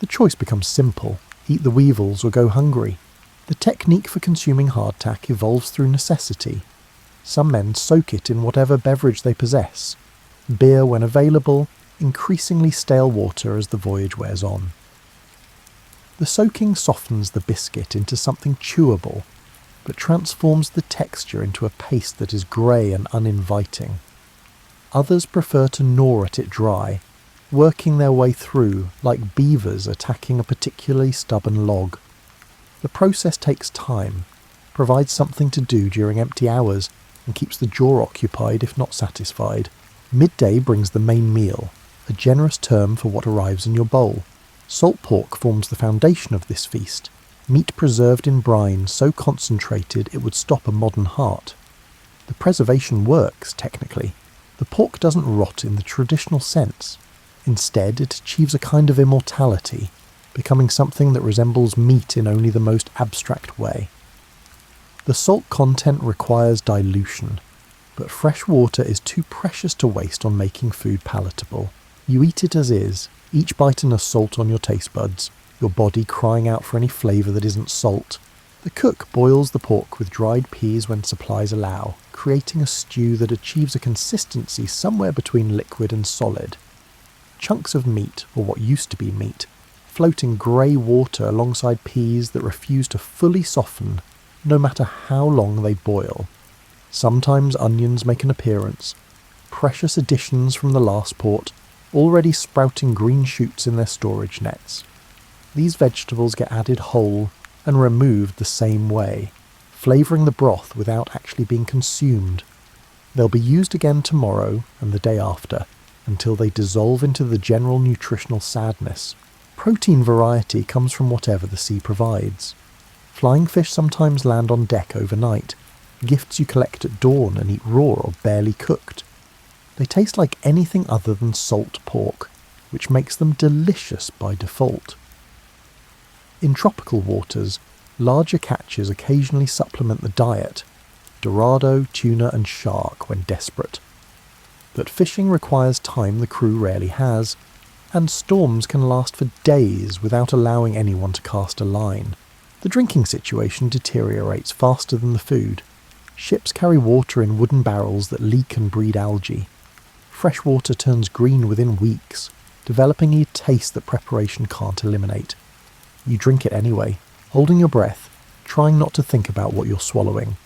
The choice becomes simple: eat the weevils or go hungry. The technique for consuming hardtack evolves through necessity. Some men soak it in whatever beverage they possess. Beer when available, increasingly stale water as the voyage wears on. The soaking softens the biscuit into something chewable, but transforms the texture into a paste that is grey and uninviting. Others prefer to gnaw at it dry, working their way through like beavers attacking a particularly stubborn log. The process takes time, provides something to do during empty hours, and keeps the jaw occupied if not satisfied. Midday brings the main meal, a generous term for what arrives in your bowl. Salt pork forms the foundation of this feast, meat preserved in brine so concentrated it would stop a modern heart. The preservation works, technically. The pork doesn't rot in the traditional sense. Instead, it achieves a kind of immortality, becoming something that resembles meat in only the most abstract way. The salt content requires dilution, but fresh water is too precious to waste on making food palatable. You eat it as is, each bite an assault on your taste buds, your body crying out for any flavour that isn't salt. The cook boils the pork with dried peas when supplies allow, creating a stew that achieves a consistency somewhere between liquid and solid. Chunks of meat, or what used to be meat, float in grey water alongside peas that refuse to fully soften, no matter how long they boil. Sometimes onions make an appearance, precious additions from the last port, already sprouting green shoots in their storage nets. These vegetables get added whole and removed the same way, flavouring the broth without actually being consumed. They'll be used again tomorrow and the day after, until they dissolve into the general nutritional sadness. Protein variety comes from whatever the sea provides. Flying fish sometimes land on deck overnight, gifts you collect at dawn and eat raw or barely cooked. They taste like anything other than salt pork, which makes them delicious by default. In tropical waters, larger catches occasionally supplement the diet, dorado, tuna and shark when desperate. But fishing requires time the crew rarely has, and storms can last for days without allowing anyone to cast a line. The drinking situation deteriorates faster than the food. Ships carry water in wooden barrels that leak and breed algae. Fresh water turns green within weeks, developing a taste that preparation can't eliminate. You drink it anyway, holding your breath, trying not to think about what you're swallowing.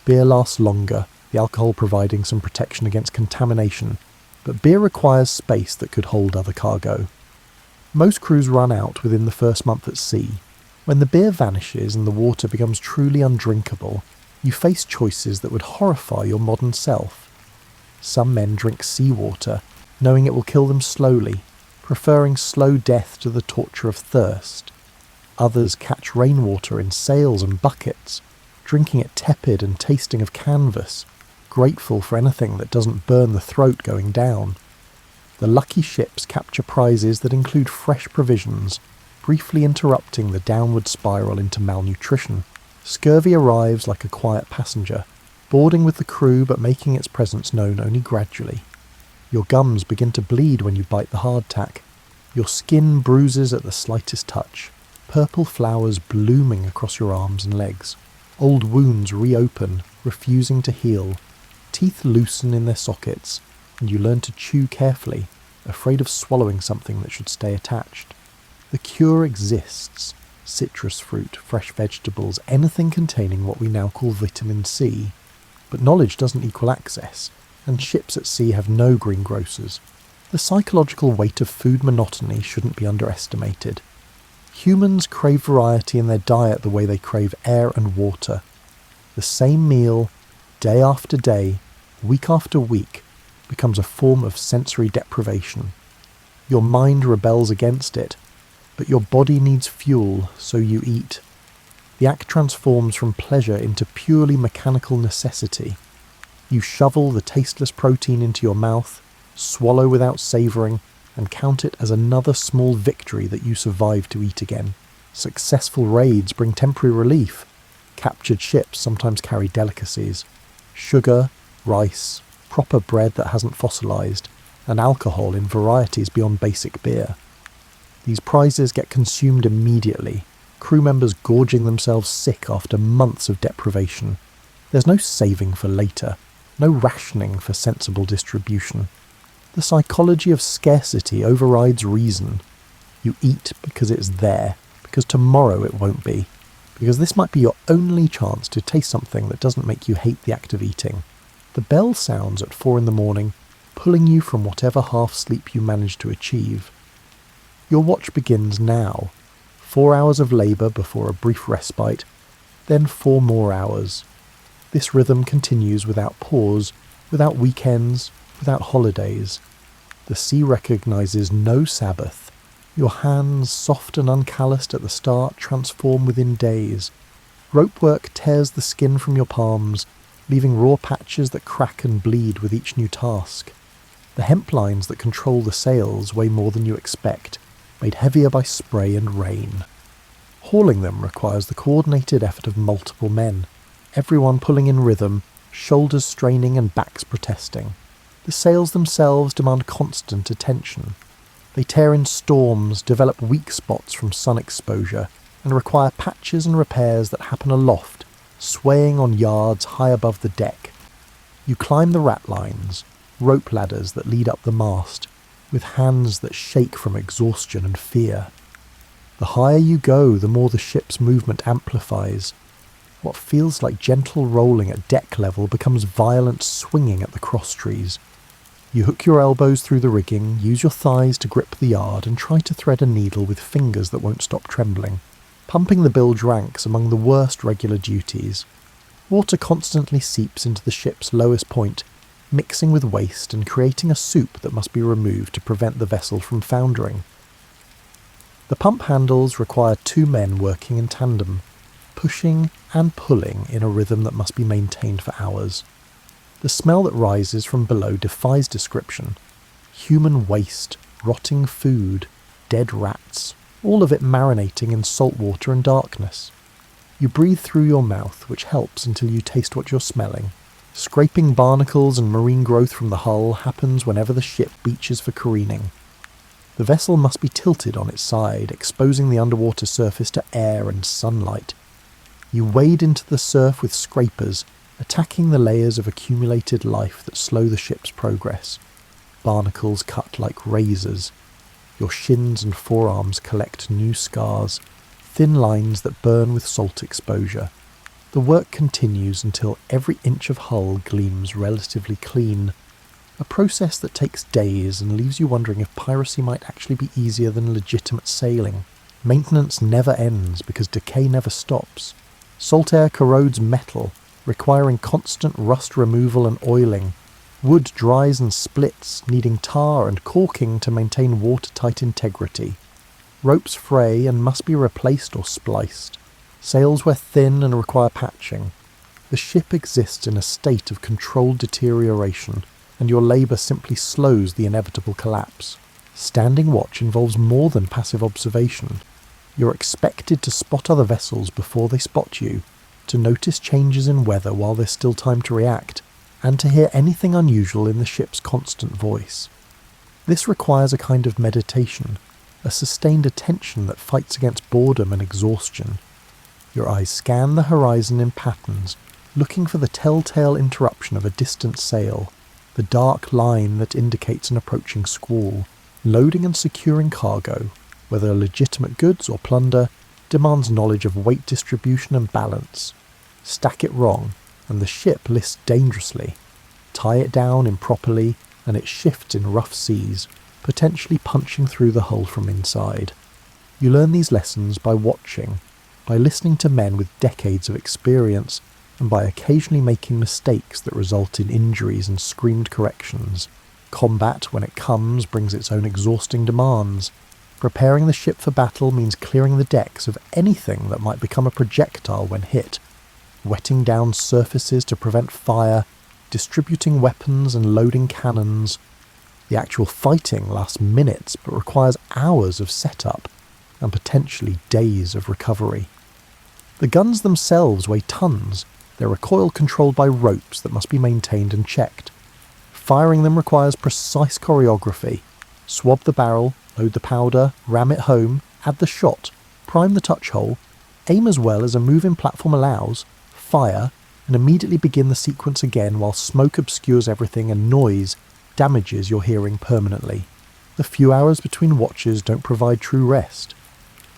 Beer lasts longer, the alcohol providing some protection against contamination, but beer requires space that could hold other cargo. Most crews run out within the first month at sea. When the beer vanishes and the water becomes truly undrinkable, you face choices that would horrify your modern self. Some men drink seawater, knowing it will kill them slowly, preferring slow death to the torture of thirst. Others catch rainwater in sails and buckets, drinking it tepid and tasting of canvas, grateful for anything that doesn't burn the throat going down. The lucky ships capture prizes that include fresh provisions, briefly interrupting the downward spiral into malnutrition. Scurvy arrives like a quiet passenger, boarding with the crew but making its presence known only gradually. Your gums begin to bleed when you bite the hardtack. Your skin bruises at the slightest touch, purple flowers blooming across your arms and legs. Old wounds reopen, refusing to heal. Teeth loosen in their sockets, and you learn to chew carefully, afraid of swallowing something that should stay attached. The cure exists. Citrus fruit, fresh vegetables, anything containing what we now call vitamin C. But knowledge doesn't equal access, and ships at sea have no greengrocers. The psychological weight of food monotony shouldn't be underestimated. Humans crave variety in their diet the way they crave air and water. The same meal, day after day, week after week, becomes a form of sensory deprivation. Your mind rebels against it, but your body needs fuel, so you eat. The act transforms from pleasure into purely mechanical necessity. You shovel the tasteless protein into your mouth, swallow without savouring, and count it as another small victory that you survived to eat again. Successful raids bring temporary relief. Captured ships sometimes carry delicacies. Sugar, rice, proper bread that hasn't fossilised, and alcohol in varieties beyond basic beer. These prizes get consumed immediately, crew members gorging themselves sick after months of deprivation. There's no saving for later, no rationing for sensible distribution. The psychology of scarcity overrides reason. You eat because it's there, because tomorrow it won't be, because this might be your only chance to taste something that doesn't make you hate the act of eating. The bell sounds at 4 a.m, pulling you from whatever half-sleep you manage to achieve. Your watch begins now. 4 hours of labour before a brief respite, then 4 more hours. This rhythm continues without pause, without weekends, without holidays. The sea recognises no Sabbath. Your hands, soft and uncalloused at the start, transform within days. Ropework tears the skin from your palms, leaving raw patches that crack and bleed with each new task. The hemp lines that control the sails weigh more than you expect, made heavier by spray and rain. Hauling them requires the coordinated effort of multiple men, everyone pulling in rhythm, shoulders straining and backs protesting. The sails themselves demand constant attention. They tear in storms, develop weak spots from sun exposure, and require patches and repairs that happen aloft, swaying on yards high above the deck. You climb the ratlines, rope ladders that lead up the mast, with hands that shake from exhaustion and fear. The higher you go, the more the ship's movement amplifies. What feels like gentle rolling at deck level becomes violent swinging at the crosstrees. You hook your elbows through the rigging, use your thighs to grip the yard, and try to thread a needle with fingers that won't stop trembling. Pumping the bilge ranks among the worst regular duties. Water constantly seeps into the ship's lowest point, mixing with waste and creating a soup that must be removed to prevent the vessel from foundering. The pump handles require 2 men working in tandem, pushing and pulling in a rhythm that must be maintained for hours. The smell that rises from below defies description. Human waste, rotting food, dead rats, all of it marinating in salt water and darkness. You breathe through your mouth, which helps until you taste what you're smelling. Scraping barnacles and marine growth from the hull happens whenever the ship beaches for careening. The vessel must be tilted on its side, exposing the underwater surface to air and sunlight. You wade into the surf with scrapers, attacking the layers of accumulated life that slow the ship's progress. Barnacles cut like razors. Your shins and forearms collect new scars, thin lines that burn with salt exposure. The work continues until every inch of hull gleams relatively clean, a process that takes days and leaves you wondering if piracy might actually be easier than legitimate sailing. Maintenance never ends because decay never stops. Salt air corrodes metal, requiring constant rust removal and oiling. Wood dries and splits, needing tar and caulking to maintain watertight integrity. Ropes fray and must be replaced or spliced. Sails wear thin and require patching. The ship exists in a state of controlled deterioration, and your labour simply slows the inevitable collapse. Standing watch involves more than passive observation. You're expected to spot other vessels before they spot you, to notice changes in weather while there's still time to react, and to hear anything unusual in the ship's constant voice. This requires a kind of meditation, a sustained attention that fights against boredom and exhaustion. Your eyes scan the horizon in patterns, looking for the telltale interruption of a distant sail, the dark line that indicates an approaching squall. Loading and securing cargo, whether legitimate goods or plunder, demands knowledge of weight distribution and balance. Stack it wrong, and the ship lists dangerously. Tie it down improperly, and it shifts in rough seas, potentially punching through the hull from inside. You learn these lessons by watching, by listening to men with decades of experience, and by occasionally making mistakes that result in injuries and screamed corrections. Combat, when it comes, brings its own exhausting demands. Preparing the ship for battle means clearing the decks of anything that might become a projectile when hit, wetting down surfaces to prevent fire, distributing weapons and loading cannons. The actual fighting lasts minutes but requires hours of setup and potentially days of recovery. The guns themselves weigh tons, their recoil controlled by ropes that must be maintained and checked. Firing them requires precise choreography. Swab the barrel, load the powder, ram it home, add the shot, prime the touch hole, aim as well as a moving platform allows, fire, and immediately begin the sequence again while smoke obscures everything and noise damages your hearing permanently. The few hours between watches don't provide true rest.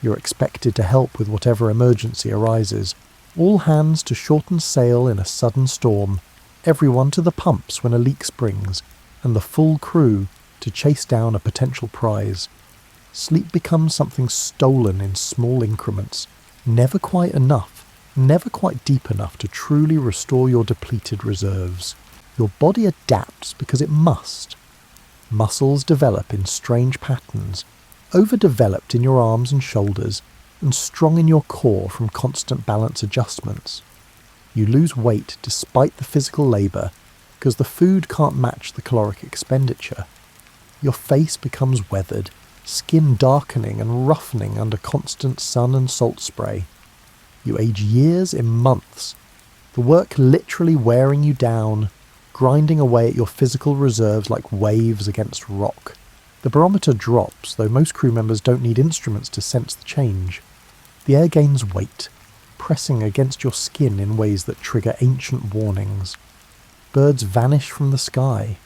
You're expected to help with whatever emergency arises. All hands to shorten sail in a sudden storm, everyone to the pumps when a leak springs, and the full crew to chase down a potential prize. Sleep becomes something stolen in small increments, never quite enough, never quite deep enough to truly restore your depleted reserves. Your body adapts because it must. Muscles develop in strange patterns, overdeveloped in your arms and shoulders, and strong in your core from constant balance adjustments. You lose weight despite the physical labour, because the food can't match the caloric expenditure. Your face becomes weathered, skin darkening and roughening under constant sun and salt spray. You age years in months, the work literally wearing you down, grinding away at your physical reserves like waves against rock. The barometer drops, though most crew members don't need instruments to sense the change. The air gains weight, pressing against your skin in ways that trigger ancient warnings. Birds vanish from the sky.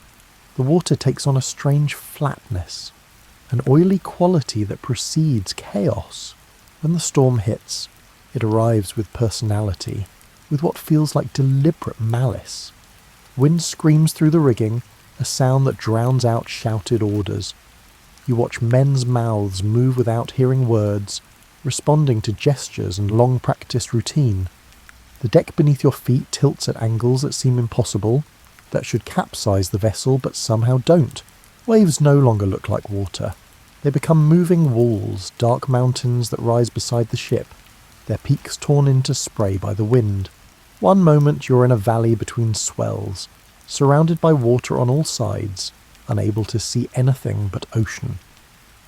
The water takes on a strange flatness, an oily quality that precedes chaos. When the storm hits, it arrives with personality, with what feels like deliberate malice. Wind screams through the rigging, a sound that drowns out shouted orders. You watch men's mouths move without hearing words, responding to gestures and long-practiced routine. The deck beneath your feet tilts at angles that seem impossible, that should capsize the vessel but somehow don't. Waves no longer look like water. They become moving walls, dark mountains that rise beside the ship, their peaks torn into spray by the wind. One moment you're in a valley between swells, surrounded by water on all sides, unable to see anything but ocean.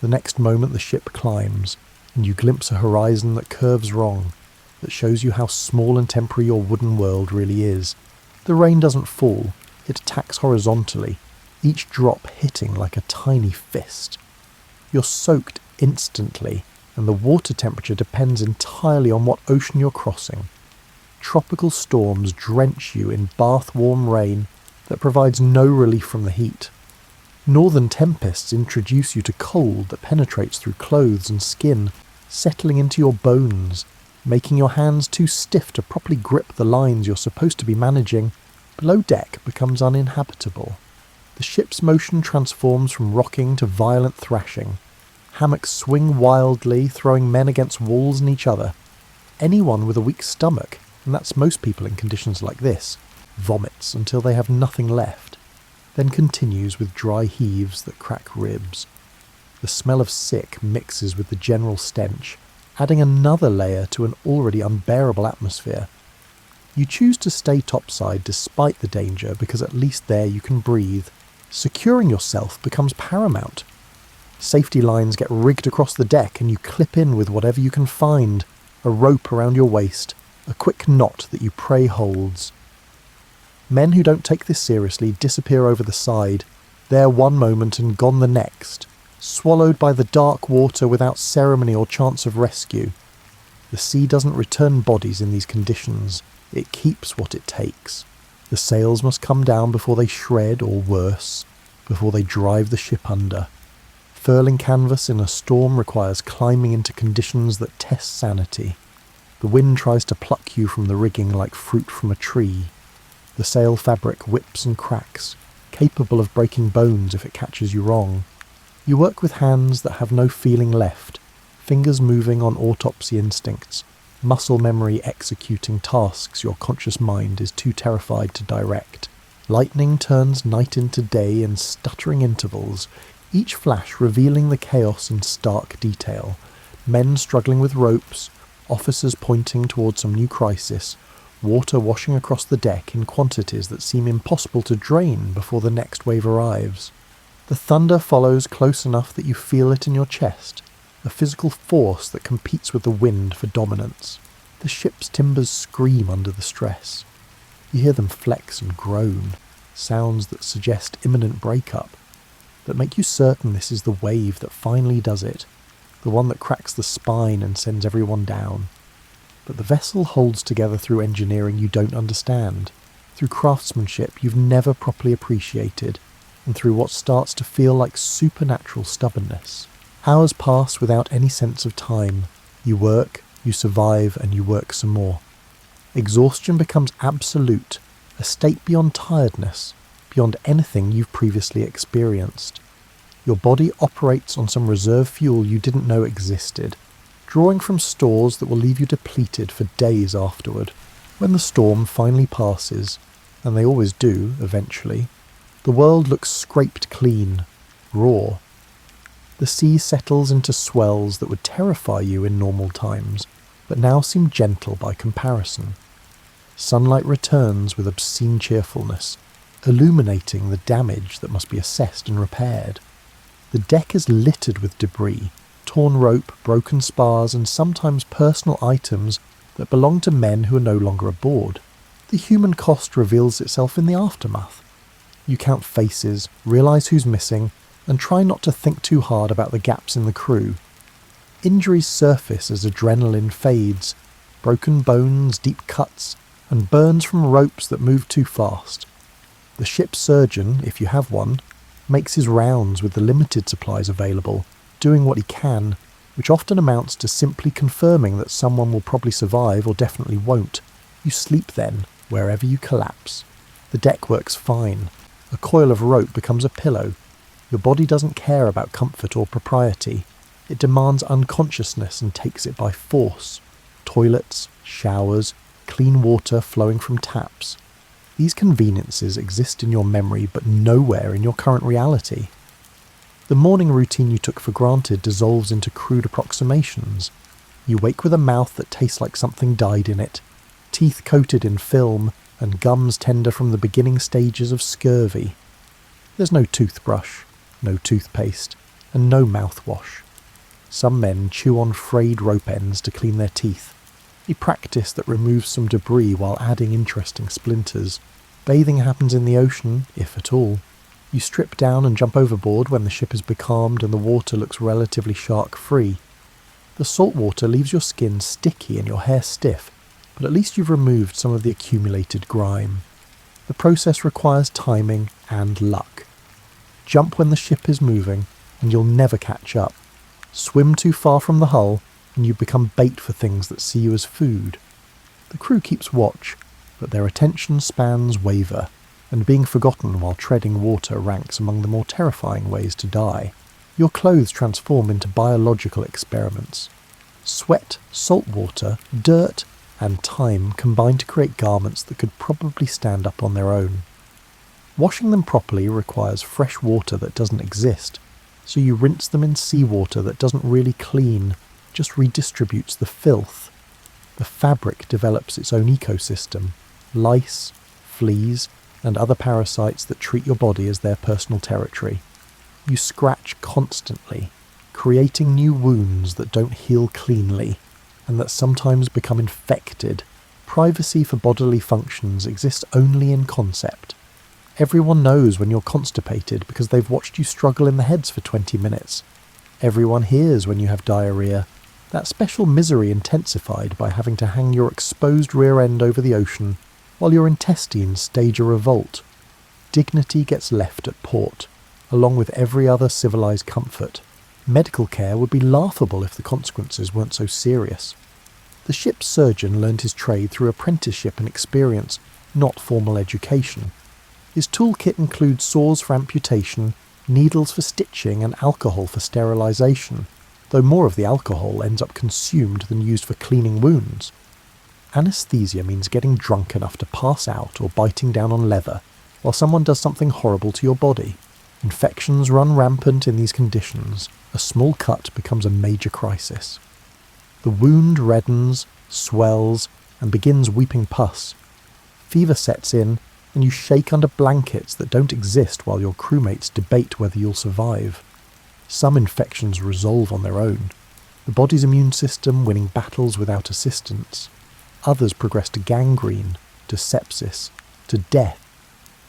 The next moment the ship climbs, and you glimpse a horizon that curves wrong, that shows you how small and temporary your wooden world really is. The rain doesn't fall, it attacks horizontally, each drop hitting like a tiny fist. You're soaked instantly, and the water temperature depends entirely on what ocean you're crossing. Tropical storms drench you in bath-warm rain that provides no relief from the heat. Northern tempests introduce you to cold that penetrates through clothes and skin, settling into your bones, making your hands too stiff to properly grip the lines you're supposed to be managing. Below deck becomes uninhabitable. The ship's motion transforms from rocking to violent thrashing. Hammocks swing wildly, throwing men against walls and each other. Anyone with a weak stomach, and that's most people in conditions like this, vomits until they have nothing left, then continues with dry heaves that crack ribs. The smell of sick mixes with the general stench, adding another layer to an already unbearable atmosphere. You choose to stay topside despite the danger because at least there you can breathe. Securing yourself becomes paramount. Safety lines get rigged across the deck and you clip in with whatever you can find, a rope around your waist, a quick knot that you pray holds. Men who don't take this seriously disappear over the side, there one moment and gone the next, swallowed by the dark water without ceremony or chance of rescue. The sea doesn't return bodies in these conditions, it keeps what it takes. The sails must come down before they shred, or worse, before they drive the ship under. Furling canvas in a storm requires climbing into conditions that test sanity. The wind tries to pluck you from the rigging like fruit from a tree. The sail fabric whips and cracks, capable of breaking bones if it catches you wrong. You work with hands that have no feeling left, fingers moving on autopsy instincts, muscle memory executing tasks your conscious mind is too terrified to direct. Lightning turns night into day in stuttering intervals, each flash revealing the chaos in stark detail. Men struggling with ropes, officers pointing towards some new crisis, water washing across the deck in quantities that seem impossible to drain before the next wave arrives. The thunder follows close enough that you feel it in your chest, a physical force that competes with the wind for dominance. The ship's timbers scream under the stress. You hear them flex and groan, sounds that suggest imminent breakup, that make you certain this is the wave that finally does it, the one that cracks the spine and sends everyone down. But the vessel holds together through engineering you don't understand, through craftsmanship you've never properly appreciated, and through what starts to feel like supernatural stubbornness. Hours pass without any sense of time. You work, you survive, and you work some more. Exhaustion becomes absolute, a state beyond tiredness, beyond anything you've previously experienced. Your body operates on some reserve fuel you didn't know existed, drawing from stores that will leave you depleted for days afterward. When the storm finally passes, and they always do eventually, the world looks scraped clean, raw. The sea settles into swells that would terrify you in normal times, but now seem gentle by comparison. Sunlight returns with obscene cheerfulness, illuminating the damage that must be assessed and repaired. The deck is littered with debris, torn rope, broken spars, and sometimes personal items that belong to men who are no longer aboard. The human cost reveals itself in the aftermath. You count faces, realise who's missing, and try not to think too hard about the gaps in the crew. Injuries surface as adrenaline fades, broken bones, deep cuts, and burns from ropes that move too fast. The ship's surgeon, if you have one, makes his rounds with the limited supplies available, doing what he can, which often amounts to simply confirming that someone will probably survive or definitely won't. You sleep then, wherever you collapse. The deck works fine. A coil of rope becomes a pillow. Your body doesn't care about comfort or propriety. It demands unconsciousness and takes it by force. Toilets, showers, clean water flowing from taps. These conveniences exist in your memory but nowhere in your current reality. The morning routine you took for granted dissolves into crude approximations. You wake with a mouth that tastes like something died in it, teeth coated in film, and gums tender from the beginning stages of scurvy. There's no toothbrush, no toothpaste, and no mouthwash. Some men chew on frayed rope ends to clean their teeth, a practice that removes some debris while adding interesting splinters. Bathing happens in the ocean, if at all. You strip down and jump overboard when the ship is becalmed and the water looks relatively shark-free. The salt water leaves your skin sticky and your hair stiff, but at least you've removed some of the accumulated grime. The process requires timing and luck. Jump when the ship is moving, and you'll never catch up. Swim too far from the hull, and you become bait for things that see you as food. The crew keeps watch, but their attention spans waver, and being forgotten while treading water ranks among the more terrifying ways to die. Your clothes transform into biological experiments. Sweat, salt water, dirt, and time combine to create garments that could probably stand up on their own. Washing them properly requires fresh water that doesn't exist, so you rinse them in seawater that doesn't really clean, just redistributes the filth. The fabric develops its own ecosystem, lice, fleas, and other parasites that treat your body as their personal territory. You scratch constantly, creating new wounds that don't heal cleanly, and that sometimes become infected. Privacy for bodily functions exists only in concept. Everyone knows when you're constipated because they've watched you struggle in the heads for 20 minutes. Everyone hears when you have diarrhea, that special misery intensified by having to hang your exposed rear end over the ocean while your intestines stage a revolt. Dignity gets left at port, along with every other civilized comfort. Medical care would be laughable if the consequences weren't so serious. The ship's surgeon learned his trade through apprenticeship and experience, not formal education. His toolkit includes saws for amputation, needles for stitching, and alcohol for sterilisation, though more of the alcohol ends up consumed than used for cleaning wounds. Anaesthesia means getting drunk enough to pass out or biting down on leather while someone does something horrible to your body. Infections run rampant in these conditions. A small cut becomes a major crisis. The wound reddens, swells, and begins weeping pus. Fever sets in, and you shake under blankets that don't exist while your crewmates debate whether you'll survive. Some infections resolve on their own, the body's immune system winning battles without assistance. Others progress to gangrene, to sepsis, to death,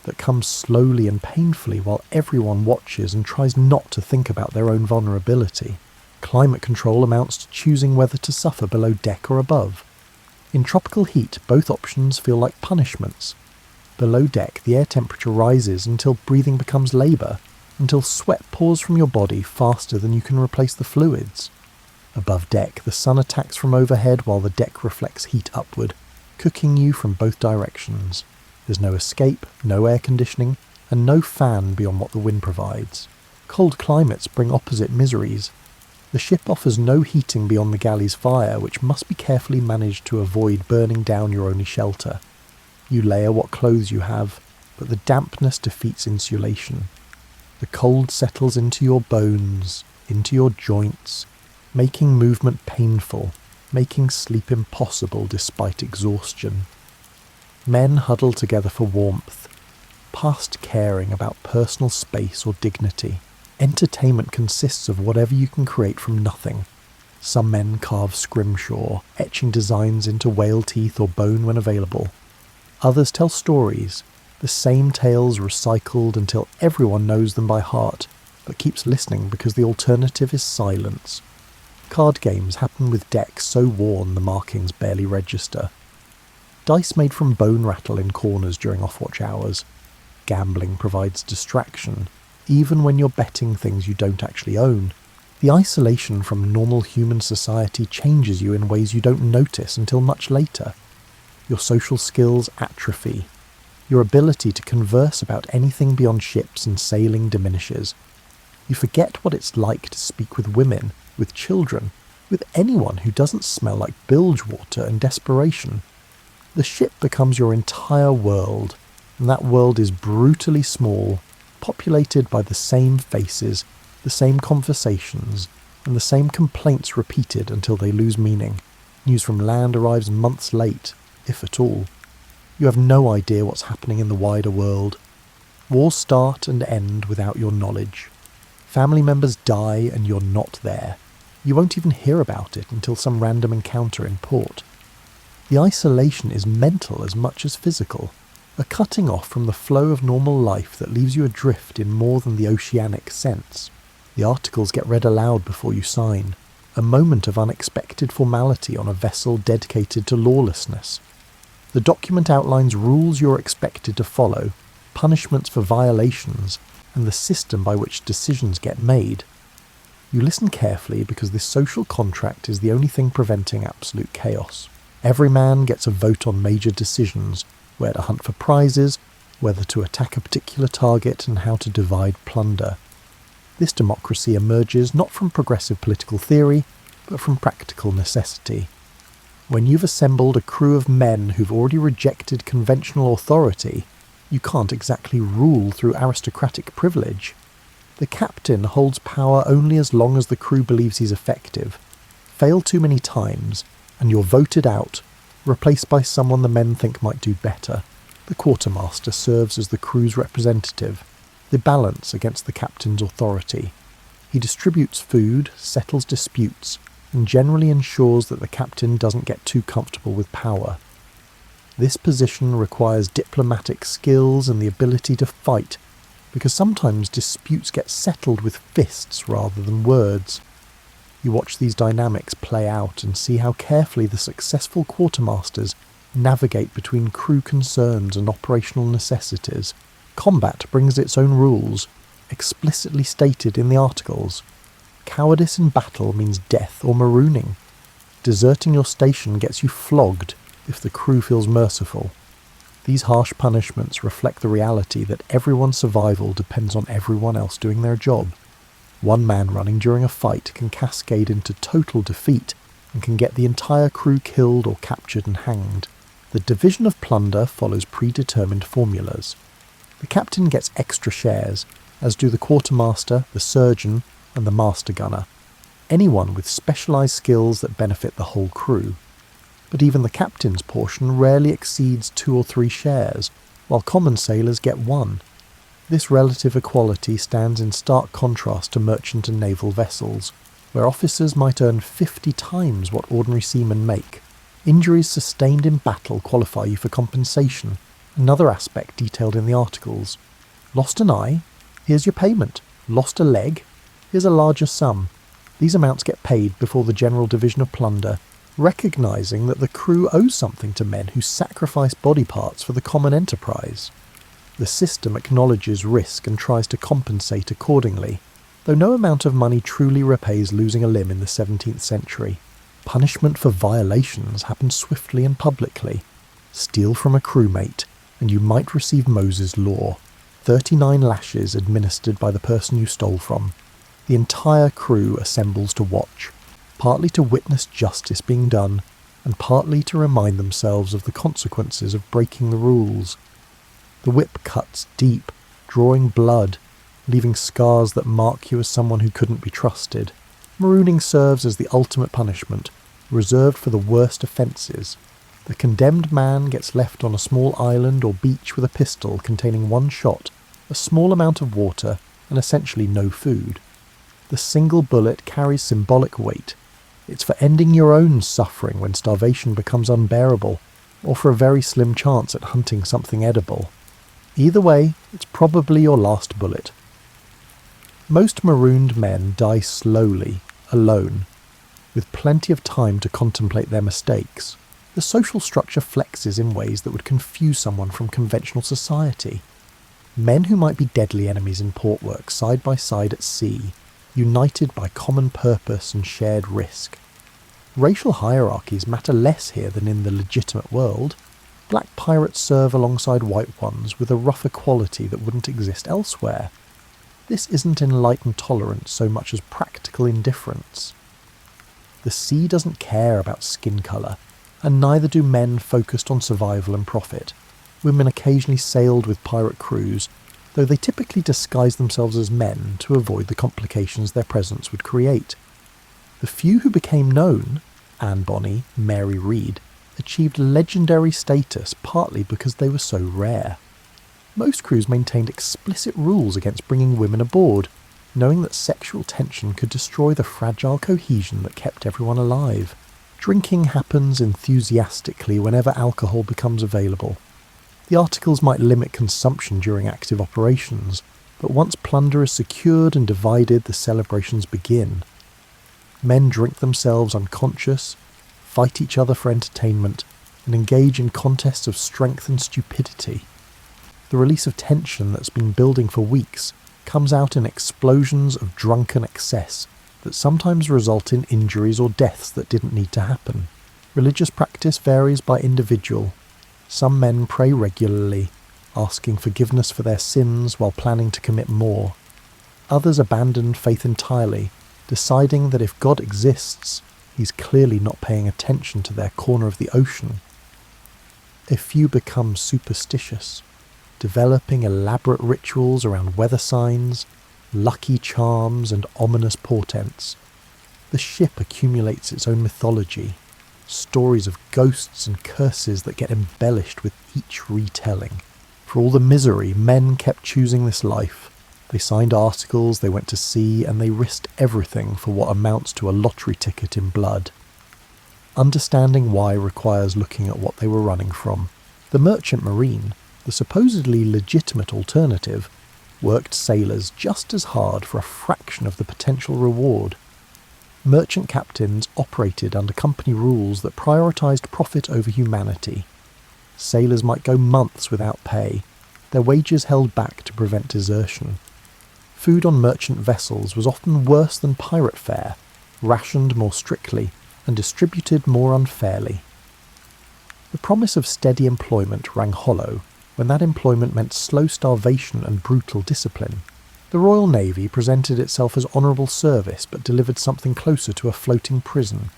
that comes slowly and painfully while everyone watches and tries not to think about their own vulnerability. Climate control amounts to choosing whether to suffer below deck or above. In tropical heat, both options feel like punishments. Below deck, the air temperature rises until breathing becomes labour, until sweat pours from your body faster than you can replace the fluids. Above deck, the sun attacks from overhead while the deck reflects heat upward, cooking you from both directions. There's no escape, no air conditioning, and no fan beyond what the wind provides. Cold climates bring opposite miseries. The ship offers no heating beyond the galley's fire, which must be carefully managed to avoid burning down your only shelter. You layer what clothes you have, but the dampness defeats insulation. The cold settles into your bones, into your joints, making movement painful, making sleep impossible despite exhaustion. Men huddle together for warmth, past caring about personal space or dignity. Entertainment consists of whatever you can create from nothing. Some men carve scrimshaw, etching designs into whale teeth or bone when available. Others tell stories, the same tales recycled until everyone knows them by heart, but keeps listening because the alternative is silence. Card games happen with decks so worn the markings barely register. Dice made from bone rattle in corners during off-watch hours. Gambling provides distraction, even when you're betting things you don't actually own. The isolation from normal human society changes you in ways you don't notice until much later. Your social skills atrophy. Your ability to converse about anything beyond ships and sailing diminishes. You forget what it's like to speak with women, with children, with anyone who doesn't smell like bilge water and desperation. The ship becomes your entire world, and that world is brutally small, populated by the same faces, the same conversations, and the same complaints repeated until they lose meaning. News from land arrives months late, if at all. You have no idea what's happening in the wider world. Wars start and end without your knowledge. Family members die and you're not there. You won't even hear about it until some random encounter in port. The isolation is mental as much as physical. a cutting off from the flow of normal life that leaves you adrift in more than the oceanic sense. The articles get read aloud before you sign, a moment of unexpected formality on a vessel dedicated to lawlessness. The document outlines rules you're expected to follow, punishments for violations, and the system by which decisions get made. You listen carefully because this social contract is the only thing preventing absolute chaos. Every man gets a vote on major decisions, where to hunt for prizes, whether to attack a particular target, and how to divide plunder. This democracy emerges not from progressive political theory, but from practical necessity. When you've assembled a crew of men who've already rejected conventional authority, you can't exactly rule through aristocratic privilege. The captain holds power only as long as the crew believes he's effective. Fail too many times, and you're voted out, replaced by someone the men think might do better. The quartermaster serves as the crew's representative, the balance against the captain's authority. He distributes food, settles disputes, and generally ensures that the captain doesn't get too comfortable with power. This position requires diplomatic skills and the ability to fight, because sometimes disputes get settled with fists rather than words. You watch these dynamics play out and see how carefully the successful quartermasters navigate between crew concerns and operational necessities. Combat brings its own rules, explicitly stated in the articles. Cowardice in battle means death or marooning. Deserting your station gets you flogged if the crew feels merciful. These harsh punishments reflect the reality that everyone's survival depends on everyone else doing their job. One man running during a fight can cascade into total defeat and can get the entire crew killed or captured and hanged. The division of plunder follows predetermined formulas. The captain gets extra shares, as do the quartermaster, the surgeon, and the master gunner. Anyone with specialised skills that benefit the whole crew. But even the captain's portion rarely exceeds 2 or 3 shares, while common sailors get 1. This relative equality stands in stark contrast to merchant and naval vessels, where officers might earn 50 times what ordinary seamen make. Injuries sustained in battle qualify you for compensation, another aspect detailed in the articles. Lost an eye? Here's your payment. Lost a leg? Here's a larger sum. These amounts get paid before the general division of plunder, recognising that the crew owes something to men who sacrifice body parts for the common enterprise. The system acknowledges risk and tries to compensate accordingly, though no amount of money truly repays losing a limb in the 17th century. Punishment for violations happens swiftly and publicly. Steal from a crewmate, and you might receive Moses' law, 39 lashes administered by the person you stole from. The entire crew assembles to watch, partly to witness justice being done, and partly to remind themselves of the consequences of breaking the rules. The whip cuts deep, drawing blood, leaving scars that mark you as someone who couldn't be trusted. Marooning serves as the ultimate punishment, reserved for the worst offences. The condemned man gets left on a small island or beach with a pistol containing 1 shot, a small amount of water, and essentially no food. The single bullet carries symbolic weight. It's for ending your own suffering when starvation becomes unbearable, or for a very slim chance at hunting something edible. Either way, it's probably your last bullet. Most marooned men die slowly, alone, with plenty of time to contemplate their mistakes. The social structure flexes in ways that would confuse someone from conventional society. Men who might be deadly enemies in port work side by side at sea, united by common purpose and shared risk. Racial hierarchies matter less here than in the legitimate world. Black pirates serve alongside white ones with a rougher quality that wouldn't exist elsewhere. This isn't enlightened tolerance so much as practical indifference. The sea doesn't care about skin colour, and neither do men focused on survival and profit. Women occasionally sailed with pirate crews, though they typically disguised themselves as men to avoid the complications their presence would create. The few who became known, Anne Bonny, Mary Read, achieved legendary status partly because they were so rare. Most crews maintained explicit rules against bringing women aboard, knowing that sexual tension could destroy the fragile cohesion that kept everyone alive. Drinking happens enthusiastically whenever alcohol becomes available. The articles might limit consumption during active operations, but once plunder is secured and divided, the celebrations begin. Men drink themselves unconscious, fight each other for entertainment, and engage in contests of strength and stupidity. The release of tension that's been building for weeks comes out in explosions of drunken excess that sometimes result in injuries or deaths that didn't need to happen. Religious practice varies by individual. Some men pray regularly, asking forgiveness for their sins while planning to commit more. Others abandon faith entirely, deciding that if God exists, he's clearly not paying attention to their corner of the ocean. A few become superstitious, developing elaborate rituals around weather signs, lucky charms, and ominous portents. The ship accumulates its own mythology, stories of ghosts and curses that get embellished with each retelling. For all the misery, men kept choosing this life. They signed articles, they went to sea, and they risked everything for what amounts to a lottery ticket in blood. Understanding why requires looking at what they were running from. The merchant marine, the supposedly legitimate alternative, worked sailors just as hard for a fraction of the potential reward. Merchant captains operated under company rules that prioritised profit over humanity. Sailors might go months without pay, their wages held back to prevent desertion. Food on merchant vessels was often worse than pirate fare, rationed more strictly and distributed more unfairly. The promise of steady employment rang hollow when that employment meant slow starvation and brutal discipline. The Royal Navy presented itself as honourable service but delivered something closer to a floating prison.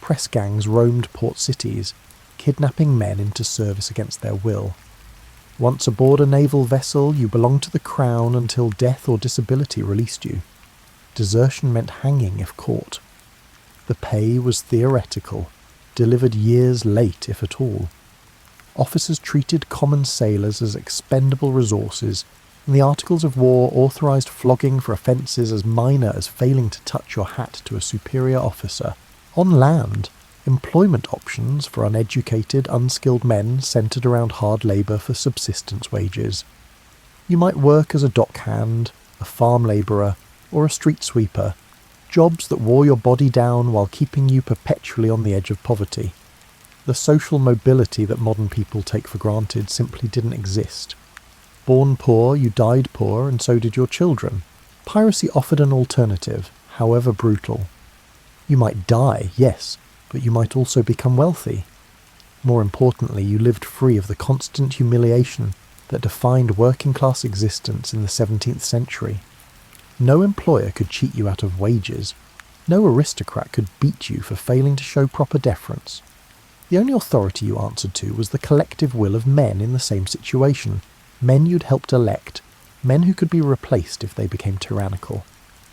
Press gangs roamed port cities, kidnapping men into service against their will. Once aboard a naval vessel, you belonged to the Crown until death or disability released you. Desertion meant hanging if caught. The pay was theoretical, delivered years late if at all. Officers treated common sailors as expendable resources, and the Articles of War authorised flogging for offences as minor as failing to touch your hat to a superior officer. On land, employment options for uneducated, unskilled men centred around hard labour for subsistence wages. You might work as a dockhand, a farm labourer, or a street sweeper, jobs that wore your body down while keeping you perpetually on the edge of poverty. The social mobility that modern people take for granted simply didn't exist. Born poor, you died poor, and so did your children. Piracy offered an alternative, however brutal. You might die, yes, but you might also become wealthy. More importantly, you lived free of the constant humiliation that defined working-class existence in the 17th century. No employer could cheat you out of wages. No aristocrat could beat you for failing to show proper deference. The only authority you answered to was the collective will of men in the same situation, men you'd helped elect, men who could be replaced if they became tyrannical.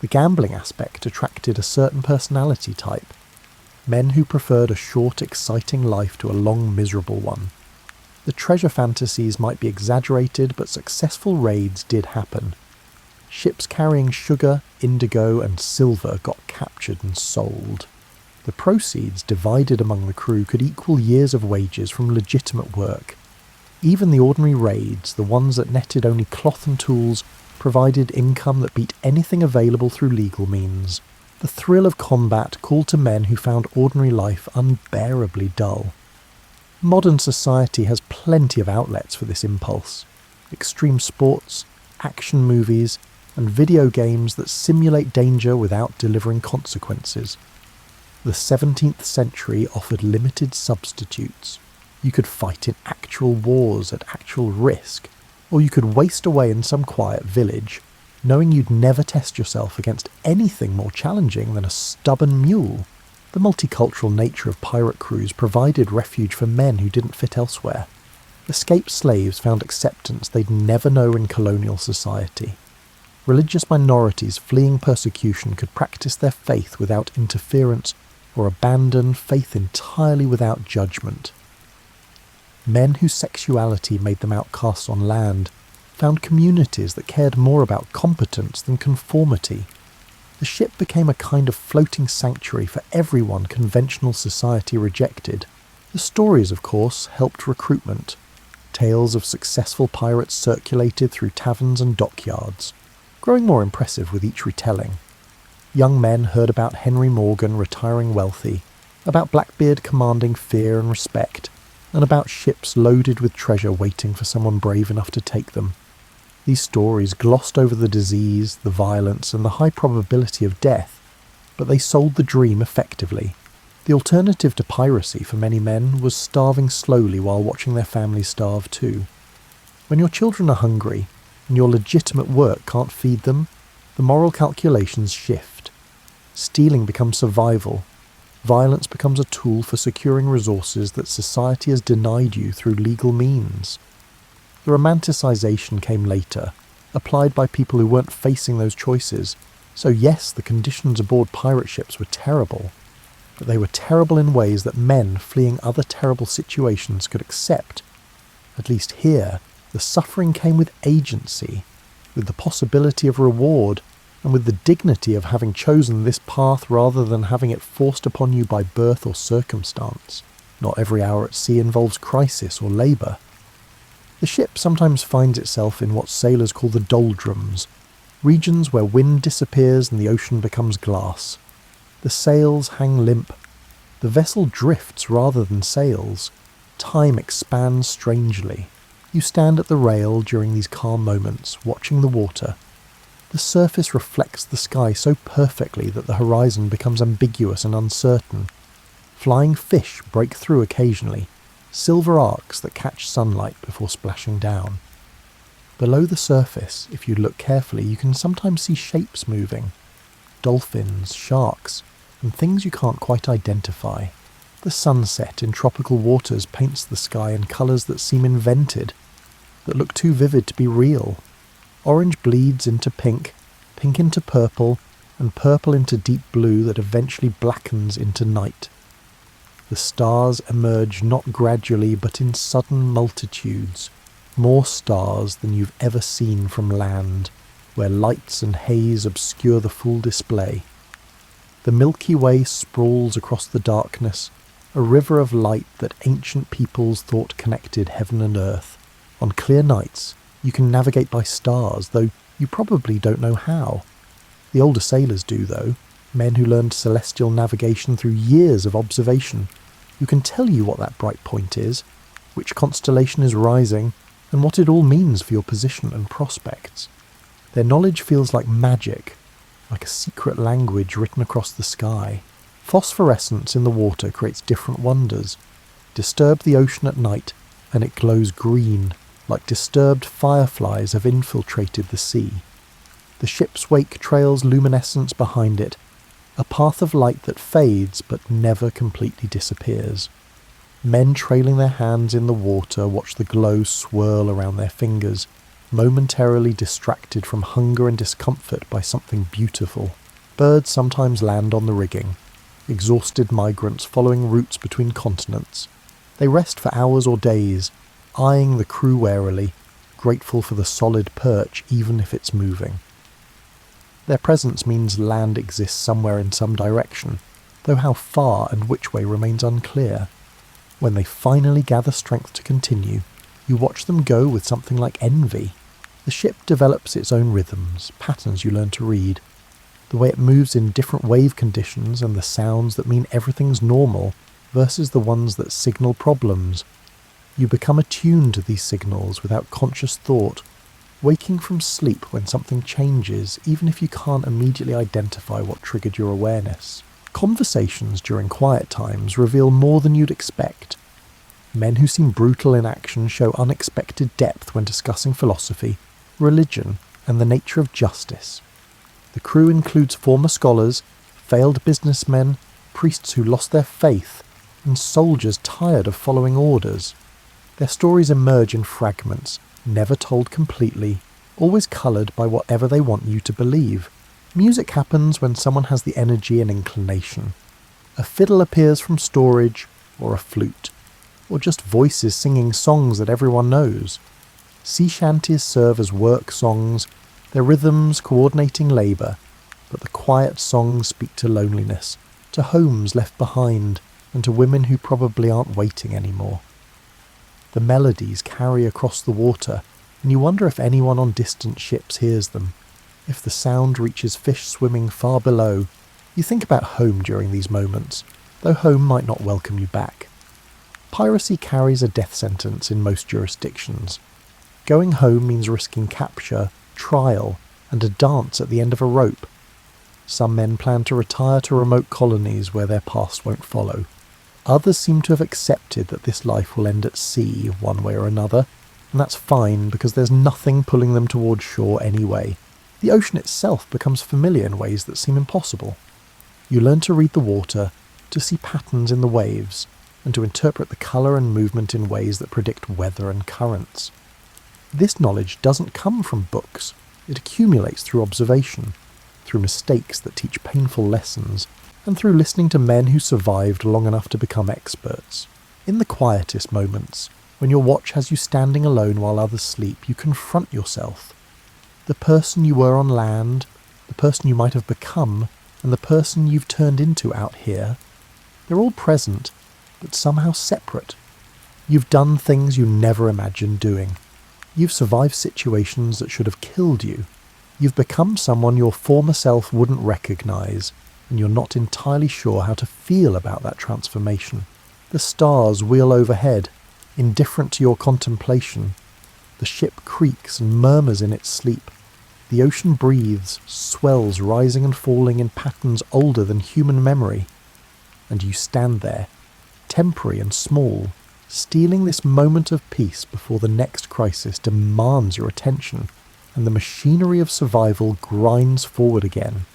The gambling aspect attracted a certain personality type, men who preferred a short, exciting life to a long, miserable one. The treasure fantasies might be exaggerated, but successful raids did happen. Ships carrying sugar, indigo, and silver got captured and sold. The proceeds divided among the crew could equal years of wages from legitimate work. Even the ordinary raids, the ones that netted only cloth and tools, provided income that beat anything available through legal means. The thrill of combat called to men who found ordinary life unbearably dull. Modern society has plenty of outlets for this impulse. Extreme sports, action movies, and video games that simulate danger without delivering consequences. The 17th century offered limited substitutes. You could fight in actual wars at actual risk, or you could waste away in some quiet village, knowing you'd never test yourself against anything more challenging than a stubborn mule. The multicultural nature of pirate crews provided refuge for men who didn't fit elsewhere. Escaped slaves found acceptance they'd never know in colonial society. Religious minorities fleeing persecution could practice their faith without interference or abandon faith entirely without judgment. Men whose sexuality made them outcasts on land found communities that cared more about competence than conformity. The ship became a kind of floating sanctuary for everyone conventional society rejected. The stories, of course, helped recruitment. Tales of successful pirates circulated through taverns and dockyards, growing more impressive with each retelling. Young men heard about Henry Morgan retiring wealthy, about Blackbeard commanding fear and respect, and about ships loaded with treasure waiting for someone brave enough to take them. These stories glossed over the disease, the violence, and the high probability of death, but they sold the dream effectively. The alternative to piracy for many men was starving slowly while watching their families starve too. When your children are hungry, and your legitimate work can't feed them, the moral calculations shift. Stealing becomes survival. Violence becomes a tool for securing resources that society has denied you through legal means. The romanticisation came later, applied by people who weren't facing those choices. So yes, the conditions aboard pirate ships were terrible, but they were terrible in ways that men fleeing other terrible situations could accept. At least here, the suffering came with agency, with the possibility of reward, and with the dignity of having chosen this path rather than having it forced upon you by birth or circumstance. Not every hour at sea involves crisis or labour. The ship sometimes finds itself in what sailors call the doldrums, regions where wind disappears and the ocean becomes glass. The sails hang limp. The vessel drifts rather than sails. Time expands strangely. You stand at the rail during these calm moments, watching the water. The surface reflects the sky so perfectly that the horizon becomes ambiguous and uncertain. Flying fish break through occasionally, silver arcs that catch sunlight before splashing down. Below the surface, if you look carefully, you can sometimes see shapes moving. Dolphins, sharks, and things you can't quite identify. The sunset in tropical waters paints the sky in colours that seem invented, that look too vivid to be real. Orange bleeds into pink, pink into purple, and purple into deep blue that eventually blackens into night. The stars emerge not gradually but in sudden multitudes, more stars than you've ever seen from land, where lights and haze obscure the full display. The Milky Way sprawls across the darkness, a river of light that ancient peoples thought connected heaven and earth. On clear nights, you can navigate by stars, though you probably don't know how. The older sailors do, though, men who learned celestial navigation through years of observation, who can tell you what that bright point is, which constellation is rising, and what it all means for your position and prospects. Their knowledge feels like magic, like a secret language written across the sky. Phosphorescence in the water creates different wonders. Disturb the ocean at night, and it glows green, like disturbed fireflies have infiltrated the sea. The ship's wake trails luminescence behind it, a path of light that fades but never completely disappears. Men trailing their hands in the water watch the glow swirl around their fingers, momentarily distracted from hunger and discomfort by something beautiful. Birds sometimes land on the rigging, exhausted migrants following routes between continents. They rest for hours or days, eyeing the crew warily, grateful for the solid perch even if it's moving. Their presence means land exists somewhere in some direction, though how far and which way remains unclear. When they finally gather strength to continue, you watch them go with something like envy. The ship develops its own rhythms, patterns you learn to read. The way it moves in different wave conditions and the sounds that mean everything's normal versus the ones that signal problems. You become attuned to these signals without conscious thought, waking from sleep when something changes, even if you can't immediately identify what triggered your awareness. Conversations during quiet times reveal more than you'd expect. Men who seem brutal in action show unexpected depth when discussing philosophy, religion, and the nature of justice. The crew includes former scholars, failed businessmen, priests who lost their faith, and soldiers tired of following orders. Their stories emerge in fragments, never told completely, always coloured by whatever they want you to believe. Music happens when someone has the energy and inclination. A fiddle appears from storage, or a flute, or just voices singing songs that everyone knows. Sea shanties serve as work songs, their rhythms coordinating labour, but the quiet songs speak to loneliness, to homes left behind, and to women who probably aren't waiting anymore. The melodies carry across the water, and you wonder if anyone on distant ships hears them. If the sound reaches fish swimming far below, you think about home during these moments, though home might not welcome you back. Piracy carries a death sentence in most jurisdictions. Going home means risking capture, trial, and a dance at the end of a rope. Some men plan to retire to remote colonies where their past won't follow. Others seem to have accepted that this life will end at sea one way or another, and that's fine because there's nothing pulling them towards shore anyway. The ocean itself becomes familiar in ways that seem impossible. You learn to read the water, to see patterns in the waves, and to interpret the colour and movement in ways that predict weather and currents. This knowledge doesn't come from books. It accumulates through observation, through mistakes that teach painful lessons, and through listening to men who survived long enough to become experts. In the quietest moments, when your watch has you standing alone while others sleep, you confront yourself. The person you were on land, the person you might have become, and the person you've turned into out here, they're all present, but somehow separate. You've done things you never imagined doing. You've survived situations that should have killed you. You've become someone your former self wouldn't recognise, and you're not entirely sure how to feel about that transformation. The stars wheel overhead, indifferent to your contemplation. The ship creaks and murmurs in its sleep. The ocean breathes, swells rising and falling in patterns older than human memory. And you stand there, temporary and small, stealing this moment of peace before the next crisis demands your attention, and the machinery of survival grinds forward again.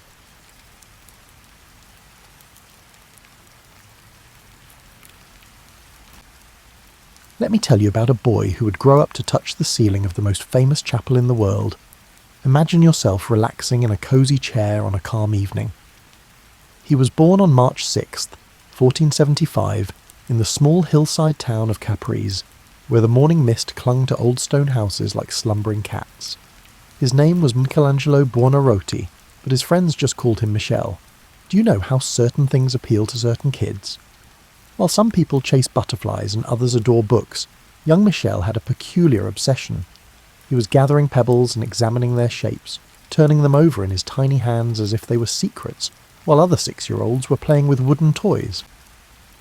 Let me tell you about a boy who would grow up to touch the ceiling of the most famous chapel in the world. Imagine yourself relaxing in a cosy chair on a calm evening. He was born on March 6th, 1475, in the small hillside town of Caprese, where the morning mist clung to old stone houses like slumbering cats. His name was Michelangelo Buonarroti, but his friends just called him Michel. Do you know how certain things appeal to certain kids? While some people chase butterflies and others adore books, young Michel had a peculiar obsession. He was gathering pebbles and examining their shapes, turning them over in his tiny hands as if they were secrets, while other 6-year-olds were playing with wooden toys.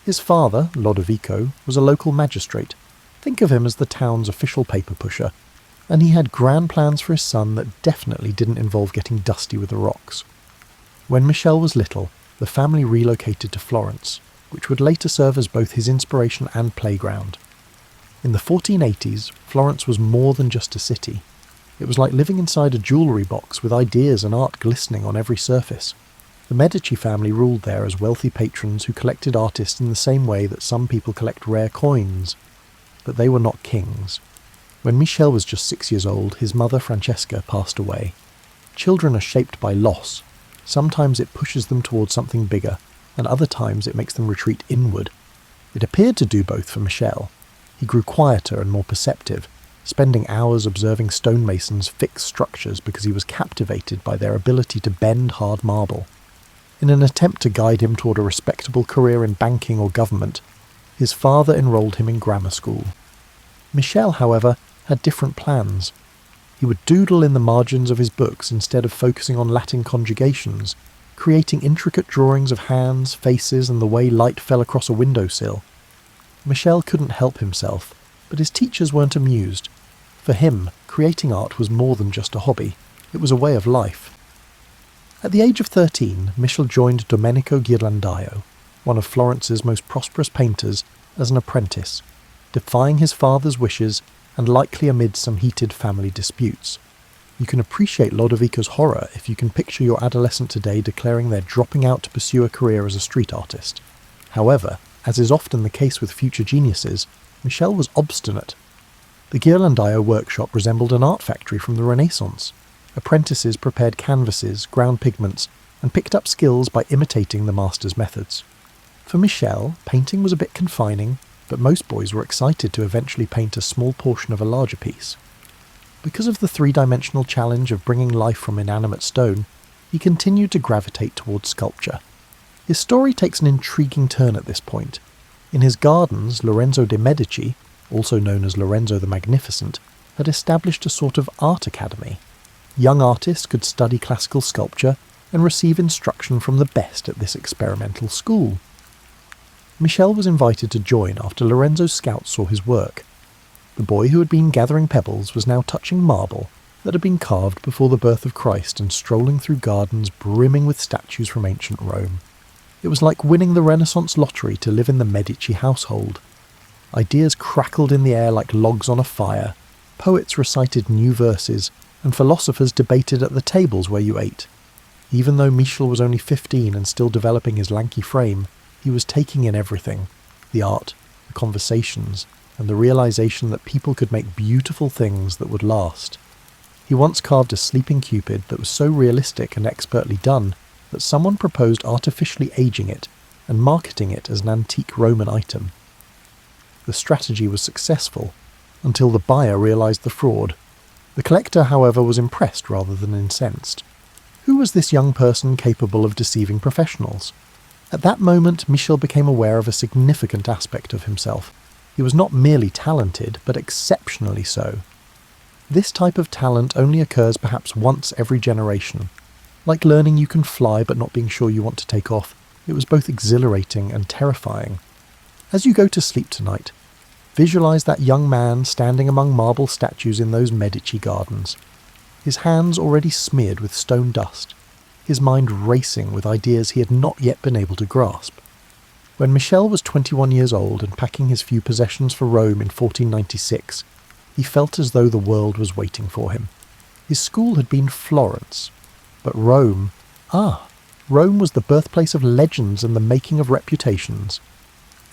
His father, Lodovico, was a local magistrate. Think of him as the town's official paper pusher, and he had grand plans for his son that definitely didn't involve getting dusty with the rocks. When Michel was little, the family relocated to Florence, which would later serve as both his inspiration and playground. In the 1480s, Florence was more than just a city. It was like living inside a jewellery box with ideas and art glistening on every surface. The Medici family ruled there as wealthy patrons who collected artists in the same way that some people collect rare coins. But they were not kings. When Michel was just 6 years old, his mother Francesca passed away. Children are shaped by loss. Sometimes it pushes them towards something bigger, and other times it makes them retreat inward. It appeared to do both for Michel. He grew quieter and more perceptive, spending hours observing stonemasons fix structures because he was captivated by their ability to bend hard marble. In an attempt to guide him toward a respectable career in banking or government, his father enrolled him in grammar school. Michel, however, had different plans. He would doodle in the margins of his books instead of focusing on Latin conjugations, creating intricate drawings of hands, faces, and the way light fell across a windowsill. Michel couldn't help himself, but his teachers weren't amused. For him, creating art was more than just a hobby. It was a way of life. At the age of 13, Michel joined Domenico Ghirlandaio, one of Florence's most prosperous painters, as an apprentice, defying his father's wishes and likely amid some heated family disputes. You can appreciate Lodovico's horror if you can picture your adolescent today declaring they're dropping out to pursue a career as a street artist. However, as is often the case with future geniuses, Michel was obstinate. The Ghirlandaio workshop resembled an art factory from the Renaissance. Apprentices prepared canvases, ground pigments, and picked up skills by imitating the master's methods. For Michel, painting was a bit confining, but most boys were excited to eventually paint a small portion of a larger piece. Because of the three-dimensional challenge of bringing life from inanimate stone, he continued to gravitate towards sculpture. His story takes an intriguing turn at this point. In his gardens, Lorenzo de' Medici, also known as Lorenzo the Magnificent, had established a sort of art academy. Young artists could study classical sculpture and receive instruction from the best at this experimental school. Michel was invited to join after Lorenzo's scouts saw his work. The boy who had been gathering pebbles was now touching marble that had been carved before the birth of Christ and strolling through gardens brimming with statues from ancient Rome. It was like winning the Renaissance lottery to live in the Medici household. Ideas crackled in the air like logs on a fire, poets recited new verses, and philosophers debated at the tables where you ate. Even though Michel was only 15 and still developing his lanky frame, he was taking in everything: the art, the conversations, and the realization that people could make beautiful things that would last. He once carved a sleeping Cupid that was so realistic and expertly done that someone proposed artificially aging it and marketing it as an antique Roman item. The strategy was successful, until the buyer realized the fraud. The collector, however, was impressed rather than incensed. Who was this young person capable of deceiving professionals? At that moment, Michel became aware of a significant aspect of himself. He was not merely talented, but exceptionally so. This type of talent only occurs perhaps once every generation. Like learning you can fly but not being sure you want to take off, it was both exhilarating and terrifying. As you go to sleep tonight, visualize that young man standing among marble statues in those Medici gardens, his hands already smeared with stone dust, his mind racing with ideas he had not yet been able to grasp. When Michel was 21 years old and packing his few possessions for Rome in 1496, he felt as though the world was waiting for him. His school had been Florence, but Rome, Rome was the birthplace of legends and the making of reputations.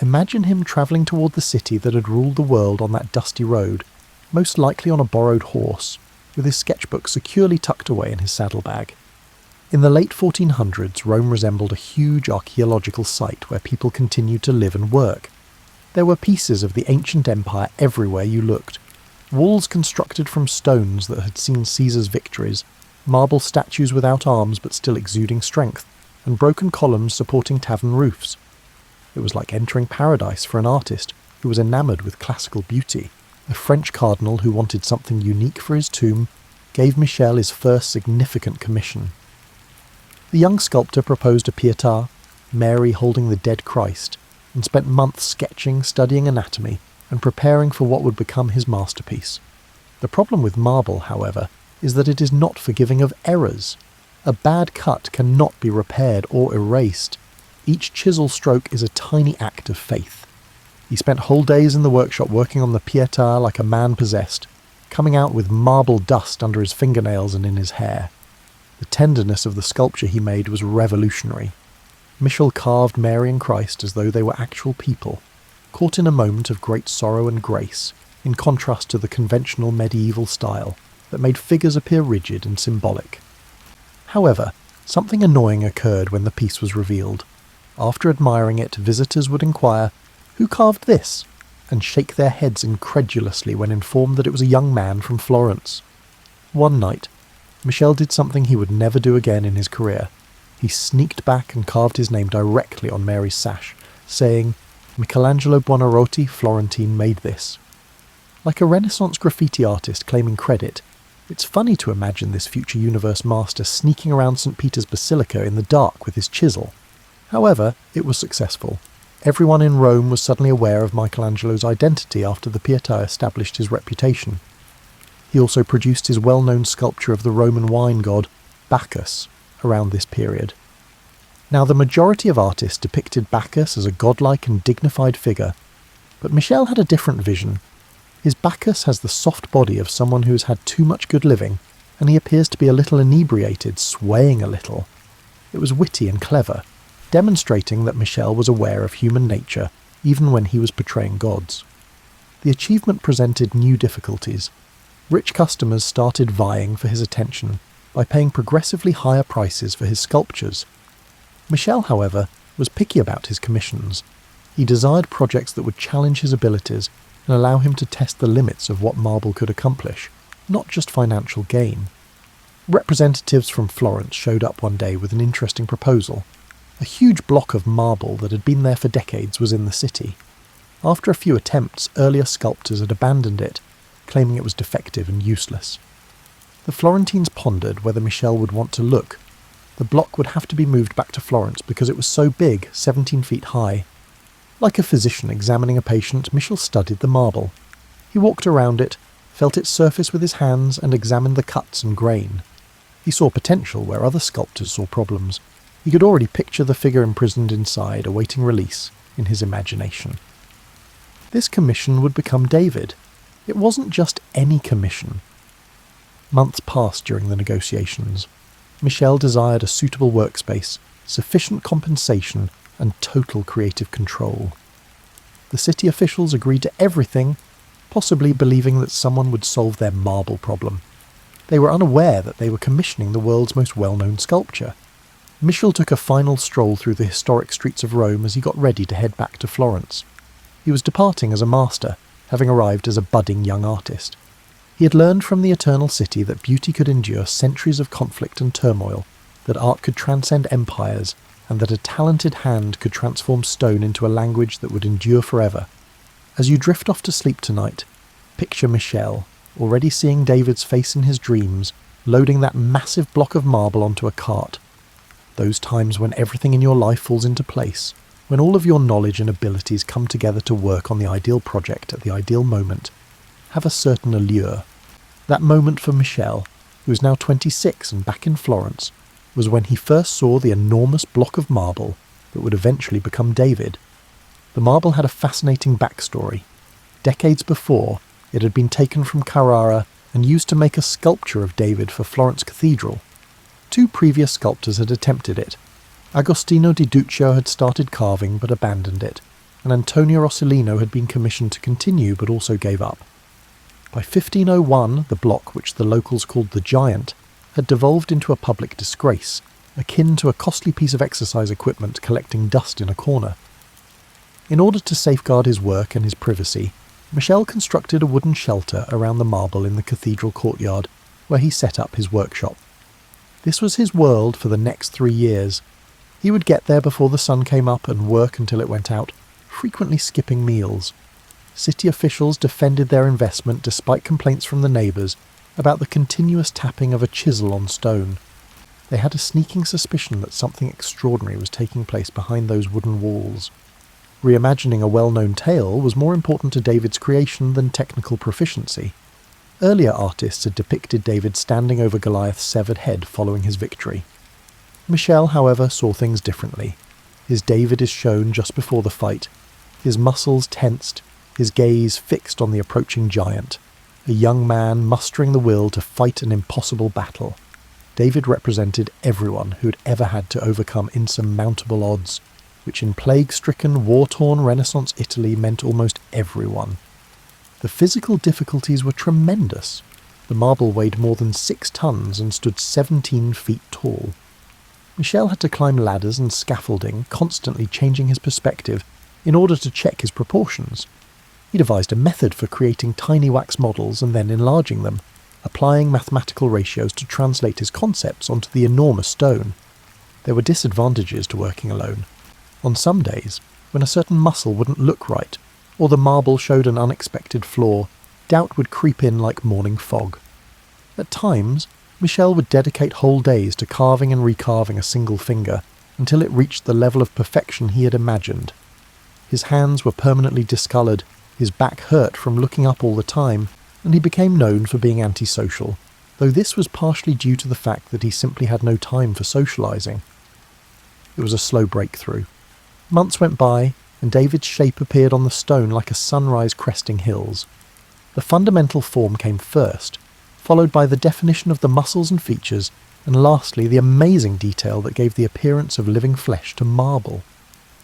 Imagine him travelling toward the city that had ruled the world on that dusty road, most likely on a borrowed horse, with his sketchbook securely tucked away in his saddlebag. In the late 1400s, Rome resembled a huge archaeological site where people continued to live and work. There were pieces of the ancient empire everywhere you looked. Walls constructed from stones that had seen Caesar's victories, marble statues without arms but still exuding strength, and broken columns supporting tavern roofs. It was like entering paradise for an artist who was enamoured with classical beauty. The French cardinal who wanted something unique for his tomb gave Michel his first significant commission. The young sculptor proposed a Pietà, Mary holding the dead Christ, and spent months sketching, studying anatomy, and preparing for what would become his masterpiece. The problem with marble, however, is that it is not forgiving of errors. A bad cut cannot be repaired or erased. Each chisel stroke is a tiny act of faith. He spent whole days in the workshop working on the Pietà like a man possessed, coming out with marble dust under his fingernails and in his hair. The tenderness of the sculpture he made was revolutionary. Michel carved Mary and Christ as though they were actual people, caught in a moment of great sorrow and grace, in contrast to the conventional medieval style that made figures appear rigid and symbolic. However, something annoying occurred when the piece was revealed. After admiring it, visitors would inquire, "Who carved this?" and shake their heads incredulously when informed that it was a young man from Florence. One night, Michel did something he would never do again in his career. He sneaked back and carved his name directly on Mary's sash, saying, "Michelangelo Buonarroti, Florentine, made this." Like a Renaissance graffiti artist claiming credit, it's funny to imagine this future universe master sneaking around St. Peter's Basilica in the dark with his chisel. However, it was successful. Everyone in Rome was suddenly aware of Michelangelo's identity after the Pietà established his reputation. He also produced his well-known sculpture of the Roman wine god, Bacchus, around this period. Now, the majority of artists depicted Bacchus as a godlike and dignified figure, but Michel had a different vision. His Bacchus has the soft body of someone who has had too much good living, and he appears to be a little inebriated, swaying a little. It was witty and clever, demonstrating that Michel was aware of human nature, even when he was portraying gods. The achievement presented new difficulties. Rich customers started vying for his attention by paying progressively higher prices for his sculptures. Michel, however, was picky about his commissions. He desired projects that would challenge his abilities and allow him to test the limits of what marble could accomplish, not just financial gain. Representatives from Florence showed up one day with an interesting proposal. A huge block of marble that had been there for decades was in the city. After a few attempts, earlier sculptors had abandoned it, claiming it was defective and useless. The Florentines pondered whether Michel would want to look. The block would have to be moved back to Florence because it was so big, 17 feet high. Like a physician examining a patient, Michel studied the marble. He walked around it, felt its surface with his hands, and examined the cuts and grain. He saw potential where other sculptors saw problems. He could already picture the figure imprisoned inside, awaiting release, in his imagination. This commission would become David. It wasn't just any commission. Months passed during the negotiations. Michel desired a suitable workspace, sufficient compensation, and total creative control. The city officials agreed to everything, possibly believing that someone would solve their marble problem. They were unaware that they were commissioning the world's most well-known sculpture. Michel took a final stroll through the historic streets of Rome as he got ready to head back to Florence. He was departing as a master, having arrived as a budding young artist. He had learned from the Eternal City that beauty could endure centuries of conflict and turmoil, that art could transcend empires, and that a talented hand could transform stone into a language that would endure forever. As you drift off to sleep tonight, picture Michel, already seeing David's face in his dreams, loading that massive block of marble onto a cart. Those times when everything in your life falls into place, when all of your knowledge and abilities come together to work on the ideal project at the ideal moment, have a certain allure. That moment for Michel, who is now 26 and back in Florence, was when he first saw the enormous block of marble that would eventually become David. The marble had a fascinating backstory. Decades before, it had been taken from Carrara and used to make a sculpture of David for Florence Cathedral. 2 previous sculptors had attempted it. Agostino di Duccio had started carving but abandoned it, and Antonio Rossellino had been commissioned to continue but also gave up. By 1501, the block, which the locals called the Giant, had devolved into a public disgrace, akin to a costly piece of exercise equipment collecting dust in a corner. In order to safeguard his work and his privacy, Michel constructed a wooden shelter around the marble in the cathedral courtyard, where he set up his workshop. This was his world for the next 3 years. He would get there before the sun came up and work until it went out, frequently skipping meals. City officials defended their investment despite complaints from the neighbours about the continuous tapping of a chisel on stone. They had a sneaking suspicion that something extraordinary was taking place behind those wooden walls. Reimagining a well-known tale was more important to David's creation than technical proficiency. Earlier artists had depicted David standing over Goliath's severed head following his victory. Michel, however, saw things differently. His David is shown just before the fight, his muscles tensed, his gaze fixed on the approaching giant, a young man mustering the will to fight an impossible battle. David represented everyone who had ever had to overcome insurmountable odds, which in plague-stricken, war-torn Renaissance Italy meant almost everyone. The physical difficulties were tremendous. The marble weighed more than 6 tons and stood 17 feet tall. Michel had to climb ladders and scaffolding, constantly changing his perspective in order to check his proportions. He devised a method for creating tiny wax models and then enlarging them, applying mathematical ratios to translate his concepts onto the enormous stone. There were disadvantages to working alone. On some days, when a certain muscle wouldn't look right, or the marble showed an unexpected flaw, doubt would creep in like morning fog. At times, Michel would dedicate whole days to carving and recarving a single finger, until it reached the level of perfection he had imagined. His hands were permanently discoloured, his back hurt from looking up all the time, and he became known for being antisocial, though this was partially due to the fact that he simply had no time for socialising. It was a slow breakthrough. Months went by, and David's shape appeared on the stone like a sunrise cresting hills. The fundamental form came first, followed by the definition of the muscles and features, and lastly the amazing detail that gave the appearance of living flesh to marble.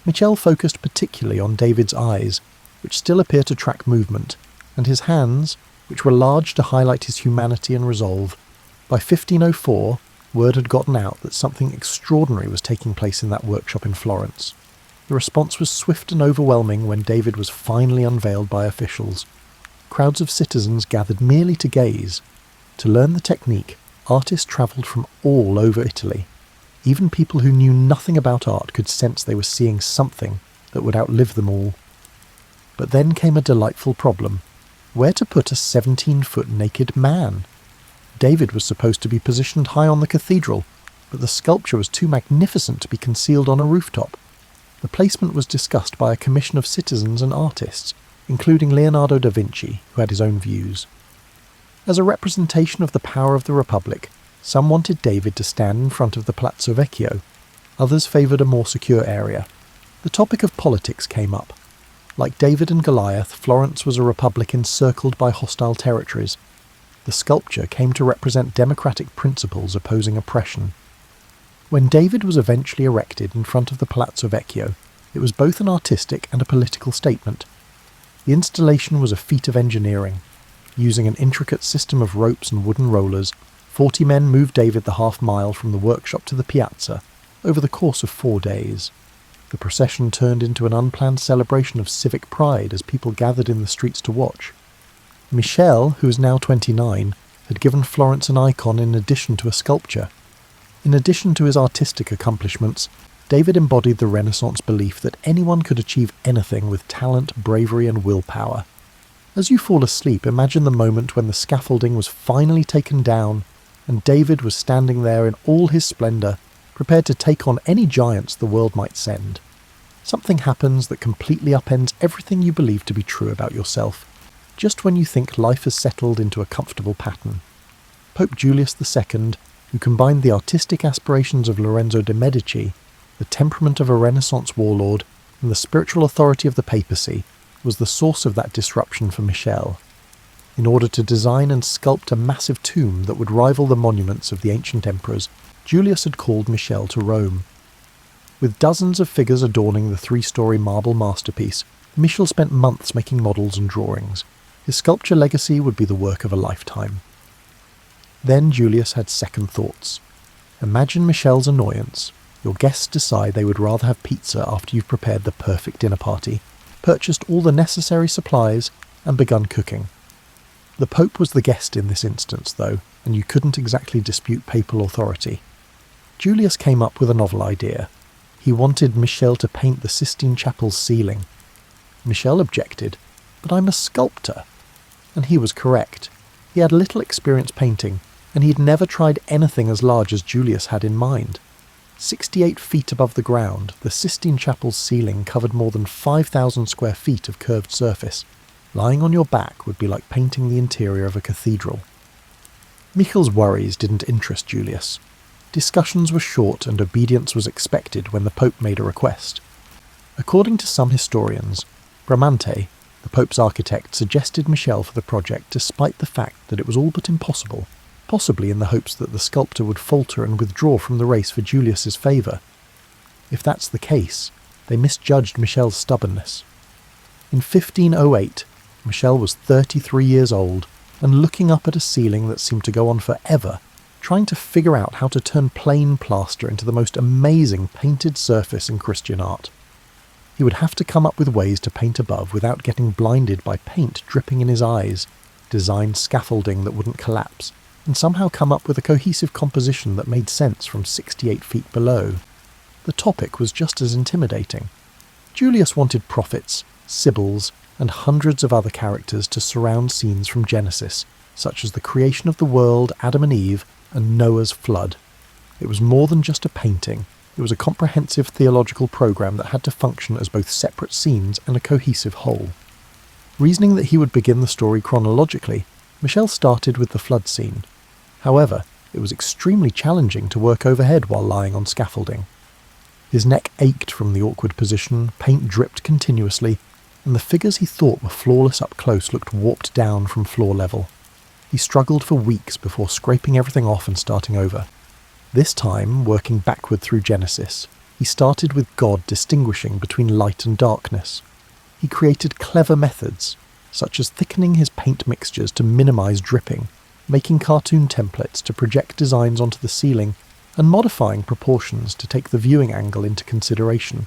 Michel focused particularly on David's eyes, which still appear to track movement, and his hands, which were large to highlight his humanity and resolve. By 1504, word had gotten out that something extraordinary was taking place in that workshop in Florence. The response was swift and overwhelming when David was finally unveiled by officials. Crowds of citizens gathered merely to gaze. To learn the technique, artists travelled from all over Italy. Even people who knew nothing about art could sense they were seeing something that would outlive them all. But then came a delightful problem. Where to put a 17-foot naked man? David was supposed to be positioned high on the cathedral, but the sculpture was too magnificent to be concealed on a rooftop. The placement was discussed by a commission of citizens and artists, including Leonardo da Vinci, who had his own views. As a representation of the power of the Republic, some wanted David to stand in front of the Palazzo Vecchio. Others favoured a more secure area. The topic of politics came up. Like David and Goliath, Florence was a republic encircled by hostile territories. The sculpture came to represent democratic principles opposing oppression. When David was eventually erected in front of the Palazzo Vecchio, it was both an artistic and a political statement. The installation was a feat of engineering. Using an intricate system of ropes and wooden rollers, 40 men moved David the half-mile from the workshop to the piazza over the course of 4 days. The procession turned into an unplanned celebration of civic pride as people gathered in the streets to watch. Michel, who is now 29, had given Florence an icon in addition to a sculpture. In addition to his artistic accomplishments, David embodied the Renaissance belief that anyone could achieve anything with talent, bravery, and willpower. As you fall asleep, imagine the moment when the scaffolding was finally taken down, and David was standing there in all his splendour, prepared to take on any giants the world might send. Something happens that completely upends everything you believe to be true about yourself, just when you think life has settled into a comfortable pattern. Pope Julius II, who combined the artistic aspirations of Lorenzo de' Medici, the temperament of a Renaissance warlord, and the spiritual authority of the papacy, was the source of that disruption for Michel. In order to design and sculpt a massive tomb that would rival the monuments of the ancient emperors, Julius had called Michel to Rome. With dozens of figures adorning the 3-story marble masterpiece, Michel spent months making models and drawings. His sculpture legacy would be the work of a lifetime. Then Julius had second thoughts. Imagine Michel's annoyance. Your guests decide they would rather have pizza after you've prepared the perfect dinner party, purchased all the necessary supplies, and begun cooking. The Pope was the guest in this instance, though, and you couldn't exactly dispute papal authority. Julius came up with a novel idea. He wanted Michel to paint the Sistine Chapel's ceiling. Michel objected, "But I'm a sculptor." And he was correct. He had little experience painting, and he'd never tried anything as large as Julius had in mind. 68 feet above the ground, the Sistine Chapel's ceiling covered more than 5,000 square feet of curved surface. Lying on your back would be like painting the interior of a cathedral. Michel's worries didn't interest Julius. Discussions were short and obedience was expected when the Pope made a request. According to some historians, Bramante, the Pope's architect, suggested Michel for the project despite the fact that it was all but impossible, possibly in the hopes that the sculptor would falter and withdraw from the race for Julius's favour. If that's the case, they misjudged Michel's stubbornness. In 1508, Michel was 33 years old and looking up at a ceiling that seemed to go on forever, trying to figure out how to turn plain plaster into the most amazing painted surface in Christian art. He would have to come up with ways to paint above without getting blinded by paint dripping in his eyes, design scaffolding that wouldn't collapse, and somehow come up with a cohesive composition that made sense from 68 feet below. The topic was just as intimidating. Julius wanted prophets, sibyls, and hundreds of other characters to surround scenes from Genesis, such as the creation of the world, Adam and Eve, and Noah's flood. It was more than just a painting. It was a comprehensive theological program that had to function as both separate scenes and a cohesive whole. Reasoning that he would begin the story chronologically, Michel started with the flood scene. However, it was extremely challenging to work overhead while lying on scaffolding. His neck ached from the awkward position, paint dripped continuously, and the figures he thought were flawless up close looked warped down from floor level. He struggled for weeks before scraping everything off and starting over. This time, working backward through Genesis, he started with God distinguishing between light and darkness. He created clever methods, such as thickening his paint mixtures to minimize dripping, making cartoon templates to project designs onto the ceiling, and modifying proportions to take the viewing angle into consideration.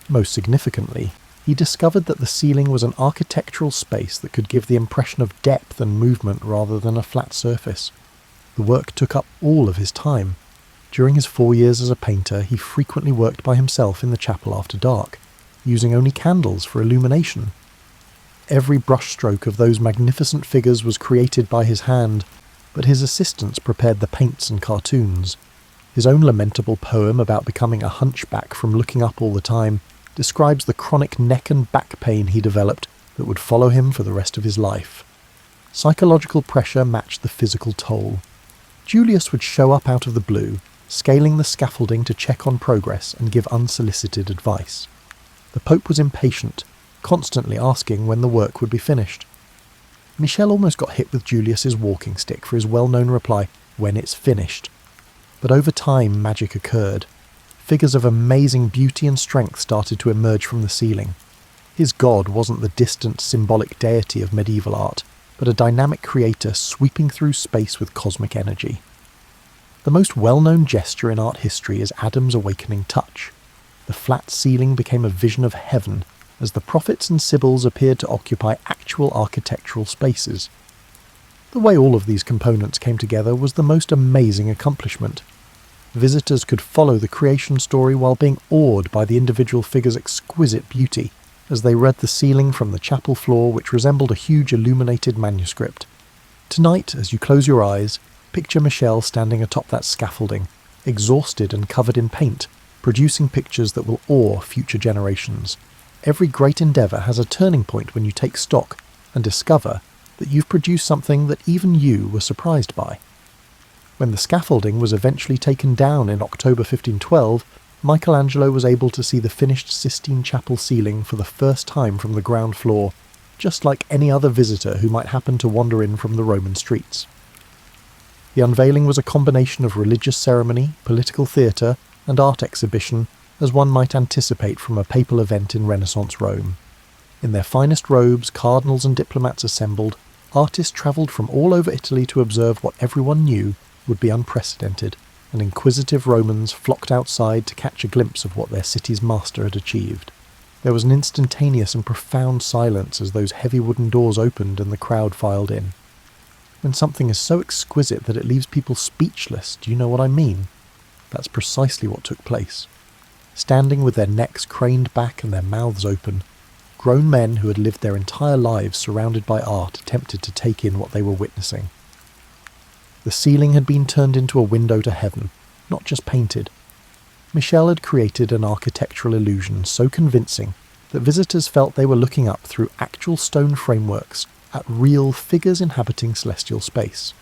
Most significantly, he discovered that the ceiling was an architectural space that could give the impression of depth and movement rather than a flat surface. The work took up all of his time. During his 4 years as a painter, he frequently worked by himself in the chapel after dark, using only candles for illumination. Every brushstroke of those magnificent figures was created by his hand, but his assistants prepared the paints and cartoons. His own lamentable poem about becoming a hunchback from looking up all the time describes the chronic neck and back pain he developed that would follow him for the rest of his life. Psychological pressure matched the physical toll. Julius would show up out of the blue, scaling the scaffolding to check on progress and give unsolicited advice. The Pope was impatient, constantly asking when the work would be finished. Michel almost got hit with Julius's walking stick for his well-known reply, "When it's finished." But over time, magic occurred. Figures of amazing beauty and strength started to emerge from the ceiling. His god wasn't the distant, symbolic deity of medieval art, but a dynamic creator sweeping through space with cosmic energy. The most well-known gesture in art history is Adam's awakening touch. The flat ceiling became a vision of heaven, as the prophets and sibyls appeared to occupy actual architectural spaces. The way all of these components came together was the most amazing accomplishment. Visitors could follow the creation story while being awed by the individual figures' exquisite beauty, as they read the ceiling from the chapel floor, which resembled a huge illuminated manuscript. Tonight, as you close your eyes, picture Michel standing atop that scaffolding, exhausted and covered in paint, producing pictures that will awe future generations. Every great endeavour has a turning point when you take stock and discover that you've produced something that even you were surprised by. When the scaffolding was eventually taken down in October 1512, Michelangelo was able to see the finished Sistine Chapel ceiling for the first time from the ground floor, just like any other visitor who might happen to wander in from the Roman streets. The unveiling was a combination of religious ceremony, political theatre, and art exhibition, as one might anticipate from a papal event in Renaissance Rome. In their finest robes, cardinals and diplomats assembled, artists travelled from all over Italy to observe what everyone knew would be unprecedented, and inquisitive Romans flocked outside to catch a glimpse of what their city's master had achieved. There was an instantaneous and profound silence as those heavy wooden doors opened and the crowd filed in. When something is so exquisite that it leaves people speechless, do you know what I mean? That's precisely what took place. Standing with their necks craned back and their mouths open, grown men who had lived their entire lives surrounded by art attempted to take in what they were witnessing. The ceiling had been turned into a window to heaven, not just painted. Michel had created an architectural illusion so convincing that visitors felt they were looking up through actual stone frameworks at real figures inhabiting celestial space.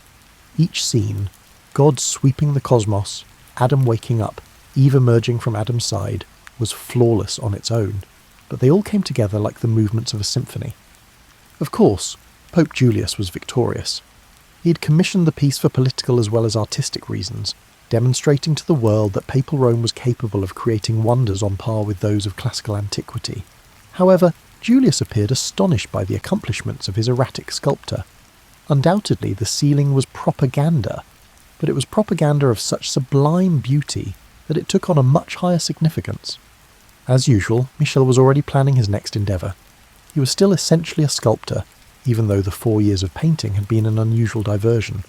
Each scene, God sweeping the cosmos, Adam waking up, Eve emerging from Adam's side, was flawless on its own, but they all came together like the movements of a symphony. Of course, Pope Julius was victorious. He had commissioned the piece for political as well as artistic reasons, demonstrating to the world that Papal Rome was capable of creating wonders on par with those of classical antiquity. However, Julius appeared astonished by the accomplishments of his erratic sculptor. Undoubtedly, the ceiling was propaganda, but it was propaganda of such sublime beauty that it took on a much higher significance. As usual, Michel was already planning his next endeavour. He was still essentially a sculptor, even though the 4 years of painting had been an unusual diversion.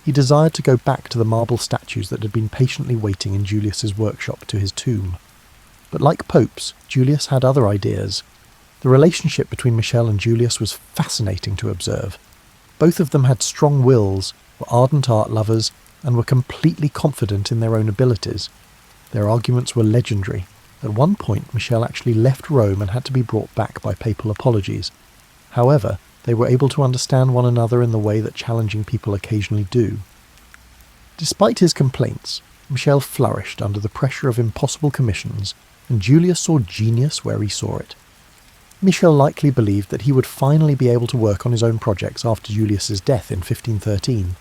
He desired to go back to the marble statues that had been patiently waiting in Julius's workshop to his tomb. But like popes, Julius had other ideas. The relationship between Michel and Julius was fascinating to observe. Both of them had strong wills, were ardent art lovers, and were completely confident in their own abilities. Their arguments were legendary. At one point, Michel actually left Rome and had to be brought back by papal apologies. However, they were able to understand one another in the way that challenging people occasionally do. Despite his complaints, Michel flourished under the pressure of impossible commissions, and Julius saw genius where he saw it. Michel likely believed that he would finally be able to work on his own projects after Julius's death in 1513.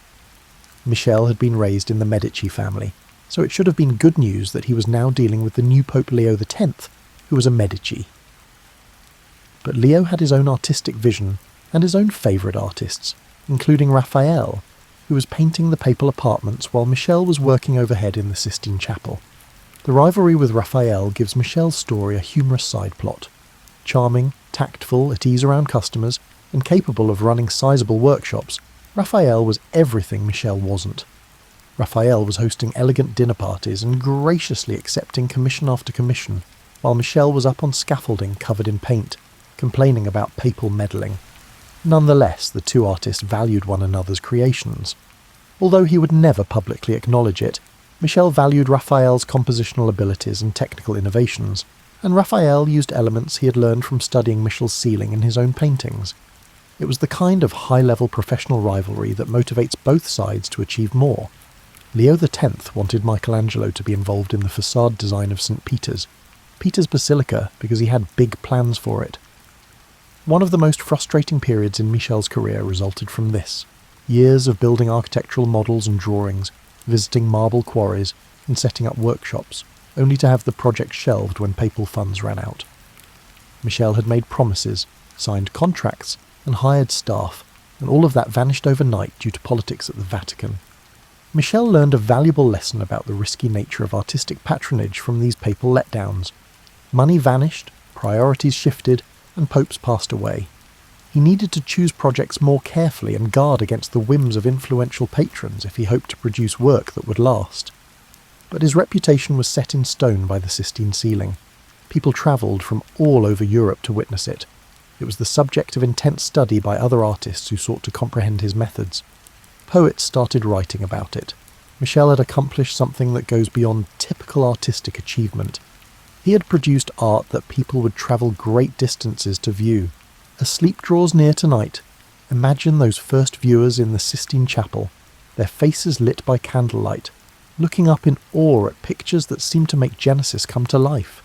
Michel had been raised in the Medici family, so it should have been good news that he was now dealing with the new Pope Leo X, who was a Medici. But Leo had his own artistic vision and his own favourite artists, including Raphael, who was painting the papal apartments while Michel was working overhead in the Sistine Chapel. The rivalry with Raphael gives Michel's story a humorous side plot. Charming, tactful, at ease around customers, and capable of running sizable workshops, Raphael was everything Michel wasn't. Raphael was hosting elegant dinner parties and graciously accepting commission after commission, while Michel was up on scaffolding covered in paint, complaining about papal meddling. Nonetheless, the two artists valued one another's creations. Although he would never publicly acknowledge it, Michel valued Raphael's compositional abilities and technical innovations, and Raphael used elements he had learned from studying Michel's ceiling in his own paintings. It was the kind of high-level professional rivalry that motivates both sides to achieve more. Leo X wanted Michelangelo to be involved in the facade design of St. Peter's Basilica, because he had big plans for it. One of the most frustrating periods in Michel's career resulted from this. Years of building architectural models and drawings, visiting marble quarries, and setting up workshops, only to have the project shelved when papal funds ran out. Michel had made promises, signed contracts, and hired staff, and all of that vanished overnight due to politics at the Vatican. Michel learned a valuable lesson about the risky nature of artistic patronage from these papal letdowns. Money vanished, priorities shifted, and popes passed away. He needed to choose projects more carefully and guard against the whims of influential patrons if he hoped to produce work that would last. But his reputation was set in stone by the Sistine ceiling. People travelled from all over Europe to witness it. It was the subject of intense study by other artists who sought to comprehend his methods. Poets started writing about it. Michel had accomplished something that goes beyond typical artistic achievement. He had produced art that people would travel great distances to view. As sleep draws near tonight, imagine those first viewers in the Sistine Chapel, their faces lit by candlelight, looking up in awe at pictures that seem to make Genesis come to life.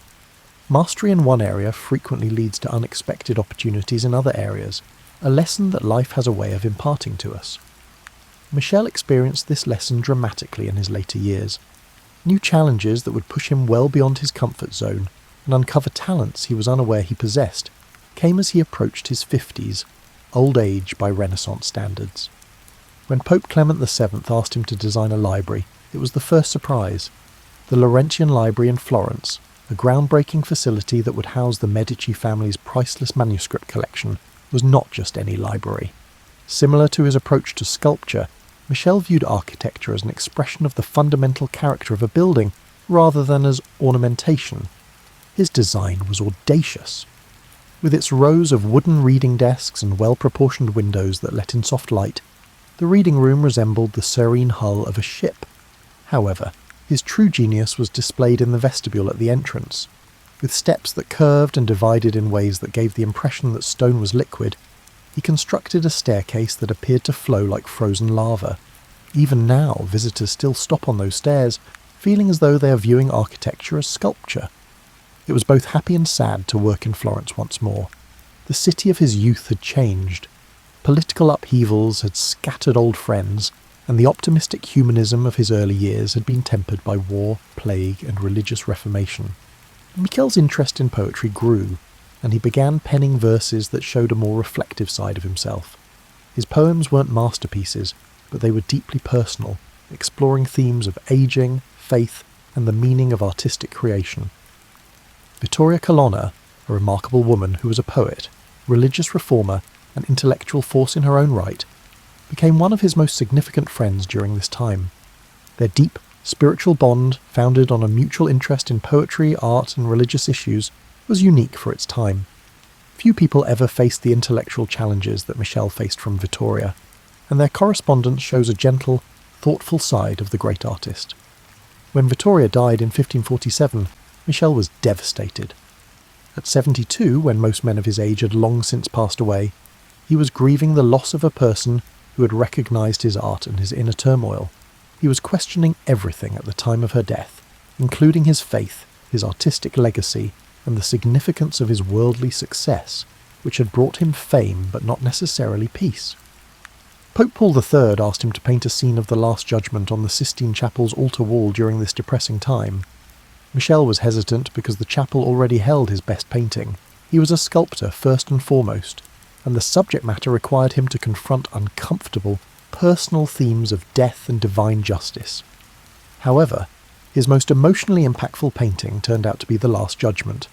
Mastery in one area frequently leads to unexpected opportunities in other areas, a lesson that life has a way of imparting to us. Michel experienced this lesson dramatically in his later years. New challenges that would push him well beyond his comfort zone and uncover talents he was unaware he possessed came as he approached his 50s, old age by Renaissance standards. When Pope Clement VII asked him to design a library, it was the first surprise. The Laurentian Library in Florence, a groundbreaking facility that would house the Medici family's priceless manuscript collection, was not just any library. Similar to his approach to sculpture, Michel viewed architecture as an expression of the fundamental character of a building rather than as ornamentation. His design was audacious. With its rows of wooden reading desks and well-proportioned windows that let in soft light, the reading room resembled the serene hull of a ship. However, his true genius was displayed in the vestibule at the entrance. With steps that curved and divided in ways that gave the impression that stone was liquid, he constructed a staircase that appeared to flow like frozen lava. Even now, visitors still stop on those stairs, feeling as though they are viewing architecture as sculpture. It was both happy and sad to work in Florence once more. The city of his youth had changed. Political upheavals had scattered old friends, and the optimistic humanism of his early years had been tempered by war, plague, and religious reformation. Michel's interest in poetry grew, and he began penning verses that showed a more reflective side of himself. His poems weren't masterpieces, but they were deeply personal, exploring themes of aging, faith, and the meaning of artistic creation. Vittoria Colonna, a remarkable woman who was a poet, religious reformer, and intellectual force in her own right, became one of his most significant friends during this time. Their deep, spiritual bond, founded on a mutual interest in poetry, art, and religious issues, was unique for its time. Few people ever faced the intellectual challenges that Michel faced from Vittoria, and their correspondence shows a gentle, thoughtful side of the great artist. When Vittoria died in 1547, Michel was devastated. At 72, when most men of his age had long since passed away, he was grieving the loss of a person who had recognised his art and his inner turmoil. He was questioning everything at the time of her death, including his faith, his artistic legacy, and the significance of his worldly success, which had brought him fame but not necessarily peace. Pope Paul III asked him to paint a scene of the Last Judgment on the Sistine Chapel's altar wall during this depressing time. Michel was hesitant because the chapel already held his best painting. He was a sculptor first and foremost, and the subject matter required him to confront uncomfortable, personal themes of death and divine justice. However, his most emotionally impactful painting turned out to be The Last Judgment.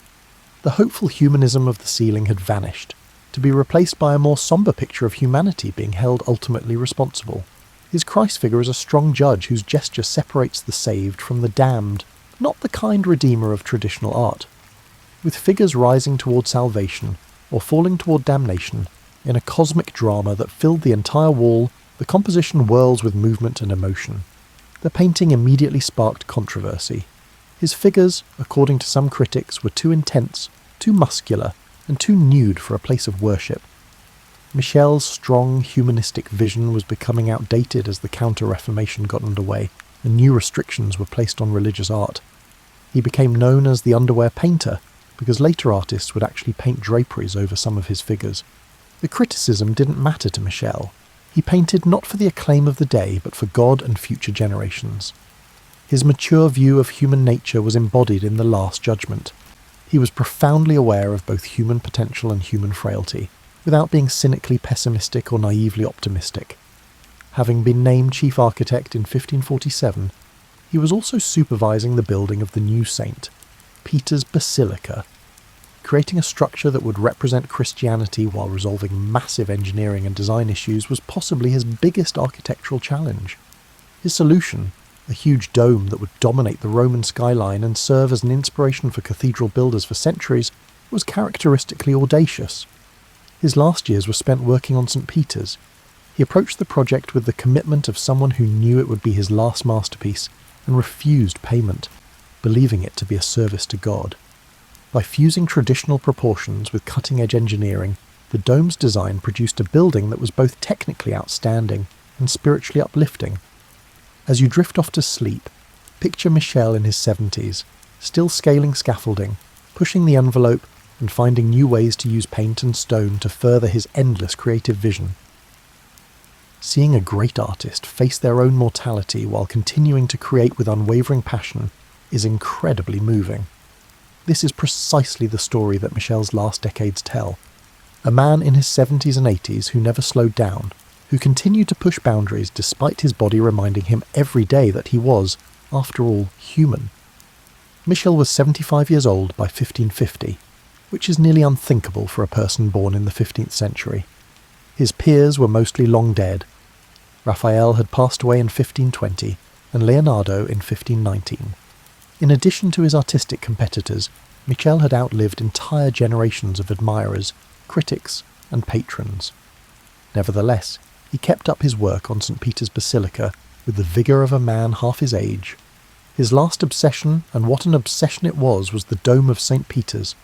The hopeful humanism of the ceiling had vanished, to be replaced by a more somber picture of humanity being held ultimately responsible. His Christ figure is a strong judge whose gesture separates the saved from the damned, not the kind redeemer of traditional art. With figures rising toward salvation, or falling toward damnation, in a cosmic drama that filled the entire wall, the composition whirls with movement and emotion. The painting immediately sparked controversy. His figures, according to some critics, were too intense, too muscular, and too nude for a place of worship. Michel's strong humanistic vision was becoming outdated as the Counter-Reformation got underway, and new restrictions were placed on religious art. He became known as the underwear painter, because later artists would actually paint draperies over some of his figures. The criticism didn't matter to Michel. He painted not for the acclaim of the day, but for God and future generations. His mature view of human nature was embodied in the Last Judgment. He was profoundly aware of both human potential and human frailty, without being cynically pessimistic or naively optimistic. Having been named chief architect in 1547, he was also supervising the building of the new saint, Peter's Basilica, creating a structure that would represent Christianity while resolving massive engineering and design issues was possibly his biggest architectural challenge. His solution, a huge dome that would dominate the Roman skyline and serve as an inspiration for cathedral builders for centuries, was characteristically audacious. His last years were spent working on St. Peter's. He approached the project with the commitment of someone who knew it would be his last masterpiece and refused payment, believing it to be a service to God. By fusing traditional proportions with cutting-edge engineering, the dome's design produced a building that was both technically outstanding and spiritually uplifting. As you drift off to sleep, picture Michel in his 70s, still scaling scaffolding, pushing the envelope, and finding new ways to use paint and stone to further his endless creative vision. Seeing a great artist face their own mortality while continuing to create with unwavering passion is incredibly moving. This is precisely the story that Michel's last decades tell. A man in his 70s and 80s who never slowed down, who continued to push boundaries despite his body reminding him every day that he was, after all, human. Michel was 75 years old by 1550, which is nearly unthinkable for a person born in the 15th century. His peers were mostly long dead. Raphael had passed away in 1520, and Leonardo in 1519. In addition to his artistic competitors, Michel had outlived entire generations of admirers, critics, and patrons. Nevertheless, he kept up his work on St. Peter's Basilica with the vigour of a man half his age. His last obsession, and what an obsession it was the dome of St. Peter's.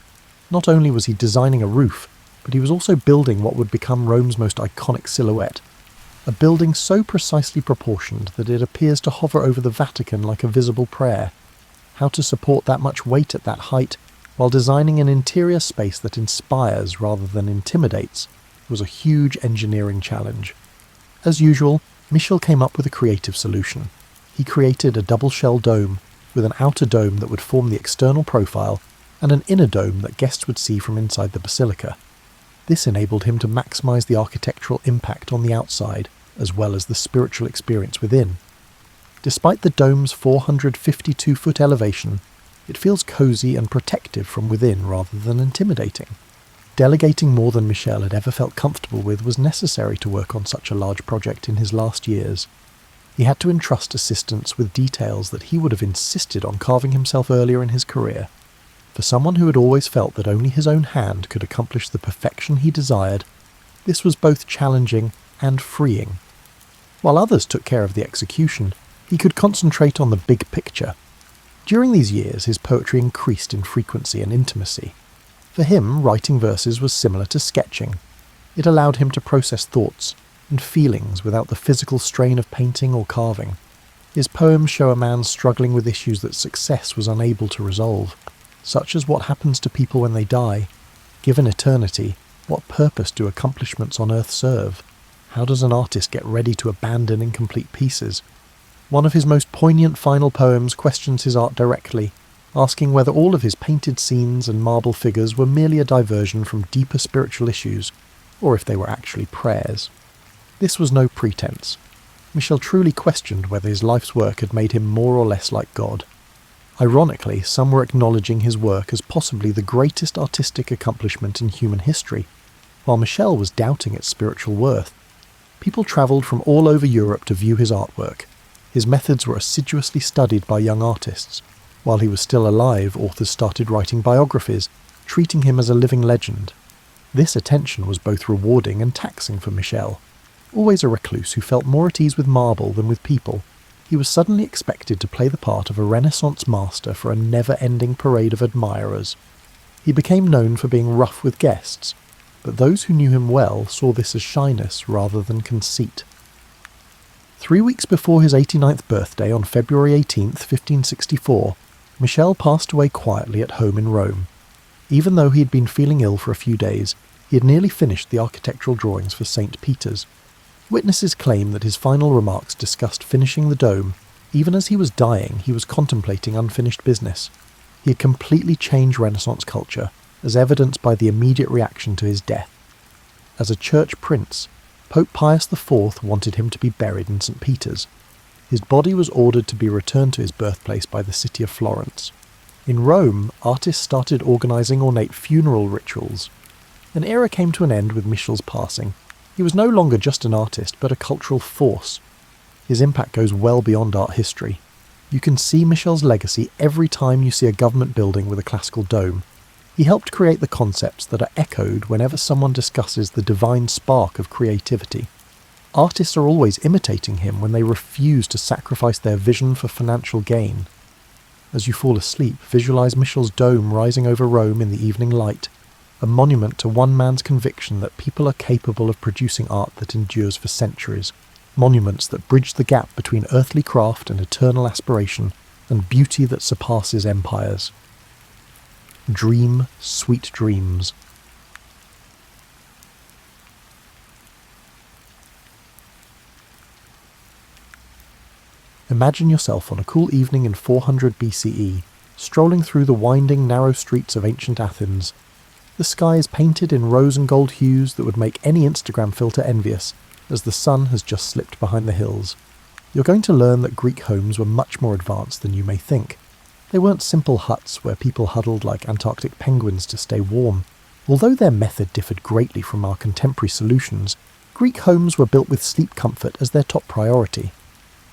Not only was he designing a roof, but he was also building what would become Rome's most iconic silhouette, a building so precisely proportioned that it appears to hover over the Vatican like a visible prayer. How to support that much weight at that height, while designing an interior space that inspires rather than intimidates, was a huge engineering challenge. As usual, Michel came up with a creative solution. He created a double-shell dome, with an outer dome that would form the external profile, and an inner dome that guests would see from inside the basilica. This enabled him to maximise the architectural impact on the outside, as well as the spiritual experience within. Despite the dome's 452-foot elevation, it feels cosy and protective from within rather than intimidating. Delegating more than Michel had ever felt comfortable with was necessary to work on such a large project in his last years. He had to entrust assistants with details that he would have insisted on carving himself earlier in his career. For someone who had always felt that only his own hand could accomplish the perfection he desired, this was both challenging and freeing. While others took care of the execution, he could concentrate on the big picture. During these years, his poetry increased in frequency and intimacy. For him, writing verses was similar to sketching. It allowed him to process thoughts and feelings without the physical strain of painting or carving. His poems show a man struggling with issues that success was unable to resolve, such as what happens to people when they die. Given eternity, what purpose do accomplishments on earth serve? How does an artist get ready to abandon incomplete pieces? One of his most poignant final poems questions his art directly, asking whether all of his painted scenes and marble figures were merely a diversion from deeper spiritual issues, or if they were actually prayers. This was no pretense. Michel truly questioned whether his life's work had made him more or less like God. Ironically, some were acknowledging his work as possibly the greatest artistic accomplishment in human history, while Michel was doubting its spiritual worth. People travelled from all over Europe to view his artwork. His methods were assiduously studied by young artists. While he was still alive, authors started writing biographies, treating him as a living legend. This attention was both rewarding and taxing for Michel. Always a recluse who felt more at ease with marble than with people, he was suddenly expected to play the part of a Renaissance master for a never-ending parade of admirers. He became known for being rough with guests, but those who knew him well saw this as shyness rather than conceit. 3 weeks before his 89th birthday on February 18th, 1564, Michel passed away quietly at home in Rome. Even though he had been feeling ill for a few days, he had nearly finished the architectural drawings for St. Peter's. Witnesses claim that his final remarks discussed finishing the dome. Even as he was dying, he was contemplating unfinished business. He had completely changed Renaissance culture, as evidenced by the immediate reaction to his death. As a church prince, Pope Pius IV wanted him to be buried in St. Peter's. His body was ordered to be returned to his birthplace by the city of Florence. In Rome, artists started organising ornate funeral rituals. An era came to an end with Michel's passing. He was no longer just an artist, but a cultural force. His impact goes well beyond art history. You can see Michel's legacy every time you see a government building with a classical dome. He helped create the concepts that are echoed whenever someone discusses the divine spark of creativity. Artists are always imitating him when they refuse to sacrifice their vision for financial gain. As you fall asleep, visualize Michel's dome rising over Rome in the evening light, a monument to one man's conviction that people are capable of producing art that endures for centuries, monuments that bridge the gap between earthly craft and eternal aspiration, and beauty that surpasses empires. Dream sweet dreams. Imagine yourself on a cool evening in 400 BCE, strolling through the winding, narrow streets of ancient Athens. The sky is painted in rose and gold hues that would make any Instagram filter envious, as the sun has just slipped behind the hills. You're going to learn that Greek homes were much more advanced than you may think. They weren't simple huts where people huddled like Antarctic penguins to stay warm. Although their method differed greatly from our contemporary solutions, Greek homes were built with sleep comfort as their top priority.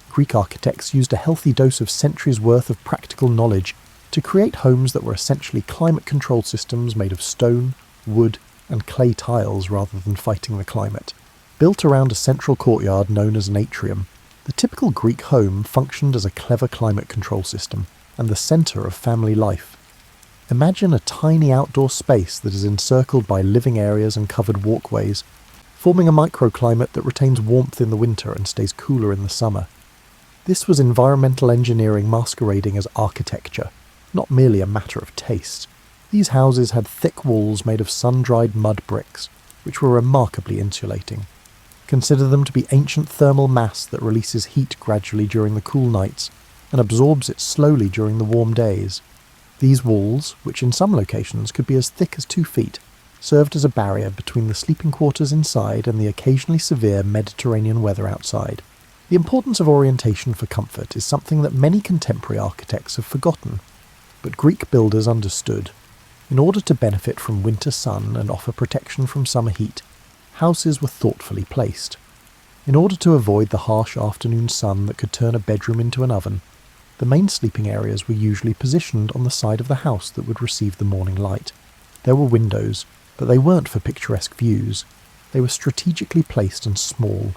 Greek architects used a healthy dose of centuries' worth of practical knowledge to create homes that were essentially climate-controlled systems made of stone, wood, and clay tiles rather than fighting the climate. Built around a central courtyard known as an atrium, the typical Greek home functioned as a clever climate control system and the centre of family life. Imagine a tiny outdoor space that is encircled by living areas and covered walkways, forming a microclimate that retains warmth in the winter and stays cooler in the summer. This was environmental engineering masquerading as architecture, not merely a matter of taste. These houses had thick walls made of sun-dried mud bricks, which were remarkably insulating. Consider them to be ancient thermal mass that releases heat gradually during the cool nights and absorbs it slowly during the warm days. These walls, which in some locations could be as thick as 2 feet, served as a barrier between the sleeping quarters inside and the occasionally severe Mediterranean weather outside. The importance of orientation for comfort is something that many contemporary architects have forgotten, but Greek builders understood. In order to benefit from winter sun and offer protection from summer heat, houses were thoughtfully placed. In order to avoid the harsh afternoon sun that could turn a bedroom into an oven, the main sleeping areas were usually positioned on the side of the house that would receive the morning light. There were windows, but they weren't for picturesque views. They were strategically placed and small.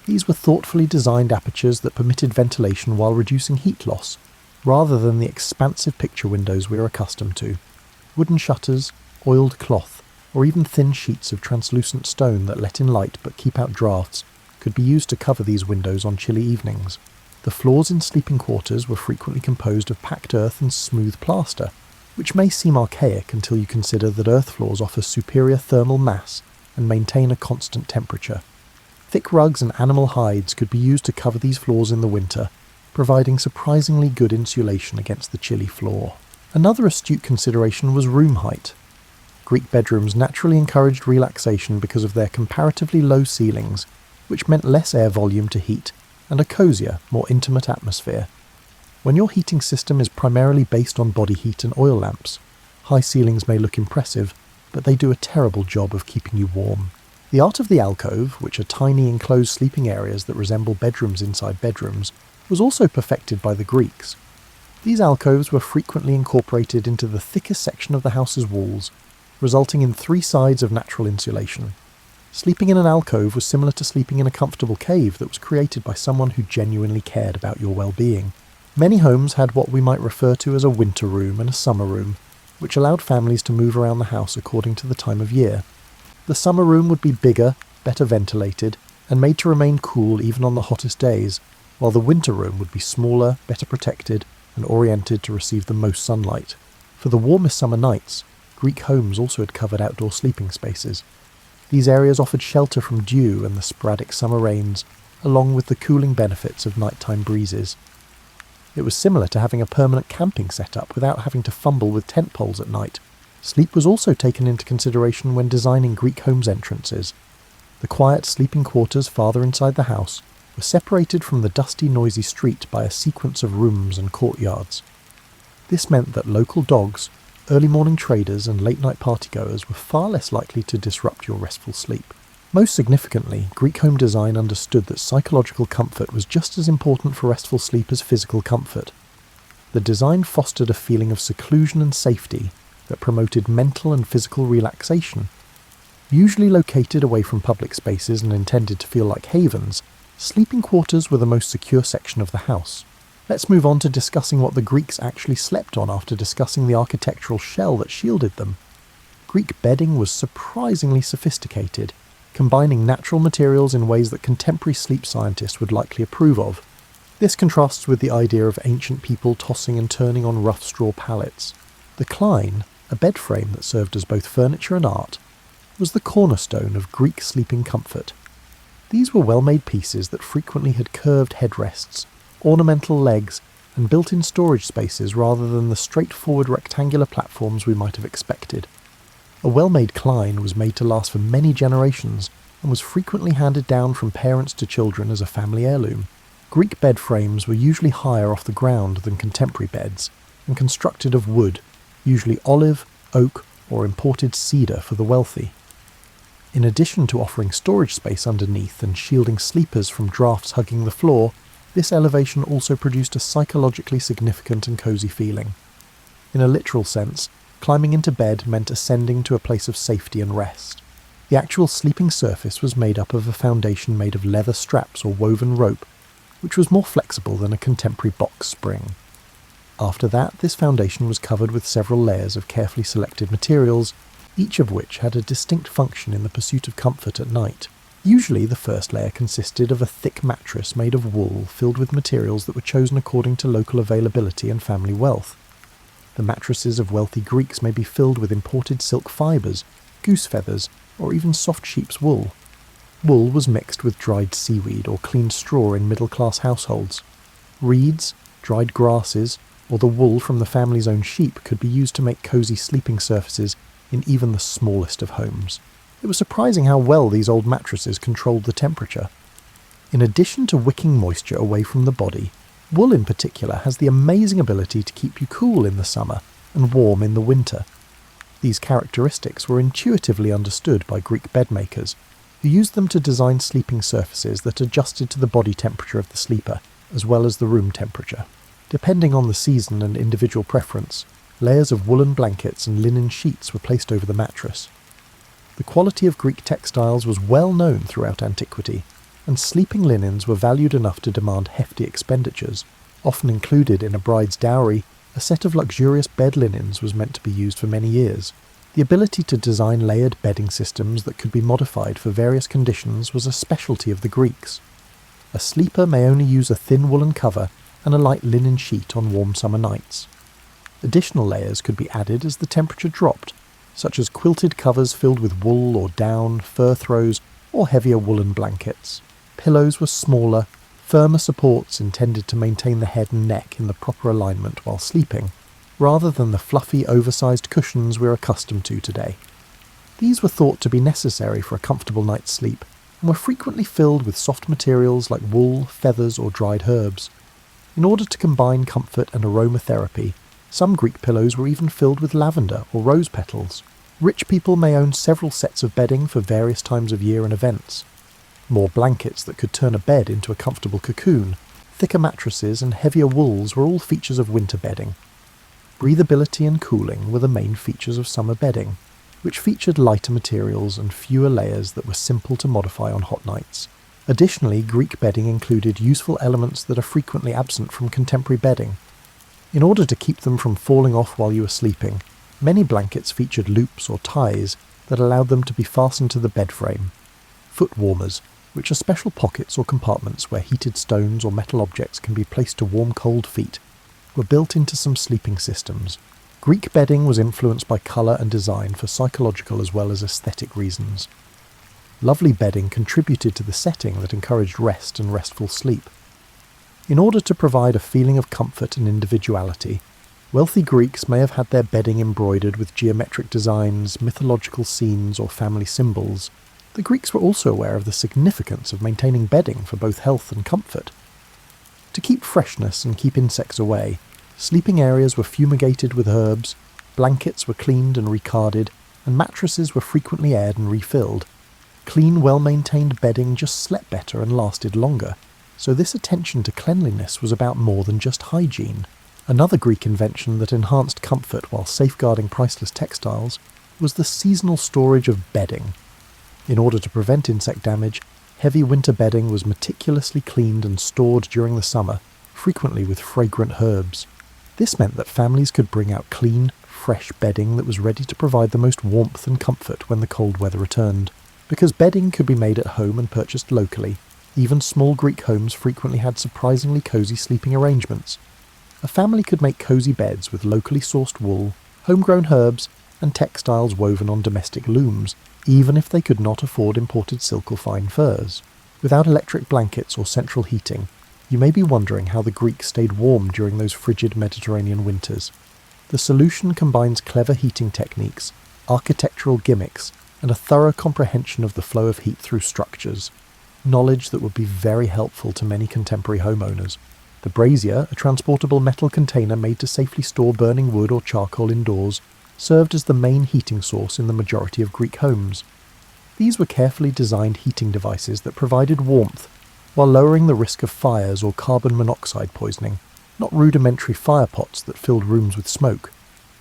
These were thoughtfully designed apertures that permitted ventilation while reducing heat loss, rather than the expansive picture windows we are accustomed to. Wooden shutters, oiled cloth, or even thin sheets of translucent stone that let in light but keep out drafts could be used to cover these windows on chilly evenings. The floors in sleeping quarters were frequently composed of packed earth and smooth plaster, which may seem archaic until you consider that earth floors offer superior thermal mass and maintain a constant temperature. Thick rugs and animal hides could be used to cover these floors in the winter, providing surprisingly good insulation against the chilly floor. Another astute consideration was room height. Greek bedrooms naturally encouraged relaxation because of their comparatively low ceilings, which meant less air volume to heat, and a cozier, more intimate atmosphere. When your heating system is primarily based on body heat and oil lamps, high ceilings may look impressive, but they do a terrible job of keeping you warm. The art of the alcove, which are tiny enclosed sleeping areas that resemble bedrooms inside bedrooms, was also perfected by the Greeks. These alcoves were frequently incorporated into the thickest section of the house's walls. resulting in 3 sides of natural insulation. Sleeping in an alcove was similar to sleeping in a comfortable cave that was created by someone who genuinely cared about your well-being. Many homes had what we might refer to as a winter room and a summer room, which allowed families to move around the house according to the time of year. The summer room would be bigger, better ventilated, and made to remain cool even on the hottest days, while the winter room would be smaller, better protected, and oriented to receive the most sunlight. For the warmest summer nights, Greek homes also had covered outdoor sleeping spaces. These areas offered shelter from dew and the sporadic summer rains, along with the cooling benefits of nighttime breezes. It was similar to having a permanent camping setup without having to fumble with tent poles at night. Sleep was also taken into consideration when designing Greek homes' entrances. The quiet sleeping quarters farther inside the house were separated from the dusty, noisy street by a sequence of rooms and courtyards. This meant that local dogs, early morning traders and late-night partygoers were far less likely to disrupt your restful sleep. Most significantly, Greek home design understood that psychological comfort was just as important for restful sleep as physical comfort. The design fostered a feeling of seclusion and safety that promoted mental and physical relaxation. Usually located away from public spaces and intended to feel like havens, sleeping quarters were the most secure section of the house. Let's move on to discussing what the Greeks actually slept on after discussing the architectural shell that shielded them. Greek bedding was surprisingly sophisticated, combining natural materials in ways that contemporary sleep scientists would likely approve of. This contrasts with the idea of ancient people tossing and turning on rough straw pallets. The Klein, a bed frame that served as both furniture and art, was the cornerstone of Greek sleeping comfort. These were well-made pieces that frequently had curved headrests, ornamental legs, and built-in storage spaces rather than the straightforward rectangular platforms we might have expected. A well-made Klein was made to last for many generations and was frequently handed down from parents to children as a family heirloom. Greek bed frames were usually higher off the ground than contemporary beds, and constructed of wood, usually olive, oak, or imported cedar for the wealthy. In addition to offering storage space underneath and shielding sleepers from drafts hugging the floor, this elevation also produced a psychologically significant and cosy feeling. In a literal sense, climbing into bed meant ascending to a place of safety and rest. The actual sleeping surface was made up of a foundation made of leather straps or woven rope, which was more flexible than a contemporary box spring. After that, this foundation was covered with several layers of carefully selected materials, each of which had a distinct function in the pursuit of comfort at night. Usually the first layer consisted of a thick mattress made of wool filled with materials that were chosen according to local availability and family wealth. The mattresses of wealthy Greeks may be filled with imported silk fibres, goose feathers, or even soft sheep's wool. Wool was mixed with dried seaweed or cleaned straw in middle-class households. Reeds, dried grasses, or the wool from the family's own sheep could be used to make cosy sleeping surfaces in even the smallest of homes. It was surprising how well these old mattresses controlled the temperature. In addition to wicking moisture away from the body, wool in particular has the amazing ability to keep you cool in the summer and warm in the winter. These characteristics were intuitively understood by Greek bedmakers, who used them to design sleeping surfaces that adjusted to the body temperature of the sleeper, as well as the room temperature. Depending on the season and individual preference, layers of woolen blankets and linen sheets were placed over the mattress. The quality of Greek textiles was well known throughout antiquity, and sleeping linens were valued enough to demand hefty expenditures. Often included in a bride's dowry, a set of luxurious bed linens was meant to be used for many years. The ability to design layered bedding systems that could be modified for various conditions was a specialty of the Greeks. A sleeper may only use a thin woolen cover and a light linen sheet on warm summer nights. Additional layers could be added as the temperature dropped, such as quilted covers filled with wool or down, fur throws, or heavier woolen blankets. Pillows were smaller, firmer supports intended to maintain the head and neck in the proper alignment while sleeping, rather than the fluffy, oversized cushions we're accustomed to today. These were thought to be necessary for a comfortable night's sleep, and were frequently filled with soft materials like wool, feathers, or dried herbs. In order to combine comfort and aromatherapy, some Greek pillows were even filled with lavender or rose petals. Rich people may own several sets of bedding for various times of year and events. More blankets that could turn a bed into a comfortable cocoon, thicker mattresses and heavier wools were all features of winter bedding. Breathability and cooling were the main features of summer bedding. which featured lighter materials and fewer layers that were simple to modify on hot nights. Additionally, Greek bedding included useful elements that are frequently absent from contemporary bedding. In order to keep them from falling off while you were sleeping, many blankets featured loops or ties that allowed them to be fastened to the bed frame. Foot warmers, which are special pockets or compartments where heated stones or metal objects can be placed to warm cold feet, were built into some sleeping systems. Greek bedding was influenced by colour and design for psychological as well as aesthetic reasons. Lovely bedding contributed to the setting that encouraged rest and restful sleep. In order to provide a feeling of comfort and individuality, wealthy Greeks may have had their bedding embroidered with geometric designs, mythological scenes, or family symbols. The Greeks were also aware of the significance of maintaining bedding for both health and comfort. To keep freshness and keep insects away, sleeping areas were fumigated with herbs, blankets were cleaned and recarded, and mattresses were frequently aired and refilled. Clean, well-maintained bedding just slept better and lasted longer, so this attention to cleanliness was about more than just hygiene. Another Greek invention that enhanced comfort while safeguarding priceless textiles was the seasonal storage of bedding. In order to prevent insect damage, heavy winter bedding was meticulously cleaned and stored during the summer, frequently with fragrant herbs. This meant that families could bring out clean, fresh bedding that was ready to provide the most warmth and comfort when the cold weather returned. Because bedding could be made at home and purchased locally, even small Greek homes frequently had surprisingly cosy sleeping arrangements. A family could make cosy beds with locally sourced wool, homegrown herbs, and textiles woven on domestic looms, even if they could not afford imported silk or fine furs. Without electric blankets or central heating, you may be wondering how the Greeks stayed warm during those frigid Mediterranean winters. The solution combines clever heating techniques, architectural gimmicks, and a thorough comprehension of the flow of heat through structures, knowledge that would be very helpful to many contemporary homeowners. The brazier, a transportable metal container made to safely store burning wood or charcoal indoors, served as the main heating source in the majority of Greek homes. These were carefully designed heating devices that provided warmth while lowering the risk of fires or carbon monoxide poisoning, not rudimentary fire pots that filled rooms with smoke.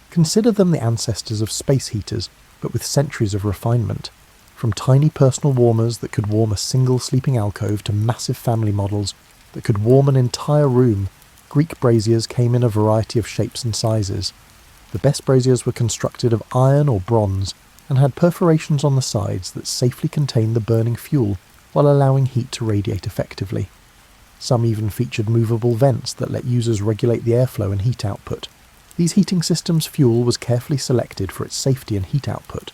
Consider them the ancestors of space heaters, but with centuries of refinement. From tiny personal warmers that could warm a single sleeping alcove to massive family models that could warm an entire room, Greek braziers came in a variety of shapes and sizes. The best braziers were constructed of iron or bronze and had perforations on the sides that safely contained the burning fuel while allowing heat to radiate effectively. Some even featured movable vents that let users regulate the airflow and heat output. These heating systems' fuel was carefully selected for its safety and heat output.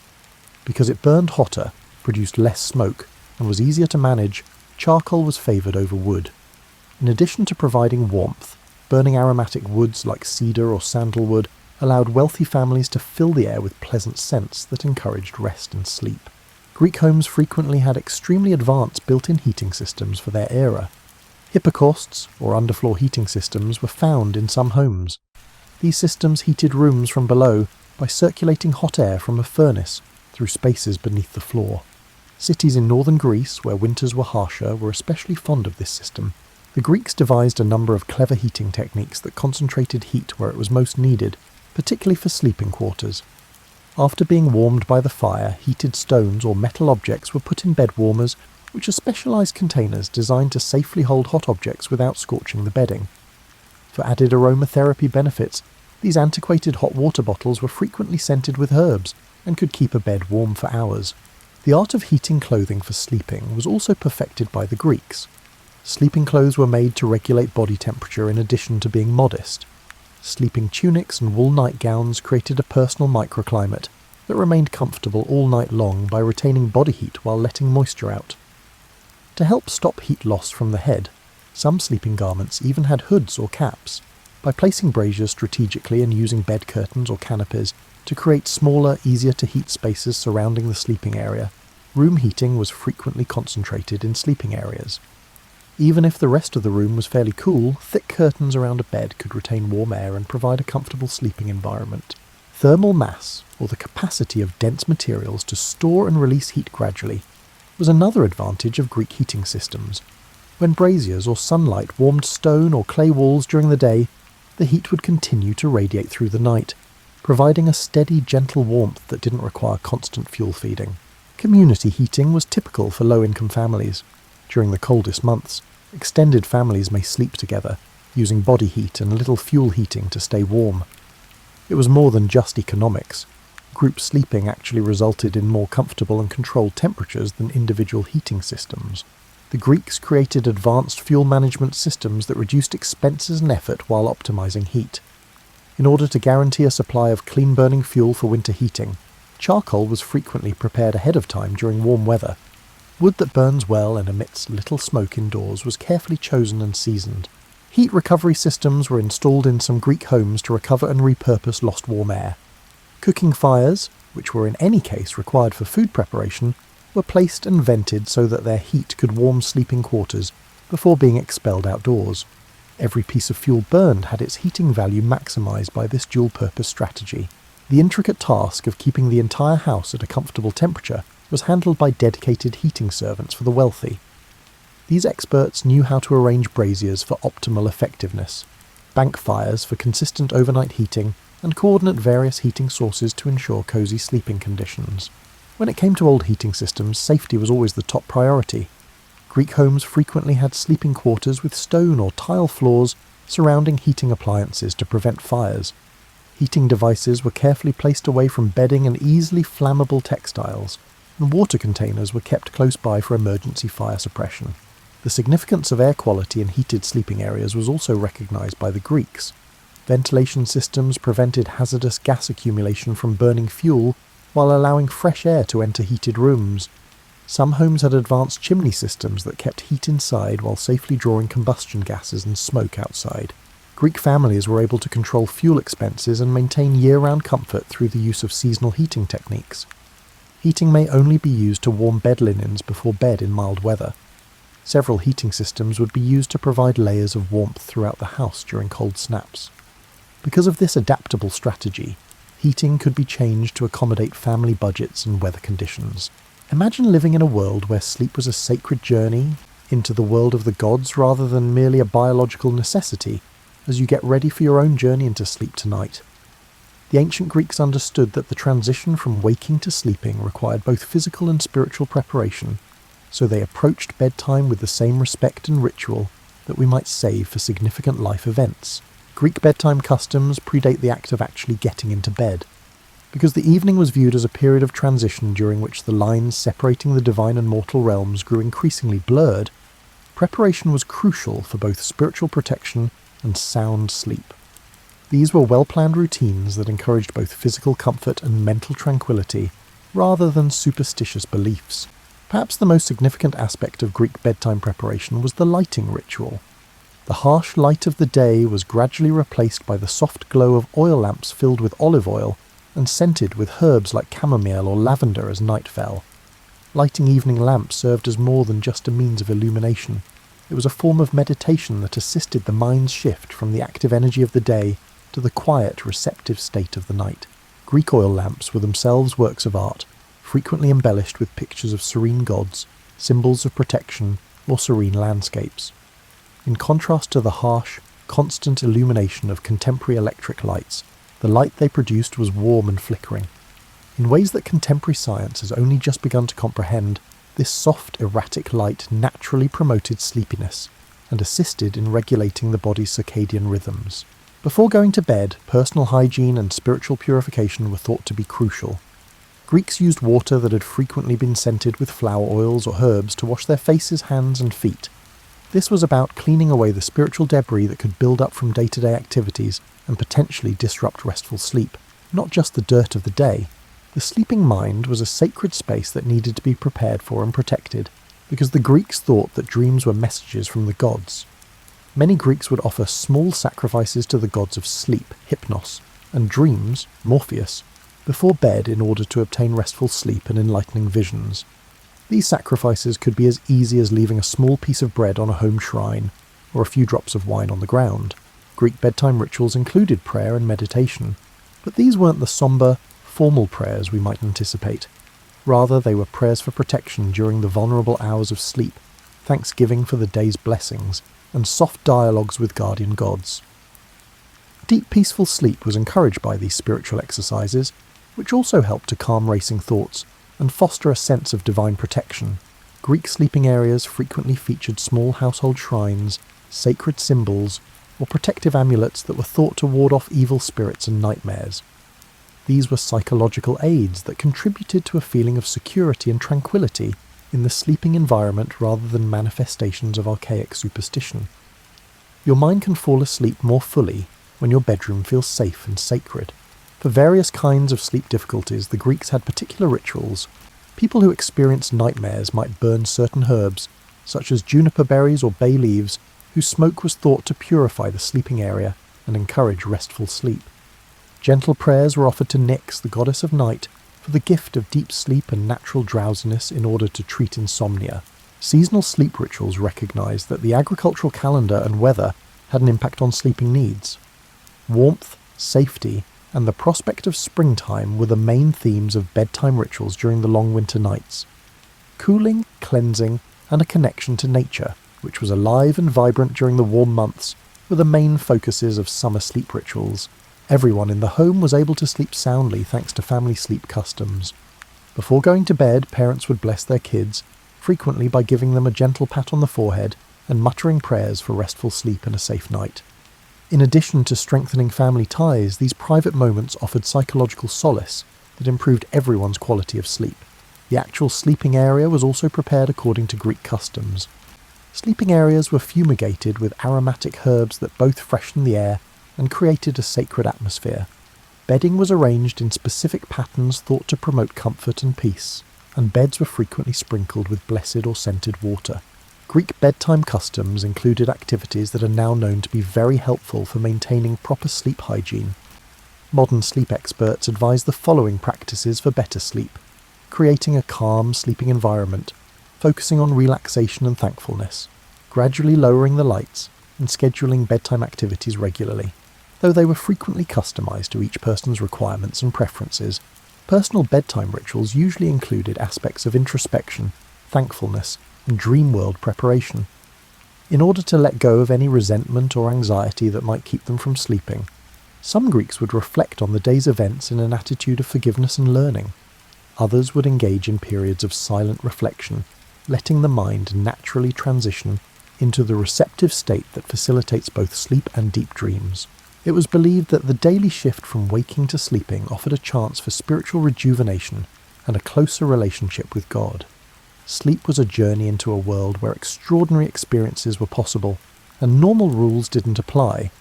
Because it burned hotter, produced less smoke, and was easier to manage, charcoal was favoured over wood. In addition to providing warmth, burning aromatic woods like cedar or sandalwood allowed wealthy families to fill the air with pleasant scents that encouraged rest and sleep. Greek homes frequently had extremely advanced built-in heating systems for their era. Hypocausts, or underfloor heating systems, were found in some homes. These systems heated rooms from below by circulating hot air from a furnace through spaces beneath the floor. Cities in northern Greece, where winters were harsher, were especially fond of this system. The Greeks devised a number of clever heating techniques that concentrated heat where it was most needed, particularly for sleeping quarters. After being warmed by the fire, heated stones or metal objects were put in bed warmers, which are specialised containers designed to safely hold hot objects without scorching the bedding. For added aromatherapy benefits, these antiquated hot water bottles were frequently scented with herbs and could keep a bed warm for hours. The art of heating clothing for sleeping was also perfected by the Greeks. Sleeping clothes were made to regulate body temperature in addition to being modest. Sleeping tunics and wool nightgowns created a personal microclimate that remained comfortable all night long by retaining body heat while letting moisture out. To help stop heat loss from the head, some sleeping garments even had hoods or caps. By placing braziers strategically and using bed curtains or canopies to create smaller, easier-to-heat spaces surrounding the sleeping area, room heating was frequently concentrated in sleeping areas. Even if the rest of the room was fairly cool, thick curtains around a bed could retain warm air and provide a comfortable sleeping environment. Thermal mass, or the capacity of dense materials to store and release heat gradually, was another advantage of Greek heating systems. When braziers or sunlight warmed stone or clay walls during the day, the heat would continue to radiate through the night, providing a steady, gentle warmth that didn't require constant fuel feeding. Community heating was typical for low-income families. During the coldest months, extended families may sleep together, using body heat and little fuel heating to stay warm. It was more than just economics. Group sleeping actually resulted in more comfortable and controlled temperatures than individual heating systems. The Greeks created advanced fuel management systems that reduced expenses and effort while optimizing heat. In order to guarantee a supply of clean-burning fuel for winter heating, charcoal was frequently prepared ahead of time during warm weather. Wood that burns well and emits little smoke indoors was carefully chosen and seasoned. Heat recovery systems were installed in some Greek homes to recover and repurpose lost warm air. Cooking fires, which were in any case required for food preparation, were placed and vented so that their heat could warm sleeping quarters before being expelled outdoors. Every piece of fuel burned had its heating value maximised by this dual-purpose strategy. The intricate task of keeping the entire house at a comfortable temperature was handled by dedicated heating servants for the wealthy. These experts knew how to arrange braziers for optimal effectiveness, bank fires for consistent overnight heating, and coordinate various heating sources to ensure cosy sleeping conditions. When it came to old heating systems, safety was always the top priority. Greek homes frequently had sleeping quarters with stone or tile floors surrounding heating appliances to prevent fires. Heating devices were carefully placed away from bedding and easily flammable textiles, and water containers were kept close by for emergency fire suppression. The significance of air quality in heated sleeping areas was also recognised by the Greeks. Ventilation systems prevented hazardous gas accumulation from burning fuel while allowing fresh air to enter heated rooms. Some homes had advanced chimney systems that kept heat inside while safely drawing combustion gases and smoke outside. Greek families were able to control fuel expenses and maintain year-round comfort through the use of seasonal heating techniques. Heating may only be used to warm bed linens before bed in mild weather. Several heating systems would be used to provide layers of warmth throughout the house during cold snaps. Because of this adaptable strategy, heating could be changed to accommodate family budgets and weather conditions. Imagine living in a world where sleep was a sacred journey into the world of the gods rather than merely a biological necessity as you get ready for your own journey into sleep tonight. The ancient Greeks understood that the transition from waking to sleeping required both physical and spiritual preparation, so they approached bedtime with the same respect and ritual that we might save for significant life events. Greek bedtime customs predate the act of actually getting into bed. Because the evening was viewed as a period of transition during which the lines separating the divine and mortal realms grew increasingly blurred, preparation was crucial for both spiritual protection and sound sleep. These were well-planned routines that encouraged both physical comfort and mental tranquility, rather than superstitious beliefs. Perhaps the most significant aspect of Greek bedtime preparation was the lighting ritual. The harsh light of the day was gradually replaced by the soft glow of oil lamps filled with olive oil and scented with herbs like chamomile or lavender as night fell. Lighting evening lamps served as more than just a means of illumination. It was a form of meditation that assisted the mind's shift from the active energy of the day to the quiet, receptive state of the night. Greek oil lamps were themselves works of art, frequently embellished with pictures of serene gods, symbols of protection, or serene landscapes. In contrast to the harsh, constant illumination of contemporary electric lights, the light they produced was warm and flickering. In ways that contemporary science has only just begun to comprehend, this soft, erratic light naturally promoted sleepiness and assisted in regulating the body's circadian rhythms. Before going to bed, personal hygiene and spiritual purification were thought to be crucial. Greeks used water that had frequently been scented with flower oils or herbs to wash their faces, hands, and feet. This was about cleaning away the spiritual debris that could build up from day-to-day activities and potentially disrupt restful sleep, not just the dirt of the day. The sleeping mind was a sacred space that needed to be prepared for and protected, because the Greeks thought that dreams were messages from the gods. Many Greeks would offer small sacrifices to the gods of sleep, Hypnos, and dreams, Morpheus, before bed in order to obtain restful sleep and enlightening visions. These sacrifices could be as easy as leaving a small piece of bread on a home shrine, or a few drops of wine on the ground. Greek bedtime rituals included prayer and meditation, but these weren't the somber, formal prayers we might anticipate. Rather, they were prayers for protection during the vulnerable hours of sleep, thanksgiving for the day's blessings, and soft dialogues with guardian gods. Deep peaceful sleep was encouraged by these spiritual exercises, which also helped to calm racing thoughts and foster a sense of divine protection. Greek sleeping areas frequently featured small household shrines, sacred symbols, or protective amulets that were thought to ward off evil spirits and nightmares. These were psychological aids that contributed to a feeling of security and tranquility in the sleeping environment rather than manifestations of archaic superstition. Your mind can fall asleep more fully when your bedroom feels safe and sacred. For various kinds of sleep difficulties, the Greeks had particular rituals. People who experienced nightmares might burn certain herbs, such as juniper berries or bay leaves, whose smoke was thought to purify the sleeping area and encourage restful sleep. Gentle prayers were offered to Nyx, the goddess of night, for the gift of deep sleep and natural drowsiness in order to treat insomnia. Seasonal sleep rituals recognized that the agricultural calendar and weather had an impact on sleeping needs. Warmth, safety, and the prospect of springtime were the main themes of bedtime rituals during the long winter nights. Cooling, cleansing, and a connection to nature, which was alive and vibrant during the warm months, were the main focuses of summer sleep rituals. Everyone in the home was able to sleep soundly thanks to family sleep customs. Before going to bed, parents would bless their kids, frequently by giving them a gentle pat on the forehead and muttering prayers for restful sleep and a safe night. In addition to strengthening family ties, these private moments offered psychological solace that improved everyone's quality of sleep. The actual sleeping area was also prepared according to Greek customs. Sleeping areas were fumigated with aromatic herbs that both freshened the air and created a sacred atmosphere. Bedding was arranged in specific patterns thought to promote comfort and peace, and beds were frequently sprinkled with blessed or scented water. Greek bedtime customs included activities that are now known to be very helpful for maintaining proper sleep hygiene. Modern sleep experts advise the following practices for better sleep: creating a calm sleeping environment, focusing on relaxation and thankfulness, gradually lowering the lights, and scheduling bedtime activities regularly. Though they were frequently customized to each person's requirements and preferences, personal bedtime rituals usually included aspects of introspection, thankfulness, and dream world preparation. In order to let go of any resentment or anxiety that might keep them from sleeping, some Greeks would reflect on the day's events in an attitude of forgiveness and learning. Others would engage in periods of silent reflection, letting the mind naturally transition into the receptive state that facilitates both sleep and deep dreams. It was believed that the daily shift from waking to sleeping offered a chance for spiritual rejuvenation and a closer relationship with God. Sleep was a journey into a world where extraordinary experiences were possible, and normal rules didn't apply,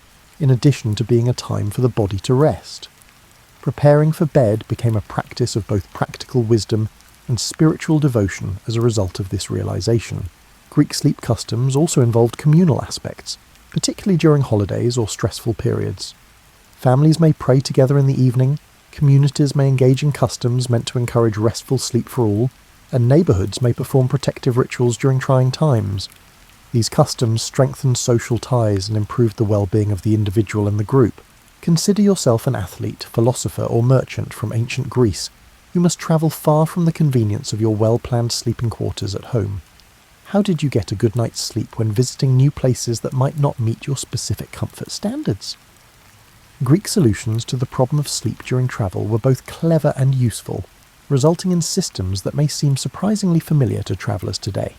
in addition to being a time for the body to rest. Preparing for bed became a practice of both practical wisdom and spiritual devotion as a result of this realization. Greek sleep customs also involved communal aspects, particularly during holidays or stressful periods. Families may pray together in the evening, communities may engage in customs meant to encourage restful sleep for all, and neighbourhoods may perform protective rituals during trying times. These customs strengthened social ties and improved the well-being of the individual and the group. Consider yourself an athlete, philosopher, or merchant from ancient Greece who must travel far from the convenience of your well-planned sleeping quarters at home. How did you get a good night's sleep when visiting new places that might not meet your specific comfort standards? Greek solutions to the problem of sleep during travel were both clever and useful, resulting in systems that may seem surprisingly familiar to travellers today.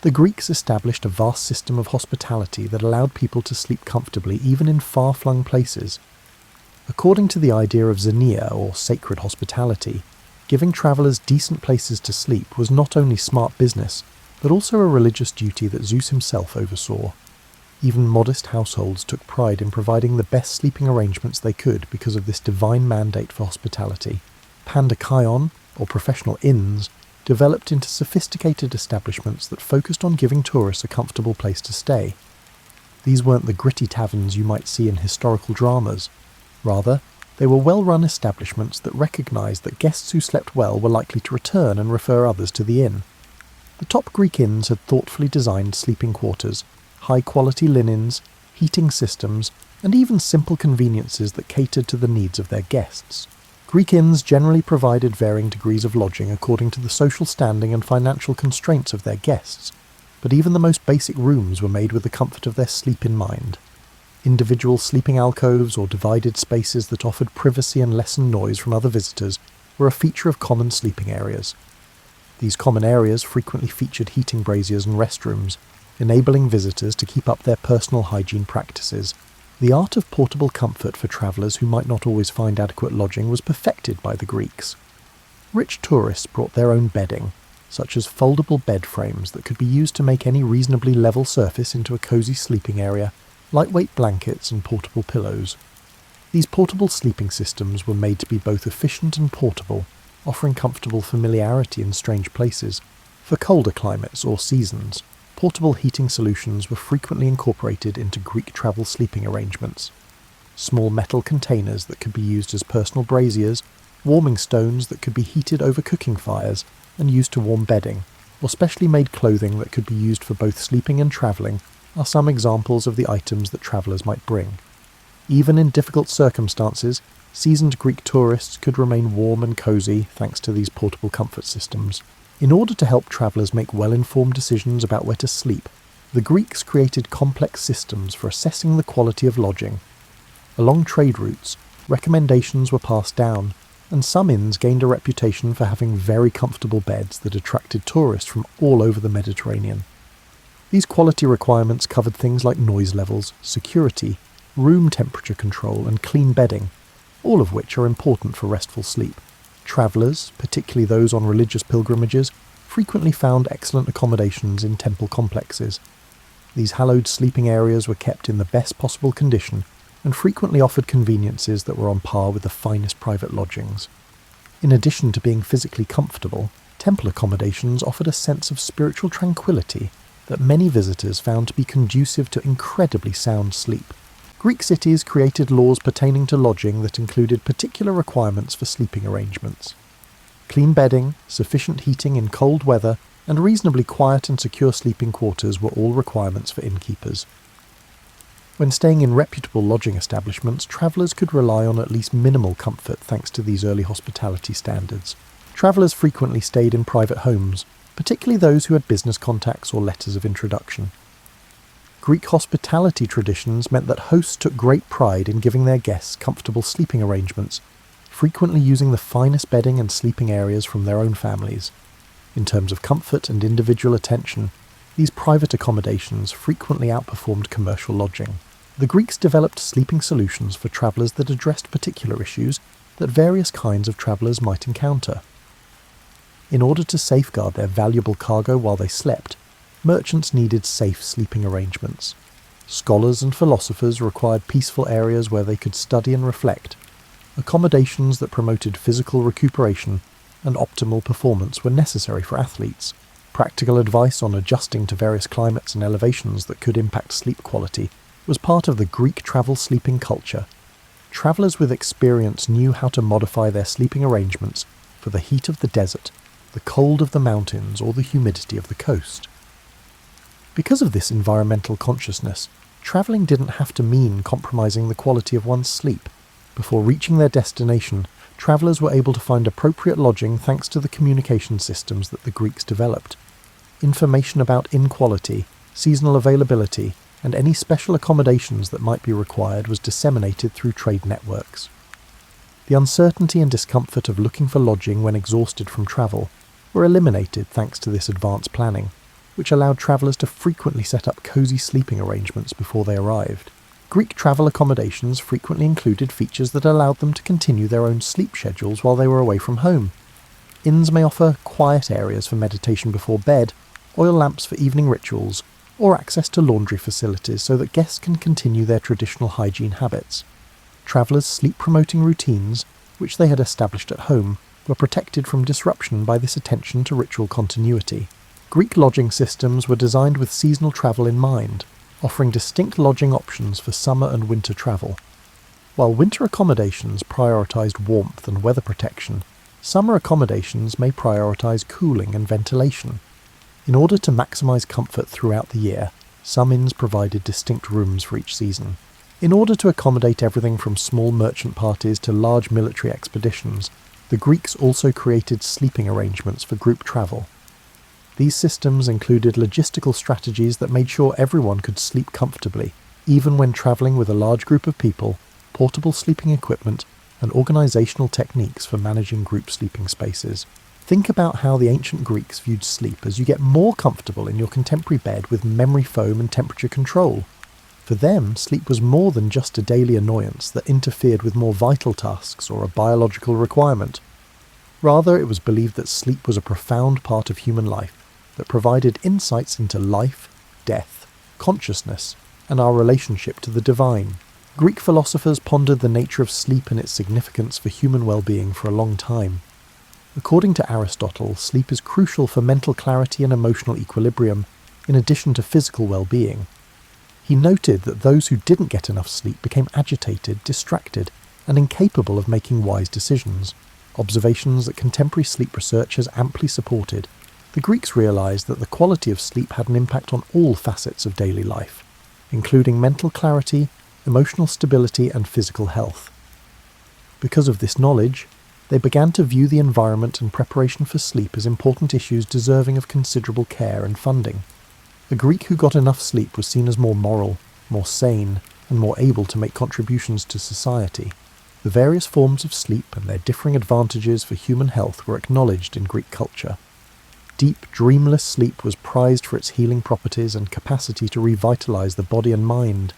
The Greeks established a vast system of hospitality that allowed people to sleep comfortably even in far-flung places. According to the idea of xenia, or sacred hospitality, giving travellers decent places to sleep was not only smart business, but also a religious duty that Zeus himself oversaw. Even modest households took pride in providing the best sleeping arrangements they could because of this divine mandate for hospitality. Pandikaion, or professional inns, developed into sophisticated establishments that focused on giving tourists a comfortable place to stay. These weren't the gritty taverns you might see in historical dramas. Rather, they were well-run establishments that recognised that guests who slept well were likely to return and refer others to the inn. The top Greek inns had thoughtfully designed sleeping quarters, high-quality linens, heating systems, and even simple conveniences that catered to the needs of their guests. Greek inns generally provided varying degrees of lodging according to the social standing and financial constraints of their guests, but even the most basic rooms were made with the comfort of their sleep in mind. Individual sleeping alcoves or divided spaces that offered privacy and lessened noise from other visitors were a feature of common sleeping areas. These common areas frequently featured heating braziers and restrooms, enabling visitors to keep up their personal hygiene practices. The art of portable comfort for travellers who might not always find adequate lodging was perfected by the Greeks. Rich tourists brought their own bedding, such as foldable bed frames that could be used to make any reasonably level surface into a cosy sleeping area, lightweight blankets and portable pillows. These portable sleeping systems were made to be both efficient and portable, offering comfortable familiarity in strange places. For colder climates or seasons, portable heating solutions were frequently incorporated into Greek travel sleeping arrangements. Small metal containers that could be used as personal braziers, warming stones that could be heated over cooking fires and used to warm bedding, or specially made clothing that could be used for both sleeping and travelling are some examples of the items that travellers might bring. Even in difficult circumstances, seasoned Greek tourists could remain warm and cosy thanks to these portable comfort systems. In order to help travellers make well-informed decisions about where to sleep, the Greeks created complex systems for assessing the quality of lodging. Along trade routes, recommendations were passed down, and some inns gained a reputation for having very comfortable beds that attracted tourists from all over the Mediterranean. These quality requirements covered things like noise levels, security, room temperature control, and clean bedding, all of which are important for restful sleep. Travellers, particularly those on religious pilgrimages, frequently found excellent accommodations in temple complexes. These hallowed sleeping areas were kept in the best possible condition and frequently offered conveniences that were on par with the finest private lodgings. In addition to being physically comfortable, temple accommodations offered a sense of spiritual tranquility that many visitors found to be conducive to incredibly sound sleep. Greek cities created laws pertaining to lodging that included particular requirements for sleeping arrangements. Clean bedding, sufficient heating in cold weather, and reasonably quiet and secure sleeping quarters were all requirements for innkeepers. When staying in reputable lodging establishments, travellers could rely on at least minimal comfort thanks to these early hospitality standards. Travellers frequently stayed in private homes, particularly those who had business contacts or letters of introduction. Greek hospitality traditions meant that hosts took great pride in giving their guests comfortable sleeping arrangements, frequently using the finest bedding and sleeping areas from their own families. In terms of comfort and individual attention, these private accommodations frequently outperformed commercial lodging. The Greeks developed sleeping solutions for travellers that addressed particular issues that various kinds of travellers might encounter. In order to safeguard their valuable cargo while they slept, merchants needed safe sleeping arrangements. Scholars and philosophers required peaceful areas where they could study and reflect. Accommodations that promoted physical recuperation and optimal performance were necessary for athletes. Practical advice on adjusting to various climates and elevations that could impact sleep quality was part of the Greek travel sleeping culture. Travellers with experience knew how to modify their sleeping arrangements for the heat of the desert, the cold of the mountains, or the humidity of the coast. Because of this environmental consciousness, travelling didn't have to mean compromising the quality of one's sleep. Before reaching their destination, travellers were able to find appropriate lodging thanks to the communication systems that the Greeks developed. Information about inn quality, seasonal availability, and any special accommodations that might be required was disseminated through trade networks. The uncertainty and discomfort of looking for lodging when exhausted from travel were eliminated thanks to this advanced planning, which allowed travellers to frequently set up cosy sleeping arrangements before they arrived. Greek travel accommodations frequently included features that allowed them to continue their own sleep schedules while they were away from home. Inns may offer quiet areas for meditation before bed, oil lamps for evening rituals, or access to laundry facilities so that guests can continue their traditional hygiene habits. Travellers' sleep-promoting routines, which they had established at home, were protected from disruption by this attention to ritual continuity. Greek lodging systems were designed with seasonal travel in mind, offering distinct lodging options for summer and winter travel. While winter accommodations prioritised warmth and weather protection, summer accommodations may prioritise cooling and ventilation. In order to maximise comfort throughout the year, some inns provided distinct rooms for each season. In order to accommodate everything from small merchant parties to large military expeditions, the Greeks also created sleeping arrangements for group travel. These systems included logistical strategies that made sure everyone could sleep comfortably, Even when travelling with a large group of people, portable sleeping equipment and organisational techniques for managing group sleeping spaces. Think about how the ancient Greeks viewed sleep as you get more comfortable in your contemporary bed with memory foam and temperature control. For them, sleep was more than just a daily annoyance that interfered with more vital tasks or a biological requirement. Rather, it was believed that sleep was a profound part of human life that provided insights into life, death, consciousness, and our relationship to the divine. Greek philosophers pondered the nature of sleep and its significance for human well-being for a long time. According to Aristotle, sleep is crucial for mental clarity and emotional equilibrium, in addition to physical well-being. He noted that those who didn't get enough sleep became agitated, distracted, and incapable of making wise decisions, observations that contemporary sleep research has amply supported. The Greeks realized that the quality of sleep had an impact on all facets of daily life, including mental clarity, emotional stability, and physical health. Because of this knowledge, they began to view the environment and preparation for sleep as important issues deserving of considerable care and funding. A Greek who got enough sleep was seen as more moral, more sane, and more able to make contributions to society. The various forms of sleep and their differing advantages for human health were acknowledged in Greek culture. Deep, dreamless sleep was prized for its healing properties and capacity to revitalize the body and mind.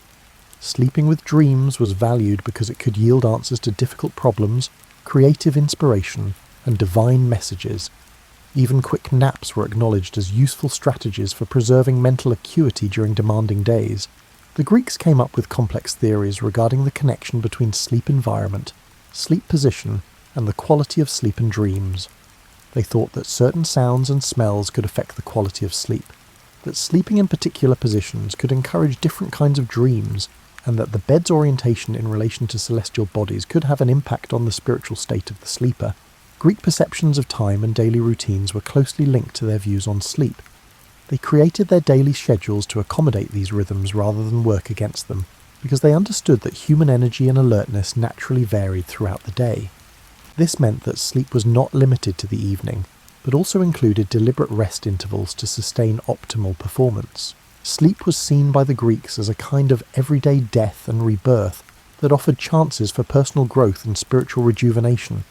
Sleeping with dreams was valued because it could yield answers to difficult problems, creative inspiration, and divine messages. Even quick naps were acknowledged as useful strategies for preserving mental acuity during demanding days. The Greeks came up with complex theories regarding the connection between sleep environment, sleep position, and the quality of sleep and dreams. They thought that certain sounds and smells could affect the quality of sleep, that sleeping in particular positions could encourage different kinds of dreams, and that the bed's orientation in relation to celestial bodies could have an impact on the spiritual state of the sleeper. Greek perceptions of time and daily routines were closely linked to their views on sleep. They created their daily schedules to accommodate these rhythms rather than work against them, because they understood that human energy and alertness naturally varied throughout the day. This meant that sleep was not limited to the evening, but also included deliberate rest intervals to sustain optimal performance. Sleep was seen by the Greeks as a kind of everyday death and rebirth that offered chances for personal growth and spiritual rejuvenation.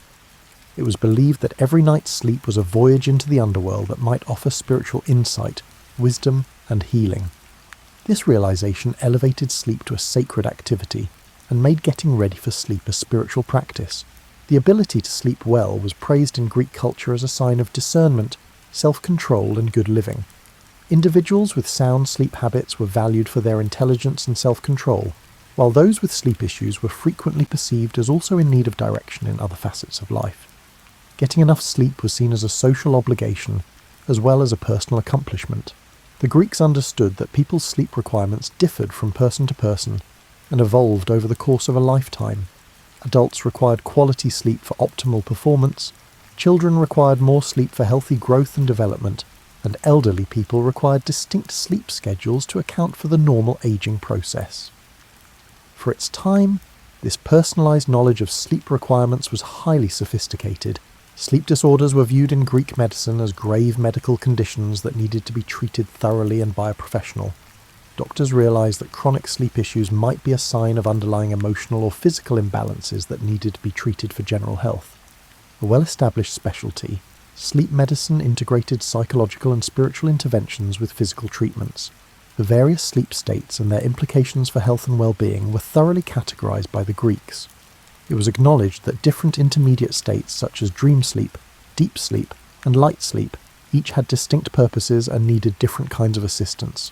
It was believed that every night's sleep was a voyage into the underworld that might offer spiritual insight, wisdom, and healing. This realization elevated sleep to a sacred activity and made getting ready for sleep a spiritual practice. The ability to sleep well was praised in Greek culture as a sign of discernment, self-control, and good living. Individuals with sound sleep habits were valued for their intelligence and self-control, while those with sleep issues were frequently perceived as also in need of direction in other facets of life. Getting enough sleep was seen as a social obligation, as well as a personal accomplishment. The Greeks understood that people's sleep requirements differed from person to person and evolved over the course of a lifetime. Adults required quality sleep for optimal performance, children required more sleep for healthy growth and development, and elderly people required distinct sleep schedules to account for the normal aging process. For its time, this personalized knowledge of sleep requirements was highly sophisticated. Sleep disorders were viewed in Greek medicine as grave medical conditions that needed to be treated thoroughly and by a professional. Doctors realized that chronic sleep issues might be a sign of underlying emotional or physical imbalances that needed to be treated for general health. A well-established specialty, sleep medicine integrated psychological and spiritual interventions with physical treatments. The various sleep states and their implications for health and well-being were thoroughly categorized by the Greeks. It was acknowledged that different intermediate states such as dream sleep, deep sleep, and light sleep each had distinct purposes and needed different kinds of assistance.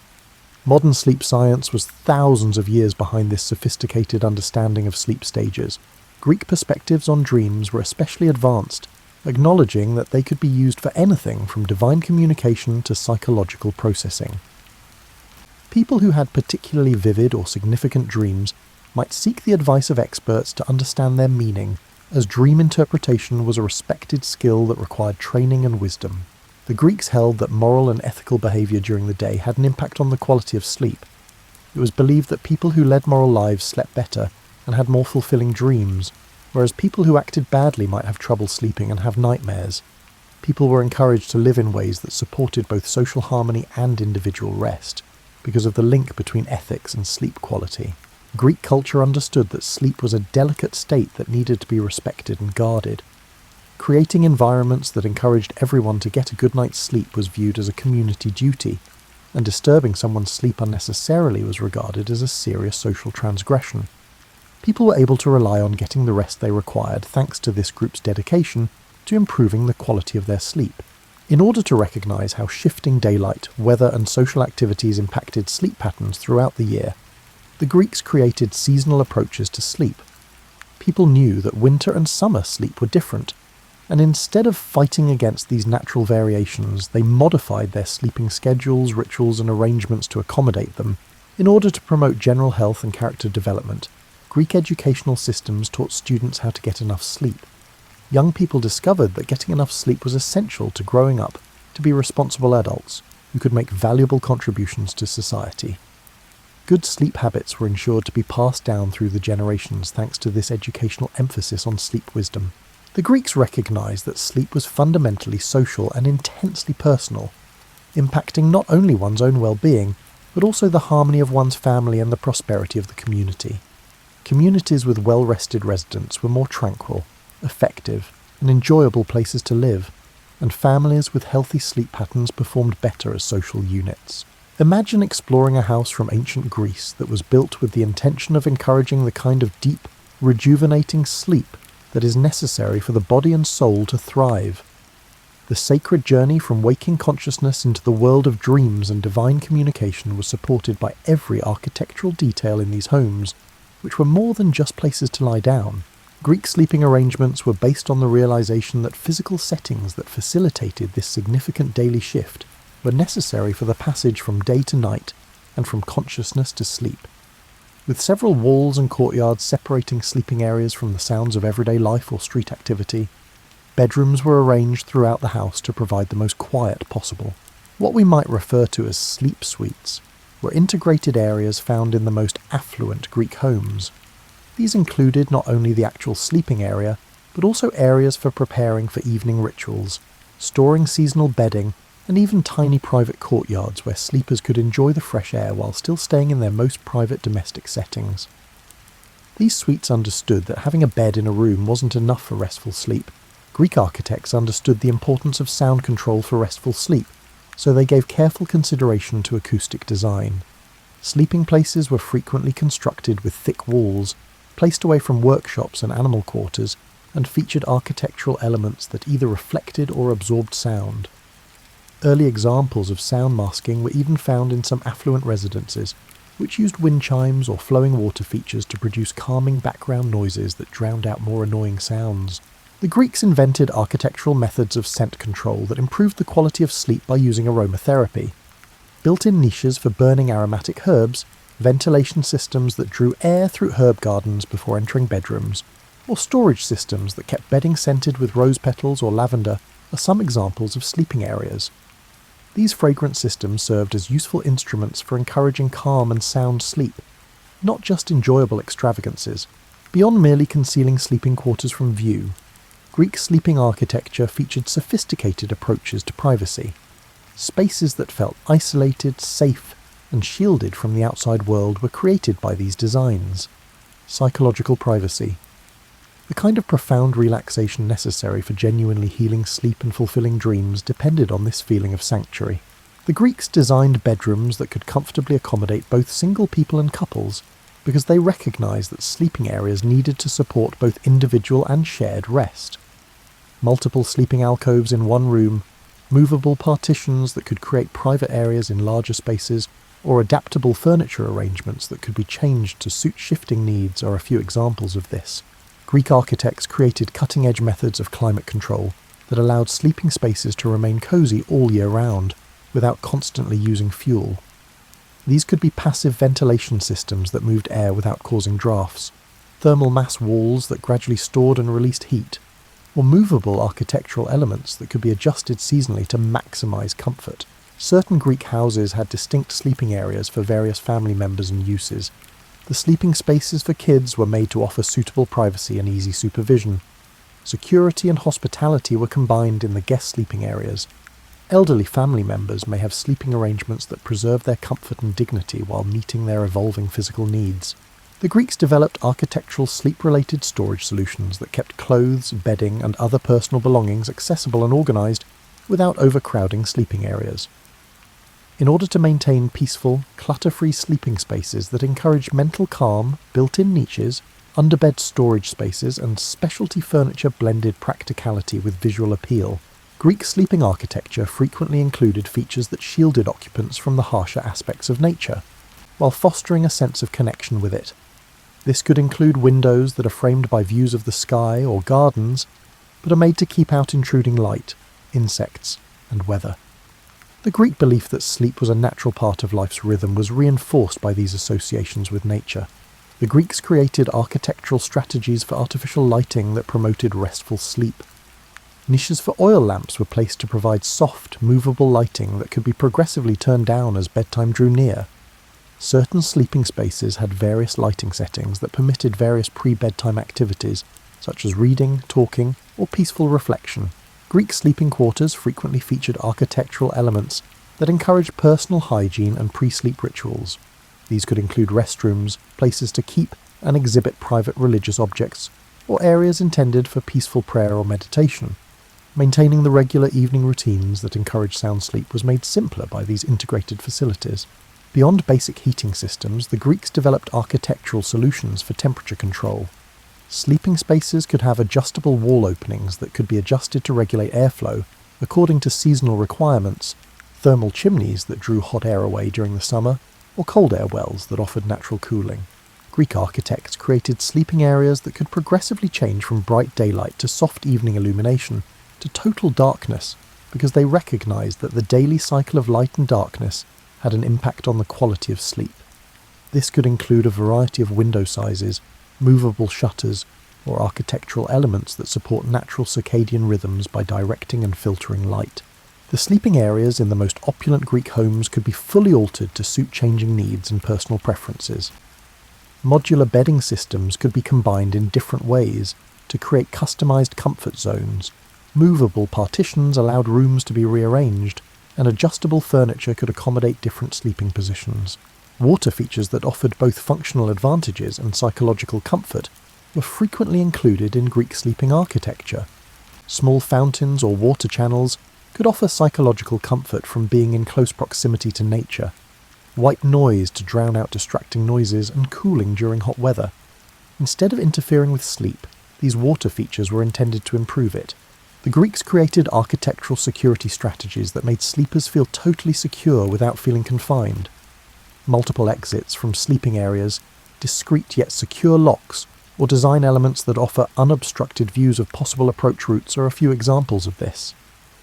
Modern sleep science was thousands of years behind this sophisticated understanding of sleep stages. Greek perspectives on dreams were especially advanced, acknowledging that they could be used for anything from divine communication to psychological processing. People who had particularly vivid or significant dreams might seek the advice of experts to understand their meaning, as dream interpretation was a respected skill that required training and wisdom. The Greeks held that moral and ethical behavior during the day had an impact on the quality of sleep. It was believed that people who led moral lives slept better and had more fulfilling dreams, whereas people who acted badly might have trouble sleeping and have nightmares. People were encouraged to live in ways that supported both social harmony and individual rest. because of the link between ethics and sleep quality. Greek culture understood that sleep was a delicate state that needed to be respected and guarded. Creating environments that encouraged everyone to get a good night's sleep was viewed as a community duty, and disturbing someone's sleep unnecessarily was regarded as a serious social transgression. People were able to rely on getting the rest they required thanks to this group's dedication to improving the quality of their sleep. In order to recognise how shifting daylight, weather and social activities impacted sleep patterns throughout the year, the Greeks created seasonal approaches to sleep. People knew that winter and summer sleep were different, and instead of fighting against these natural variations, they modified their sleeping schedules, rituals and arrangements to accommodate them. In order to promote general health and character development, Greek educational systems taught students how to get enough sleep. Young people discovered that getting enough sleep was essential to growing up to be responsible adults who could make valuable contributions to society. Good sleep habits were ensured to be passed down through the generations thanks to this educational emphasis on sleep wisdom. The Greeks recognized that sleep was fundamentally social and intensely personal, impacting not only one's own well-being, but also the harmony of one's family and the prosperity of the community. Communities with well-rested residents were more tranquil, effective, and enjoyable places to live, and families with healthy sleep patterns performed better as social units. Imagine exploring a house from ancient Greece that was built with the intention of encouraging the kind of deep, rejuvenating sleep that is necessary for the body and soul to thrive. The sacred journey from waking consciousness into the world of dreams and divine communication was supported by every architectural detail in these homes, which were more than just places to lie down. Greek sleeping arrangements were based on the realization that physical settings that facilitated this significant daily shift were necessary for the passage from day to night and from consciousness to sleep. With several walls and courtyards separating sleeping areas from the sounds of everyday life or street activity, bedrooms were arranged throughout the house to provide the most quiet possible. What we might refer to as sleep suites were integrated areas found in the most affluent Greek homes. These included not only the actual sleeping area, but also areas for preparing for evening rituals, storing seasonal bedding, and even tiny private courtyards where sleepers could enjoy the fresh air while still staying in their most private domestic settings. These suites understood that having a bed in a room wasn't enough for restful sleep. Greek architects understood the importance of sound control for restful sleep, so they gave careful consideration to acoustic design. Sleeping places were frequently constructed with thick walls, placed away from workshops and animal quarters, and featured architectural elements that either reflected or absorbed sound. Early examples of sound masking were even found in some affluent residences, which used wind chimes or flowing water features to produce calming background noises that drowned out more annoying sounds. The Greeks invented architectural methods of scent control that improved the quality of sleep by using aromatherapy. Built-in niches for burning aromatic herbs, ventilation systems that drew air through herb gardens before entering bedrooms, or storage systems that kept bedding scented with rose petals or lavender are some examples of sleeping areas. These fragrant systems served as useful instruments for encouraging calm and sound sleep, not just enjoyable extravagances. Beyond merely concealing sleeping quarters from view, Greek sleeping architecture featured sophisticated approaches to privacy. Spaces that felt isolated, safe, and shielded from the outside world were created by these designs. Psychological privacy. The kind of profound relaxation necessary for genuinely healing sleep and fulfilling dreams depended on this feeling of sanctuary. The Greeks designed bedrooms that could comfortably accommodate both single people and couples because they recognized that sleeping areas needed to support both individual and shared rest. Multiple sleeping alcoves in one room, movable partitions that could create private areas in larger spaces, or adaptable furniture arrangements that could be changed to suit shifting needs are a few examples of this. Greek architects created cutting-edge methods of climate control that allowed sleeping spaces to remain cozy all year round, without constantly using fuel. These could be passive ventilation systems that moved air without causing drafts, thermal mass walls that gradually stored and released heat, or movable architectural elements that could be adjusted seasonally to maximize comfort. Certain Greek houses had distinct sleeping areas for various family members and uses. The sleeping spaces for kids were made to offer suitable privacy and easy supervision. Security and hospitality were combined in the guest sleeping areas. Elderly family members may have sleeping arrangements that preserve their comfort and dignity while meeting their evolving physical needs. The Greeks developed architectural sleep-related storage solutions that kept clothes, bedding, and other personal belongings accessible and organised without overcrowding sleeping areas. In order to maintain peaceful, clutter-free sleeping spaces that encourage mental calm, built-in niches, underbed storage spaces, and specialty furniture blended practicality with visual appeal, Greek sleeping architecture frequently included features that shielded occupants from the harsher aspects of nature, while fostering a sense of connection with it. This could include windows that are framed by views of the sky or gardens, but are made to keep out intruding light, insects, and weather. The Greek belief that sleep was a natural part of life's rhythm was reinforced by these associations with nature. The Greeks created architectural strategies for artificial lighting that promoted restful sleep. Niches for oil lamps were placed to provide soft, movable lighting that could be progressively turned down as bedtime drew near. Certain sleeping spaces had various lighting settings that permitted various pre-bedtime activities, such as reading, talking, or peaceful reflection. Greek sleeping quarters frequently featured architectural elements that encouraged personal hygiene and pre-sleep rituals. These could include restrooms, places to keep and exhibit private religious objects, or areas intended for peaceful prayer or meditation. Maintaining the regular evening routines that encouraged sound sleep was made simpler by these integrated facilities. Beyond basic heating systems, the Greeks developed architectural solutions for temperature control. Sleeping spaces could have adjustable wall openings that could be adjusted to regulate airflow according to seasonal requirements, thermal chimneys that drew hot air away during the summer, or cold air wells that offered natural cooling. Greek architects created sleeping areas that could progressively change from bright daylight to soft evening illumination to total darkness because they recognized that the daily cycle of light and darkness had an impact on the quality of sleep. This could include a variety of window sizes, movable shutters, or architectural elements that support natural circadian rhythms by directing and filtering light. The sleeping areas in the most opulent Greek homes could be fully altered to suit changing needs and personal preferences. Modular bedding systems could be combined in different ways to create customized comfort zones. Movable partitions allowed rooms to be rearranged, and adjustable furniture could accommodate different sleeping positions. Water features that offered both functional advantages and psychological comfort were frequently included in Greek sleeping architecture. Small fountains or water channels could offer psychological comfort from being in close proximity to nature, white noise to drown out distracting noises, and cooling during hot weather. Instead of interfering with sleep, these water features were intended to improve it. The Greeks created architectural security strategies that made sleepers feel totally secure without feeling confined. Multiple exits from sleeping areas, discreet yet secure locks, or design elements that offer unobstructed views of possible approach routes are a few examples of this.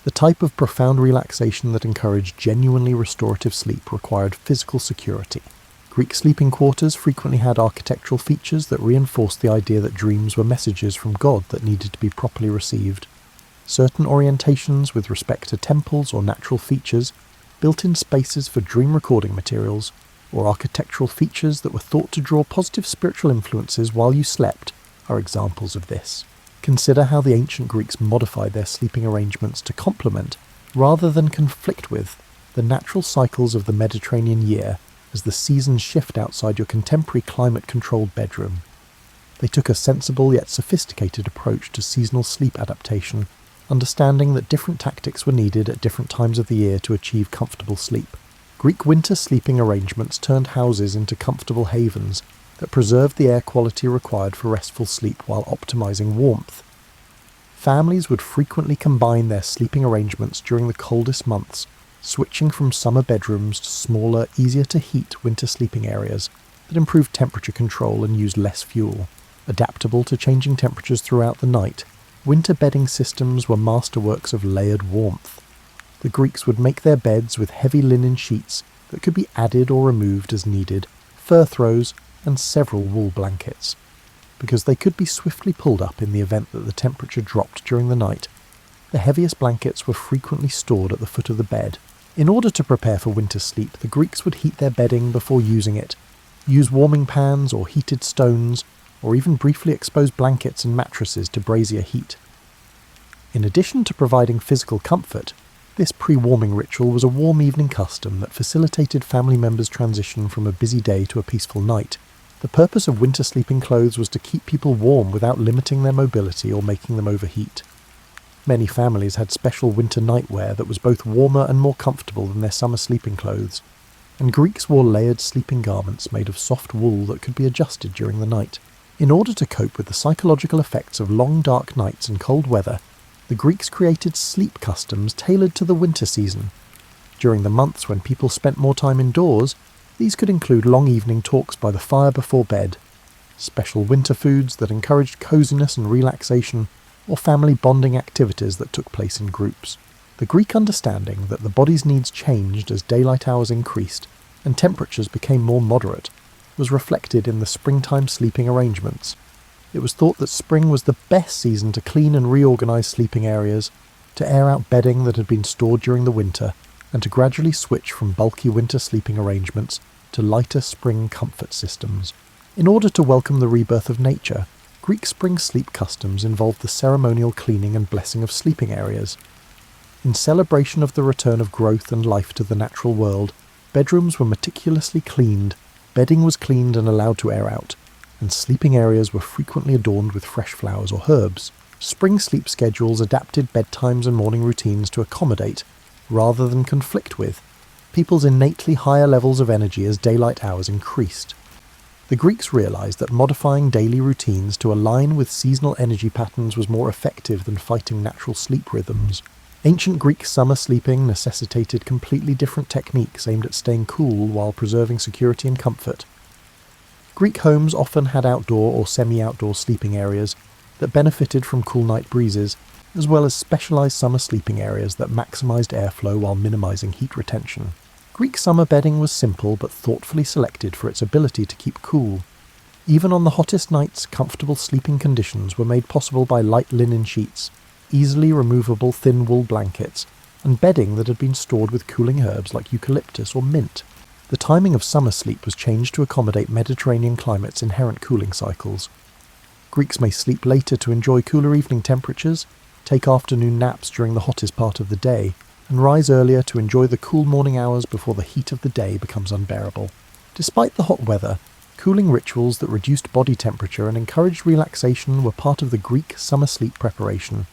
The type of profound relaxation that encouraged genuinely restorative sleep required physical security. Greek sleeping quarters frequently had architectural features that reinforced the idea that dreams were messages from God that needed to be properly received. Certain orientations with respect to temples or natural features, built-in spaces for dream recording materials, or architectural features that were thought to draw positive spiritual influences while you slept are examples of this. Consider how the ancient Greeks modified their sleeping arrangements to complement, rather than conflict with, the natural cycles of the Mediterranean year as the seasons shift outside your contemporary climate-controlled bedroom. They took a sensible yet sophisticated approach to seasonal sleep adaptation, understanding that different tactics were needed at different times of the year to achieve comfortable sleep. Greek winter sleeping arrangements turned houses into comfortable havens that preserved the air quality required for restful sleep while optimizing warmth. Families would frequently combine their sleeping arrangements during the coldest months, switching from summer bedrooms to smaller, easier-to-heat winter sleeping areas that improved temperature control and used less fuel. Adaptable to changing temperatures throughout the night, winter bedding systems were masterworks of layered warmth. The Greeks would make their beds with heavy linen sheets that could be added or removed as needed, fur throws, and several wool blankets. Because they could be swiftly pulled up in the event that the temperature dropped during the night, the heaviest blankets were frequently stored at the foot of the bed. In order to prepare for winter sleep, the Greeks would heat their bedding before using it, use warming pans or heated stones, or even briefly expose blankets and mattresses to brazier heat. In addition to providing physical comfort, This pre-warming ritual was a warm evening custom that facilitated family members' transition from a busy day to a peaceful night. The purpose of winter sleeping clothes was to keep people warm without limiting their mobility or making them overheat. Many families had special winter nightwear that was both warmer and more comfortable than their summer sleeping clothes, and Greeks wore layered sleeping garments made of soft wool that could be adjusted during the night. In order to cope with the psychological effects of long dark nights and cold weather, the Greeks created sleep customs tailored to the winter season. During the months when people spent more time indoors, these could include long evening talks by the fire before bed, special winter foods that encouraged coziness and relaxation, or family bonding activities that took place in groups. The Greek understanding that the body's needs changed as daylight hours increased and temperatures became more moderate was reflected in the springtime sleeping arrangements. It was thought that spring was the best season to clean and reorganize sleeping areas, to air out bedding that had been stored during the winter, and to gradually switch from bulky winter sleeping arrangements to lighter spring comfort systems. In order to welcome the rebirth of nature, Greek spring sleep customs involved the ceremonial cleaning and blessing of sleeping areas. In celebration of the return of growth and life to the natural world, bedrooms were meticulously cleaned, bedding was cleaned and allowed to air out, and sleeping areas were frequently adorned with fresh flowers or herbs. Spring sleep schedules adapted bedtimes and morning routines to accommodate, rather than conflict with, people's innately higher levels of energy as daylight hours increased. The Greeks realized that modifying daily routines to align with seasonal energy patterns was more effective than fighting natural sleep rhythms. Ancient Greek summer sleeping necessitated completely different techniques aimed at staying cool while preserving security and comfort. Greek homes often had outdoor or semi-outdoor sleeping areas that benefited from cool night breezes, as well as specialized summer sleeping areas that maximized airflow while minimizing heat retention. Greek summer bedding was simple but thoughtfully selected for its ability to keep cool. Even on the hottest nights, comfortable sleeping conditions were made possible by light linen sheets, easily removable thin wool blankets, and bedding that had been stored with cooling herbs like eucalyptus or mint. The timing of summer sleep was changed to accommodate Mediterranean climate's inherent cooling cycles. Greeks may sleep later to enjoy cooler evening temperatures, take afternoon naps during the hottest part of the day, and rise earlier to enjoy the cool morning hours before the heat of the day becomes unbearable. Despite the hot weather, cooling rituals that reduced body temperature and encouraged relaxation were part of the Greek summer sleep preparation.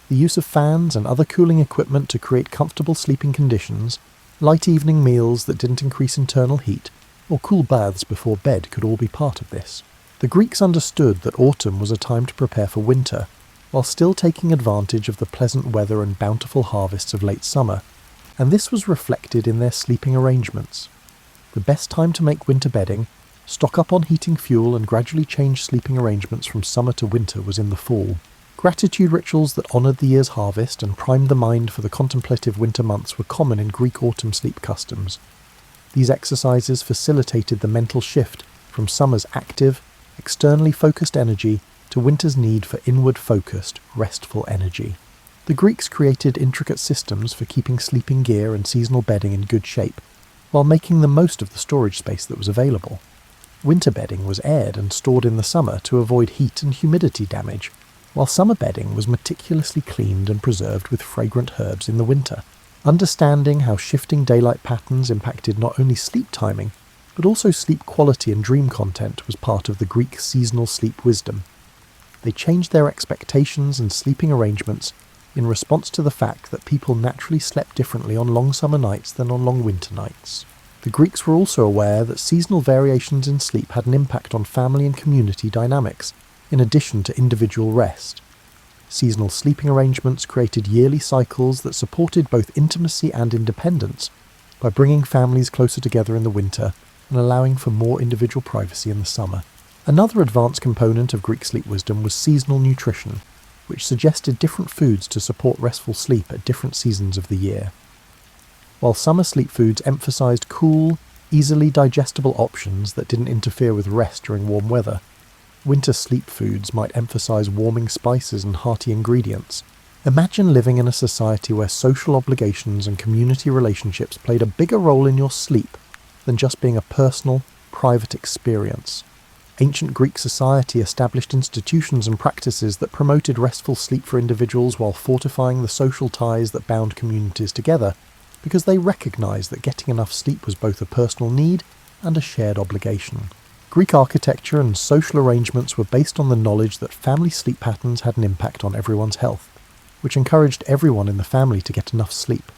The use of fans and other cooling equipment to create comfortable sleeping conditions, light evening meals that didn't increase internal heat, or cool baths before bed could all be part of this. The Greeks understood that autumn was a time to prepare for winter, while still taking advantage of the pleasant weather and bountiful harvests of late summer, and this was reflected in their sleeping arrangements. The best time to make winter bedding, stock up on heating fuel and gradually change sleeping arrangements from summer to winter was in the fall. Gratitude rituals that honoured the year's harvest and primed the mind for the contemplative winter months were common in Greek autumn sleep customs. These exercises facilitated the mental shift from summer's active, externally focused energy to winter's need for inward-focused, restful energy. The Greeks created intricate systems for keeping sleeping gear and seasonal bedding in good shape, while making the most of the storage space that was available. Winter bedding was aired and stored in the summer to avoid heat and humidity damage, while summer bedding was meticulously cleaned and preserved with fragrant herbs in the winter. Understanding how shifting daylight patterns impacted not only sleep timing, but also sleep quality and dream content was part of the Greek seasonal sleep wisdom. They changed their expectations and sleeping arrangements in response to the fact that people naturally slept differently on long summer nights than on long winter nights. The Greeks were also aware that seasonal variations in sleep had an impact on family and community dynamics, in addition to individual rest. Seasonal sleeping arrangements created yearly cycles that supported both intimacy and independence by bringing families closer together in the winter and allowing for more individual privacy in the summer. Another advanced component of Greek sleep wisdom was seasonal nutrition, which suggested different foods to support restful sleep at different seasons of the year. While summer sleep foods emphasized cool, easily digestible options that didn't interfere with rest during warm weather, winter sleep foods might emphasize warming spices and hearty ingredients. Imagine living in a society where social obligations and community relationships played a bigger role in your sleep than just being a personal, private experience. Ancient Greek society established institutions and practices that promoted restful sleep for individuals while fortifying the social ties that bound communities together, because they recognised that getting enough sleep was both a personal need and a shared obligation. Greek architecture and social arrangements were based on the knowledge that family sleep patterns had an impact on everyone's health, which encouraged everyone in the family to get enough sleep.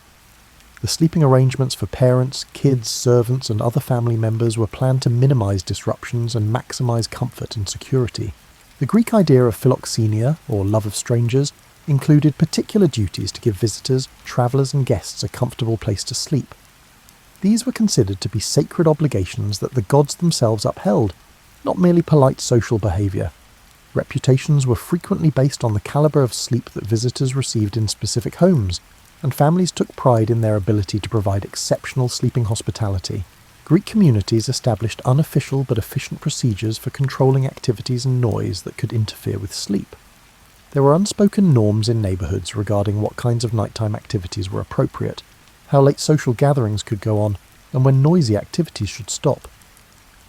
The sleeping arrangements for parents, kids, servants and other family members were planned to minimise disruptions and maximise comfort and security. The Greek idea of philoxenia, or love of strangers, included particular duties to give visitors, travellers and guests a comfortable place to sleep. These were considered to be sacred obligations that the gods themselves upheld, not merely polite social behaviour. Reputations were frequently based on the calibre of sleep that visitors received in specific homes, and families took pride in their ability to provide exceptional sleeping hospitality. Greek communities established unofficial but efficient procedures for controlling activities and noise that could interfere with sleep. There were unspoken norms in neighbourhoods regarding what kinds of nighttime activities were appropriate, how late social gatherings could go on, and when noisy activities should stop.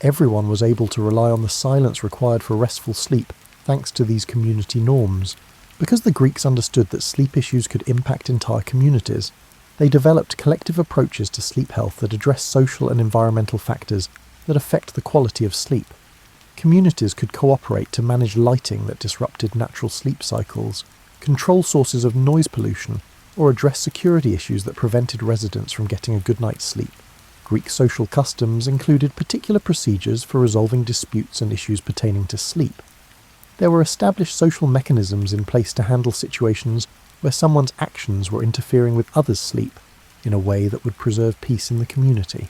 Everyone was able to rely on the silence required for restful sleep thanks to these community norms. Because the Greeks understood that sleep issues could impact entire communities, they developed collective approaches to sleep health that address social and environmental factors that affect the quality of sleep. Communities could cooperate to manage lighting that disrupted natural sleep cycles, control sources of noise pollution, or address security issues that prevented residents from getting a good night's sleep. Greek social customs included particular procedures for resolving disputes and issues pertaining to sleep. There were established social mechanisms in place to handle situations where someone's actions were interfering with others' sleep in a way that would preserve peace in the community.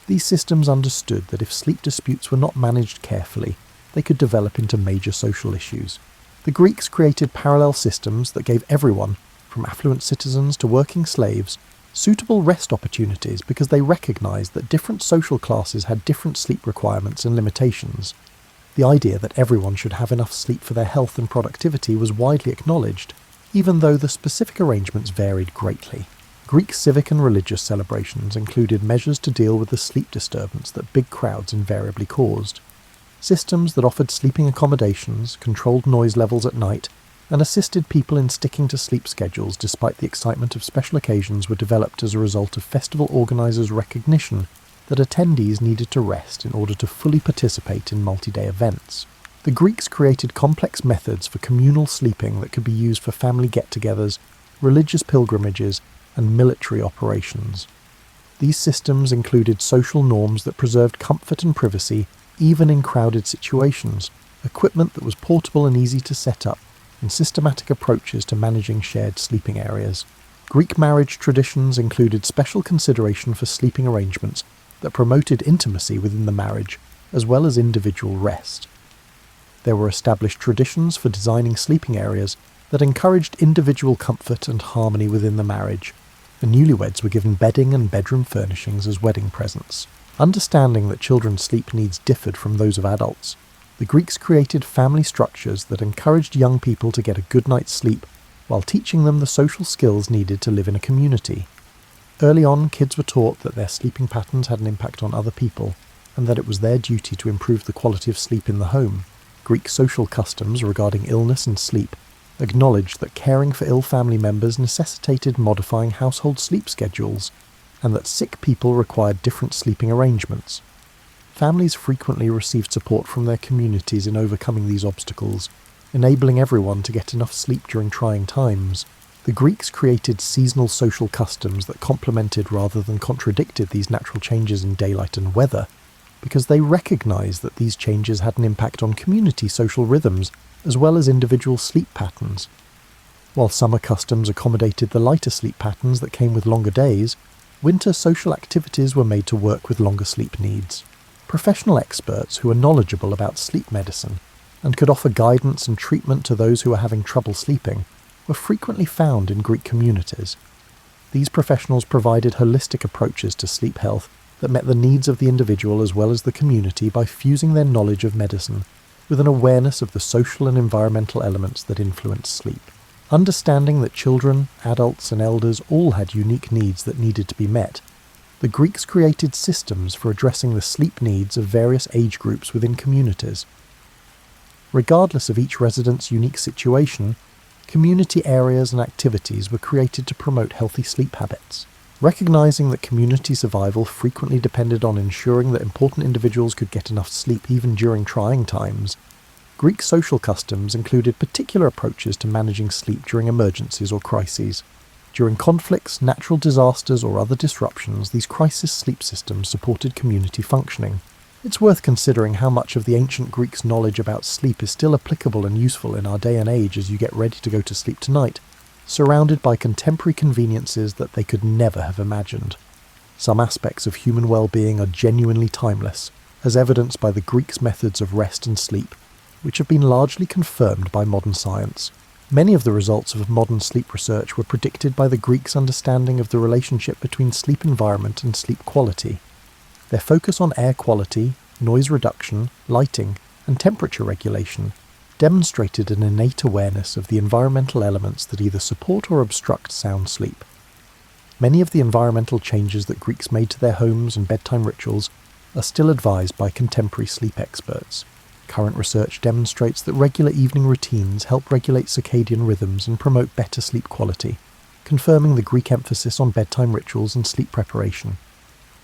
These systems understood that if sleep disputes were not managed carefully, they could develop into major social issues. The Greeks created parallel systems that gave everyone, from affluent citizens to working slaves, suitable rest opportunities because they recognized that different social classes had different sleep requirements and limitations. The idea that everyone should have enough sleep for their health and productivity was widely acknowledged, even though the specific arrangements varied greatly. Greek civic and religious celebrations included measures to deal with the sleep disturbance that big crowds invariably caused. Systems that offered sleeping accommodations, controlled noise levels at night, and assisted people in sticking to sleep schedules despite the excitement of special occasions were developed as a result of festival organisers' recognition that attendees needed to rest in order to fully participate in multi-day events. The Greeks created complex methods for communal sleeping that could be used for family get-togethers, religious pilgrimages, and military operations. These systems included social norms that preserved comfort and privacy even in crowded situations, equipment that was portable and easy to set up, and systematic approaches to managing shared sleeping areas. Greek marriage traditions included special consideration for sleeping arrangements that promoted intimacy within the marriage, as well as individual rest. There were established traditions for designing sleeping areas that encouraged individual comfort and harmony within the marriage, and newlyweds were given bedding and bedroom furnishings as wedding presents. Understanding that children's sleep needs differed from those of adults, the Greeks created family structures that encouraged young people to get a good night's sleep while teaching them the social skills needed to live in a community. Early on, kids were taught that their sleeping patterns had an impact on other people, and that it was their duty to improve the quality of sleep in the home. Greek social customs regarding illness and sleep acknowledged that caring for ill family members necessitated modifying household sleep schedules, and that sick people required different sleeping arrangements. Families frequently received support from their communities in overcoming these obstacles, enabling everyone to get enough sleep during trying times. The Greeks created seasonal social customs that complemented rather than contradicted these natural changes in daylight and weather, because they recognized that these changes had an impact on community social rhythms as well as individual sleep patterns. While summer customs accommodated the lighter sleep patterns that came with longer days, winter social activities were made to work with longer sleep needs. Professional experts who were knowledgeable about sleep medicine and could offer guidance and treatment to those who were having trouble sleeping were frequently found in Greek communities. These professionals provided holistic approaches to sleep health that met the needs of the individual as well as the community by fusing their knowledge of medicine with an awareness of the social and environmental elements that influence sleep. Understanding that children, adults and elders all had unique needs that needed to be met, the Greeks created systems for addressing the sleep needs of various age groups within communities. Regardless of each resident's unique situation, community areas and activities were created to promote healthy sleep habits. Recognizing that community survival frequently depended on ensuring that important individuals could get enough sleep even during trying times, Greek social customs included particular approaches to managing sleep during emergencies or crises. During conflicts, natural disasters, or other disruptions, these crisis sleep systems supported community functioning. It's worth considering how much of the ancient Greeks' knowledge about sleep is still applicable and useful in our day and age as you get ready to go to sleep tonight, surrounded by contemporary conveniences that they could never have imagined. Some aspects of human well-being are genuinely timeless, as evidenced by the Greeks' methods of rest and sleep, which have been largely confirmed by modern science. Many of the results of modern sleep research were predicted by the Greeks' understanding of the relationship between sleep environment and sleep quality. Their focus on air quality, noise reduction, lighting, and temperature regulation demonstrated an innate awareness of the environmental elements that either support or obstruct sound sleep. Many of the environmental changes that Greeks made to their homes and bedtime rituals are still advised by contemporary sleep experts. Current research demonstrates that regular evening routines help regulate circadian rhythms and promote better sleep quality, confirming the Greek emphasis on bedtime rituals and sleep preparation.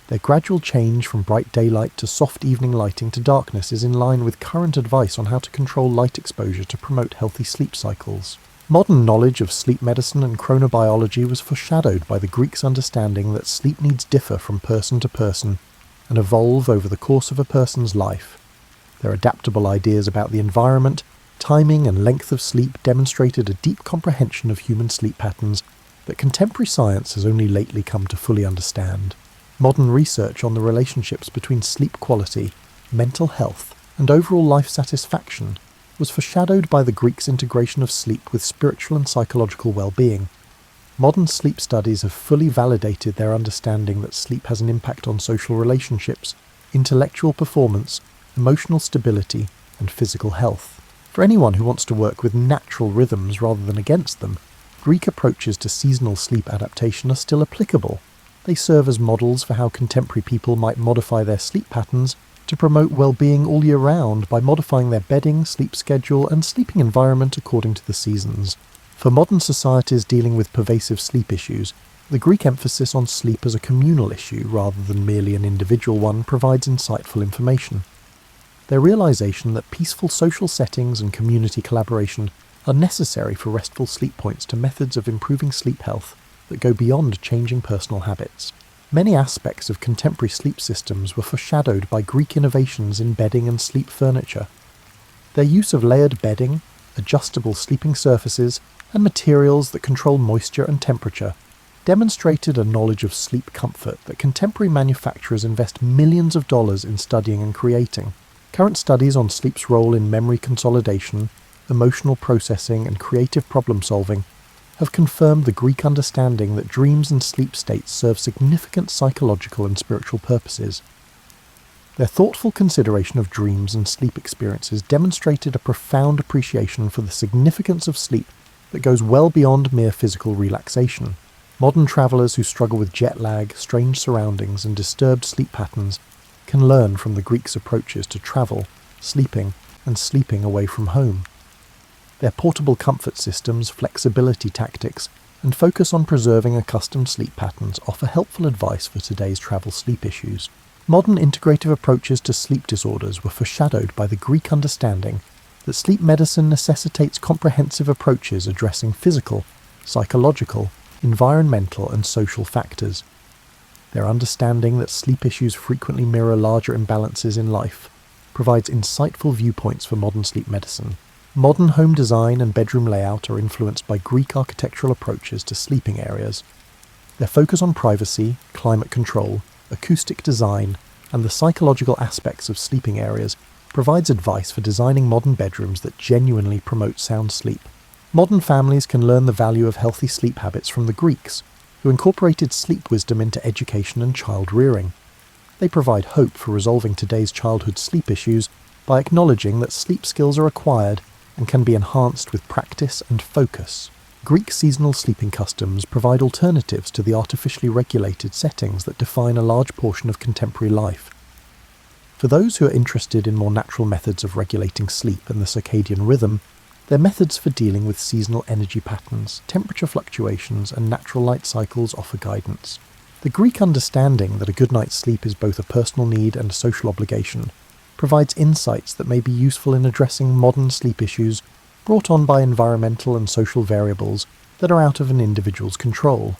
Their gradual change from bright daylight to soft evening lighting to darkness is in line with current advice on how to control light exposure to promote healthy sleep cycles. Modern knowledge of sleep medicine and chronobiology was foreshadowed by the Greeks' understanding that sleep needs differ from person to person and evolve over the course of a person's life. Their adaptable ideas about the environment, timing, and length of sleep demonstrated a deep comprehension of human sleep patterns that contemporary science has only lately come to fully understand. Modern research on the relationships between sleep quality, mental health, and overall life satisfaction was foreshadowed by the Greeks' integration of sleep with spiritual and psychological well-being. Modern sleep studies have fully validated their understanding that sleep has an impact on social relationships, intellectual performance, emotional stability, and physical health. For anyone who wants to work with natural rhythms rather than against them, Greek approaches to seasonal sleep adaptation are still applicable. They serve as models for how contemporary people might modify their sleep patterns to promote well-being all year round by modifying their bedding, sleep schedule, and sleeping environment according to the seasons. For modern societies dealing with pervasive sleep issues, the Greek emphasis on sleep as a communal issue rather than merely an individual one provides insightful information. Their realization that peaceful social settings and community collaboration are necessary for restful sleep points to methods of improving sleep health that go beyond changing personal habits. Many aspects of contemporary sleep systems were foreshadowed by Greek innovations in bedding and sleep furniture. Their use of layered bedding, adjustable sleeping surfaces, and materials that control moisture and temperature demonstrated a knowledge of sleep comfort that contemporary manufacturers invest millions of dollars in studying and creating. Current studies on sleep's role in memory consolidation, emotional processing, and creative problem-solving have confirmed the Greek understanding that dreams and sleep states serve significant psychological and spiritual purposes. Their thoughtful consideration of dreams and sleep experiences demonstrated a profound appreciation for the significance of sleep that goes well beyond mere physical relaxation. Modern travellers who struggle with jet lag, strange surroundings, and disturbed sleep patterns can learn from the Greeks' approaches to travel, sleeping, and sleeping away from home. Their portable comfort systems, flexibility tactics, and focus on preserving accustomed sleep patterns offer helpful advice for today's travel sleep issues. Modern integrative approaches to sleep disorders were foreshadowed by the Greek understanding that sleep medicine necessitates comprehensive approaches addressing physical, psychological, environmental, and social factors. Their understanding that sleep issues frequently mirror larger imbalances in life provides insightful viewpoints for modern sleep medicine. Modern home design and bedroom layout are influenced by Greek architectural approaches to sleeping areas. Their focus on privacy, climate control, acoustic design, and the psychological aspects of sleeping areas provides advice for designing modern bedrooms that genuinely promote sound sleep. Modern families can learn the value of healthy sleep habits from the Greeks, who incorporated sleep wisdom into education and child rearing. They provide hope for resolving today's childhood sleep issues by acknowledging that sleep skills are acquired and can be enhanced with practice and focus. Greek seasonal sleeping customs provide alternatives to the artificially regulated settings that define a large portion of contemporary life. For those who are interested in more natural methods of regulating sleep and the circadian rhythm, their methods for dealing with seasonal energy patterns, temperature fluctuations, and natural light cycles offer guidance. The Greek understanding that a good night's sleep is both a personal need and a social obligation provides insights that may be useful in addressing modern sleep issues brought on by environmental and social variables that are out of an individual's control.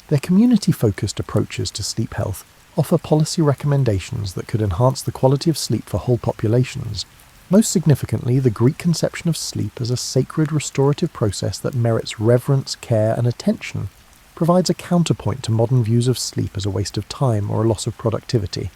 Their community-focused approaches to sleep health offer policy recommendations that could enhance the quality of sleep for whole populations. Most significantly, the Greek conception of sleep as a sacred restorative process that merits reverence, care, and attention provides a counterpoint to modern views of sleep as a waste of time or a loss of productivity.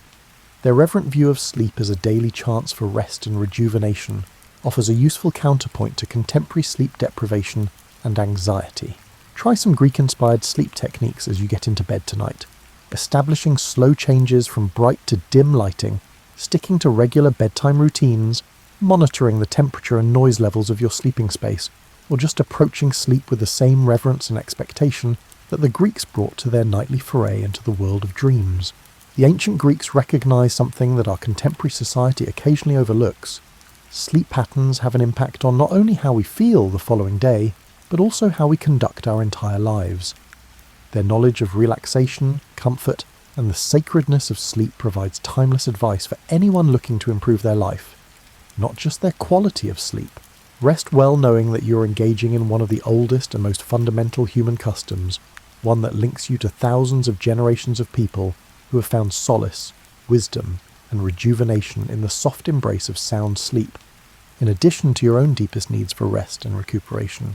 Their reverent view of sleep as a daily chance for rest and rejuvenation offers a useful counterpoint to contemporary sleep deprivation and anxiety. Try some Greek-inspired sleep techniques as you get into bed tonight, establishing slow changes from bright to dim lighting, sticking to regular bedtime routines, monitoring the temperature and noise levels of your sleeping space, or just approaching sleep with the same reverence and expectation that the Greeks brought to their nightly foray into the world of dreams. The ancient Greeks recognized something that our contemporary society occasionally overlooks. Sleep patterns have an impact on not only how we feel the following day, but also how we conduct our entire lives. Their knowledge of relaxation, comfort, and the sacredness of sleep provides timeless advice for anyone looking to improve their life, not just their quality of sleep. Rest well knowing that you're engaging in one of the oldest and most fundamental human customs, one that links you to thousands of generations of people who have found solace, wisdom, and rejuvenation in the soft embrace of sound sleep, in addition to your own deepest needs for rest and recuperation.